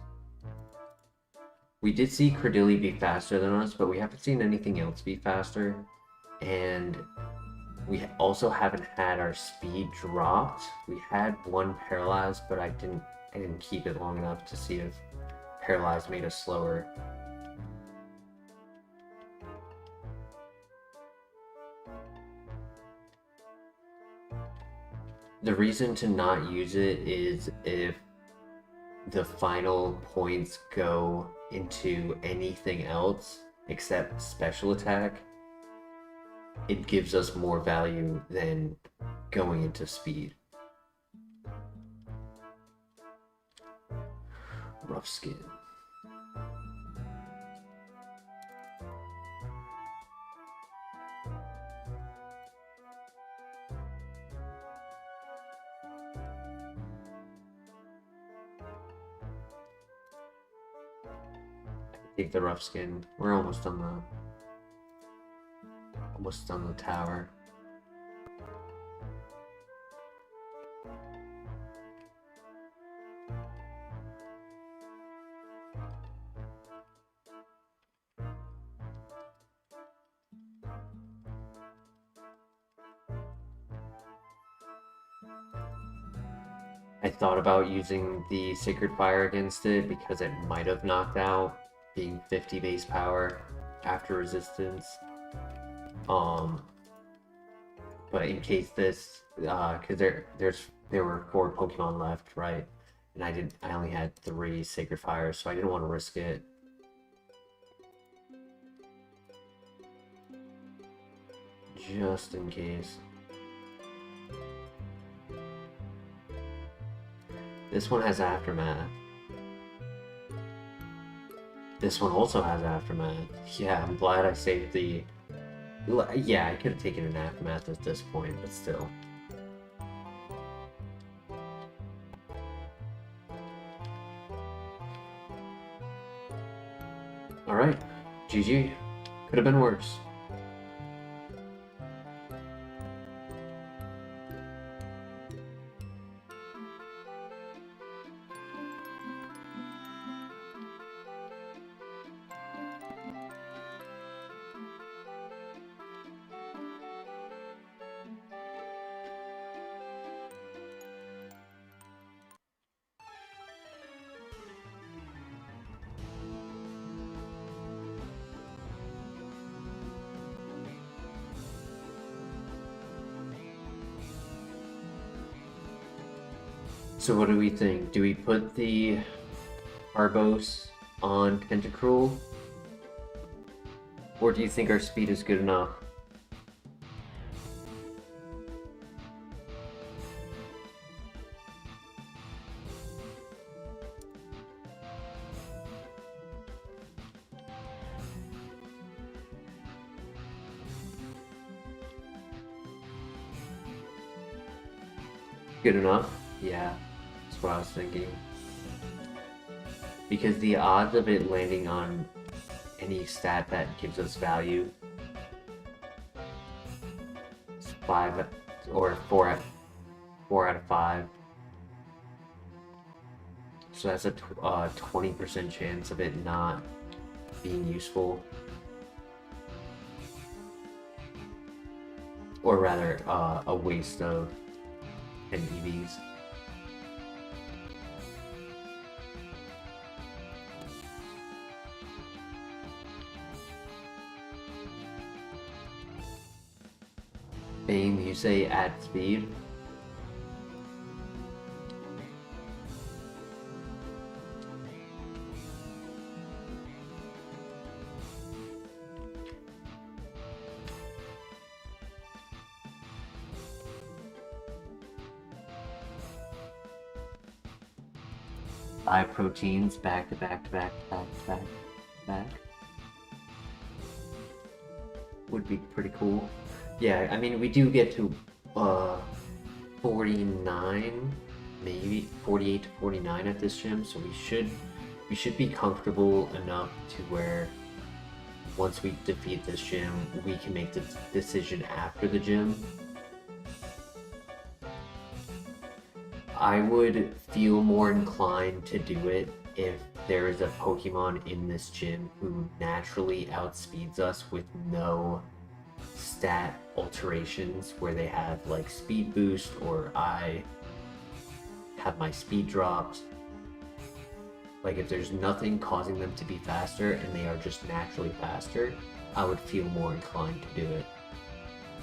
We did see Credilli be faster than us, but we haven't seen anything else be faster. And we also haven't had our speed dropped. We had one paralyzed, but I didn't keep it long enough to see if paralyzed made us slower. The reason to not use it is if the final points go into anything else except special attack, it gives us more value than going into speed. Rough skin. Take the rough skin. We're almost on the tower. I thought about using the Sacred Fire against it because it might have knocked out, being 50 base power after resistance. But in case this, because there were 4 Pokemon left, right? And I only had 3 Sacred Fires, so I didn't want to risk it. Just in case. This one has Aftermath. This one also has Aftermath. Yeah, I'm glad I saved the... Yeah, I could have taken an Aftermath at this point, but still. Alright, GG. Could have been worse. So what do we think? Do we put the Arbos on Tentacruel? Or do you think our speed is good enough? Good enough? Yeah, that's what I was thinking. Because the odds of it landing on any stat that gives us value is 5 or 4 out of 5. So that's a 20% chance of it not being useful. Or rather, a waste of 10 EVs. Bane, you say add speed? Five proteins back to back to back to back to back to back. Would be pretty cool. Yeah, I mean, we do get to 49, maybe 48 to 49 at this gym, so we should be comfortable enough to where once we defeat this gym, we can make the decision after the gym. I would feel more inclined to do it if there is a Pokemon in this gym who naturally outspeeds us with no stat alterations, where they have like speed boost or I have my speed dropped. Like if there's nothing causing them to be faster and they are just naturally faster, I would feel more inclined to do it.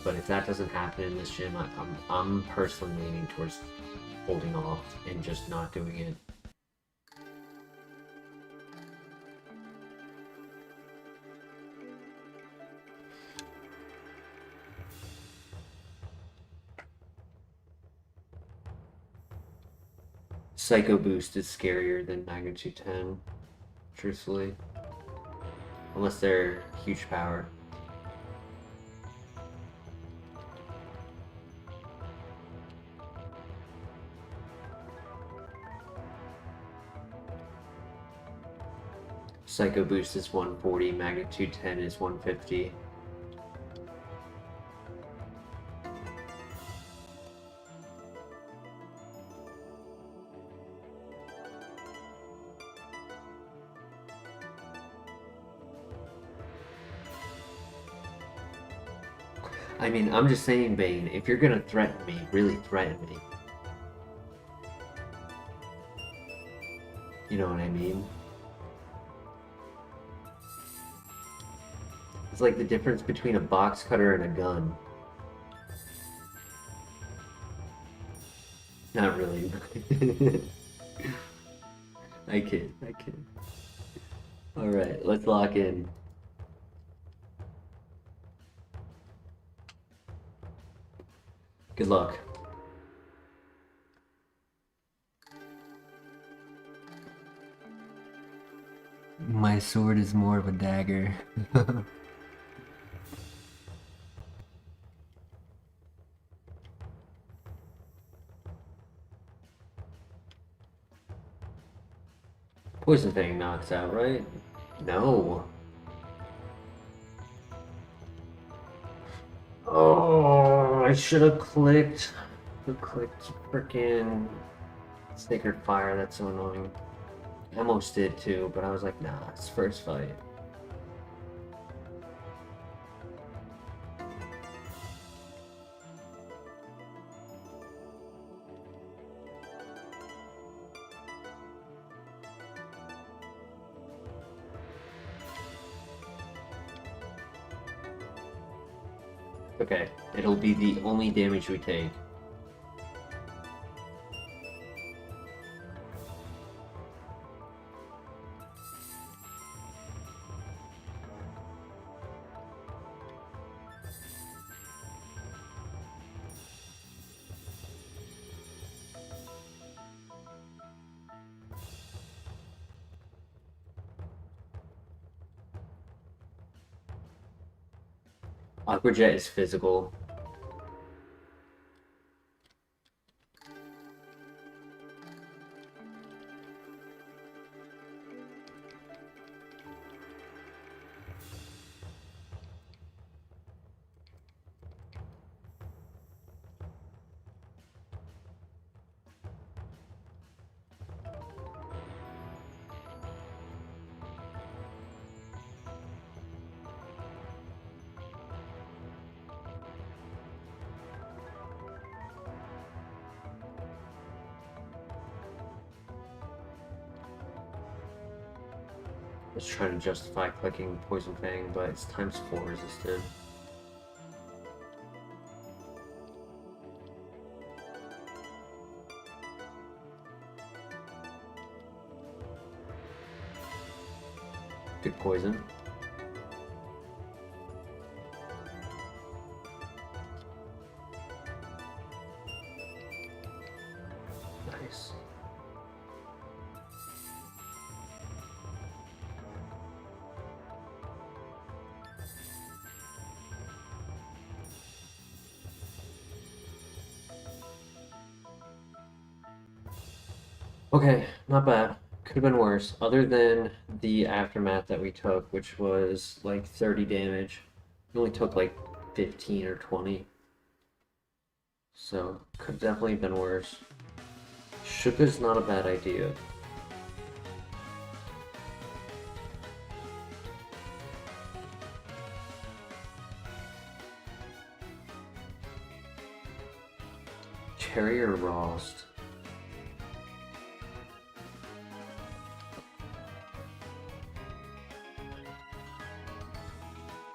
But if that doesn't happen in this gym, I'm personally leaning towards holding off and just not doing it. Psycho Boost is scarier than Magnitude 10, truthfully. Unless they're huge power. Psycho Boost is 140, Magnitude 10 is 150. I mean, I'm just saying, Bane, if you're gonna threaten me, really threaten me. You know what I mean? It's like the difference between a box cutter and a gun. Not really. I kid. Alright, let's lock in. Good luck. My sword is more of a dagger. Poison Fang knocks out, right? No. Oh, I should have clicked. I clicked freaking Sacred Fire. That's so annoying. I almost did too, but I was like, nah, it's first fight. Okay, it'll be the only damage we take. Aqua Jet is physical. I was trying to justify clicking Poison Fang, but it's ×4 resisted. Good poison. Nice. Okay, not bad. Could have been worse. Other than the aftermath that we took, which was like 30 damage. We only took like 15 or 20. So, could have definitely been worse. Sugar's not a bad idea. Cherry or Rost?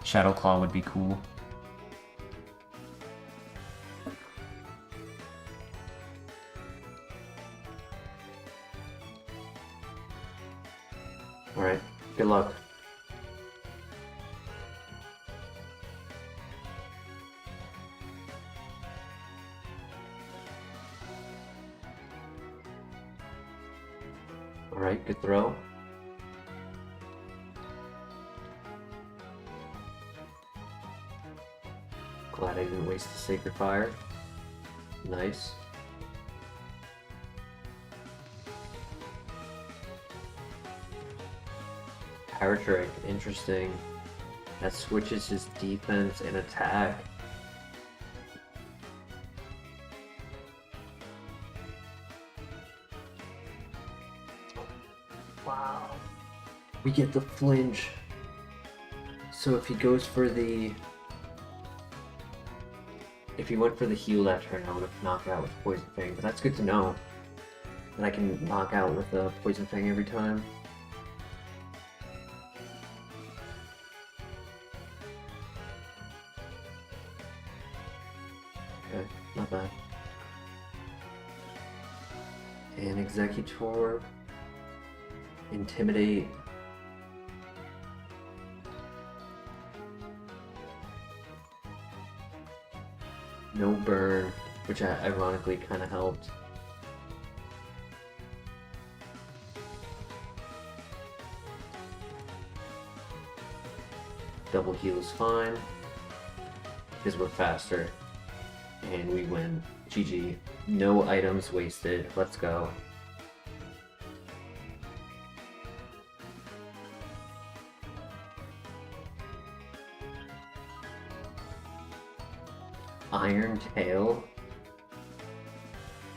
Shadow Claw would be cool. Alright, good luck. Alright, good throw. Glad I didn't waste the Sacred Fire. Nice. Power Trick, interesting. That switches his defense and attack. Wow. We get the flinch. So if he goes for the... If he went for the heal that turn, I would have knocked out with Poison Fang, but that's good to know. That I can knock out with a Poison Fang every time. Okay, not bad. And Executor. Intimidate. No burn, which ironically kind of helped. Double heal is fine, because we're faster. And we win. GG. No items wasted. Let's go. Iron Tail.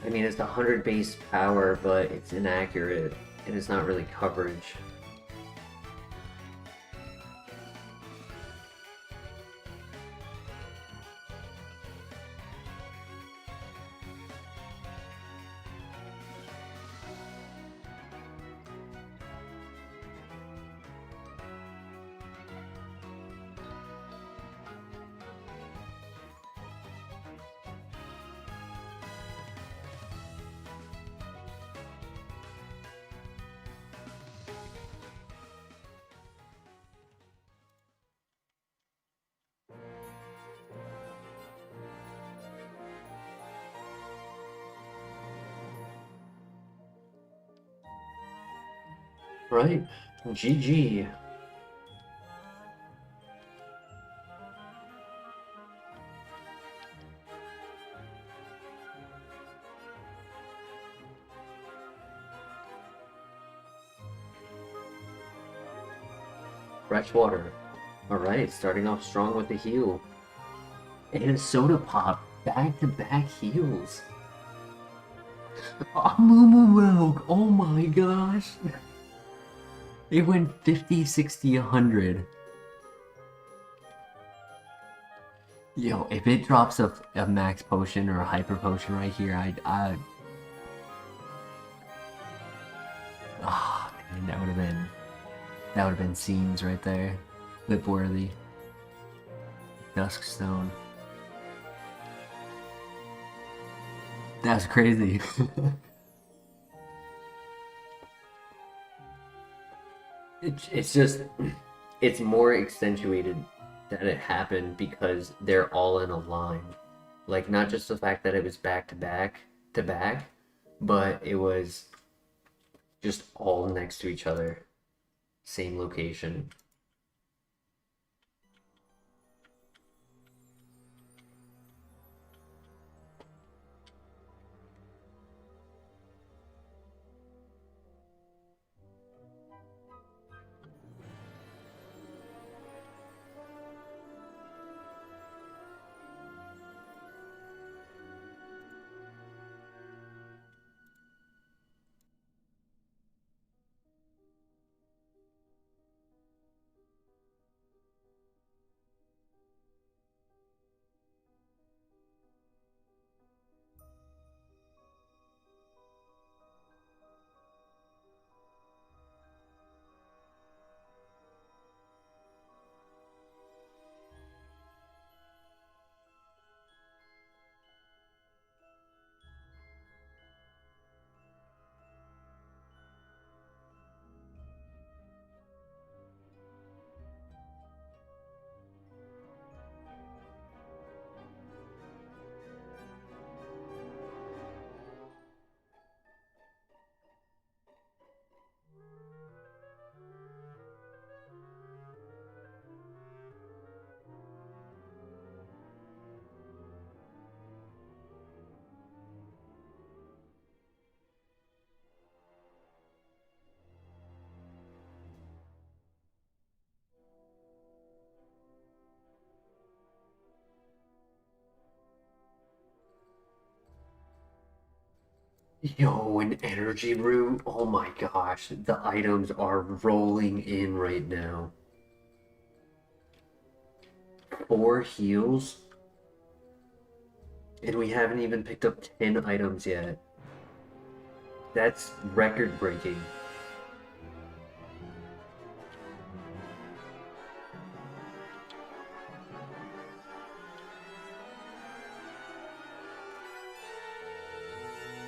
I mean, it's 100 base power, but it's inaccurate, and it's not really coverage. Right? GG. Fresh water. Alright, starting off strong with the heal. And a soda pop. Back-to-back heals. Rogue. Oh my gosh. It went 50, 60, 100. Yo, if it drops a max potion or a hyper potion right here, man, that would have been scenes right there. Lip worthy. Duskstone. That's crazy. It's just, it's more accentuated that it happened because they're all in a line. Like, not just the fact that it was back to back, but it was just all next to each other. Same location. Yo, an energy root. Oh my gosh, the items are rolling in right now. 4 heals, and we haven't even picked up 10 items yet. That's record breaking.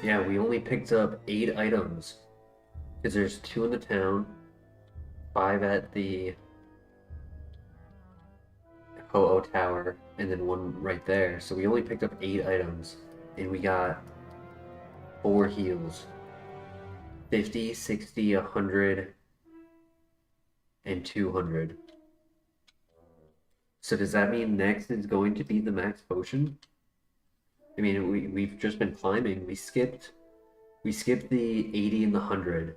Yeah, we only picked up 8 items. Because there's 2 in the town, 5 at the Ho-Oh Tower, and then 1 right there. So we only picked up 8 items, and we got 4 heals. 50, 60, 100, and 200. So does that mean next is going to be the max potion? I mean, we've just been climbing. We skipped the 80 and the 100.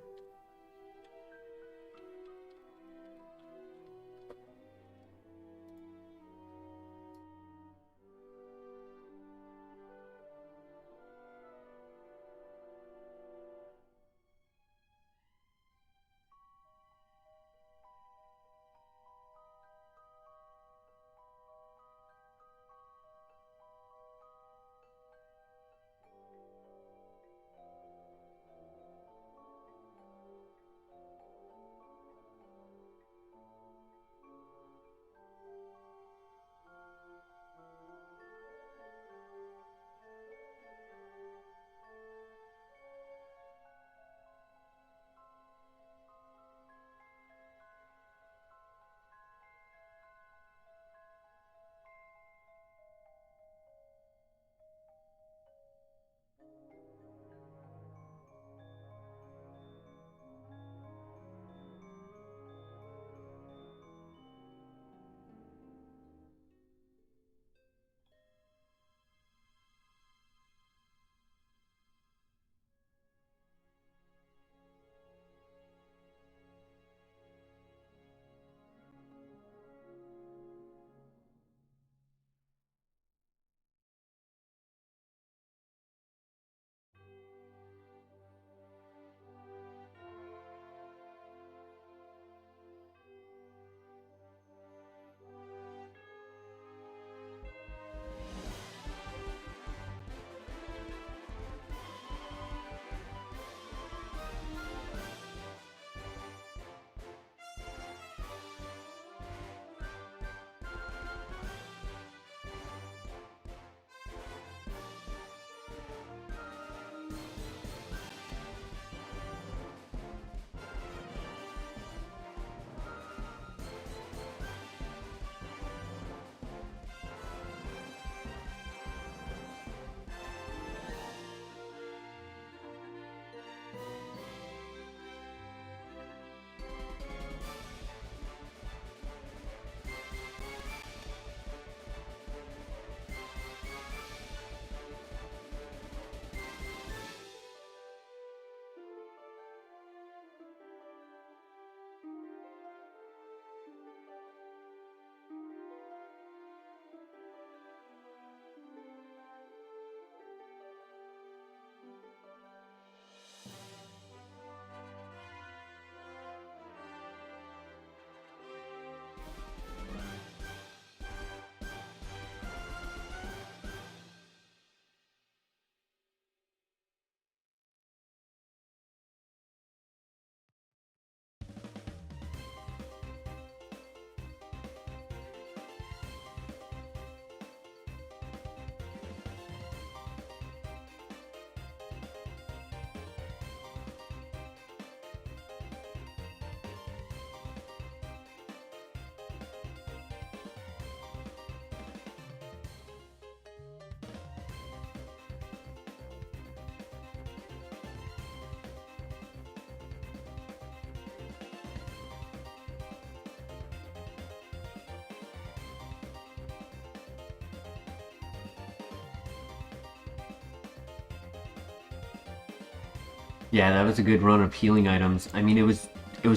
Yeah, that was a good run of healing items. I mean, it was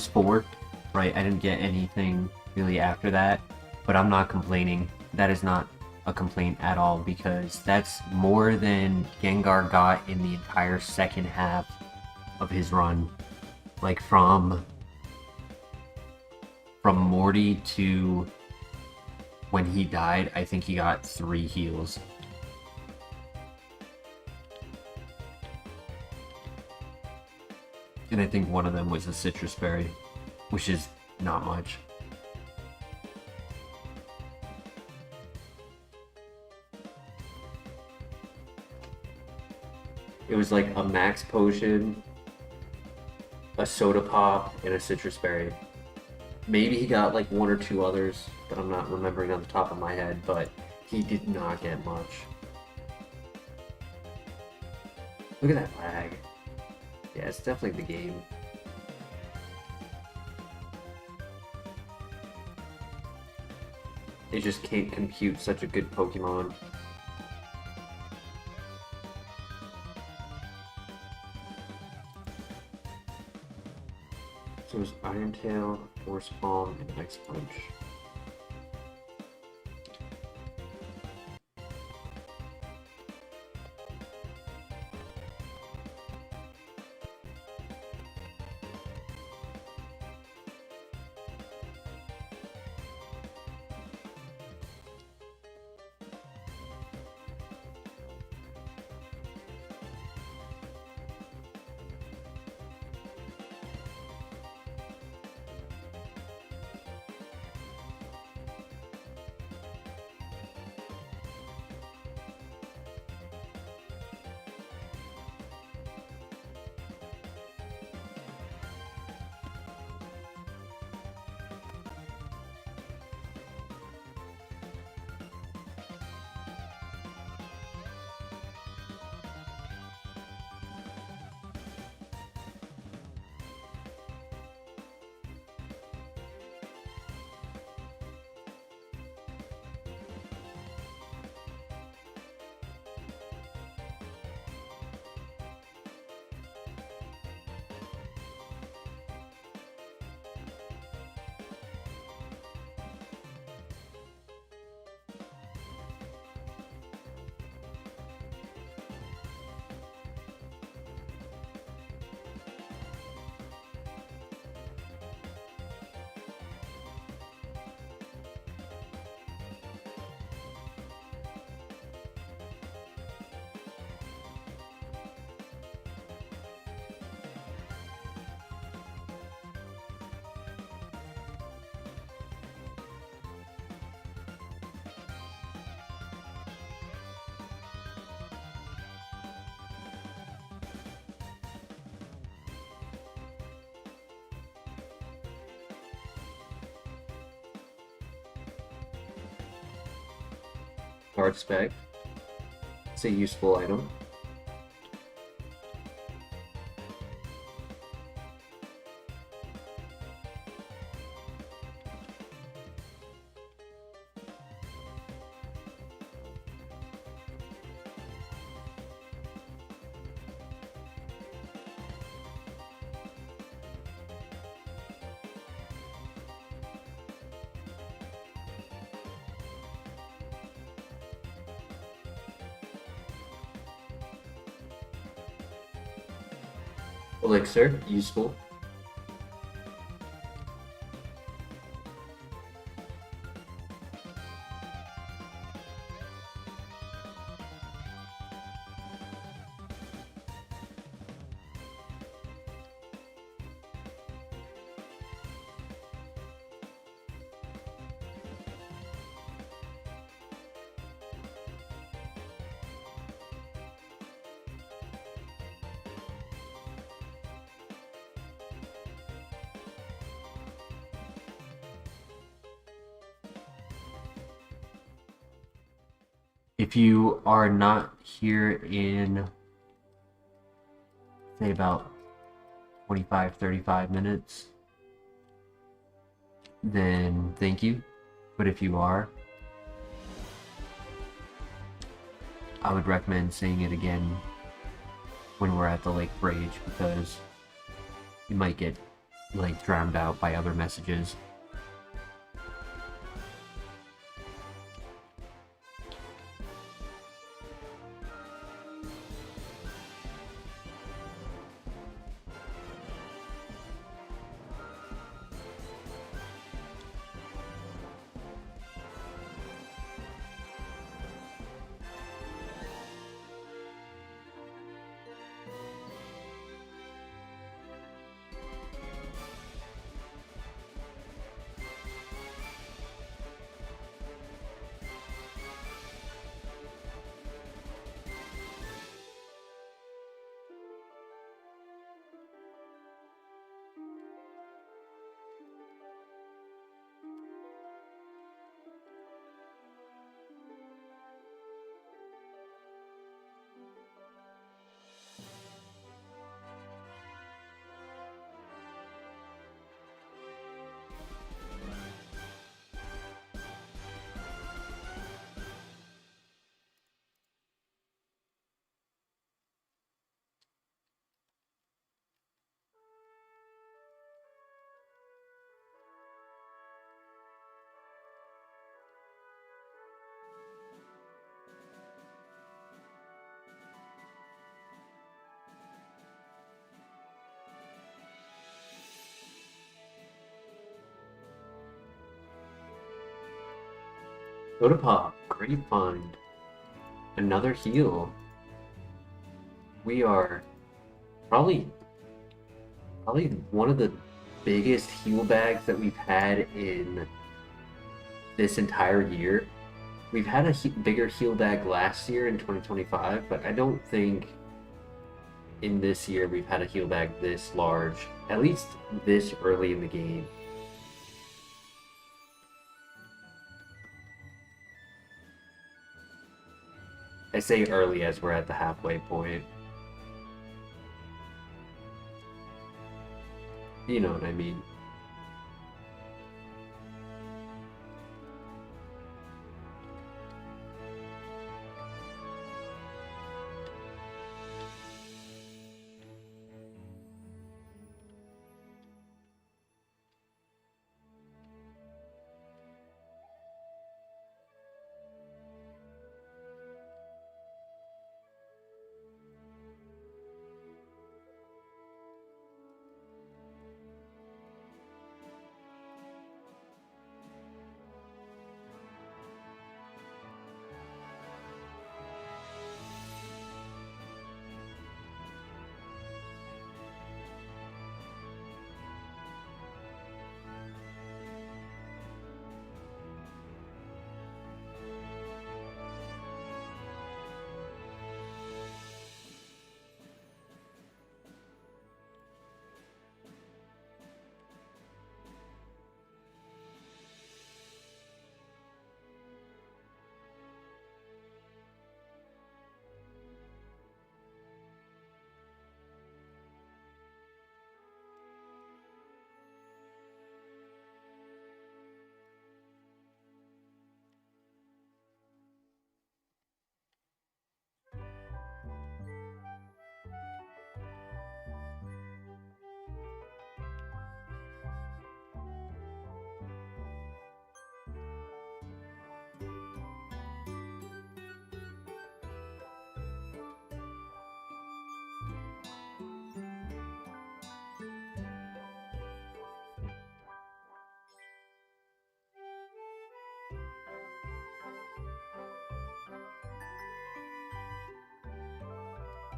4, right? I didn't get anything really after that, but I'm not complaining. That is not a complaint at all, because that's more than Gengar got in the entire second half of his run. Like from Morty to when he died, I think he got 3 heals. And I think one of them was a citrus berry, which is not much. It was like a max potion, a soda pop, and a citrus berry. Maybe he got like 1 or 2 others that I'm not remembering on the top of my head, but he did not get much. Look at that lag. Yeah, it's definitely the game. They just can't compute such a good Pokemon. So it was Iron Tail, Force Palm, and Ice Punch. Guard Spec. It's a useful item. Elixir, useful. If you are not here in, say, about 25-35 minutes, then thank you. But if you are, I would recommend seeing it again when we're at the Lake Rage, because you might get like drowned out by other messages. Otapa, great find. Another heal. We are probably one of the biggest heal bags that we've had in this entire year. We've had a bigger heal bag last year in 2025, but I don't think in this year we've had a heal bag this large, at least this early in the game. I say early as we're at the halfway point. You know what I mean.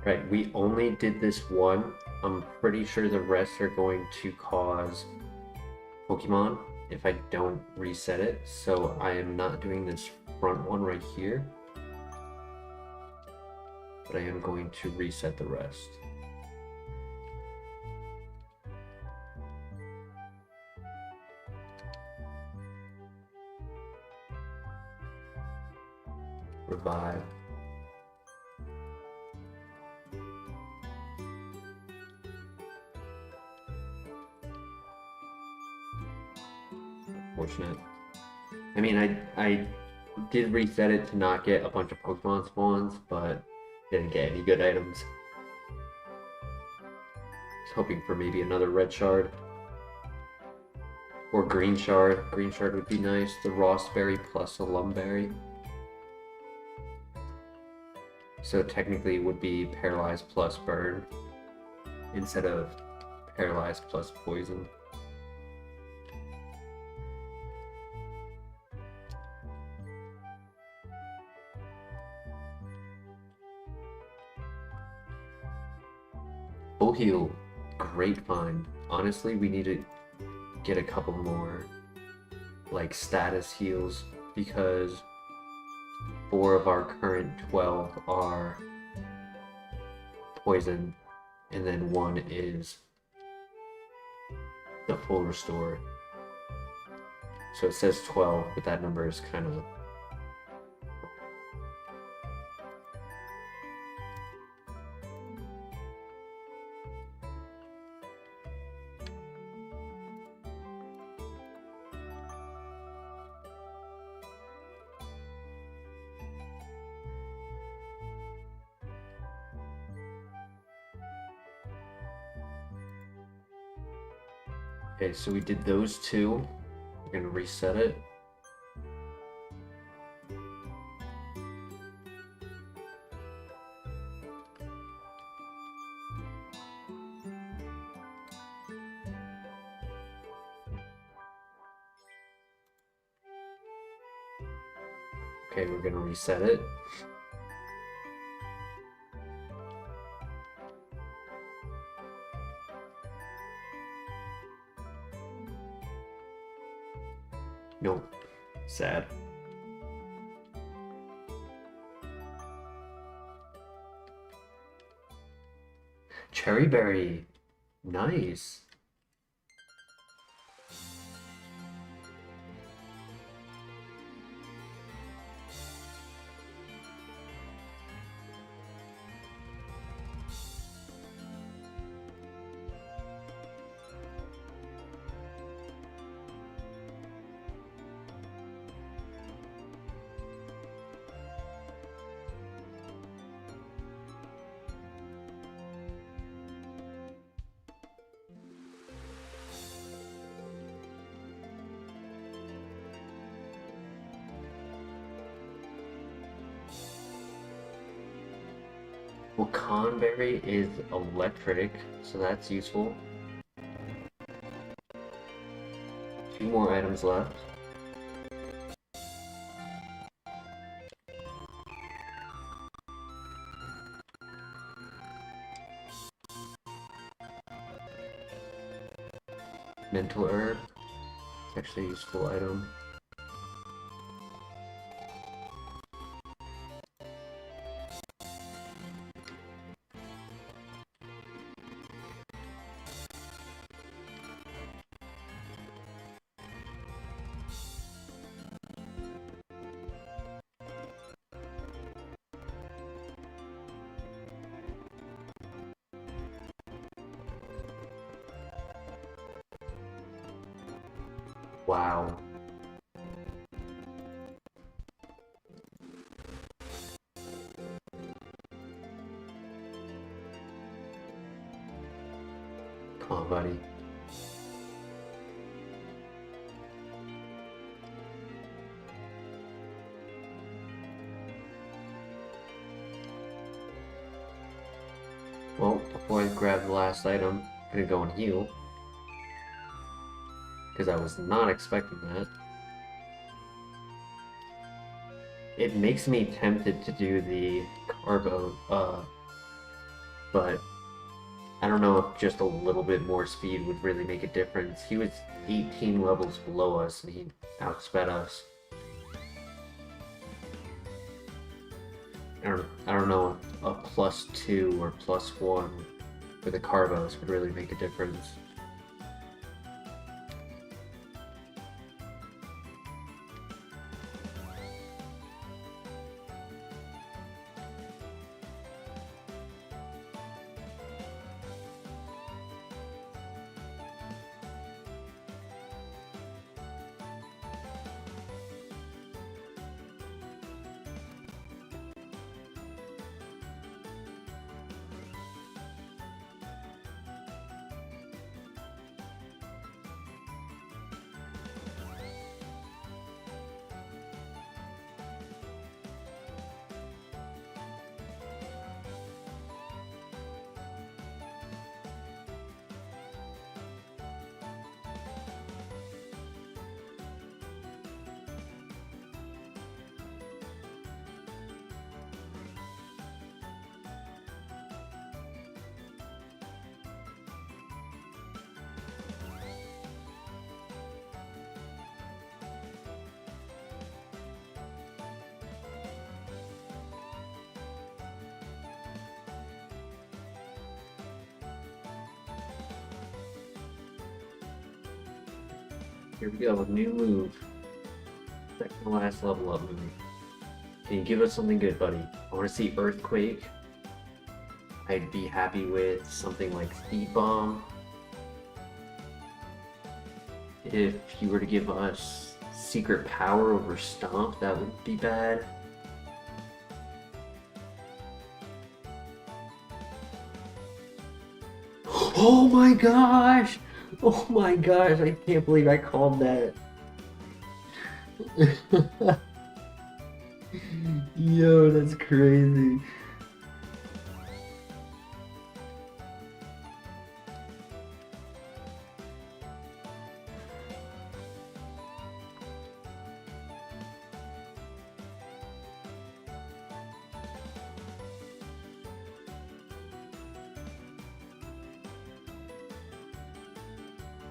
Right, we only did this one. I'm pretty sure the rest are going to cause Pokemon if I don't reset it. So I am not doing this front one right here. But I am going to reset the rest. Revive. Unfortunate. I mean, I did reset it to not get a bunch of Pokemon spawns, but didn't get any good items. Was hoping for maybe another red shard. Or green shard. Green shard would be nice. The Rossberry plus a Lumberry. So technically it would be paralyzed plus burn instead of paralyzed plus poison. Full heal, great find. Honestly, we need to get a couple more like status heals because 4 of our current 12 are poison, and then 1 is the full restore. So it says 12, but that number is kind of... Okay, so we did those 2. We're gonna reset it. Okay, we're gonna reset it. Nope. Sad. Cherry berry. Nice. Well, Conberry is electric, so that's useful. 2 more items left. Mental herb. It's actually a useful item. Wow. Come on, buddy. Well, before I grab the last item, I'm gonna go and heal. Because I was not expecting that. It makes me tempted to do the carbo, but I don't know if just a little bit more speed would really make a difference. He was 18 levels below us and he outsped us. I don't know if a +2 or +1 for the carbos would really make a difference. Here we go, new move. Second to last level up move. Can you give us something good, buddy? I want to see Earthquake. I'd be happy with something like Speed Bomb. If you were to give us Secret Power over Stomp, that would be bad. Oh my gosh! Oh my gosh, I can't believe I called that. Yo, that's crazy.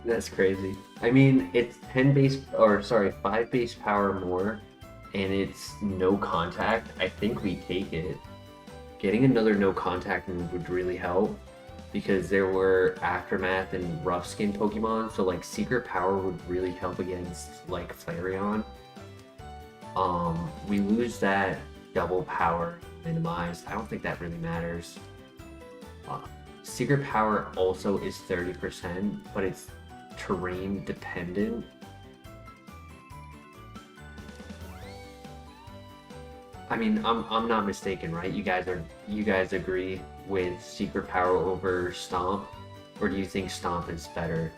That's crazy. I mean, it's 10 base, or sorry, 5 base power more, and it's no contact. I think we take it. Getting another no contact move would really help because there were Aftermath and Rough Skin Pokemon, so like Secret Power would really help against like Flareon. We lose that double power minimized. I don't think that really matters. Uh, Secret Power also is 30%, but it's terrain dependent. I mean, I'm not mistaken, right? You guys agree with Secret Power over Stomp, or do you think Stomp is better?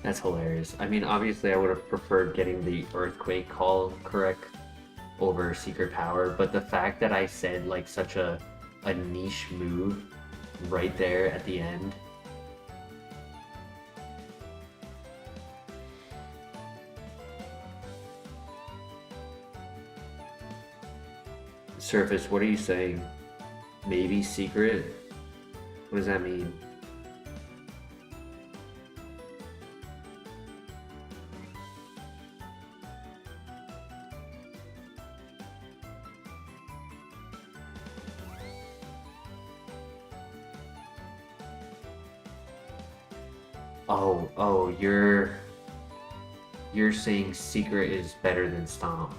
That's hilarious. I mean, obviously, I would have preferred getting the Earthquake call correct over Secret Power, but the fact that I said like such a niche move right there at the end. Surface, what are you saying? Maybe secret? What does that mean? Oh, you're saying secret is better than stomp.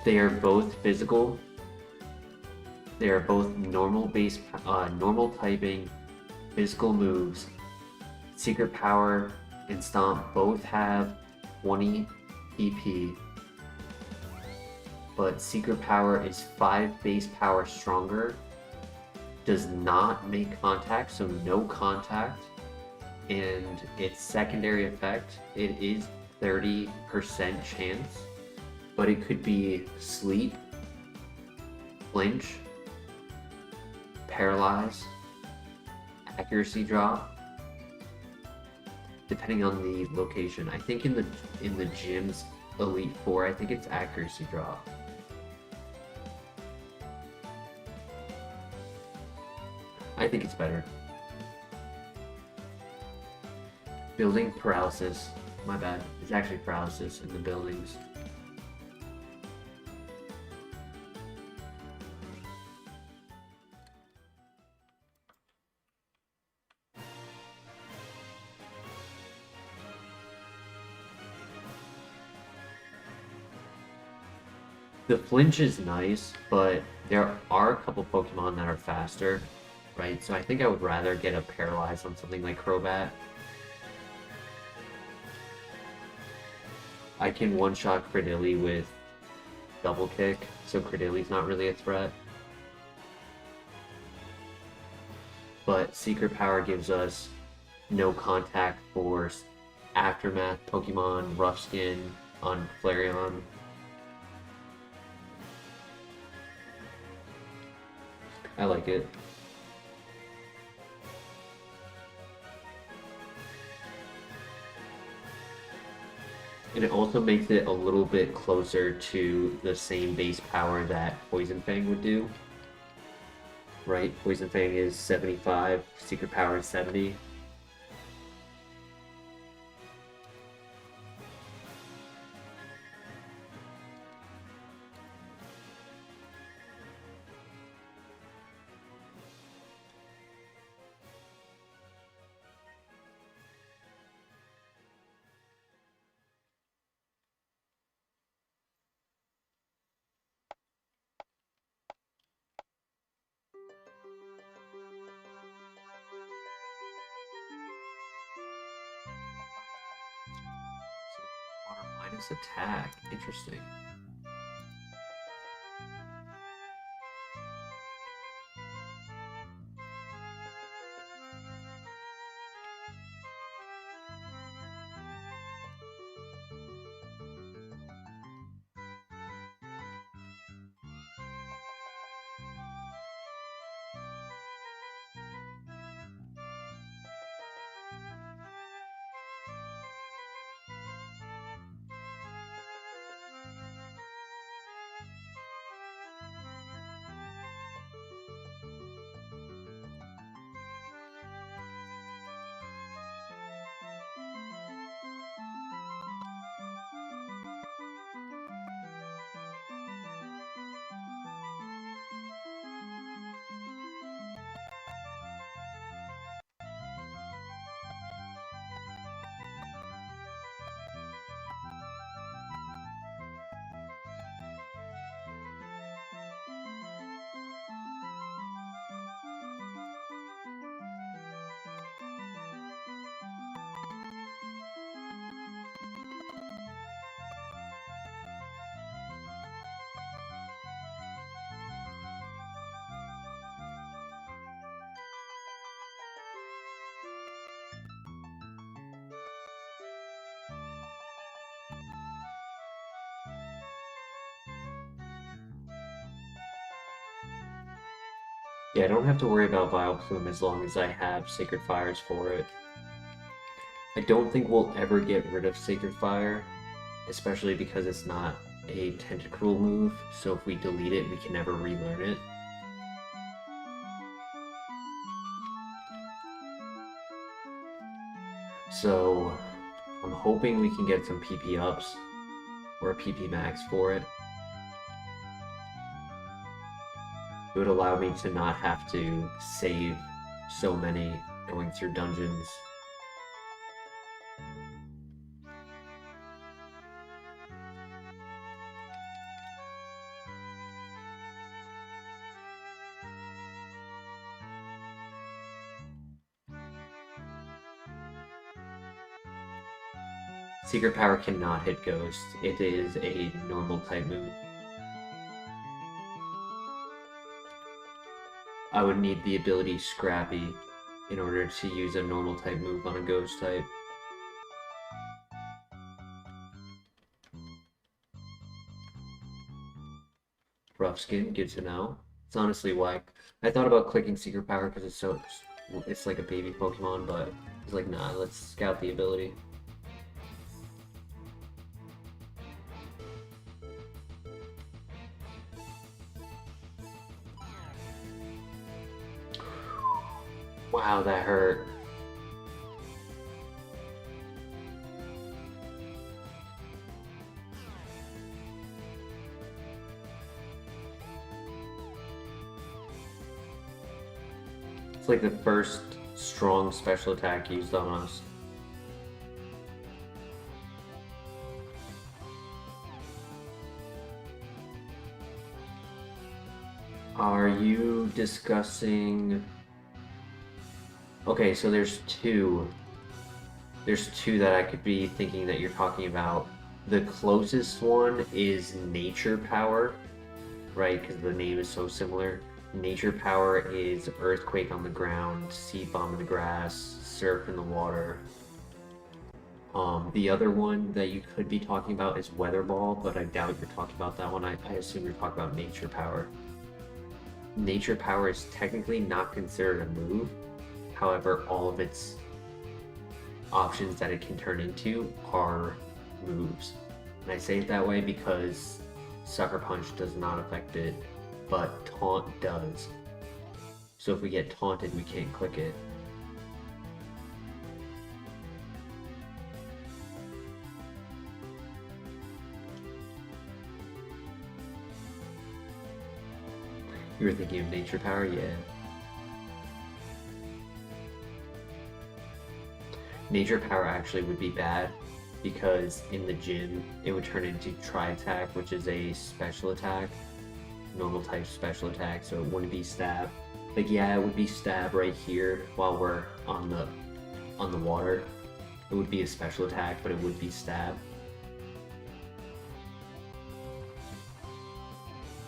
They are both physical. They are both normal typing, physical moves. Secret Power and Stomp both have 20 PP, but Secret Power is 5 base power stronger, does not make contact, so no contact, and its secondary effect, it is 30% chance, but it could be sleep, flinch, paralyze, accuracy drop, depending on the location. I think in the gym's Elite Four, I think it's accuracy drop. I think it's better. Building paralysis. My bad. It's actually paralysis in the buildings. The flinch is nice, but there are a couple Pokemon that are faster, right? So I think I would rather get a Paralyze on something like Crobat. I can one-shot Credilly with Double Kick, so Credilly's not really a threat. But Secret Power gives us no contact for Aftermath Pokemon, Rough Skin on Flareon. I like it. And it also makes it a little bit closer to the same base power that Poison Fang would do. Right? Poison Fang is 75, Secret Power is 70. Water minus attack. Interesting. Yeah, I don't have to worry about Vile Plume as long as I have Sacred Fires for it. I don't think we'll ever get rid of Sacred Fire, especially because it's not a Tentacruel move, so if we delete it, we can never relearn it. So, I'm hoping we can get some PP ups, or a PP max for it. It would allow me to not have to save so many going through dungeons. Secret Power cannot hit Ghost. It is a normal type move. I would need the ability Scrappy in order to use a normal type move on a Ghost type. Rough Skin, good to know. It's honestly why I thought about clicking Secret Power because it's like a baby Pokemon, but it's like, nah, let's scout the ability. Wow, that hurt. It's like the first strong special attack used on us. Are you discussing... Okay, so there's two. There's two that I could be thinking that you're talking about. The closest one is Nature Power, right? Because the name is so similar. Nature Power is Earthquake on the ground, Seed Bomb in the grass, Surf in the water. The other one that you could be talking about is Weather Ball, but I doubt you're talking about that one. I assume you're talking about Nature Power. Nature Power is technically not considered a move. However, all of its options that it can turn into are moves. And I say it that way because Sucker Punch does not affect it, but Taunt does. So if we get taunted, we can't click it. You were thinking of Nature Power? Yeah. Nature Power actually would be bad because in the gym it would turn into Tri-Attack, which is a special attack, normal type special attack, so it wouldn't be Stab. Like, yeah, it would be Stab right here while we're on the water. It would be a special attack, but it would be Stab.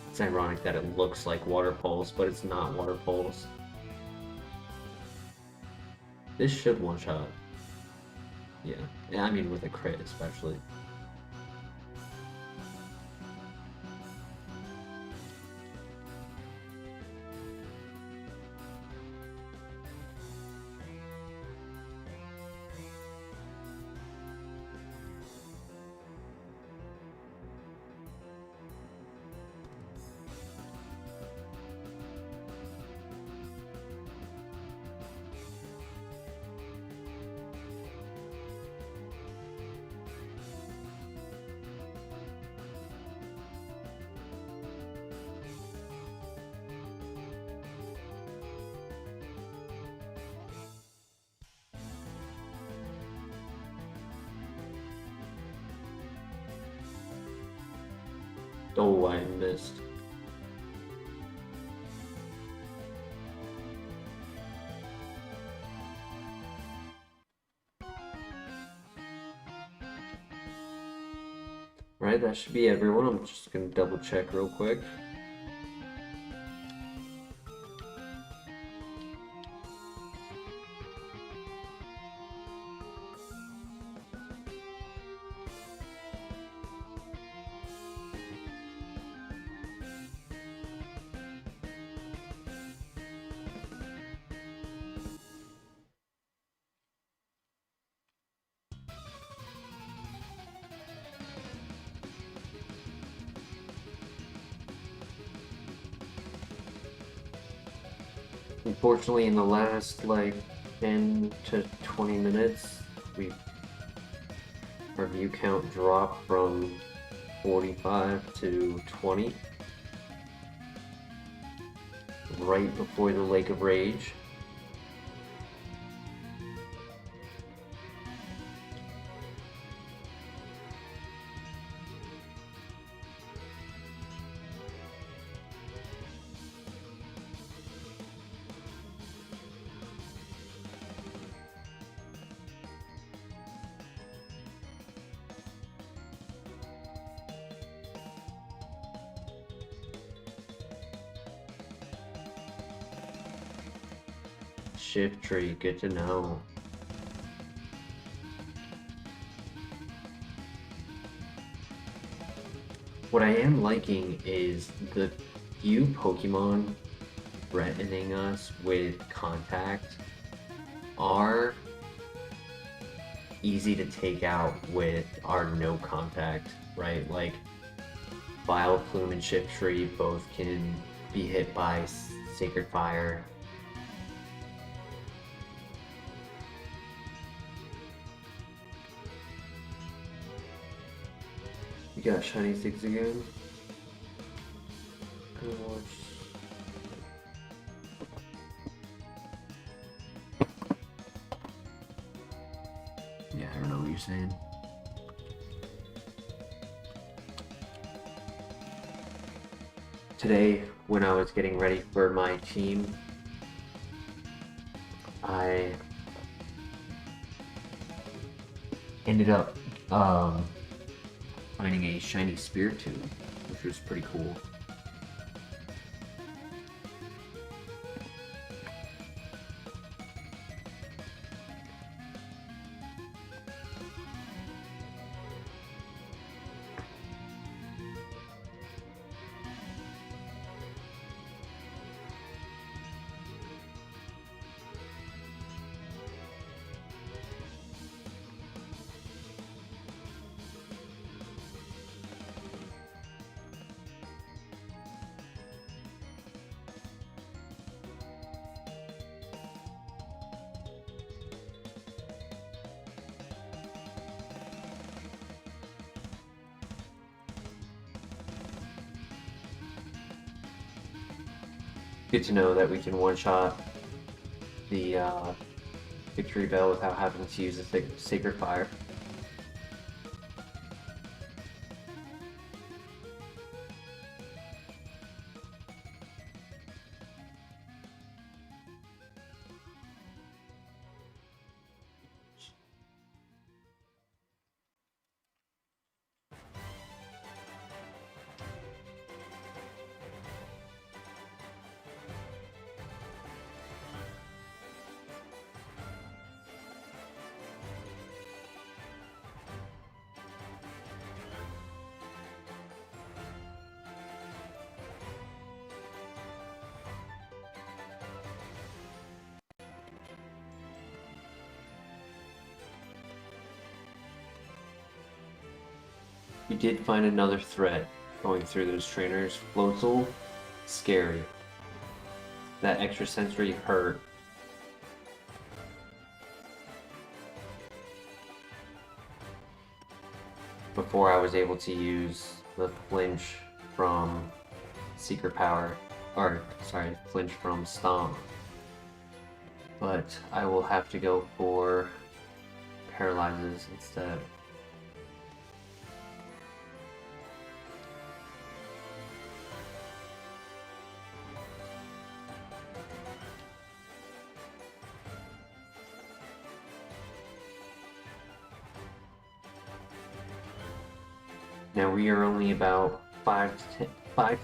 It's ironic that it looks like Water Pulse, but it's not Water Pulse. This should one-shot. Yeah, I mean with a crit especially. Oh, I missed. Right, that should be everyone. I'm just gonna double check real quick. Unfortunately, in the last like 10 to 20 minutes, our view count dropped from 45 to 20 right before the Lake of Rage. Shift tree, good to know. What I am liking is the few Pokemon threatening us with contact are easy to take out with our no contact, right? Like Vileplume and Shift Tree both can be hit by Sacred Fire. We got Shiny 6 again. Yeah, I don't know what you're saying. Today, when I was getting ready for my team, I ended up finding a shiny Spiritomb, which was pretty cool. Good to know that we can one-shot the Victory Bell without having to use the Sacred Fire. We did find another threat going through those trainers. Floatzel, scary. That extrasensory hurt. Before I was able to use the flinch from Secret Power, or sorry, flinch from Stomp. But I will have to go for Paralyzes instead. Now we are only about 5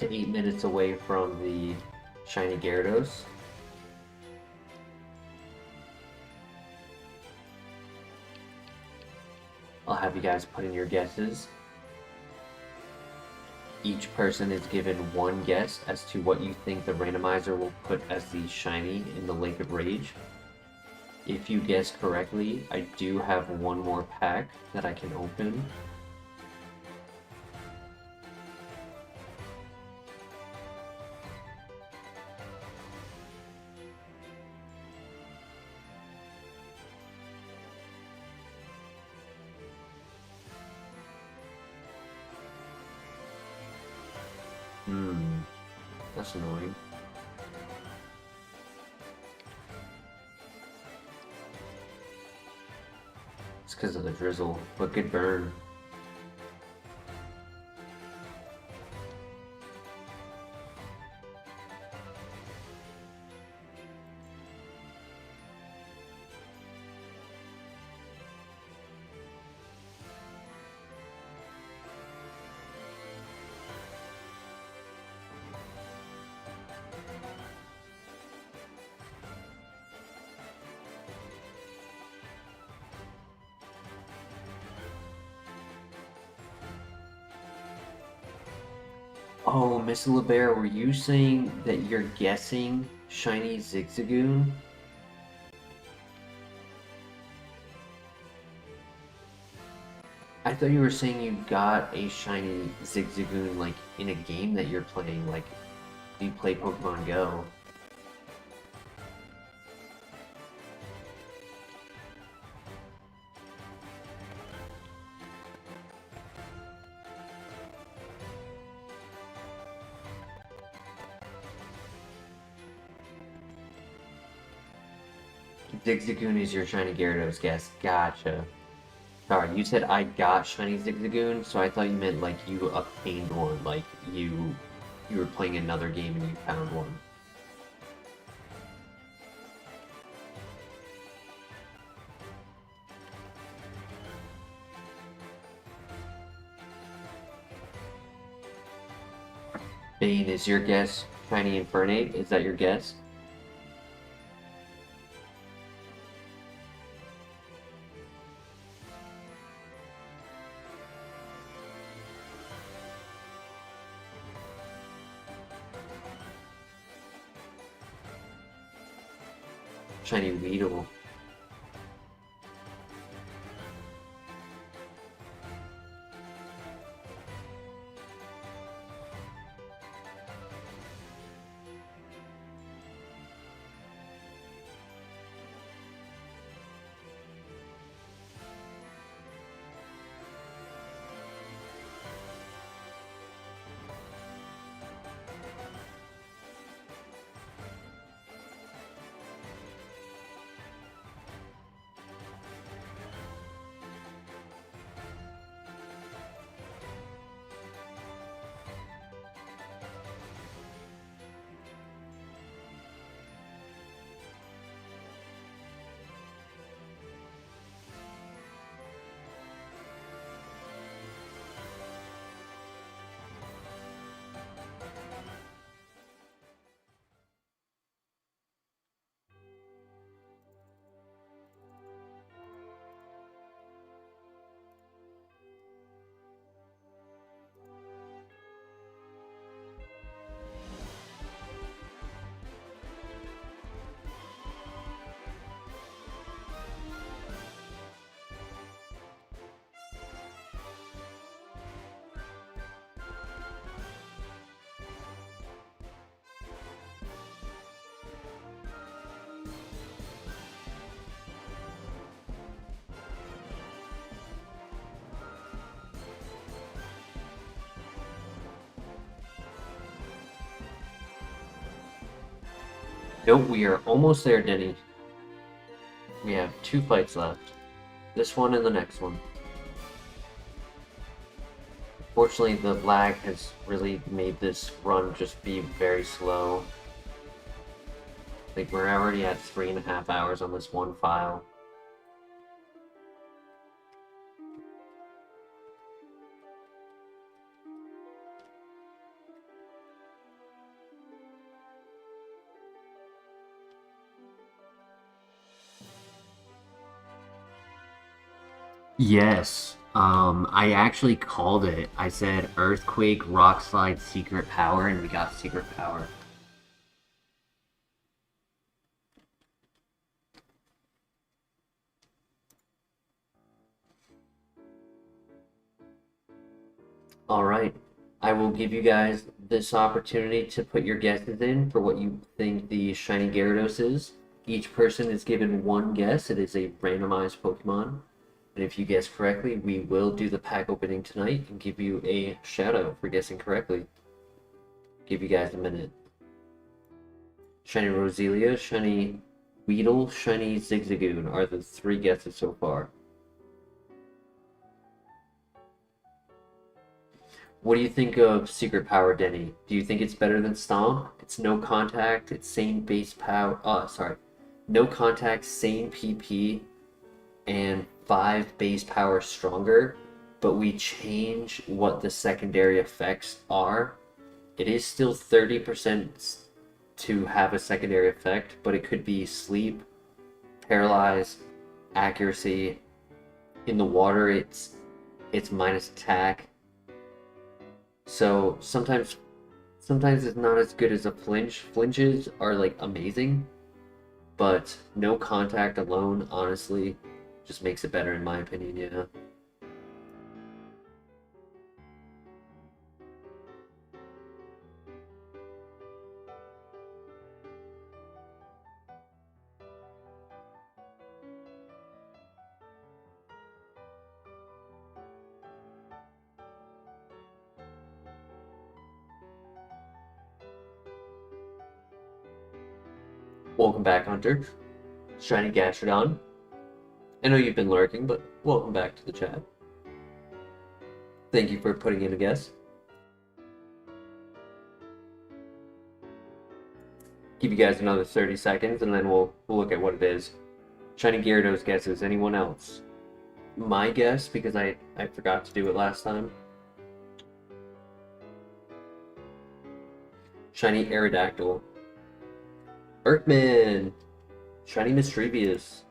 to 8 minutes away from the shiny Gyarados. I'll have you guys put in your guesses. Each person is given one guess as to what you think the randomizer will put as the shiny in the Lake of Rage. If you guess correctly, I do have one more pack that I can open. That's annoying. It's because of the drizzle, but good burn. Oh, Miss LeBear, were you saying that you're guessing shiny Zigzagoon? I thought you were saying you got a shiny Zigzagoon like in a game that you're playing, like you play Pokemon Go. Zigzagoon is your shiny Gyarados guess. Gotcha. Sorry, you said I got shiny Zigzagoon, so I thought you meant like you obtained one, like you were playing another game and you found one. Bane, is your guess shiny Infernape? Is that your guess? Shiny Weedle. Nope, we are almost there, Denny. We have 2 fights left. This one and the next one. Fortunately, the lag has really made this run just be very slow. Like, we're already at 3.5 hours on this one file. Yes, I actually called it. I said Earthquake, Rock Slide, Secret Power, and we got Secret Power. Alright, I will give you guys this opportunity to put your guesses in for what you think the shiny Gyarados is. Each person is given one guess. It is a randomized Pokemon. And if you guess correctly, we will do the pack opening tonight and give you a shout out for guessing correctly. Give you guys a minute. Shiny Roselia, Shiny Weedle, Shiny Zigzagoon are the 3 guesses so far. What do you think of Secret Power Denny? Do you think it's better than Stomp? It's no contact, it's same base power. No contact, same PP, and 5 base power stronger, but we change what the secondary effects are. It is still 30% to have a secondary effect, but it could be sleep, paralyze, accuracy. In the water, it's minus attack. So sometimes it's not as good as a flinch. Flinches are like amazing, but no contact alone, honestly, just makes it better in my opinion, yeah. Welcome back, Hunter. Shiny Gastrodon. I know you've been lurking, but welcome back to the chat. Thank you for putting in a guess. Give you guys another 30 seconds, and then we'll look at what it is. Shiny Gyarados guesses. Anyone else? My guess, because I forgot to do it last time. Shiny Aerodactyl. Earthman! Shiny Mischievous.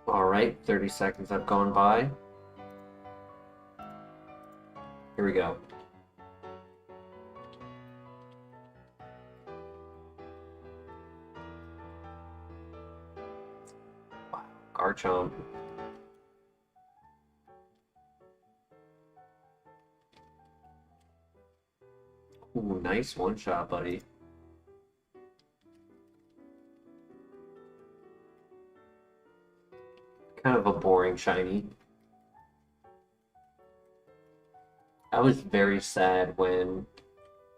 Alright, 30 seconds have gone by. Here we go. Wow, Garchomp. Ooh, nice one shot, buddy. Kind of a boring shiny. I was very sad when,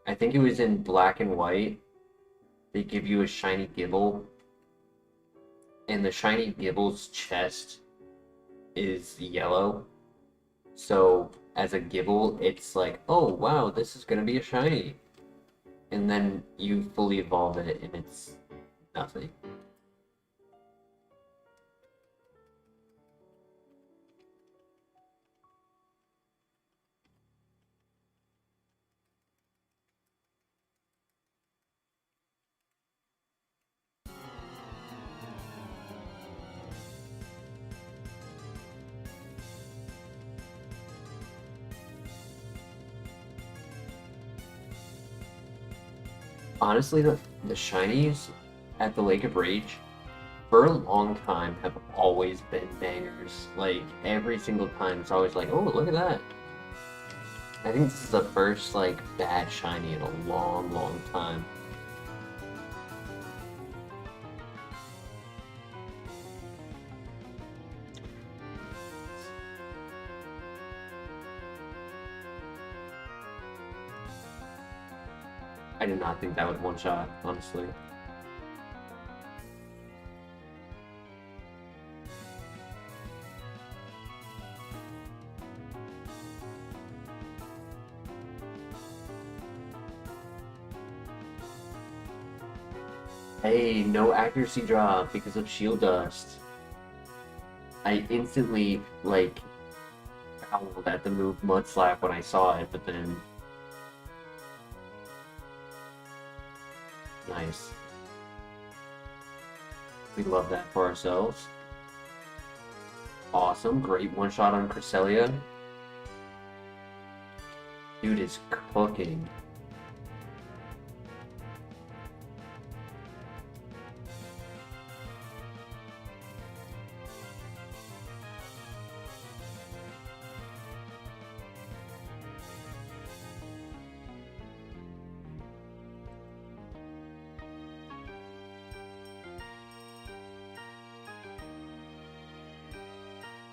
I think it was in Black and White, they give you a shiny Gibble, and the shiny Gibble's chest is yellow. So as a Gibble, it's like, oh wow, this is gonna be a shiny. And then you fully evolve it and it's nothing. Honestly, the shinies at the Lake of Rage, for a long time, have always been bangers. Like, every single time, it's always like, oh, look at that. I think this is the first, like, bad shiny in a long, long time. I did not think that would one shot, honestly. Hey, no accuracy drop because of shield dust. I instantly, like, howled at the move Mud Slap when I saw it, but then... Nice. We love that for ourselves. Awesome, great one shot on Cresselia. Dude is cooking.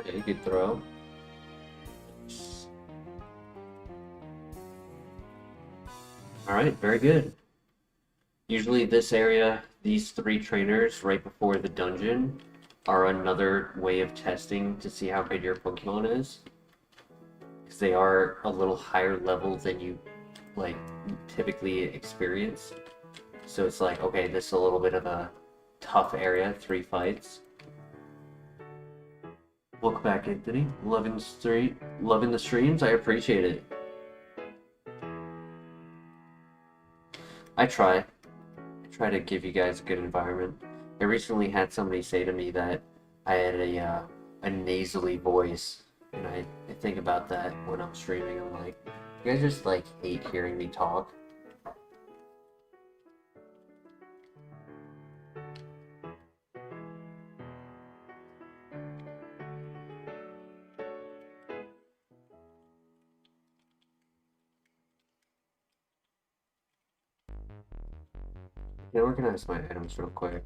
Okay, good throw. Alright, very good. Usually this area, these 3 trainers right before the dungeon are another way of testing to see how good your Pokemon is. Because they are a little higher level than you like typically experience. So it's like, okay, this is a little bit of a tough area, 3 fights. Welcome back, Anthony. Loving the streams. I appreciate it. I try to give you guys a good environment. I recently had somebody say to me that I had a nasally voice, and I think about that when I'm streaming. I'm like, you guys just like hate hearing me talk. Can I organize my items real quick?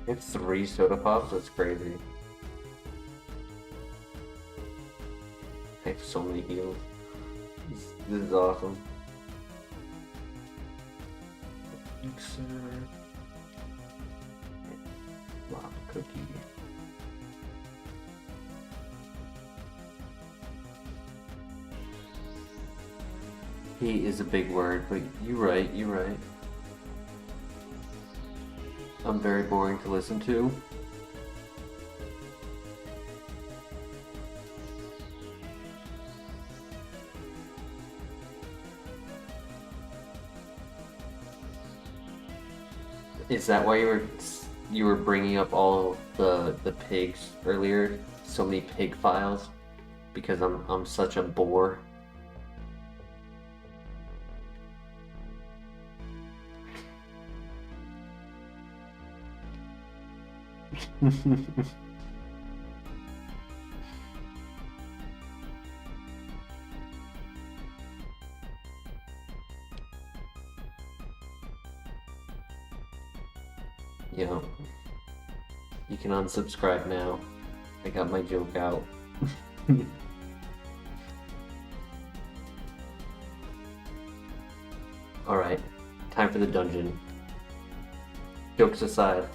I have 3 soda pops, that's crazy. I have so many heals. This is awesome. Wow, cookie. He is a big word, but you're right, you're right. I'm very boring to listen to. Is that why you were bringing up all the pigs earlier? So many pig files? Because I'm such a bore. Yeah. You can unsubscribe now. I got my joke out. Alright, time for the dungeon. Jokes aside.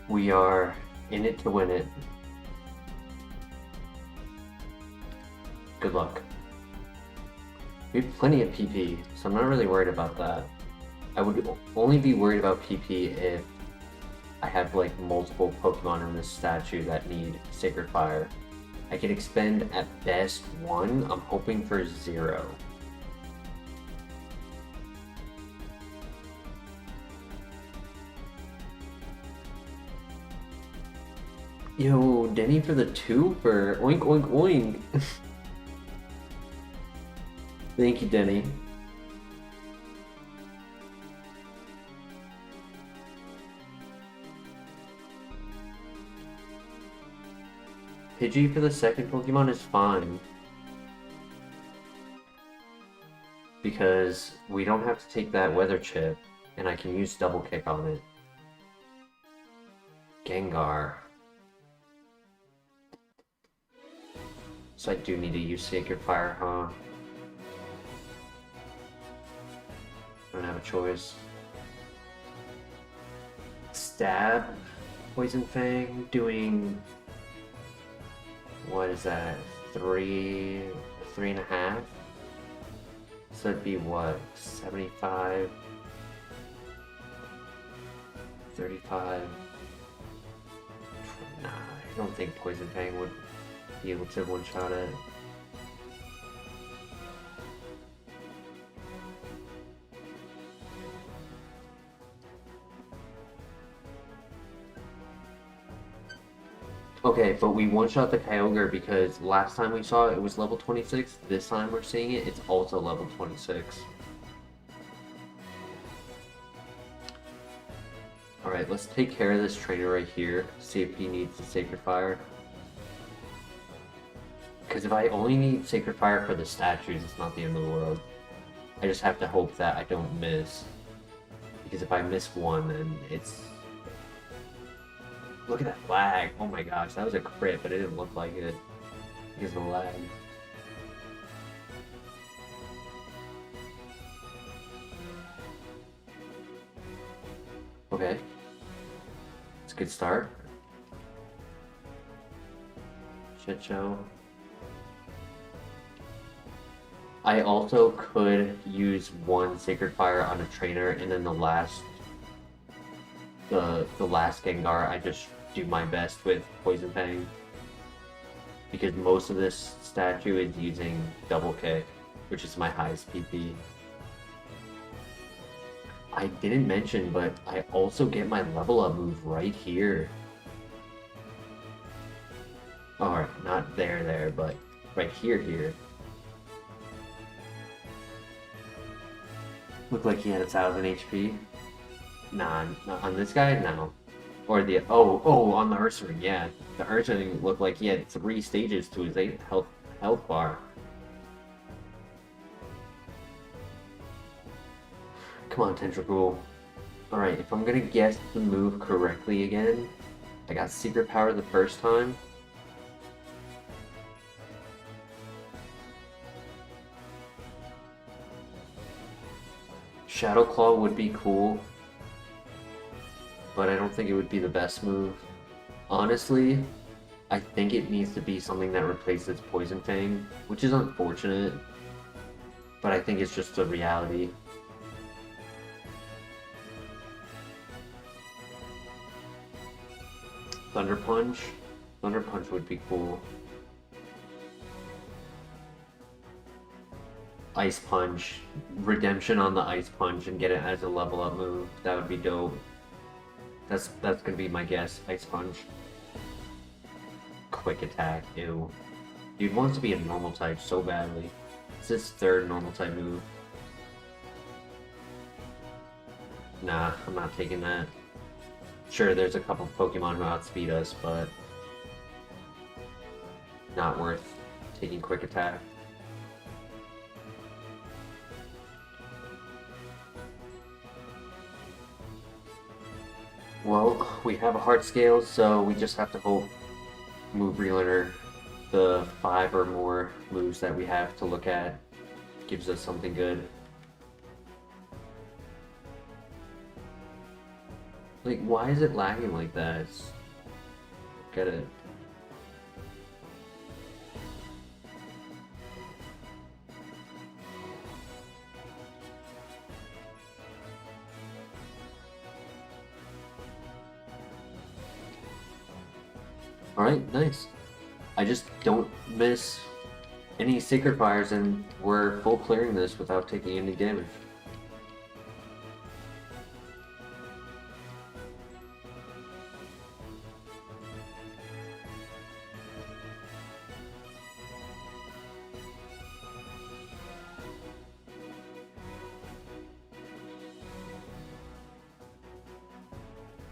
We are in it to win it. Good luck. We have plenty of PP, so I'm not really worried about that. I would only be worried about PP if I have like multiple Pokemon in this statue that need Sacred Fire. I can expend at best 1. I'm hoping for 0. Yo, Denny for the 2 for oink oink oink. Thank you, Denny. Pidgey for the 2nd Pokemon is fine. Because we don't have to take that weather chip, and I can use double kick on it. Gengar. So I do need to use Sacred Fire, huh? I don't have a choice. Stab, Poison Fang, doing... What is that? 3.5? So it'd be what? 75? 35? Nah, I don't think Poison Fang would be able to one-shot it. Okay, but we one-shot the Kyogre because last time we saw it, it was level 26. This time we're seeing it, it's also level 26. Alright, let's take care of this trainer right here. See if he needs the Sacred Fire. Because if I only need Sacred Fire for the statues, it's not the end of the world. I just have to hope that I don't miss. Because if I miss one, then it's... Look at that lag! Oh my gosh, that was a crit, but it didn't look like it. Because of the lag. Okay. It's a good start. Shit show. I also could use one Sacred Fire on a trainer, and then the last Gengar, I just do my best with Poison Fang. Because most of this statue is using Double Kick, which is my highest PP. I didn't mention, but I also get my level up move right here. Alright, not there, but right here. Looked like he had 1000 HP. Nah, not on this guy, no. Or the on the Ursaring, yeah. The Ursaring looked like he had 3 stages to his health bar. Come on, Tentacool. Alright, if I'm gonna guess the move correctly again, I got Secret Power the first time. Shadow Claw would be cool, but I don't think it would be the best move. Honestly, I think it needs to be something that replaces Poison Fang, which is unfortunate, but I think it's just a reality. Thunder Punch? Thunder Punch would be cool. Ice Punch. Redemption on the Ice Punch and get it as a level up move. That would be dope. That's gonna be my guess. Ice Punch. Quick Attack. Ew. Dude wants to be a normal type so badly. It's his 3rd normal type move. Nah, I'm not taking that. Sure, there's a couple Pokemon who outspeed us, but not worth taking Quick Attack. Well, we have a heart scale, so we just have to hope move relearner, the 5 or more moves that we have to look at, gives us something good. Like, why is it lagging like that? Get it. Alright, nice. I just don't miss any Sacred Fires and we're full clearing this without taking any damage.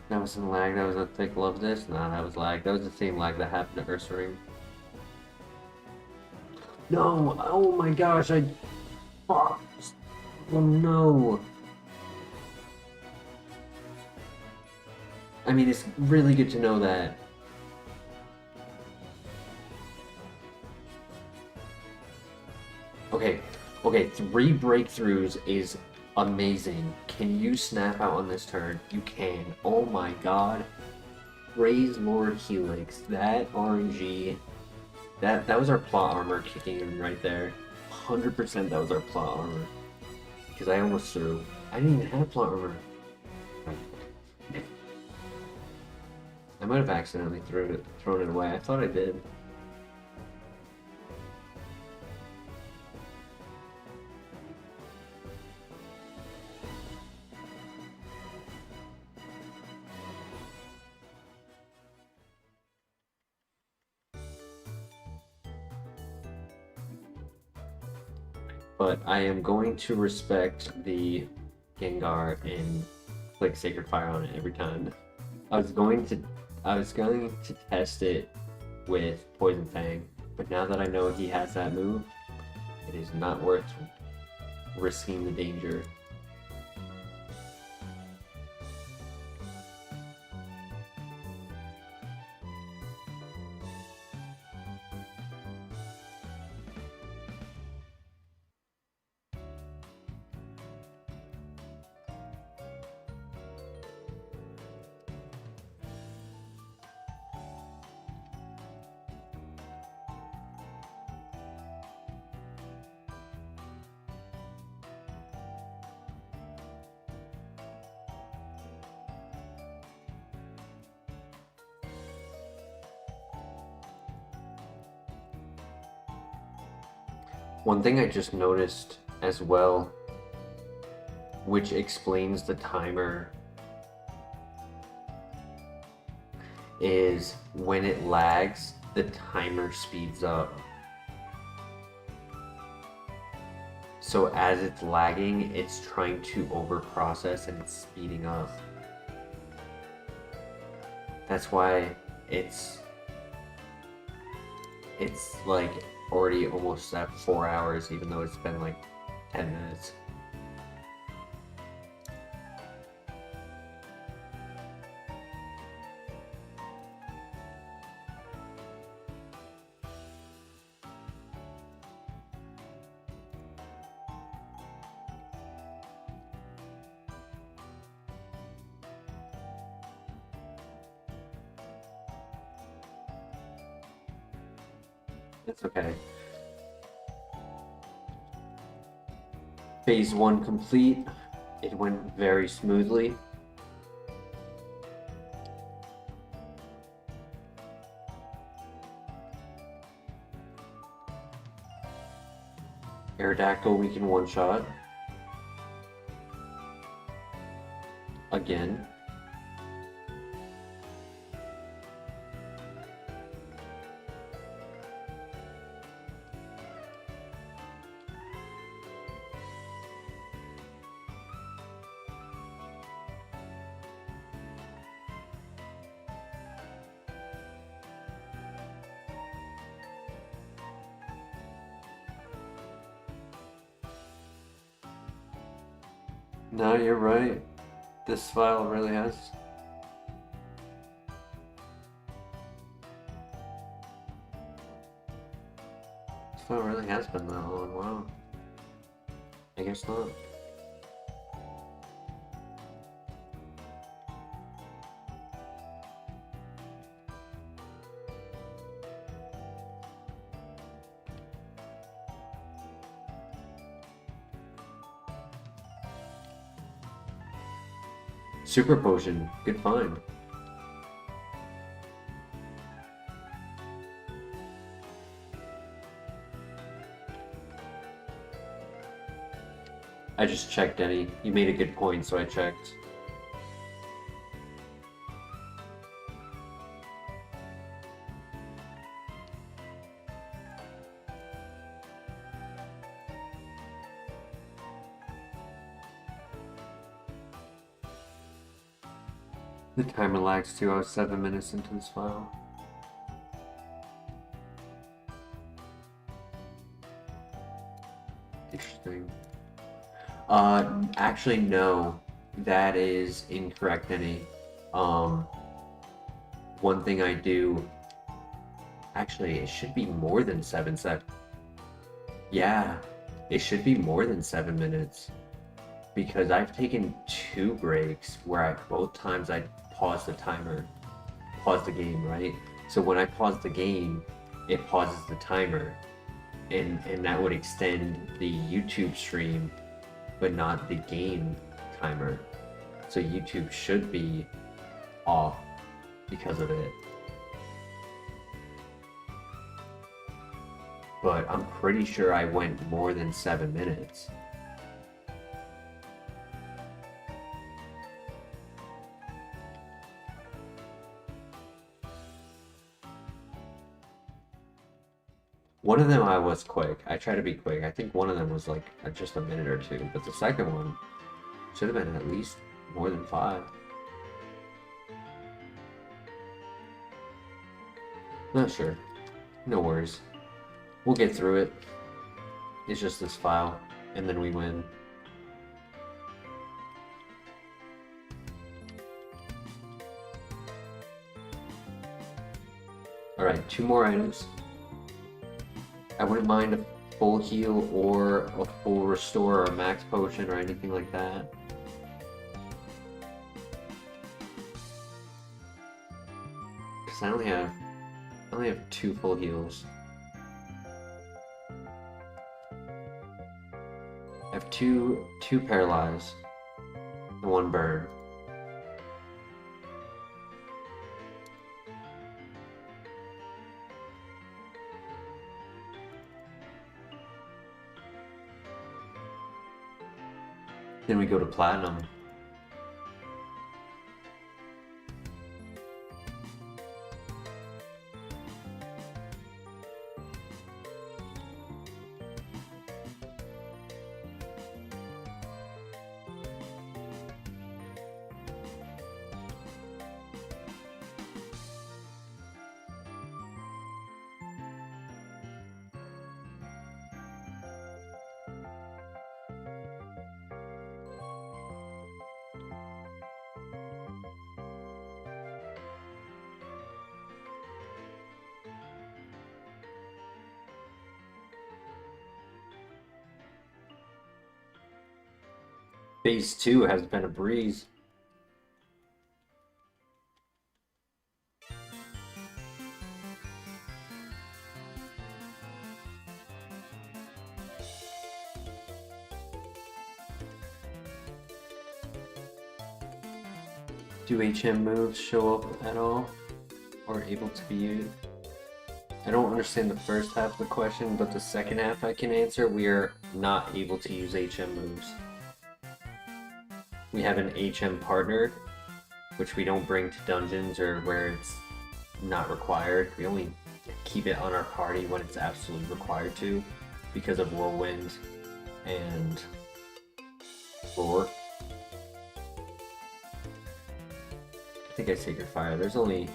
That was some lag, that was a thick love this? Nah, that was lag. That was the same lag that happened to Ursaring. No! Oh my gosh, I... Oh no! I mean, it's really good to know that. Okay, 3 breakthroughs is amazing. Can you snap out on this turn? You can. Oh my god. Praise Lord Helix. That RNG. That was our plot armor kicking in right there. 100% that was our plot armor. Because I almost threw. I didn't even have plot armor. I might have accidentally thrown it away. I thought I did. but I am going to respect the Gengar and click Sacred Fire on it every time. I was going to test it with Poison Fang, but now that I know he has that move, it is not worth risking the danger. One thing I just noticed as well, which explains the timer, is when it lags, the timer speeds up. So as it's lagging, it's trying to overprocess and it's speeding up. That's why it's like already almost at 4 hours, even though it's been like 10 minutes. It's okay. Phase 1 complete. It went very smoothly. Aerodactyl we can one-shot. Again. No, you're right. This file really has. This file really has been that long. Wow. I guess not. Super Potion, good find. I just checked, Eddie. You made a good point, so I checked. The timer lags too. I was 7 minutes into this file. Interesting. Actually, no. That is incorrect, Eddie. One thing I do... Actually, it should be more than 7 seconds. Yeah, it should be more than 7 minutes. Because I've taken 2 breaks where both times I pause the timer, pause the game, right? So when I pause the game, it pauses the timer, and that would extend the YouTube stream, but not the game timer. So YouTube should be off because of it. But I'm pretty sure I went more than 7 minutes. One of them I was quick. I try to be quick. I think one of them was like just a minute or two, but the second one should have been at least more than 5. Not sure. No worries. We'll get through it. It's just this file, and then we win. Alright, 2 more items. I wouldn't mind a full heal or a full restore or a max potion or anything like that. Because I only have 2 full heals. I have two paralyze and 1 burn. Then we go to platinum. Phase 2 has been a breeze. Do HM moves show up at all? Or able to be used? I don't understand the first half of the question, but the second half I can answer. We are not able to use HM moves. We have an HM partner, which we don't bring to dungeons or where it's not required. We only keep it on our party when it's absolutely required to, because of Whirlwind and Roar. I think I Sacred Fire. There's only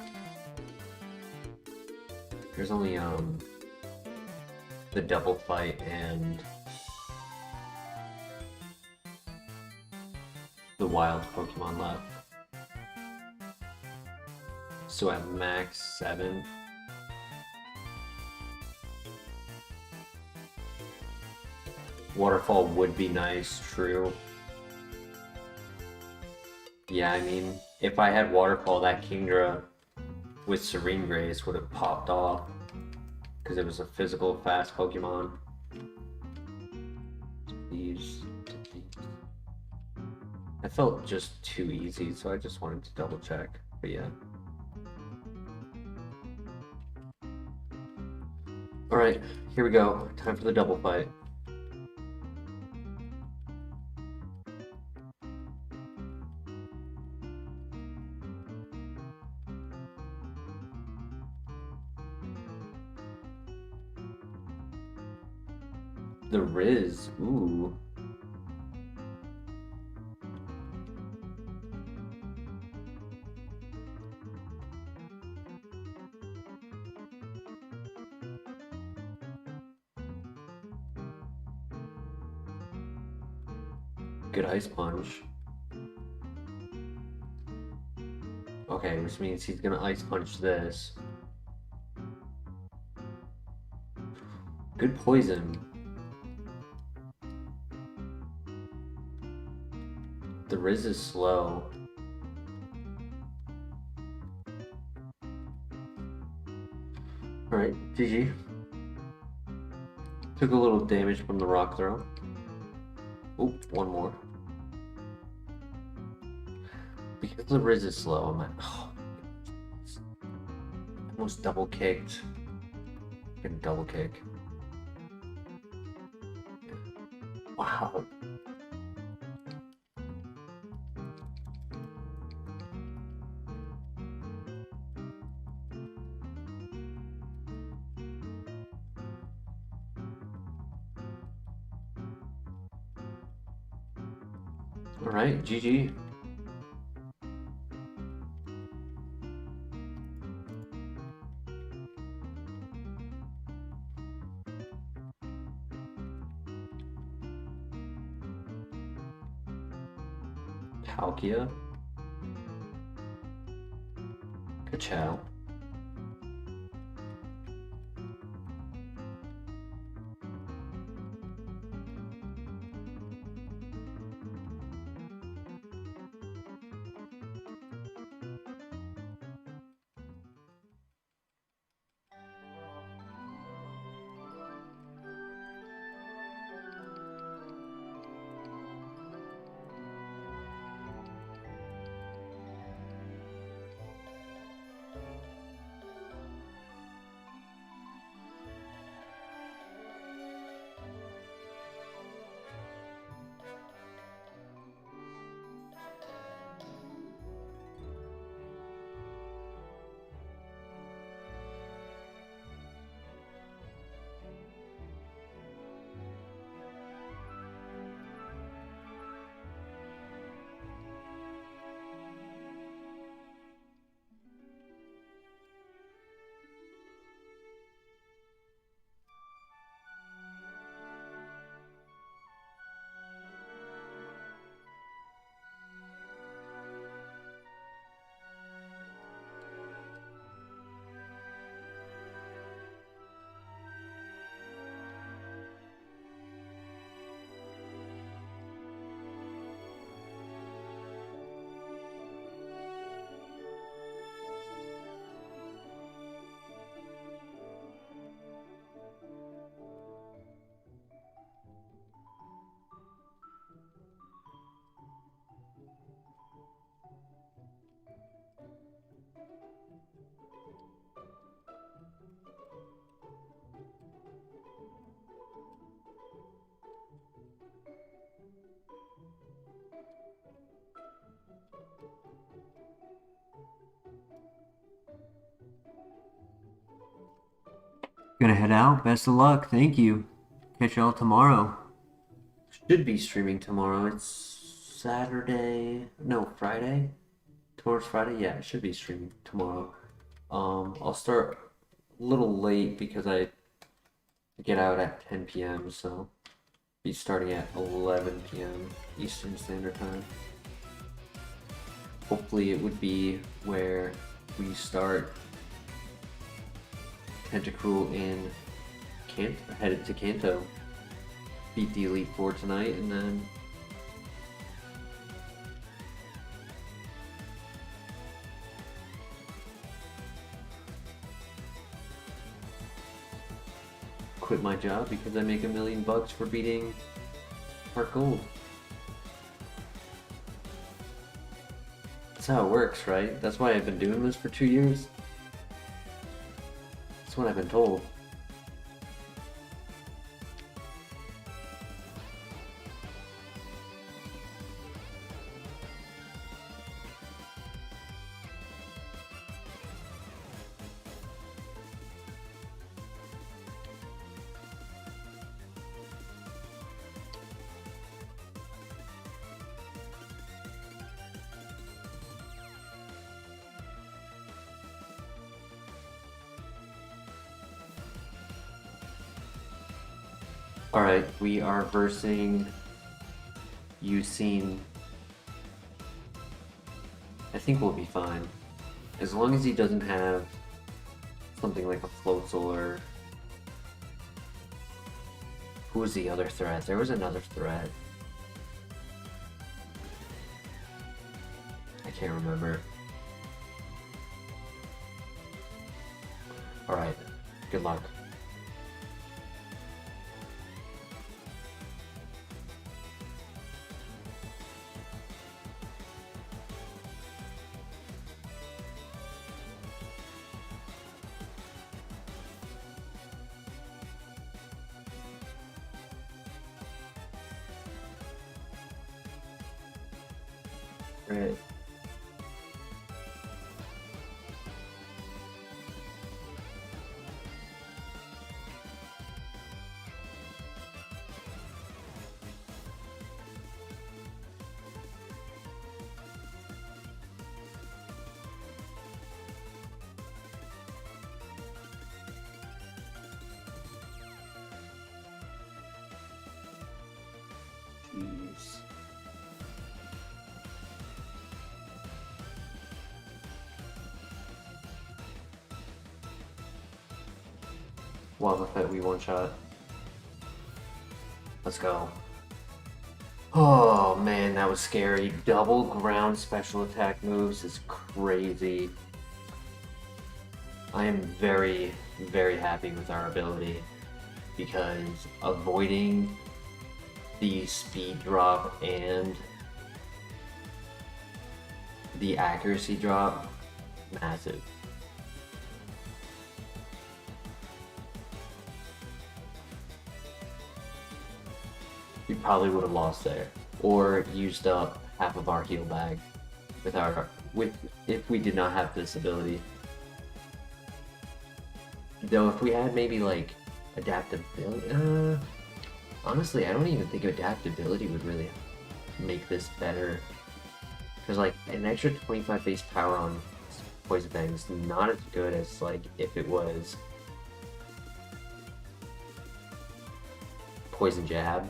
the double fight and the wild Pokemon left. So at max 7. Waterfall would be nice, true. Yeah, I mean, if I had Waterfall, that Kingdra with Serene Grace would have popped off. Because it was a physical, fast Pokemon. These. I felt just too easy, so I just wanted to double check. But yeah. Alright, here we go. Time for the double fight. The Riz, ooh. Good Ice Punch. Okay, which means he's gonna Ice Punch this. Good Poison. The Riz is slow. Alright, GG. Took a little damage from the rock throw. Oop, 1 more. Because the Riz is slow, I'm like, oh, almost double kicked. Get a double kick. Wow. Alright, GG. Palkia. Ka-chow. Gonna head out. Best of luck. Thank you. Catch y'all tomorrow. Should be streaming tomorrow. It's Saturday. No, Friday. Tomorrow's Friday. Yeah, I should be streaming tomorrow. I'll start a little late because I get out at 10 p.m. So be starting at 11 p.m. Eastern Standard Time. Hopefully, it would be where we start Tentacruel in headed to Kanto. Beat the Elite Four tonight, and then quit my job because I make $1 million for beating HeartGold. That's how it works, right? That's why I've been doing this for 2 years. That's what I've been told. Alright, we are versing Yusin. I think we'll be fine. As long as he doesn't have something like a Floatzel or... Who was the other threat? There was another threat. I can't remember. Alright, good luck. Right. Wobbuffet, we one-shot. Let's go. Oh man, that was scary. Double ground special attack moves is crazy. I am very, very happy with our ability because avoiding the speed drop and the accuracy drop, massive. We probably would have lost there, or used up half of our heal bag if we did not have this ability. Though if we had maybe like adaptability, honestly, I don't even think adaptability would really make this better. Because like an extra 25 base power on Poison Fang is not as good as like if it was Poison Jab.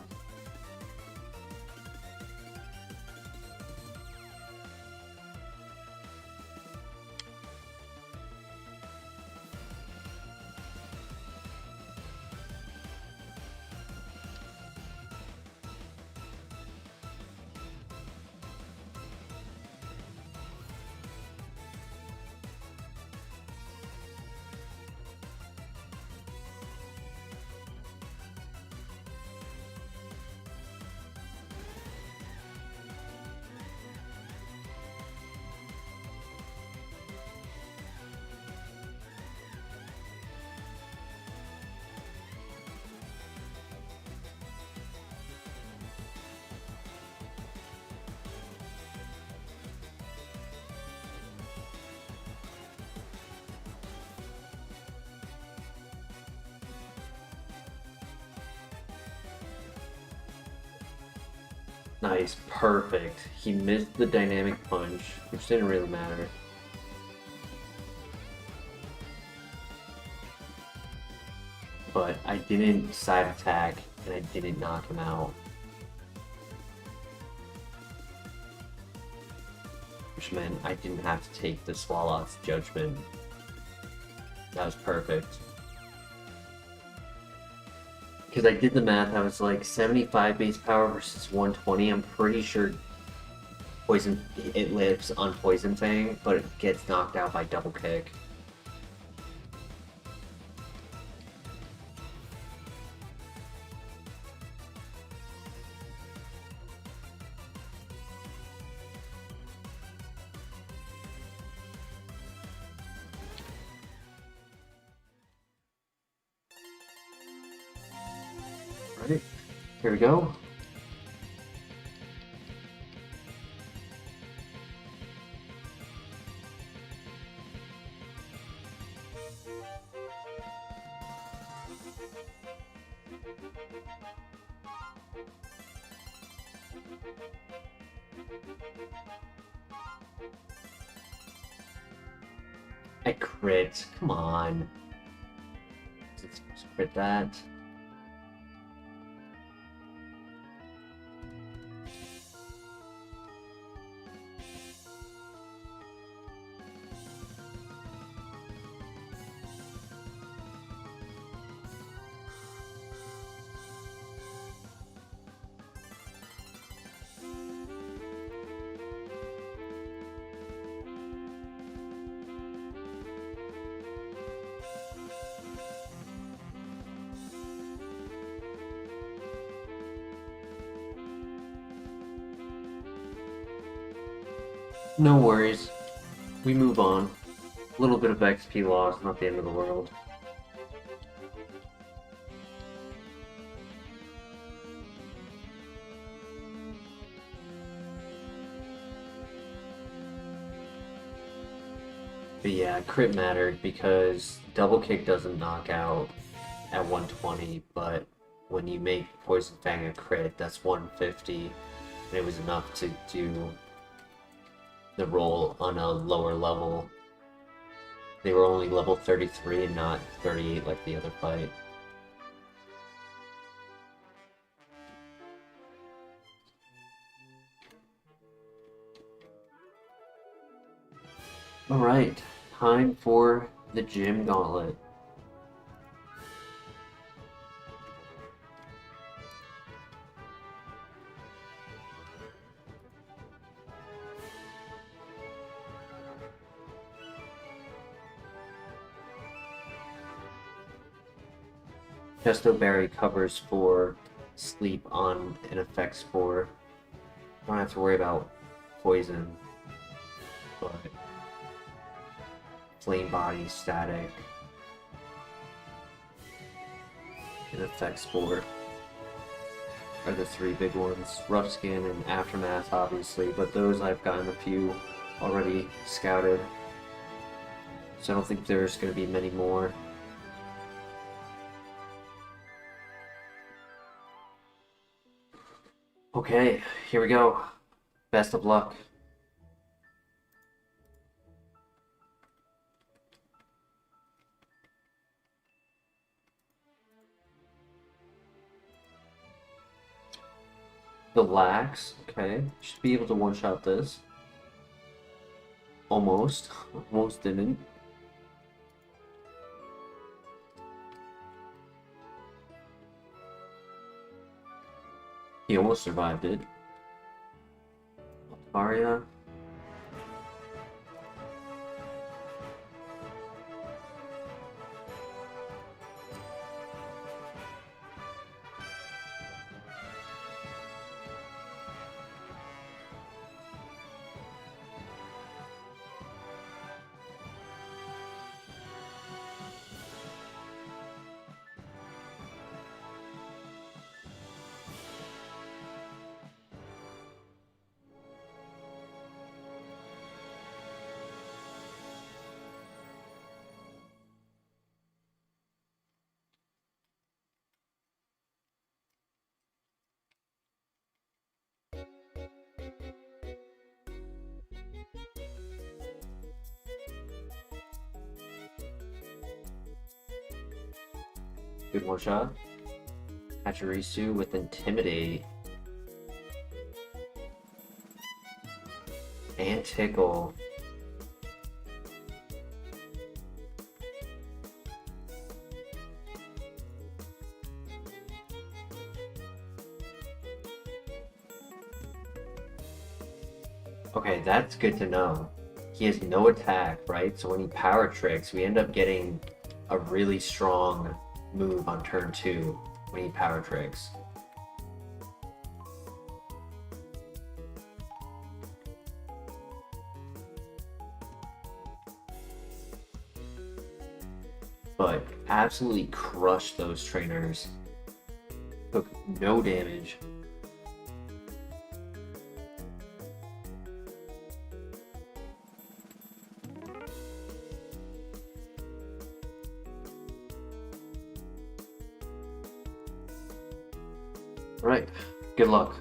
Nice, perfect. He missed the dynamic punch, which didn't really matter. But I didn't side attack, and I didn't knock him out. Which meant I didn't have to take the Swalot's Judgment. That was perfect. Because I did the math, I was like 75 base power versus 120. I'm pretty sure it lives on Poison Fang, but it gets knocked out by Double Kick. Alright, here we go. I crit. Come on. Let's crit that. No worries. We move on. A little bit of XP loss, not the end of the world. But yeah, crit mattered because Double Kick doesn't knock out at 120, but when you make Poison Fang a crit, that's 150, and it was enough to do the roll on a lower level. They were only level 33 and not 38 like the other fight. Alright, time for the gym gauntlet. Pesto Berry covers for sleep on an effect spore. Don't have to worry about poison, but Flame Body, Static, and effect spore are the three big ones. Rough Skin and Aftermath, obviously, but those I've gotten a few already scouted, so I don't think there's going to be many more. Okay, here we go. Best of luck. The Lax, okay. Should be able to one-shot this. Almost. Almost didn't. He almost survived it. Aria. Good one shot. Hachirisu with Intimidate. And Tickle. Okay, that's good to know. He has no attack, right? So when he power tricks, we end up getting a really strong move on turn 2 when he power tricks. But absolutely crushed those trainers. Took no damage. Right. Good luck.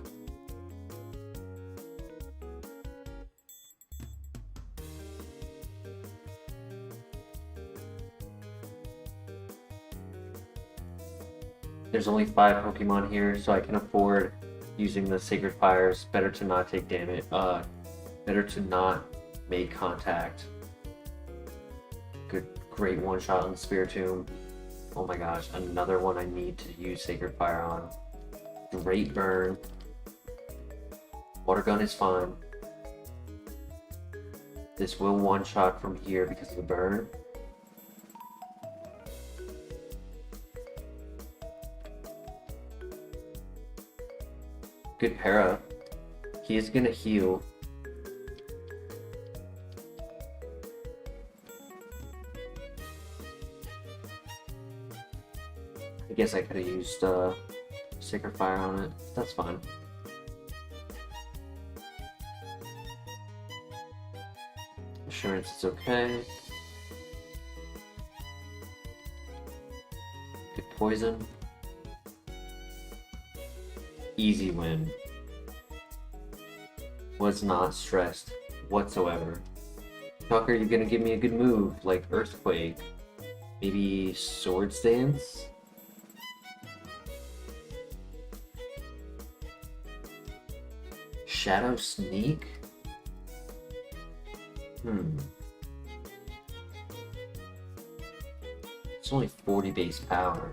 There's only 5 Pokemon here, so I can afford using the Sacred Fires. Better to not take damage. Better to not make contact. Great one shot on Spiritomb. Oh my gosh, another one I need to use Sacred Fire on. Great burn. Water Gun is fine. This will one shot from here because of the burn. Good para. He is gonna heal. I guess I could have used Sacred Fire on it. That's fine. Assurance is okay. Good poison. Easy win. Was not stressed whatsoever. Tucker, you're gonna give me a good move like Earthquake. Maybe Swords Dance? Shadow Sneak? It's only 40 base power.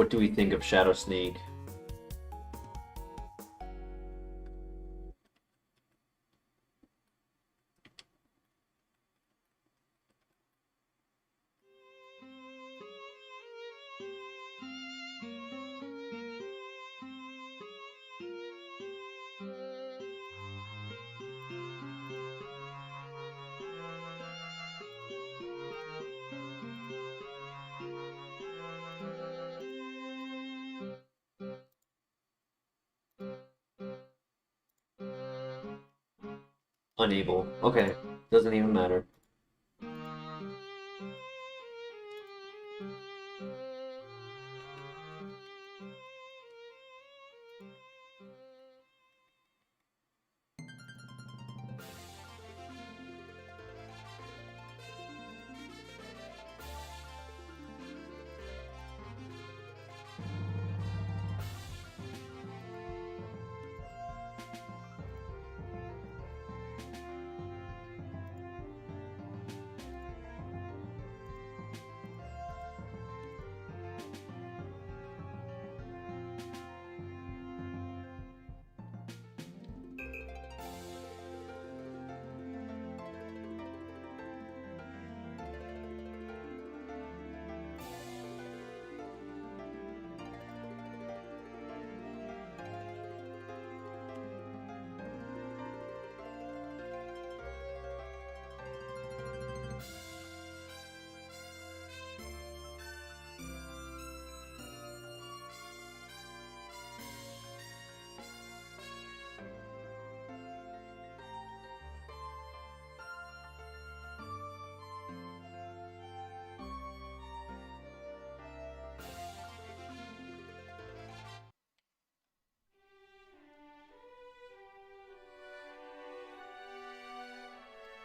What do we think of Shadow Sneak? Unable. Okay, doesn't even matter.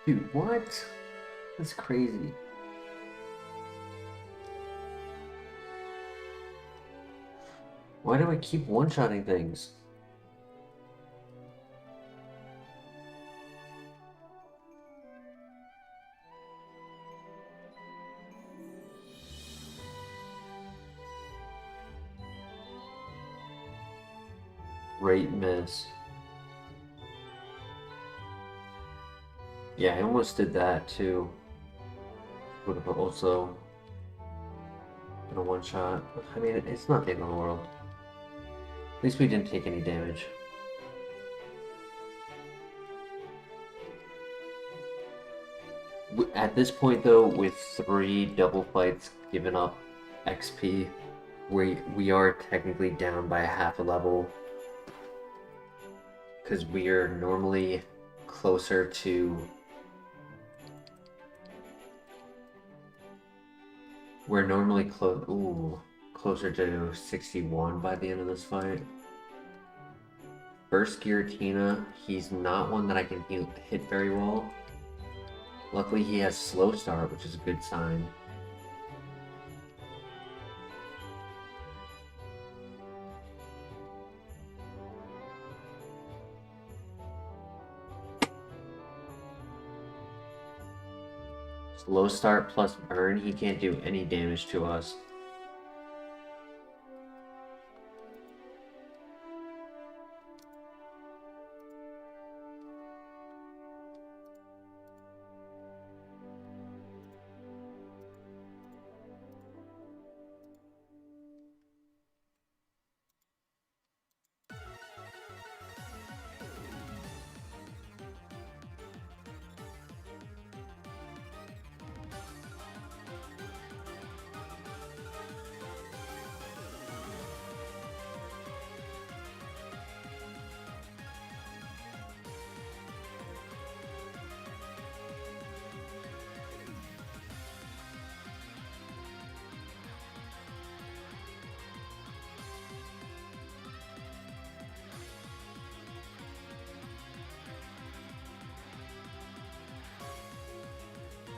Dude, what? That's crazy. Why do I keep one-shotting things? Great miss. Yeah, I almost did that too. Would have also been a one-shot. I mean, it's not the end of the world. At least we didn't take any damage. At this point, though, with 3 double fights given up XP, we are technically down by half a level. Because we are normally closer to... We're normally closer to 61 by the end of this fight. First Giratina, he's not one that I can hit very well. Luckily he has slow start, which is a good sign. Slow start plus burn, he can't do any damage to us.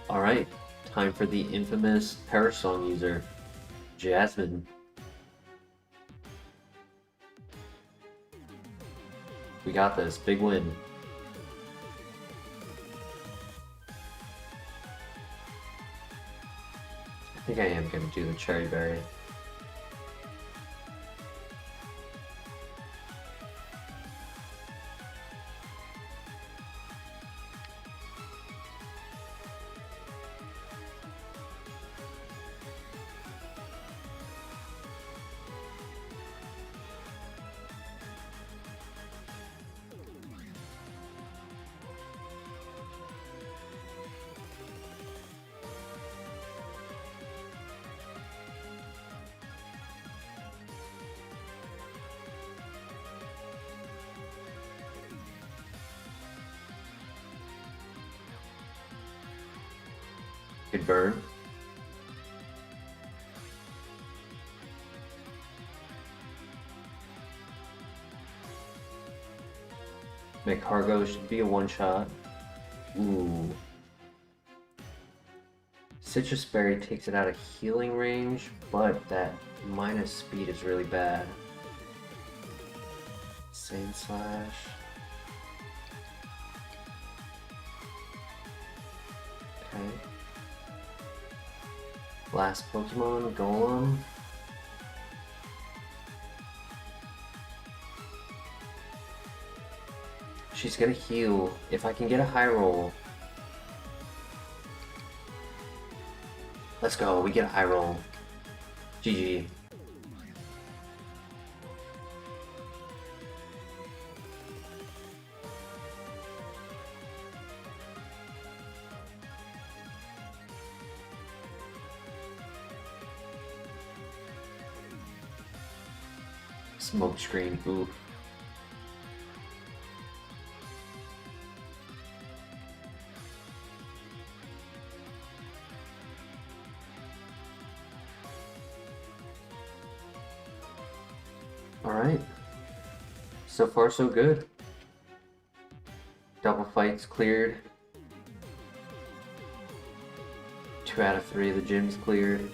Alright, time for the infamous Parasong user, Jasmine. We got this, big win. I think I am going to do the Cherry Berry. Good burn. Cargo should be a one-shot. Ooh. Citrus Berry takes it out of healing range, but that minus speed is really bad. Sand Slash. Okay. Last Pokemon, Golem. She's gonna heal. If I can get a high roll. Let's go, we get a high roll. GG. Smoke screen, oof. Alright. So far so good. Double fights cleared. 2 out of 3 of the gyms cleared.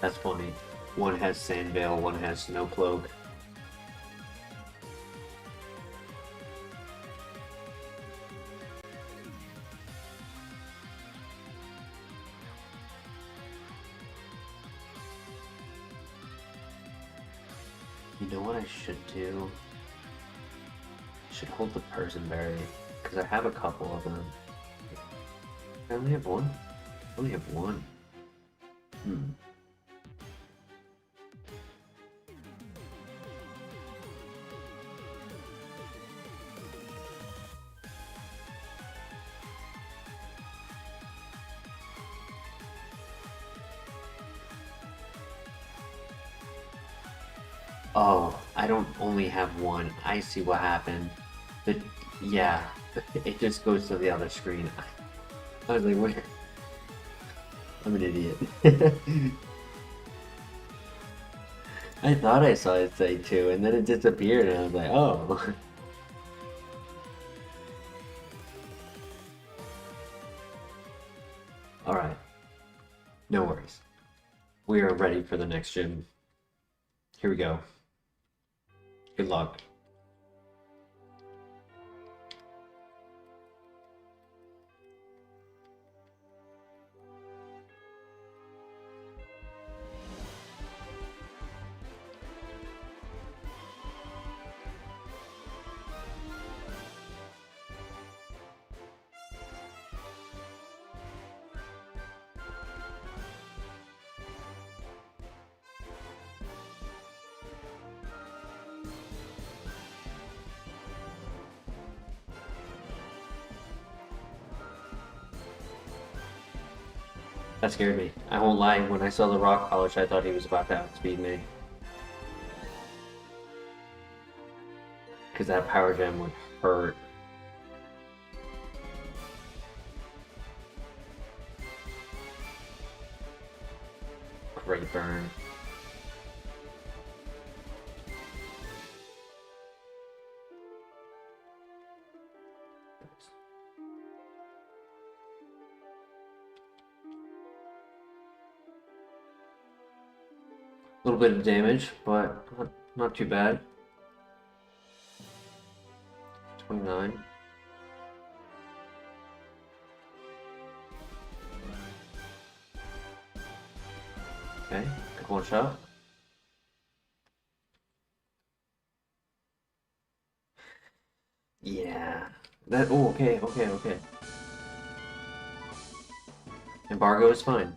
That's funny. One has Sandvale, one has Snow Cloak. You know what I should do? I should hold the Persianberry, because I have a couple of them. I only have one? I only have one. Oh, I don't only have one. I see what happened. Yeah, it just goes to the other screen. I was like, where? I'm an idiot. I thought I saw it say 2, and then it disappeared, and I was like, oh. Alright. No worries. We are ready for the next gym. Here we go. Good luck. That scared me. I won't lie, when I saw the rock polish, I thought he was about to outspeed me. Because that power gem would hurt. Great burn. A little bit of damage, but not too bad. 29. Okay, good one shot. Yeah. Oh, okay. Embargo is fine.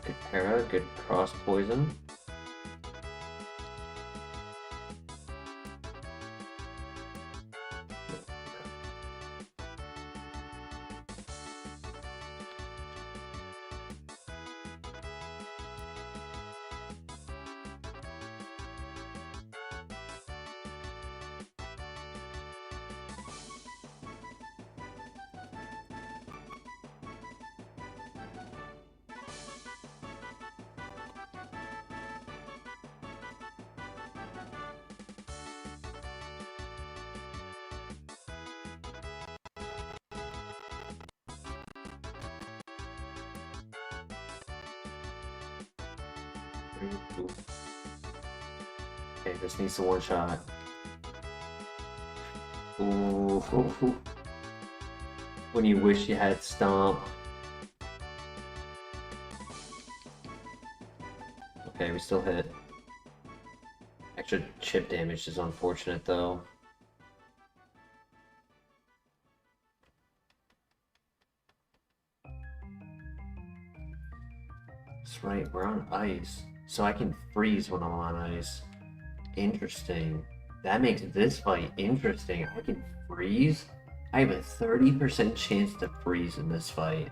Good para, good cross poison. Ooh. Okay, this needs to one shot. Ooh. When you wish you had Stomp. Okay, we still hit. Extra chip damage is unfortunate though. That's right, we're on ice. So I can freeze when I'm on ice. Interesting. That makes this fight interesting. I can freeze? I have a 30% chance to freeze in this fight.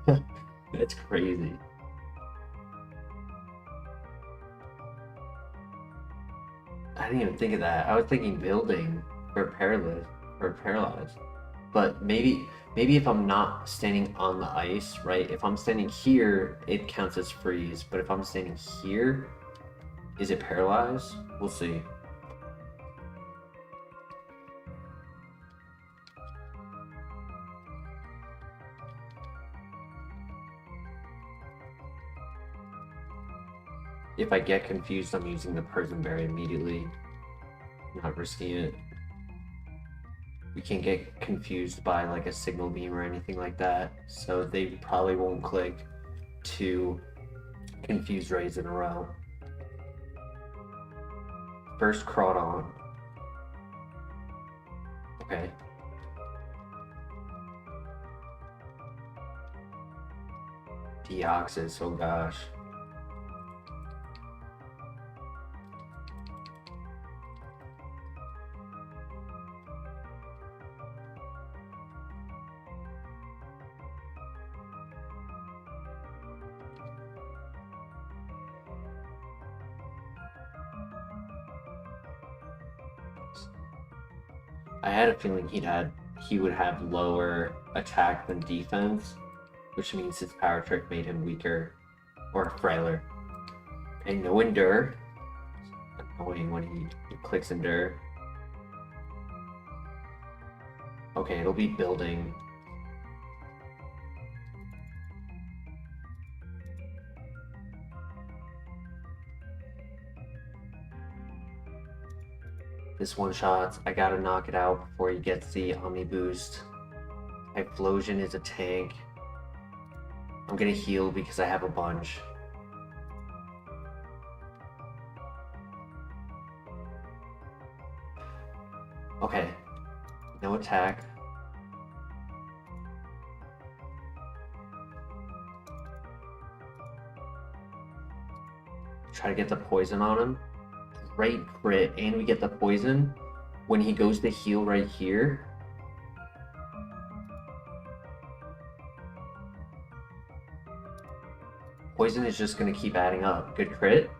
That's crazy. I didn't even think of that. I was thinking building for paralyzed. But maybe if I'm not standing on the ice, right? If I'm standing here, it counts as freeze. But if I'm standing here, is it paralyzed? We'll see. If I get confused, I'm using the Prison Berry immediately. Not risking it. We can't get confused by like a signal beam or anything like that, so they probably won't click 2 confused rays in a row. First Crawdon. Okay. Deoxys, oh gosh. I had a feeling he would have lower attack than defense, which means his power trick made him weaker or frailer. And no endure. Annoying when he clicks endure. Okay, it'll be building. This one shot, I gotta knock it out before he gets the Omni Boost. Typhlosion is a tank. I'm gonna heal because I have a bunch. Okay, no attack. Try to get the poison on him. Great crit, and we get the poison when he goes to heal right here. Poison is just going to keep adding up. Good crit.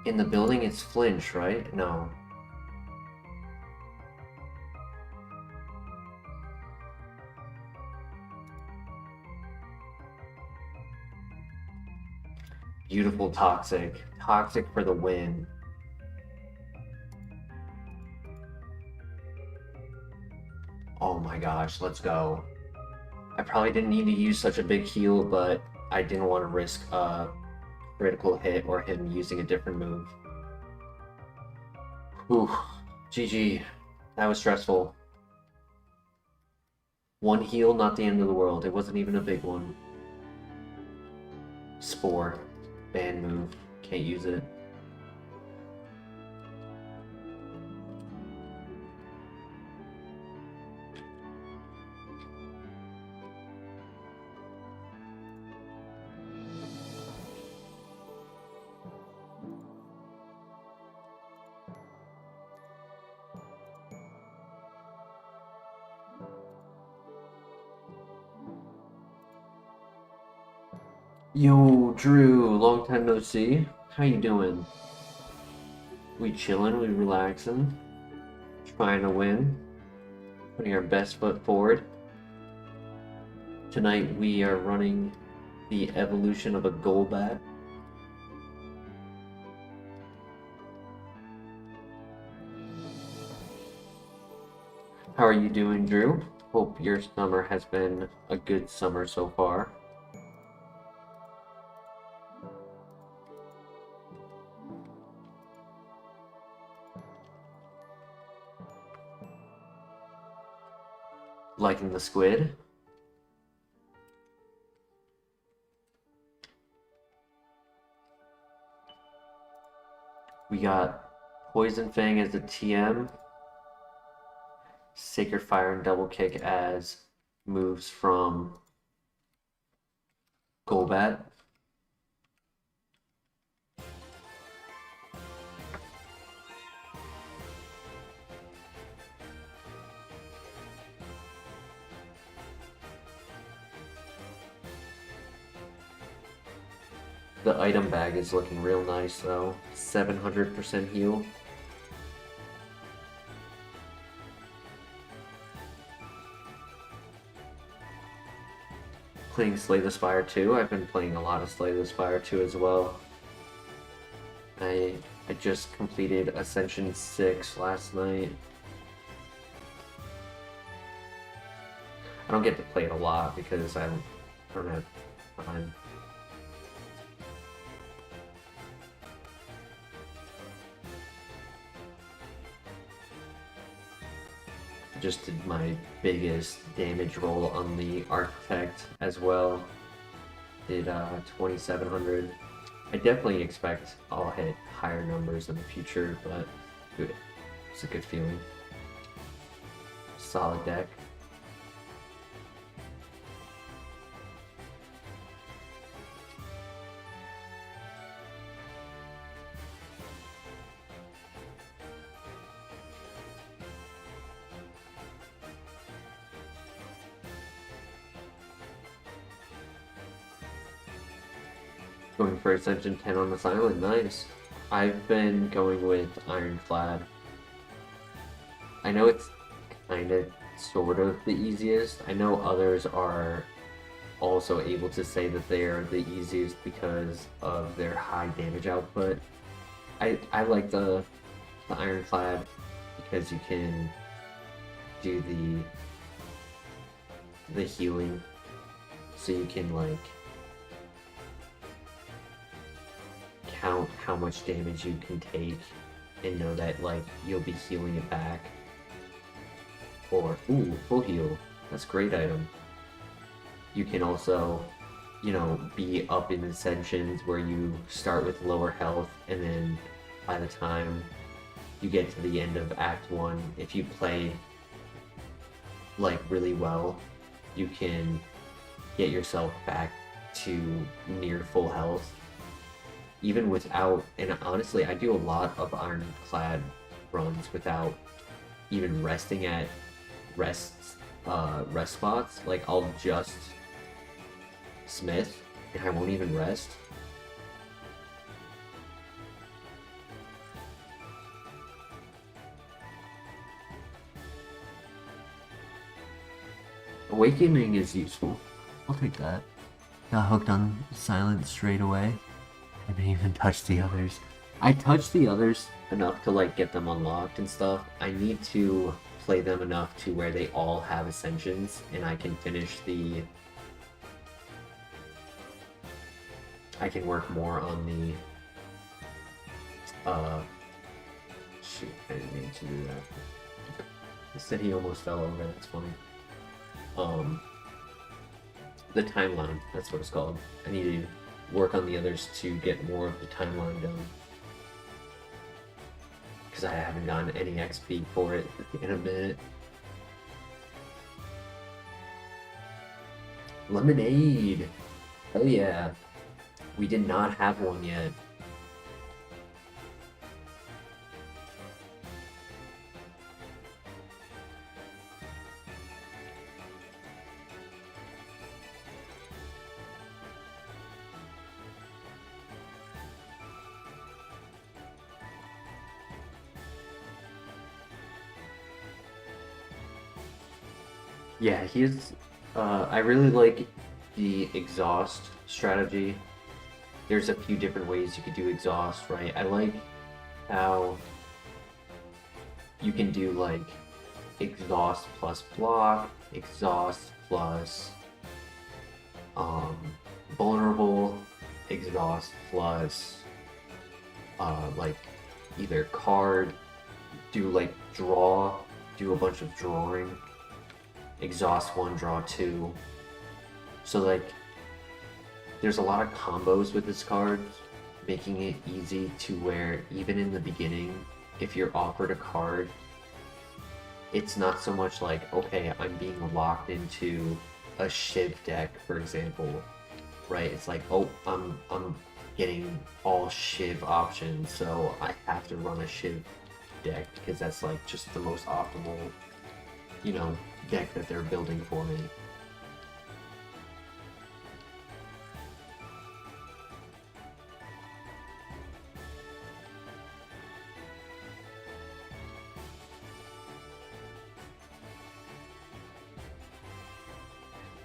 In the building, it's flinch, right? No. Beautiful Toxic. Toxic for the win. Oh my gosh, let's go. I probably didn't need to use such a big heal, but I didn't want to risk a critical hit or him using a different move. Whew. GG. That was stressful. One heal, not the end of the world. It wasn't even a big one. Spore. Ban move. Can't use it. Yo, Drew, long time no see. How you doing? We chilling, we relaxing, trying to win, putting our best foot forward. Tonight we are running the evolution of a Golbat. How are you doing, Drew? Hope your summer has been a good summer so far. Liking the squid? We got Poison Fang as a TM, Sacred Fire and Double Kick as moves from Golbat. The item bag is looking real nice though. 700% heal. Playing Slay the Spire 2. I've been playing a lot of Slay the Spire 2 as well. I just completed Ascension 6 last night. I don't get to play it a lot because I don't have time. Just did my biggest damage roll on the Architect as well. Did 2,700. I definitely expect I'll hit higher numbers in the future, but it's a good feeling. Solid deck. Going for Ascension 10 on this island, nice. I've been going with Ironclad. I know it's kind of, sort of the easiest. I know others are also able to say that they are the easiest because of their high damage output. I like the Ironclad because you can do the healing, so you can like count how much damage you can take and know that like you'll be healing it back. Or ooh, full heal. That's a great item. You can also, you know, be up in ascensions where you start with lower health, and then by the time you get to the end of Act 1, if you play like really well, you can get yourself back to near full health even without, and honestly I do a lot of Ironclad runs without even resting at rest spots. Like I'll just smith and I won't even rest. Awakening is useful. I'll take that. Got hooked on silence straight away. I didn't even touch the others. I touched the others enough to like get them unlocked and stuff. I need to play them enough to where they all have ascensions and I can finish the... I can work more on the... Shoot, I didn't mean to do that. He said he almost fell over, that's funny. The timeline, that's what it's called. I need to work on the others to get more of the timeline done. Because I haven't gotten any XP for it in a minute. Lemonade! Hell yeah. We did not have one yet. Yeah, he's. I really like the exhaust strategy. There's a few different ways you could do exhaust, right? I like how you can do like exhaust plus block, exhaust plus vulnerable, exhaust plus like either card, do like draw, do a bunch of drawing. Exhaust 1, draw 2. So like there's a lot of combos with this card, making it easy to where even in the beginning, if you're offered a card, it's not so much like, okay, I'm being locked into a Shiv deck, for example, right? It's like, oh, I'm getting all Shiv options, so I have to run a Shiv deck because that's like just the most optimal, you know, deck that they're building for me.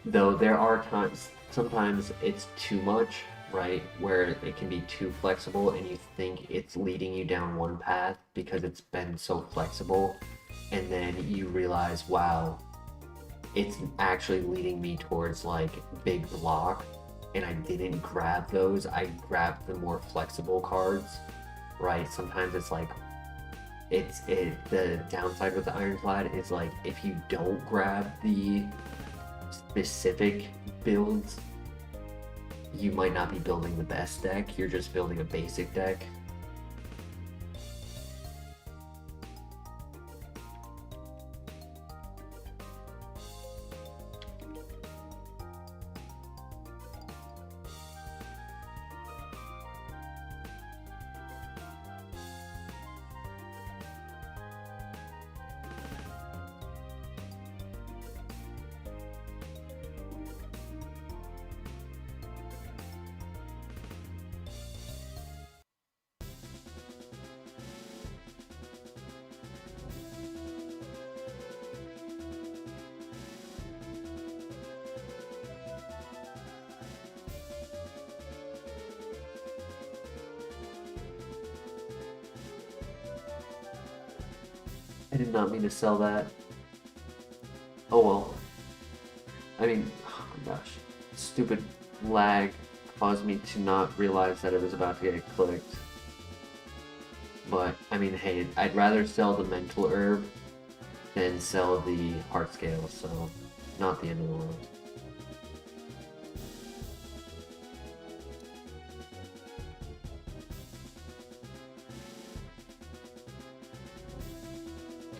Though there are times, sometimes it's too much, right? Where it can be too flexible and you think it's leading you down one path because it's been so flexible, and then you realize, wow, it's actually leading me towards like big block, and I didn't grab those. I grabbed the more flexible cards, right? Sometimes it's like the downside with the Ironclad is like if you don't grab the specific builds, you might not be building the best deck, you're just building a basic deck. I did not mean to sell that. Oh well. I mean, oh my gosh. Stupid lag caused me to not realize that it was about to get clicked. But, I mean, hey, I'd rather sell the mental herb than sell the heart scale, so not the end of the world.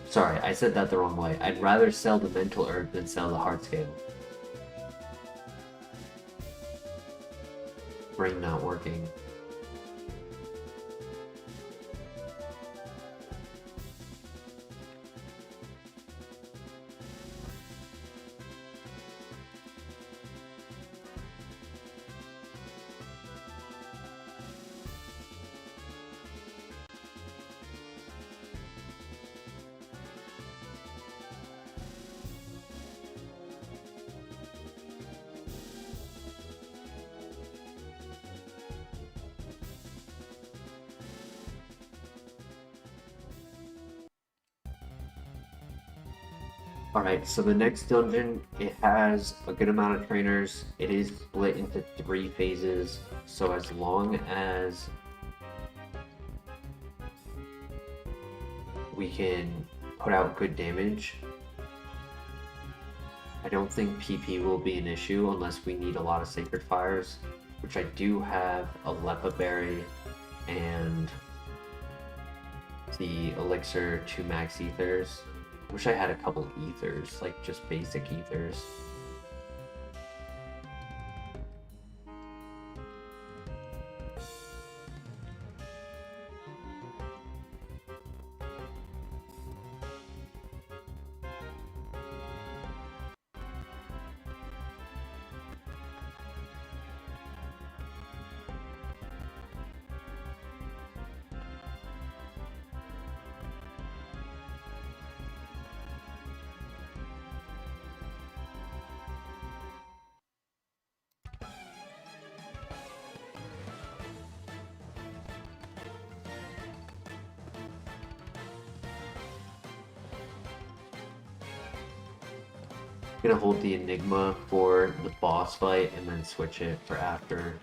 Sorry, I said that the wrong way. I'd rather sell the mental herb than sell the heart scale. Brain not working. Alright, so the next dungeon, it has a good amount of trainers. It is split into 3 phases, so as long as we can put out good damage, I don't think PP will be an issue unless we need a lot of Sacred Fires. which I do have a Lepa Berry and the Elixir 2 Max Ethers. Wish I had a couple Ethers, like just basic Ethers. Gonna hold the Enigma for the boss fight and then switch it for after.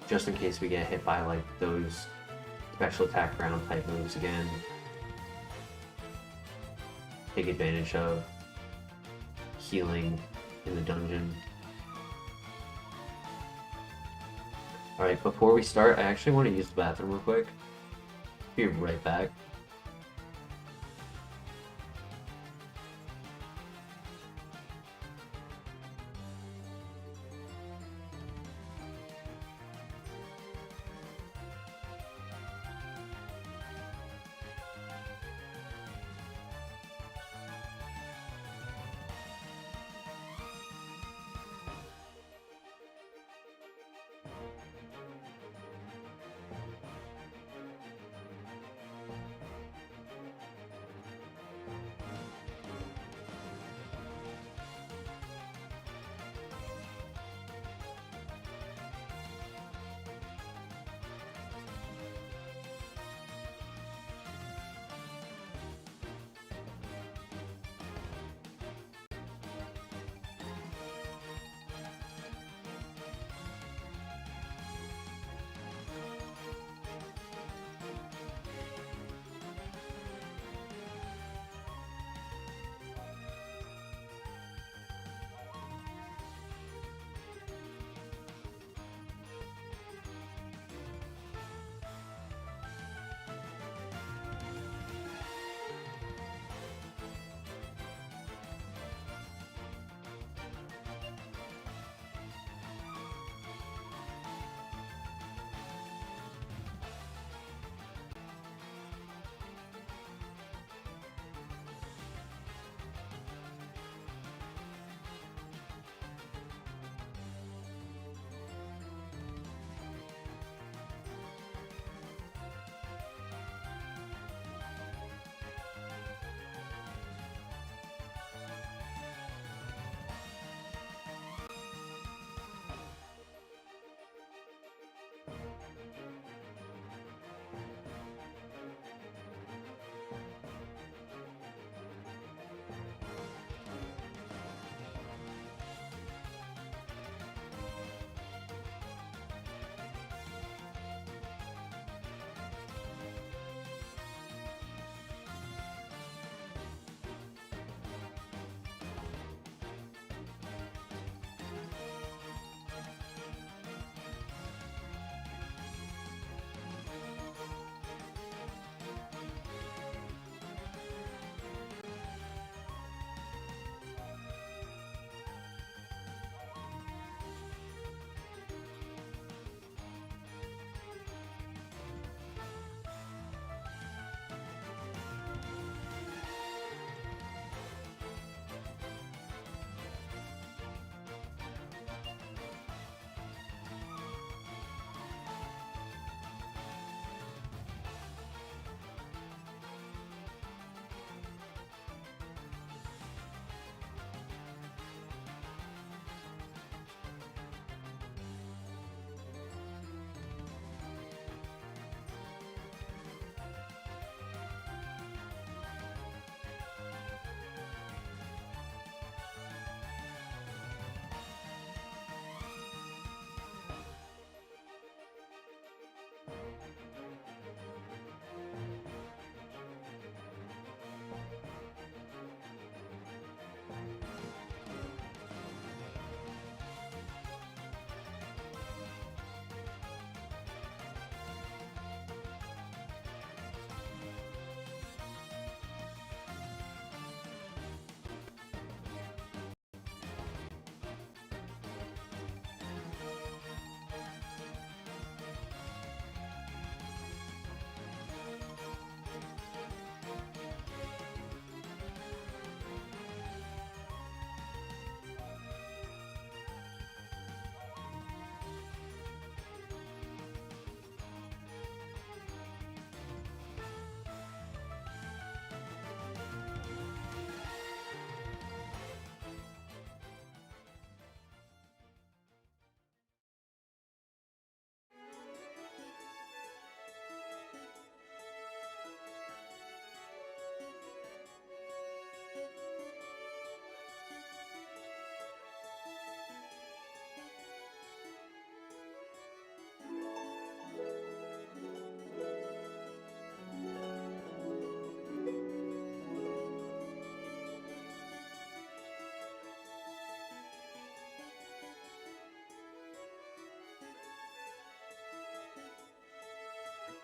Just in case we get hit by like those special attack ground type moves again. Take advantage of healing in the dungeon. Alright, before we start, I actually want to use the bathroom real quick. Be right back.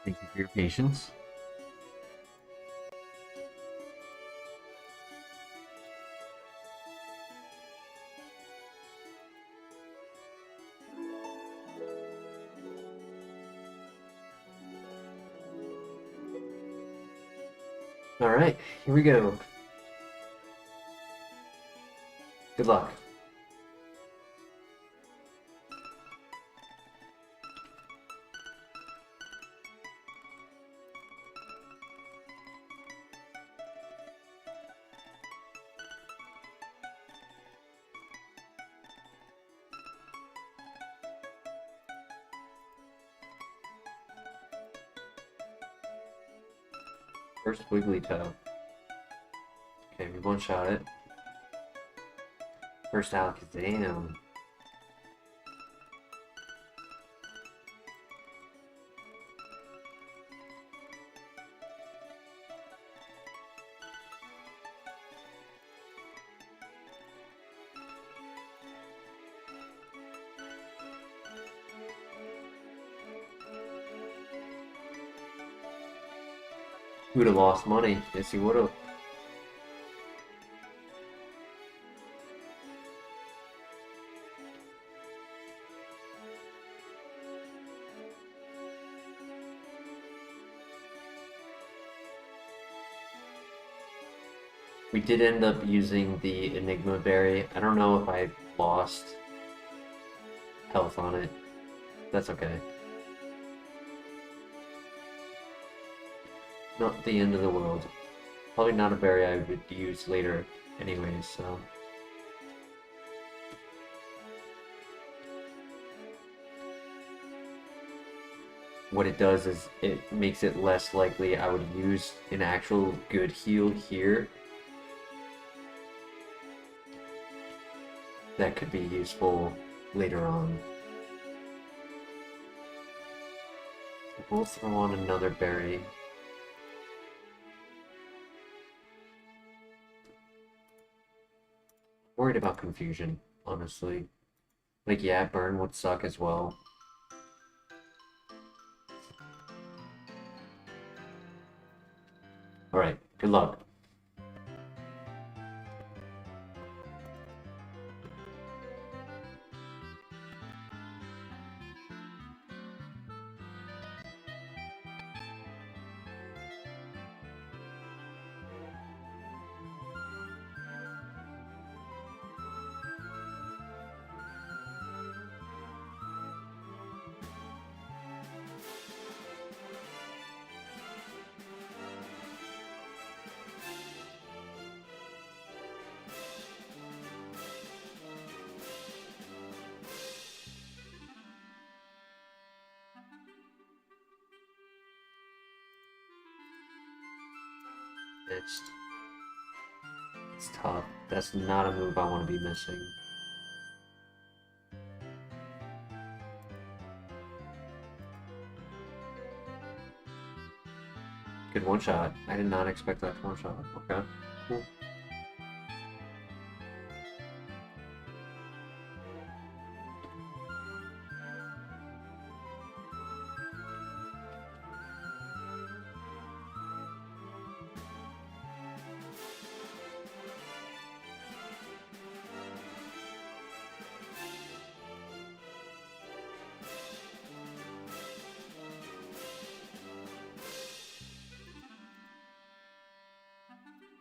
Thank you for your patience. Alright, here we go. Good luck. First Wigglytuff. Okay, we one-shot it. First Alakazam. He would have lost money. Yes, he would have. We did end up using the Enigma Berry. I don't know if I lost health on it. That's okay. Not the end of the world. Probably not a berry I would use later anyways, so... What it does is it makes it less likely I would use an actual good heal here. That could be useful later on. We'll throw on another berry. Worried about confusion, honestly. Like, yeah, burn would suck as well. Alright, good luck. It's tough. That's not a move I want to be missing. Good one shot. I did not expect that one shot. Okay, cool.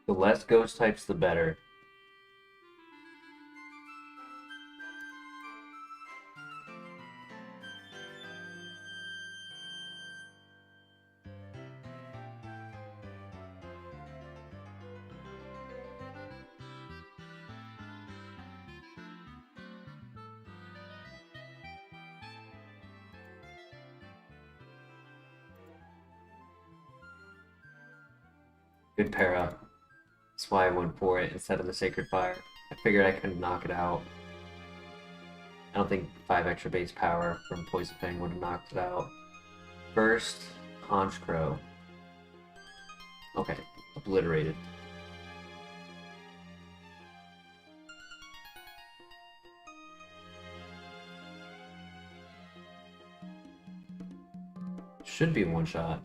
The less ghost types, the better. Good para. That's why I went for it instead of the Sacred Fire. I figured I couldn't knock it out. I don't think 5 extra base power from Poison Fang would have knocked it out. First, Honchkrow. Okay, obliterated. should be one shot.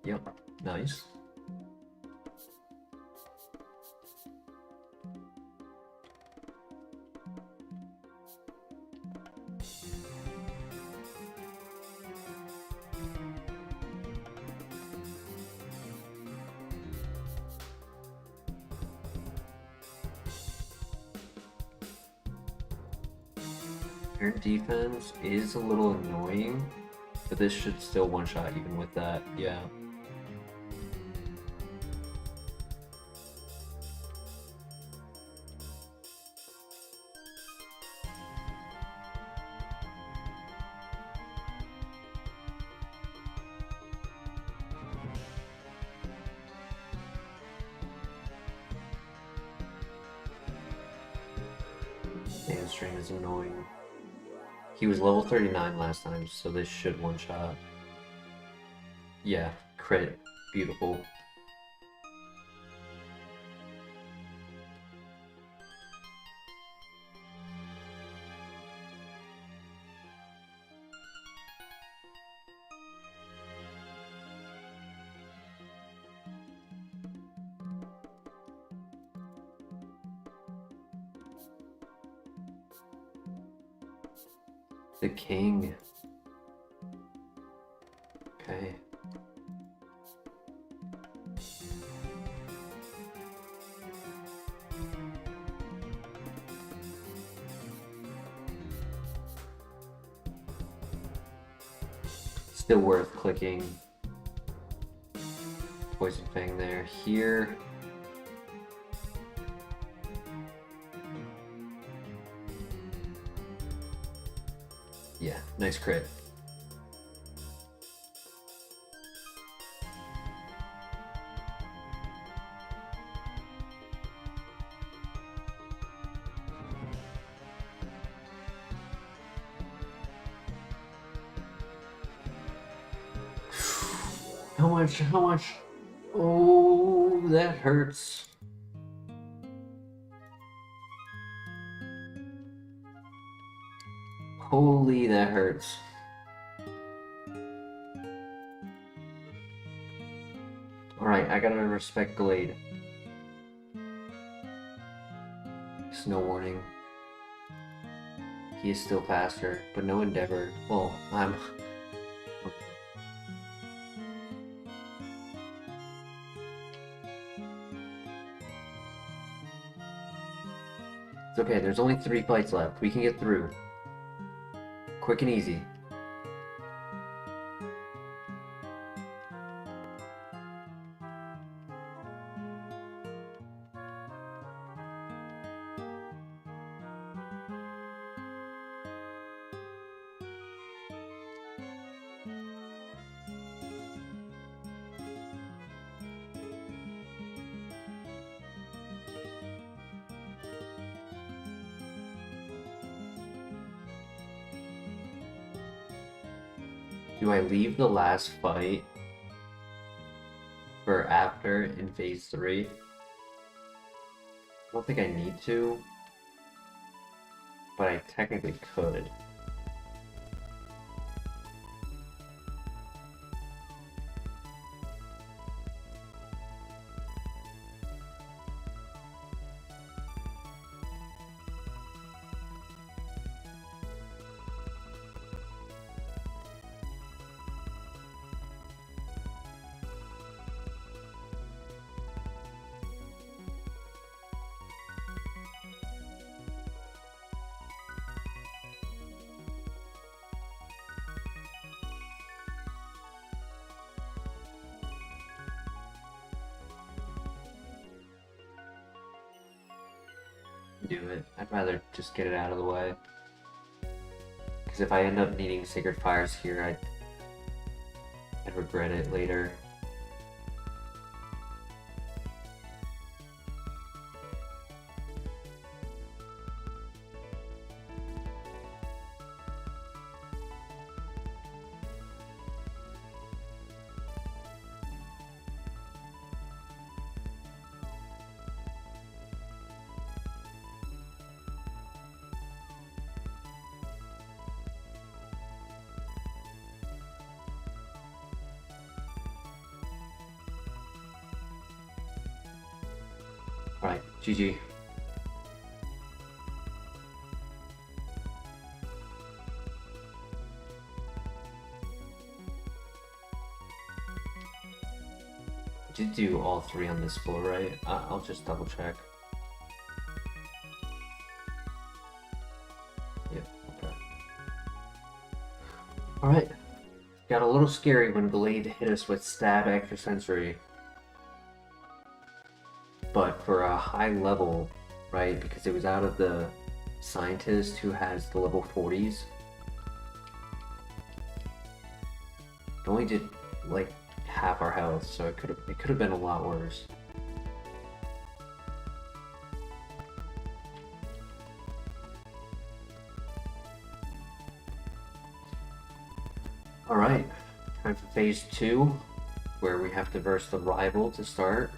Yep, nice. Air defense is a little annoying, but this should still one-shot even with that, yeah. Hamstring is annoying. He was level 39 last time, so this should one-shot. Yeah, crit. Beautiful. The king. Okay. Still worth clicking Poison Fang there. Here. Yeah, nice crit. How much? How much? Oh, that hurts. Holy, that hurts. Alright, I gotta respect Glade. Snow warning. He is still faster, but no Endeavor. Well, I'm... It's okay, there's only 3 fights left. We can get through. Quick and easy. Do I leave the last fight for after in phase 3? I don't think I need to, but I technically could. Do it. I'd rather just get it out of the way. Because if I end up needing Sacred Fires here, I'd regret it later. Alright, GG. Did do all three on this floor, right? I'll just double check. Yep, okay. Alright. Got a little scary when Blade hit us with Stab Extrasensory. But for a high level, right, because it was out of the scientist who has the level 40s, it only did like half our health, so it could have been a lot worse. Alright, time for phase 2, where we have to verse the rival to start.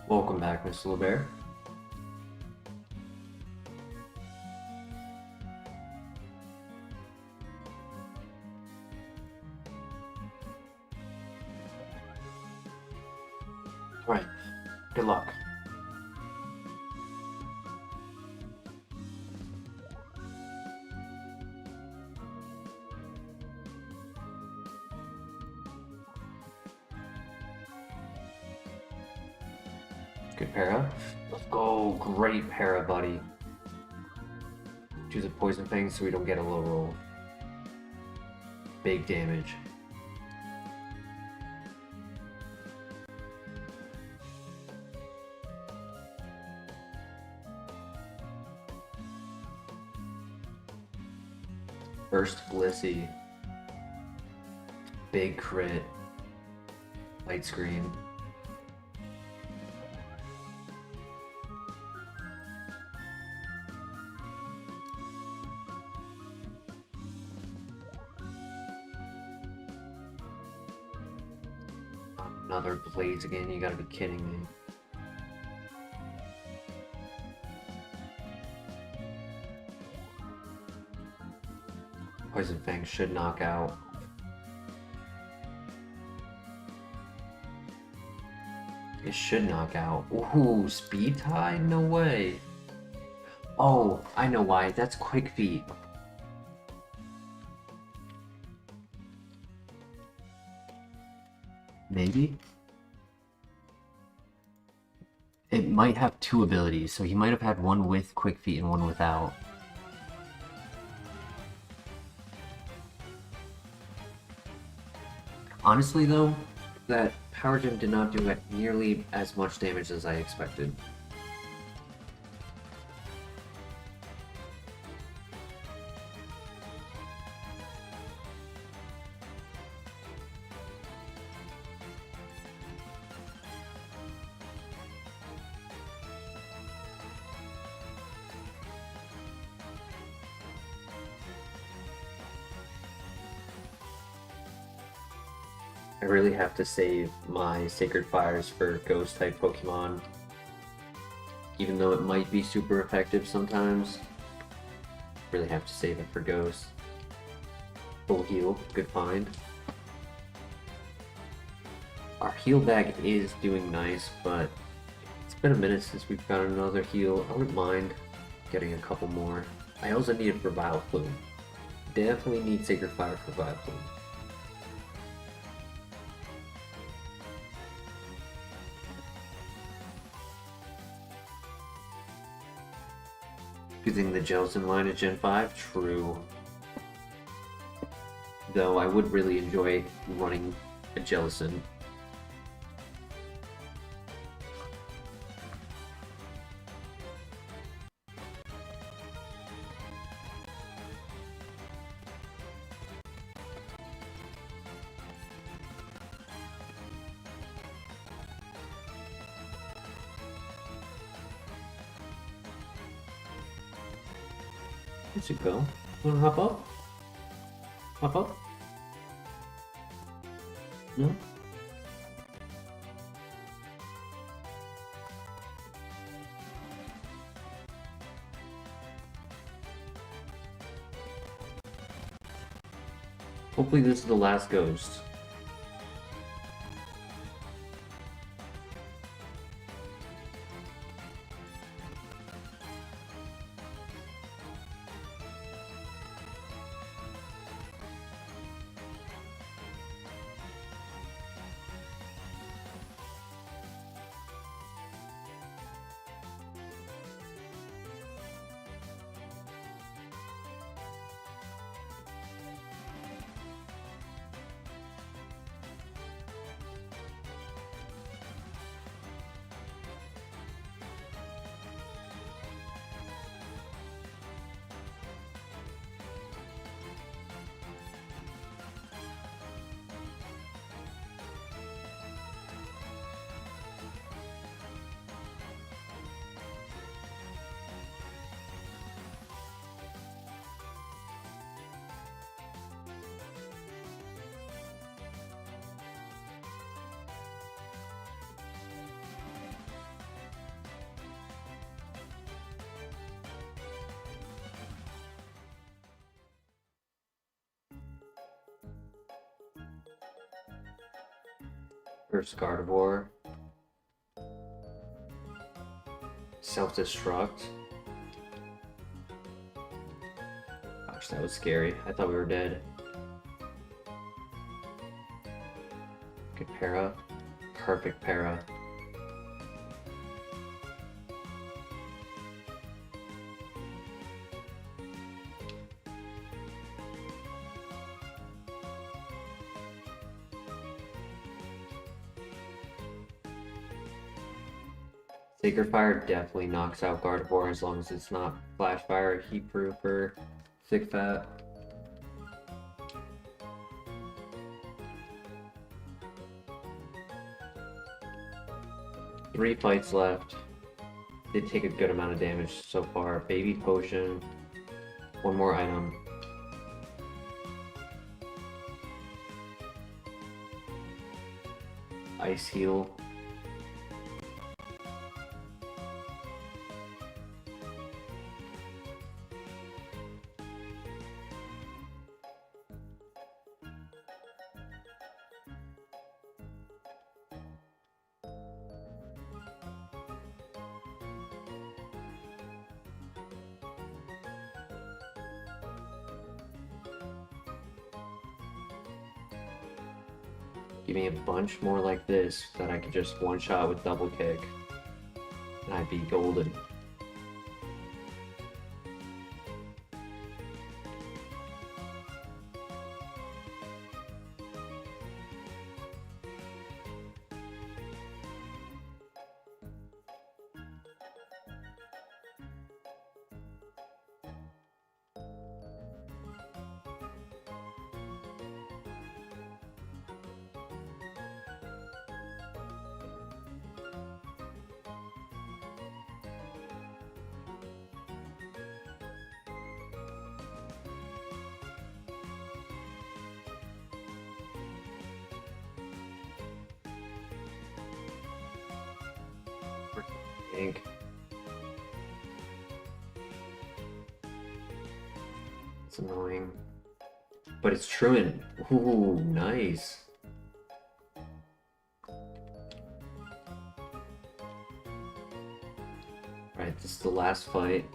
Welcome back, Mr. LeBear. Alright, good luck. Good para. Let's go. Great para, buddy. Choose a poison fang so we don't get a low roll. Big damage. First Blissey. Big crit. Light screen. Another Blades again, you gotta be kidding me. Poison Fang should knock out. It should knock out. Ooh, speed tie? No way. Oh, I know why. That's Quick Feet. Maybe? It might have two abilities, so he might have had one with Quick Feet and one without. Honestly though, that Power Gem did not do nearly as much damage as I expected. I really have to save my Sacred Fires for Ghost type Pokemon. Even though it might be super effective sometimes, really have to save it for Ghost. Full heal, good find. Our heal bag is doing nice, but it's been a minute since we've got another heal. I wouldn't mind getting a couple more. I also need it for Vileplume. Definitely need Sacred Fire for Vileplume. Using the Jellicent line at Gen 5? True. Though I would really enjoy running a Jellicent. There you go. Wanna hop up? Hop up? No? Hopefully this is the last ghost. First Gardevoir. Self-destruct. Gosh, that was scary. I thought we were dead. Good para. Perfect para. Sacred Fire definitely knocks out Gardevoir as long as it's not Flash Fire, Heat Proof, or Thick Fat. Three fights left. Did take a good amount of damage so far. Baby Potion. One more item. Ice Heal. Give me a bunch more like this that I could just one-shot with double kick. And I'd be golden. Ink. It's annoying. But it's Truant. Ooh, nice. Alright, this is the last fight.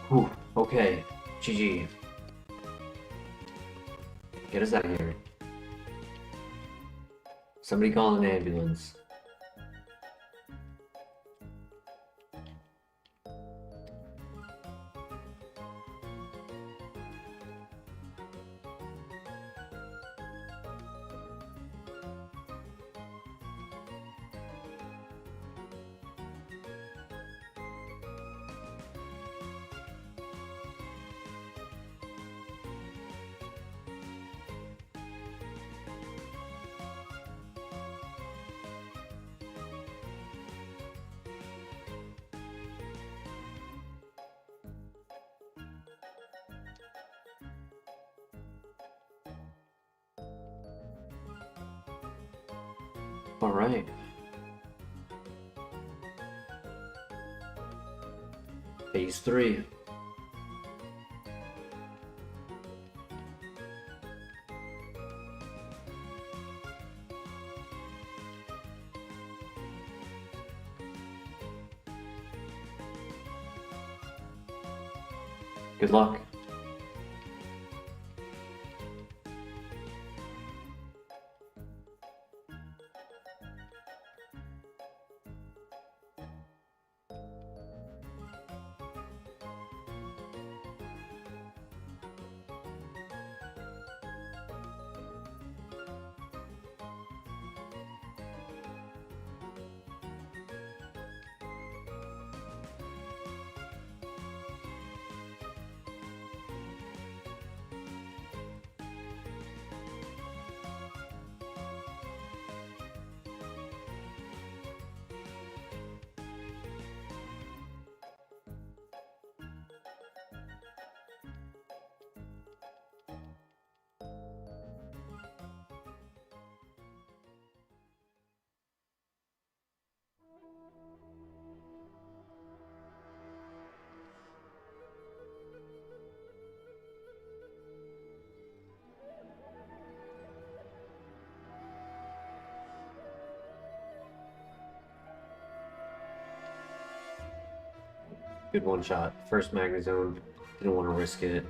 Whew, okay, GG. Get us out of here. Somebody call an ambulance. Alright. Phase 3. Good luck. Good one shot. First Magnezone. Didn't want to risk it.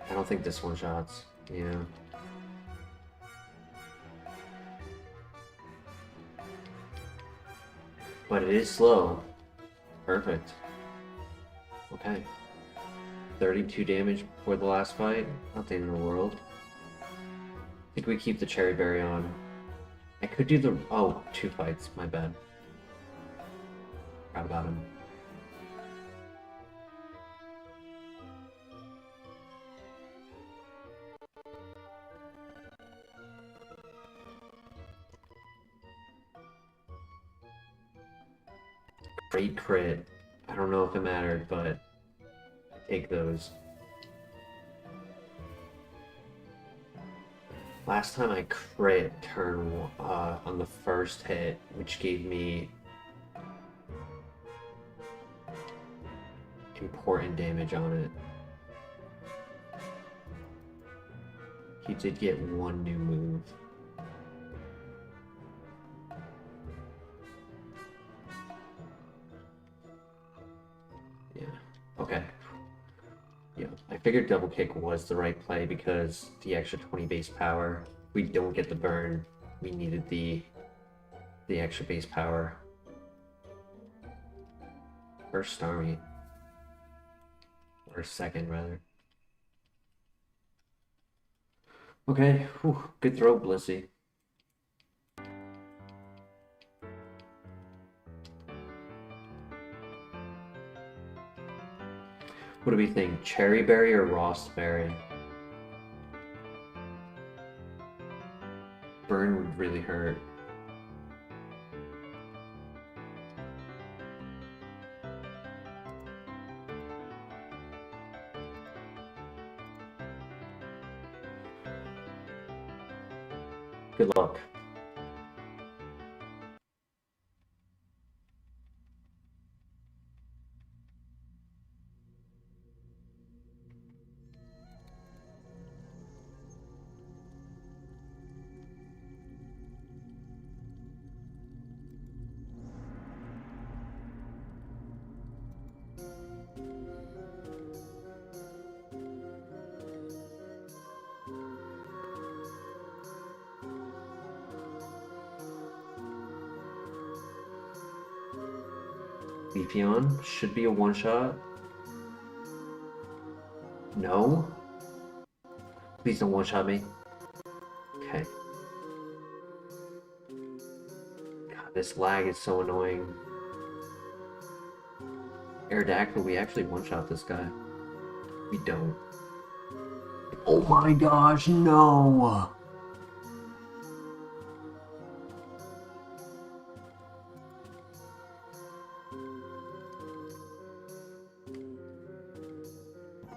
I don't think this one shots. Yeah. But it is slow. Perfect. Okay. 32 damage before the last fight. Not the end of the world. I think we keep the Cherry Berry on. I could do the... Oh, 2 fights. My bad. Forgot about him. Great crit. I don't know if it mattered, but I take those. Last time I crit turn on the first hit, which gave me important damage on it. He did get one new move. Yeah, okay. Yeah, I figured double kick was the right play because the extra 20 base power. We don't get the burn. We needed the extra base power. First Starmie. Or second, rather. Okay, whew, good throw, Blissey. What do we think? Cherry Berry or Rost Berry? Burn would really hurt. Good luck. Leafeon should be a one-shot. No? Please don't one-shot me. Okay. God, this lag is so annoying. Aerodactyl, we actually one-shot this guy. We don't. Oh my gosh, no!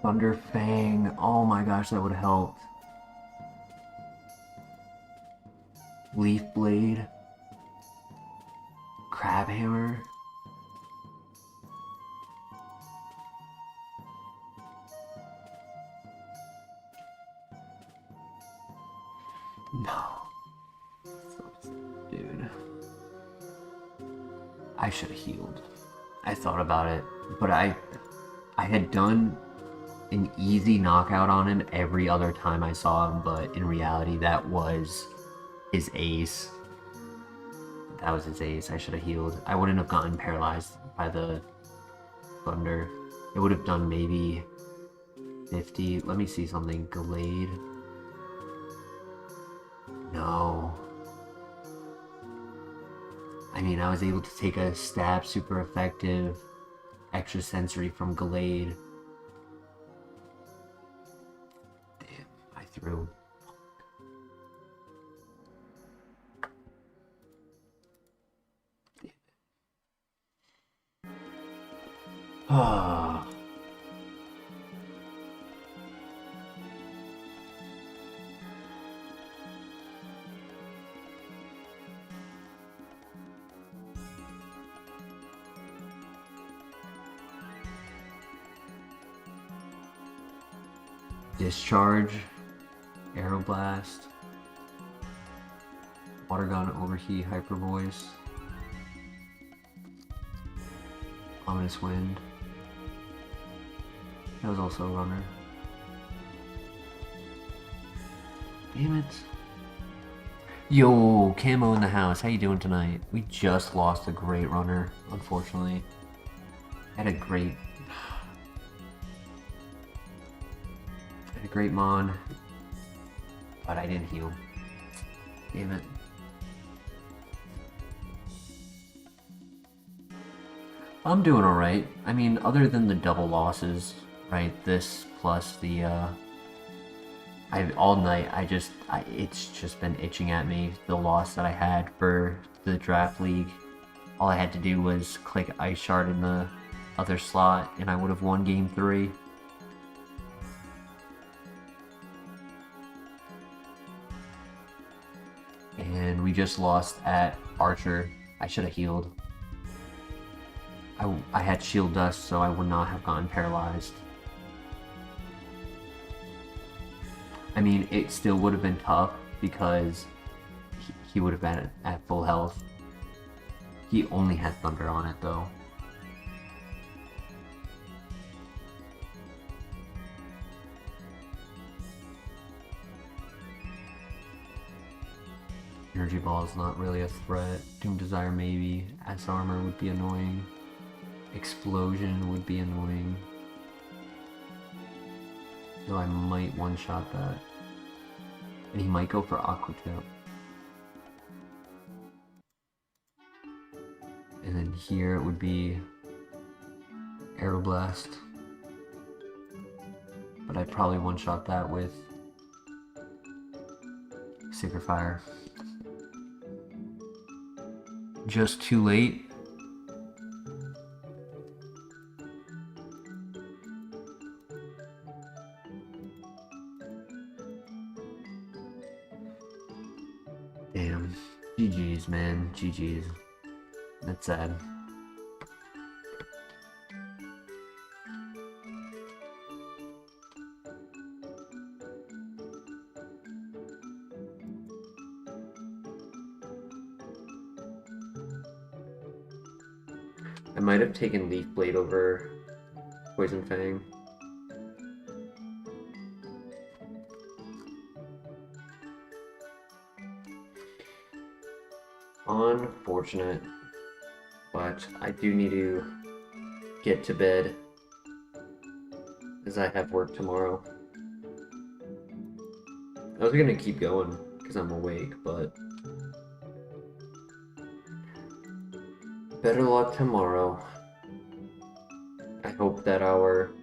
Thunder Fang. Oh my gosh, that would have helped. Leaf Blade. Crab Hammer. No. Dude. I should have healed. I thought about it, but I had done an easy knockout on him every other time I saw him, but in reality that was his ace. That was his ace. I should have healed. I wouldn't have gotten paralyzed by the thunder. It would have done maybe 50. Let me see something. Glade. No. I mean, I was able to take a stab, super effective, extra sensory from Glade. Damn, I threw. Damn it. Ah. Discharge, Aeroblast, Water Gun, Overheat, Hyper Voice, Ominous Wind. That was also a runner. Damn it. Yo, Camo in the house. How you doing tonight? We just lost a great runner, unfortunately. Had a great Mon, but I didn't heal. Damn it. I'm doing alright. I mean, other than the double losses, right? This plus the, all night, it's just been itching at me. The loss that I had for the draft league. All I had to do was click Ice Shard in the other slot, and I would have won game 3. And we just lost at Archer. I should have healed. I had Shield Dust, so I would not have gotten paralyzed. I mean, it still would have been tough because he would have been at full health. He only had Thunder on it, though. Energy Ball is not really a threat. Doom Desire maybe. S Armor would be annoying. Explosion would be annoying. Though I might one-shot that. And he might go for Aqua Tail. And then here it would be Aeroblast. But I'd probably one-shot that with Sacred Fire. Just too late. Damn. GG's, man. GG's. That's sad. I might have taken Leaf Blade over Poison Fang. Unfortunate, but I do need to get to bed as I have work tomorrow. I was gonna keep going because I'm awake, but better luck tomorrow. I hope that our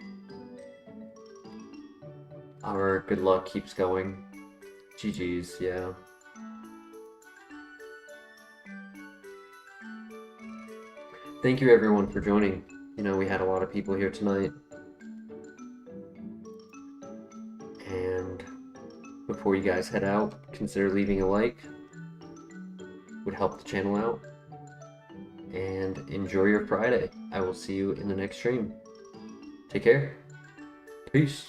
good luck keeps going. GG's, yeah. Thank you everyone for joining. You know, we had a lot of people here tonight. And before you guys head out, consider leaving a like. would help the channel out. And enjoy your Friday. I will see you in the next stream. Take care. Peace.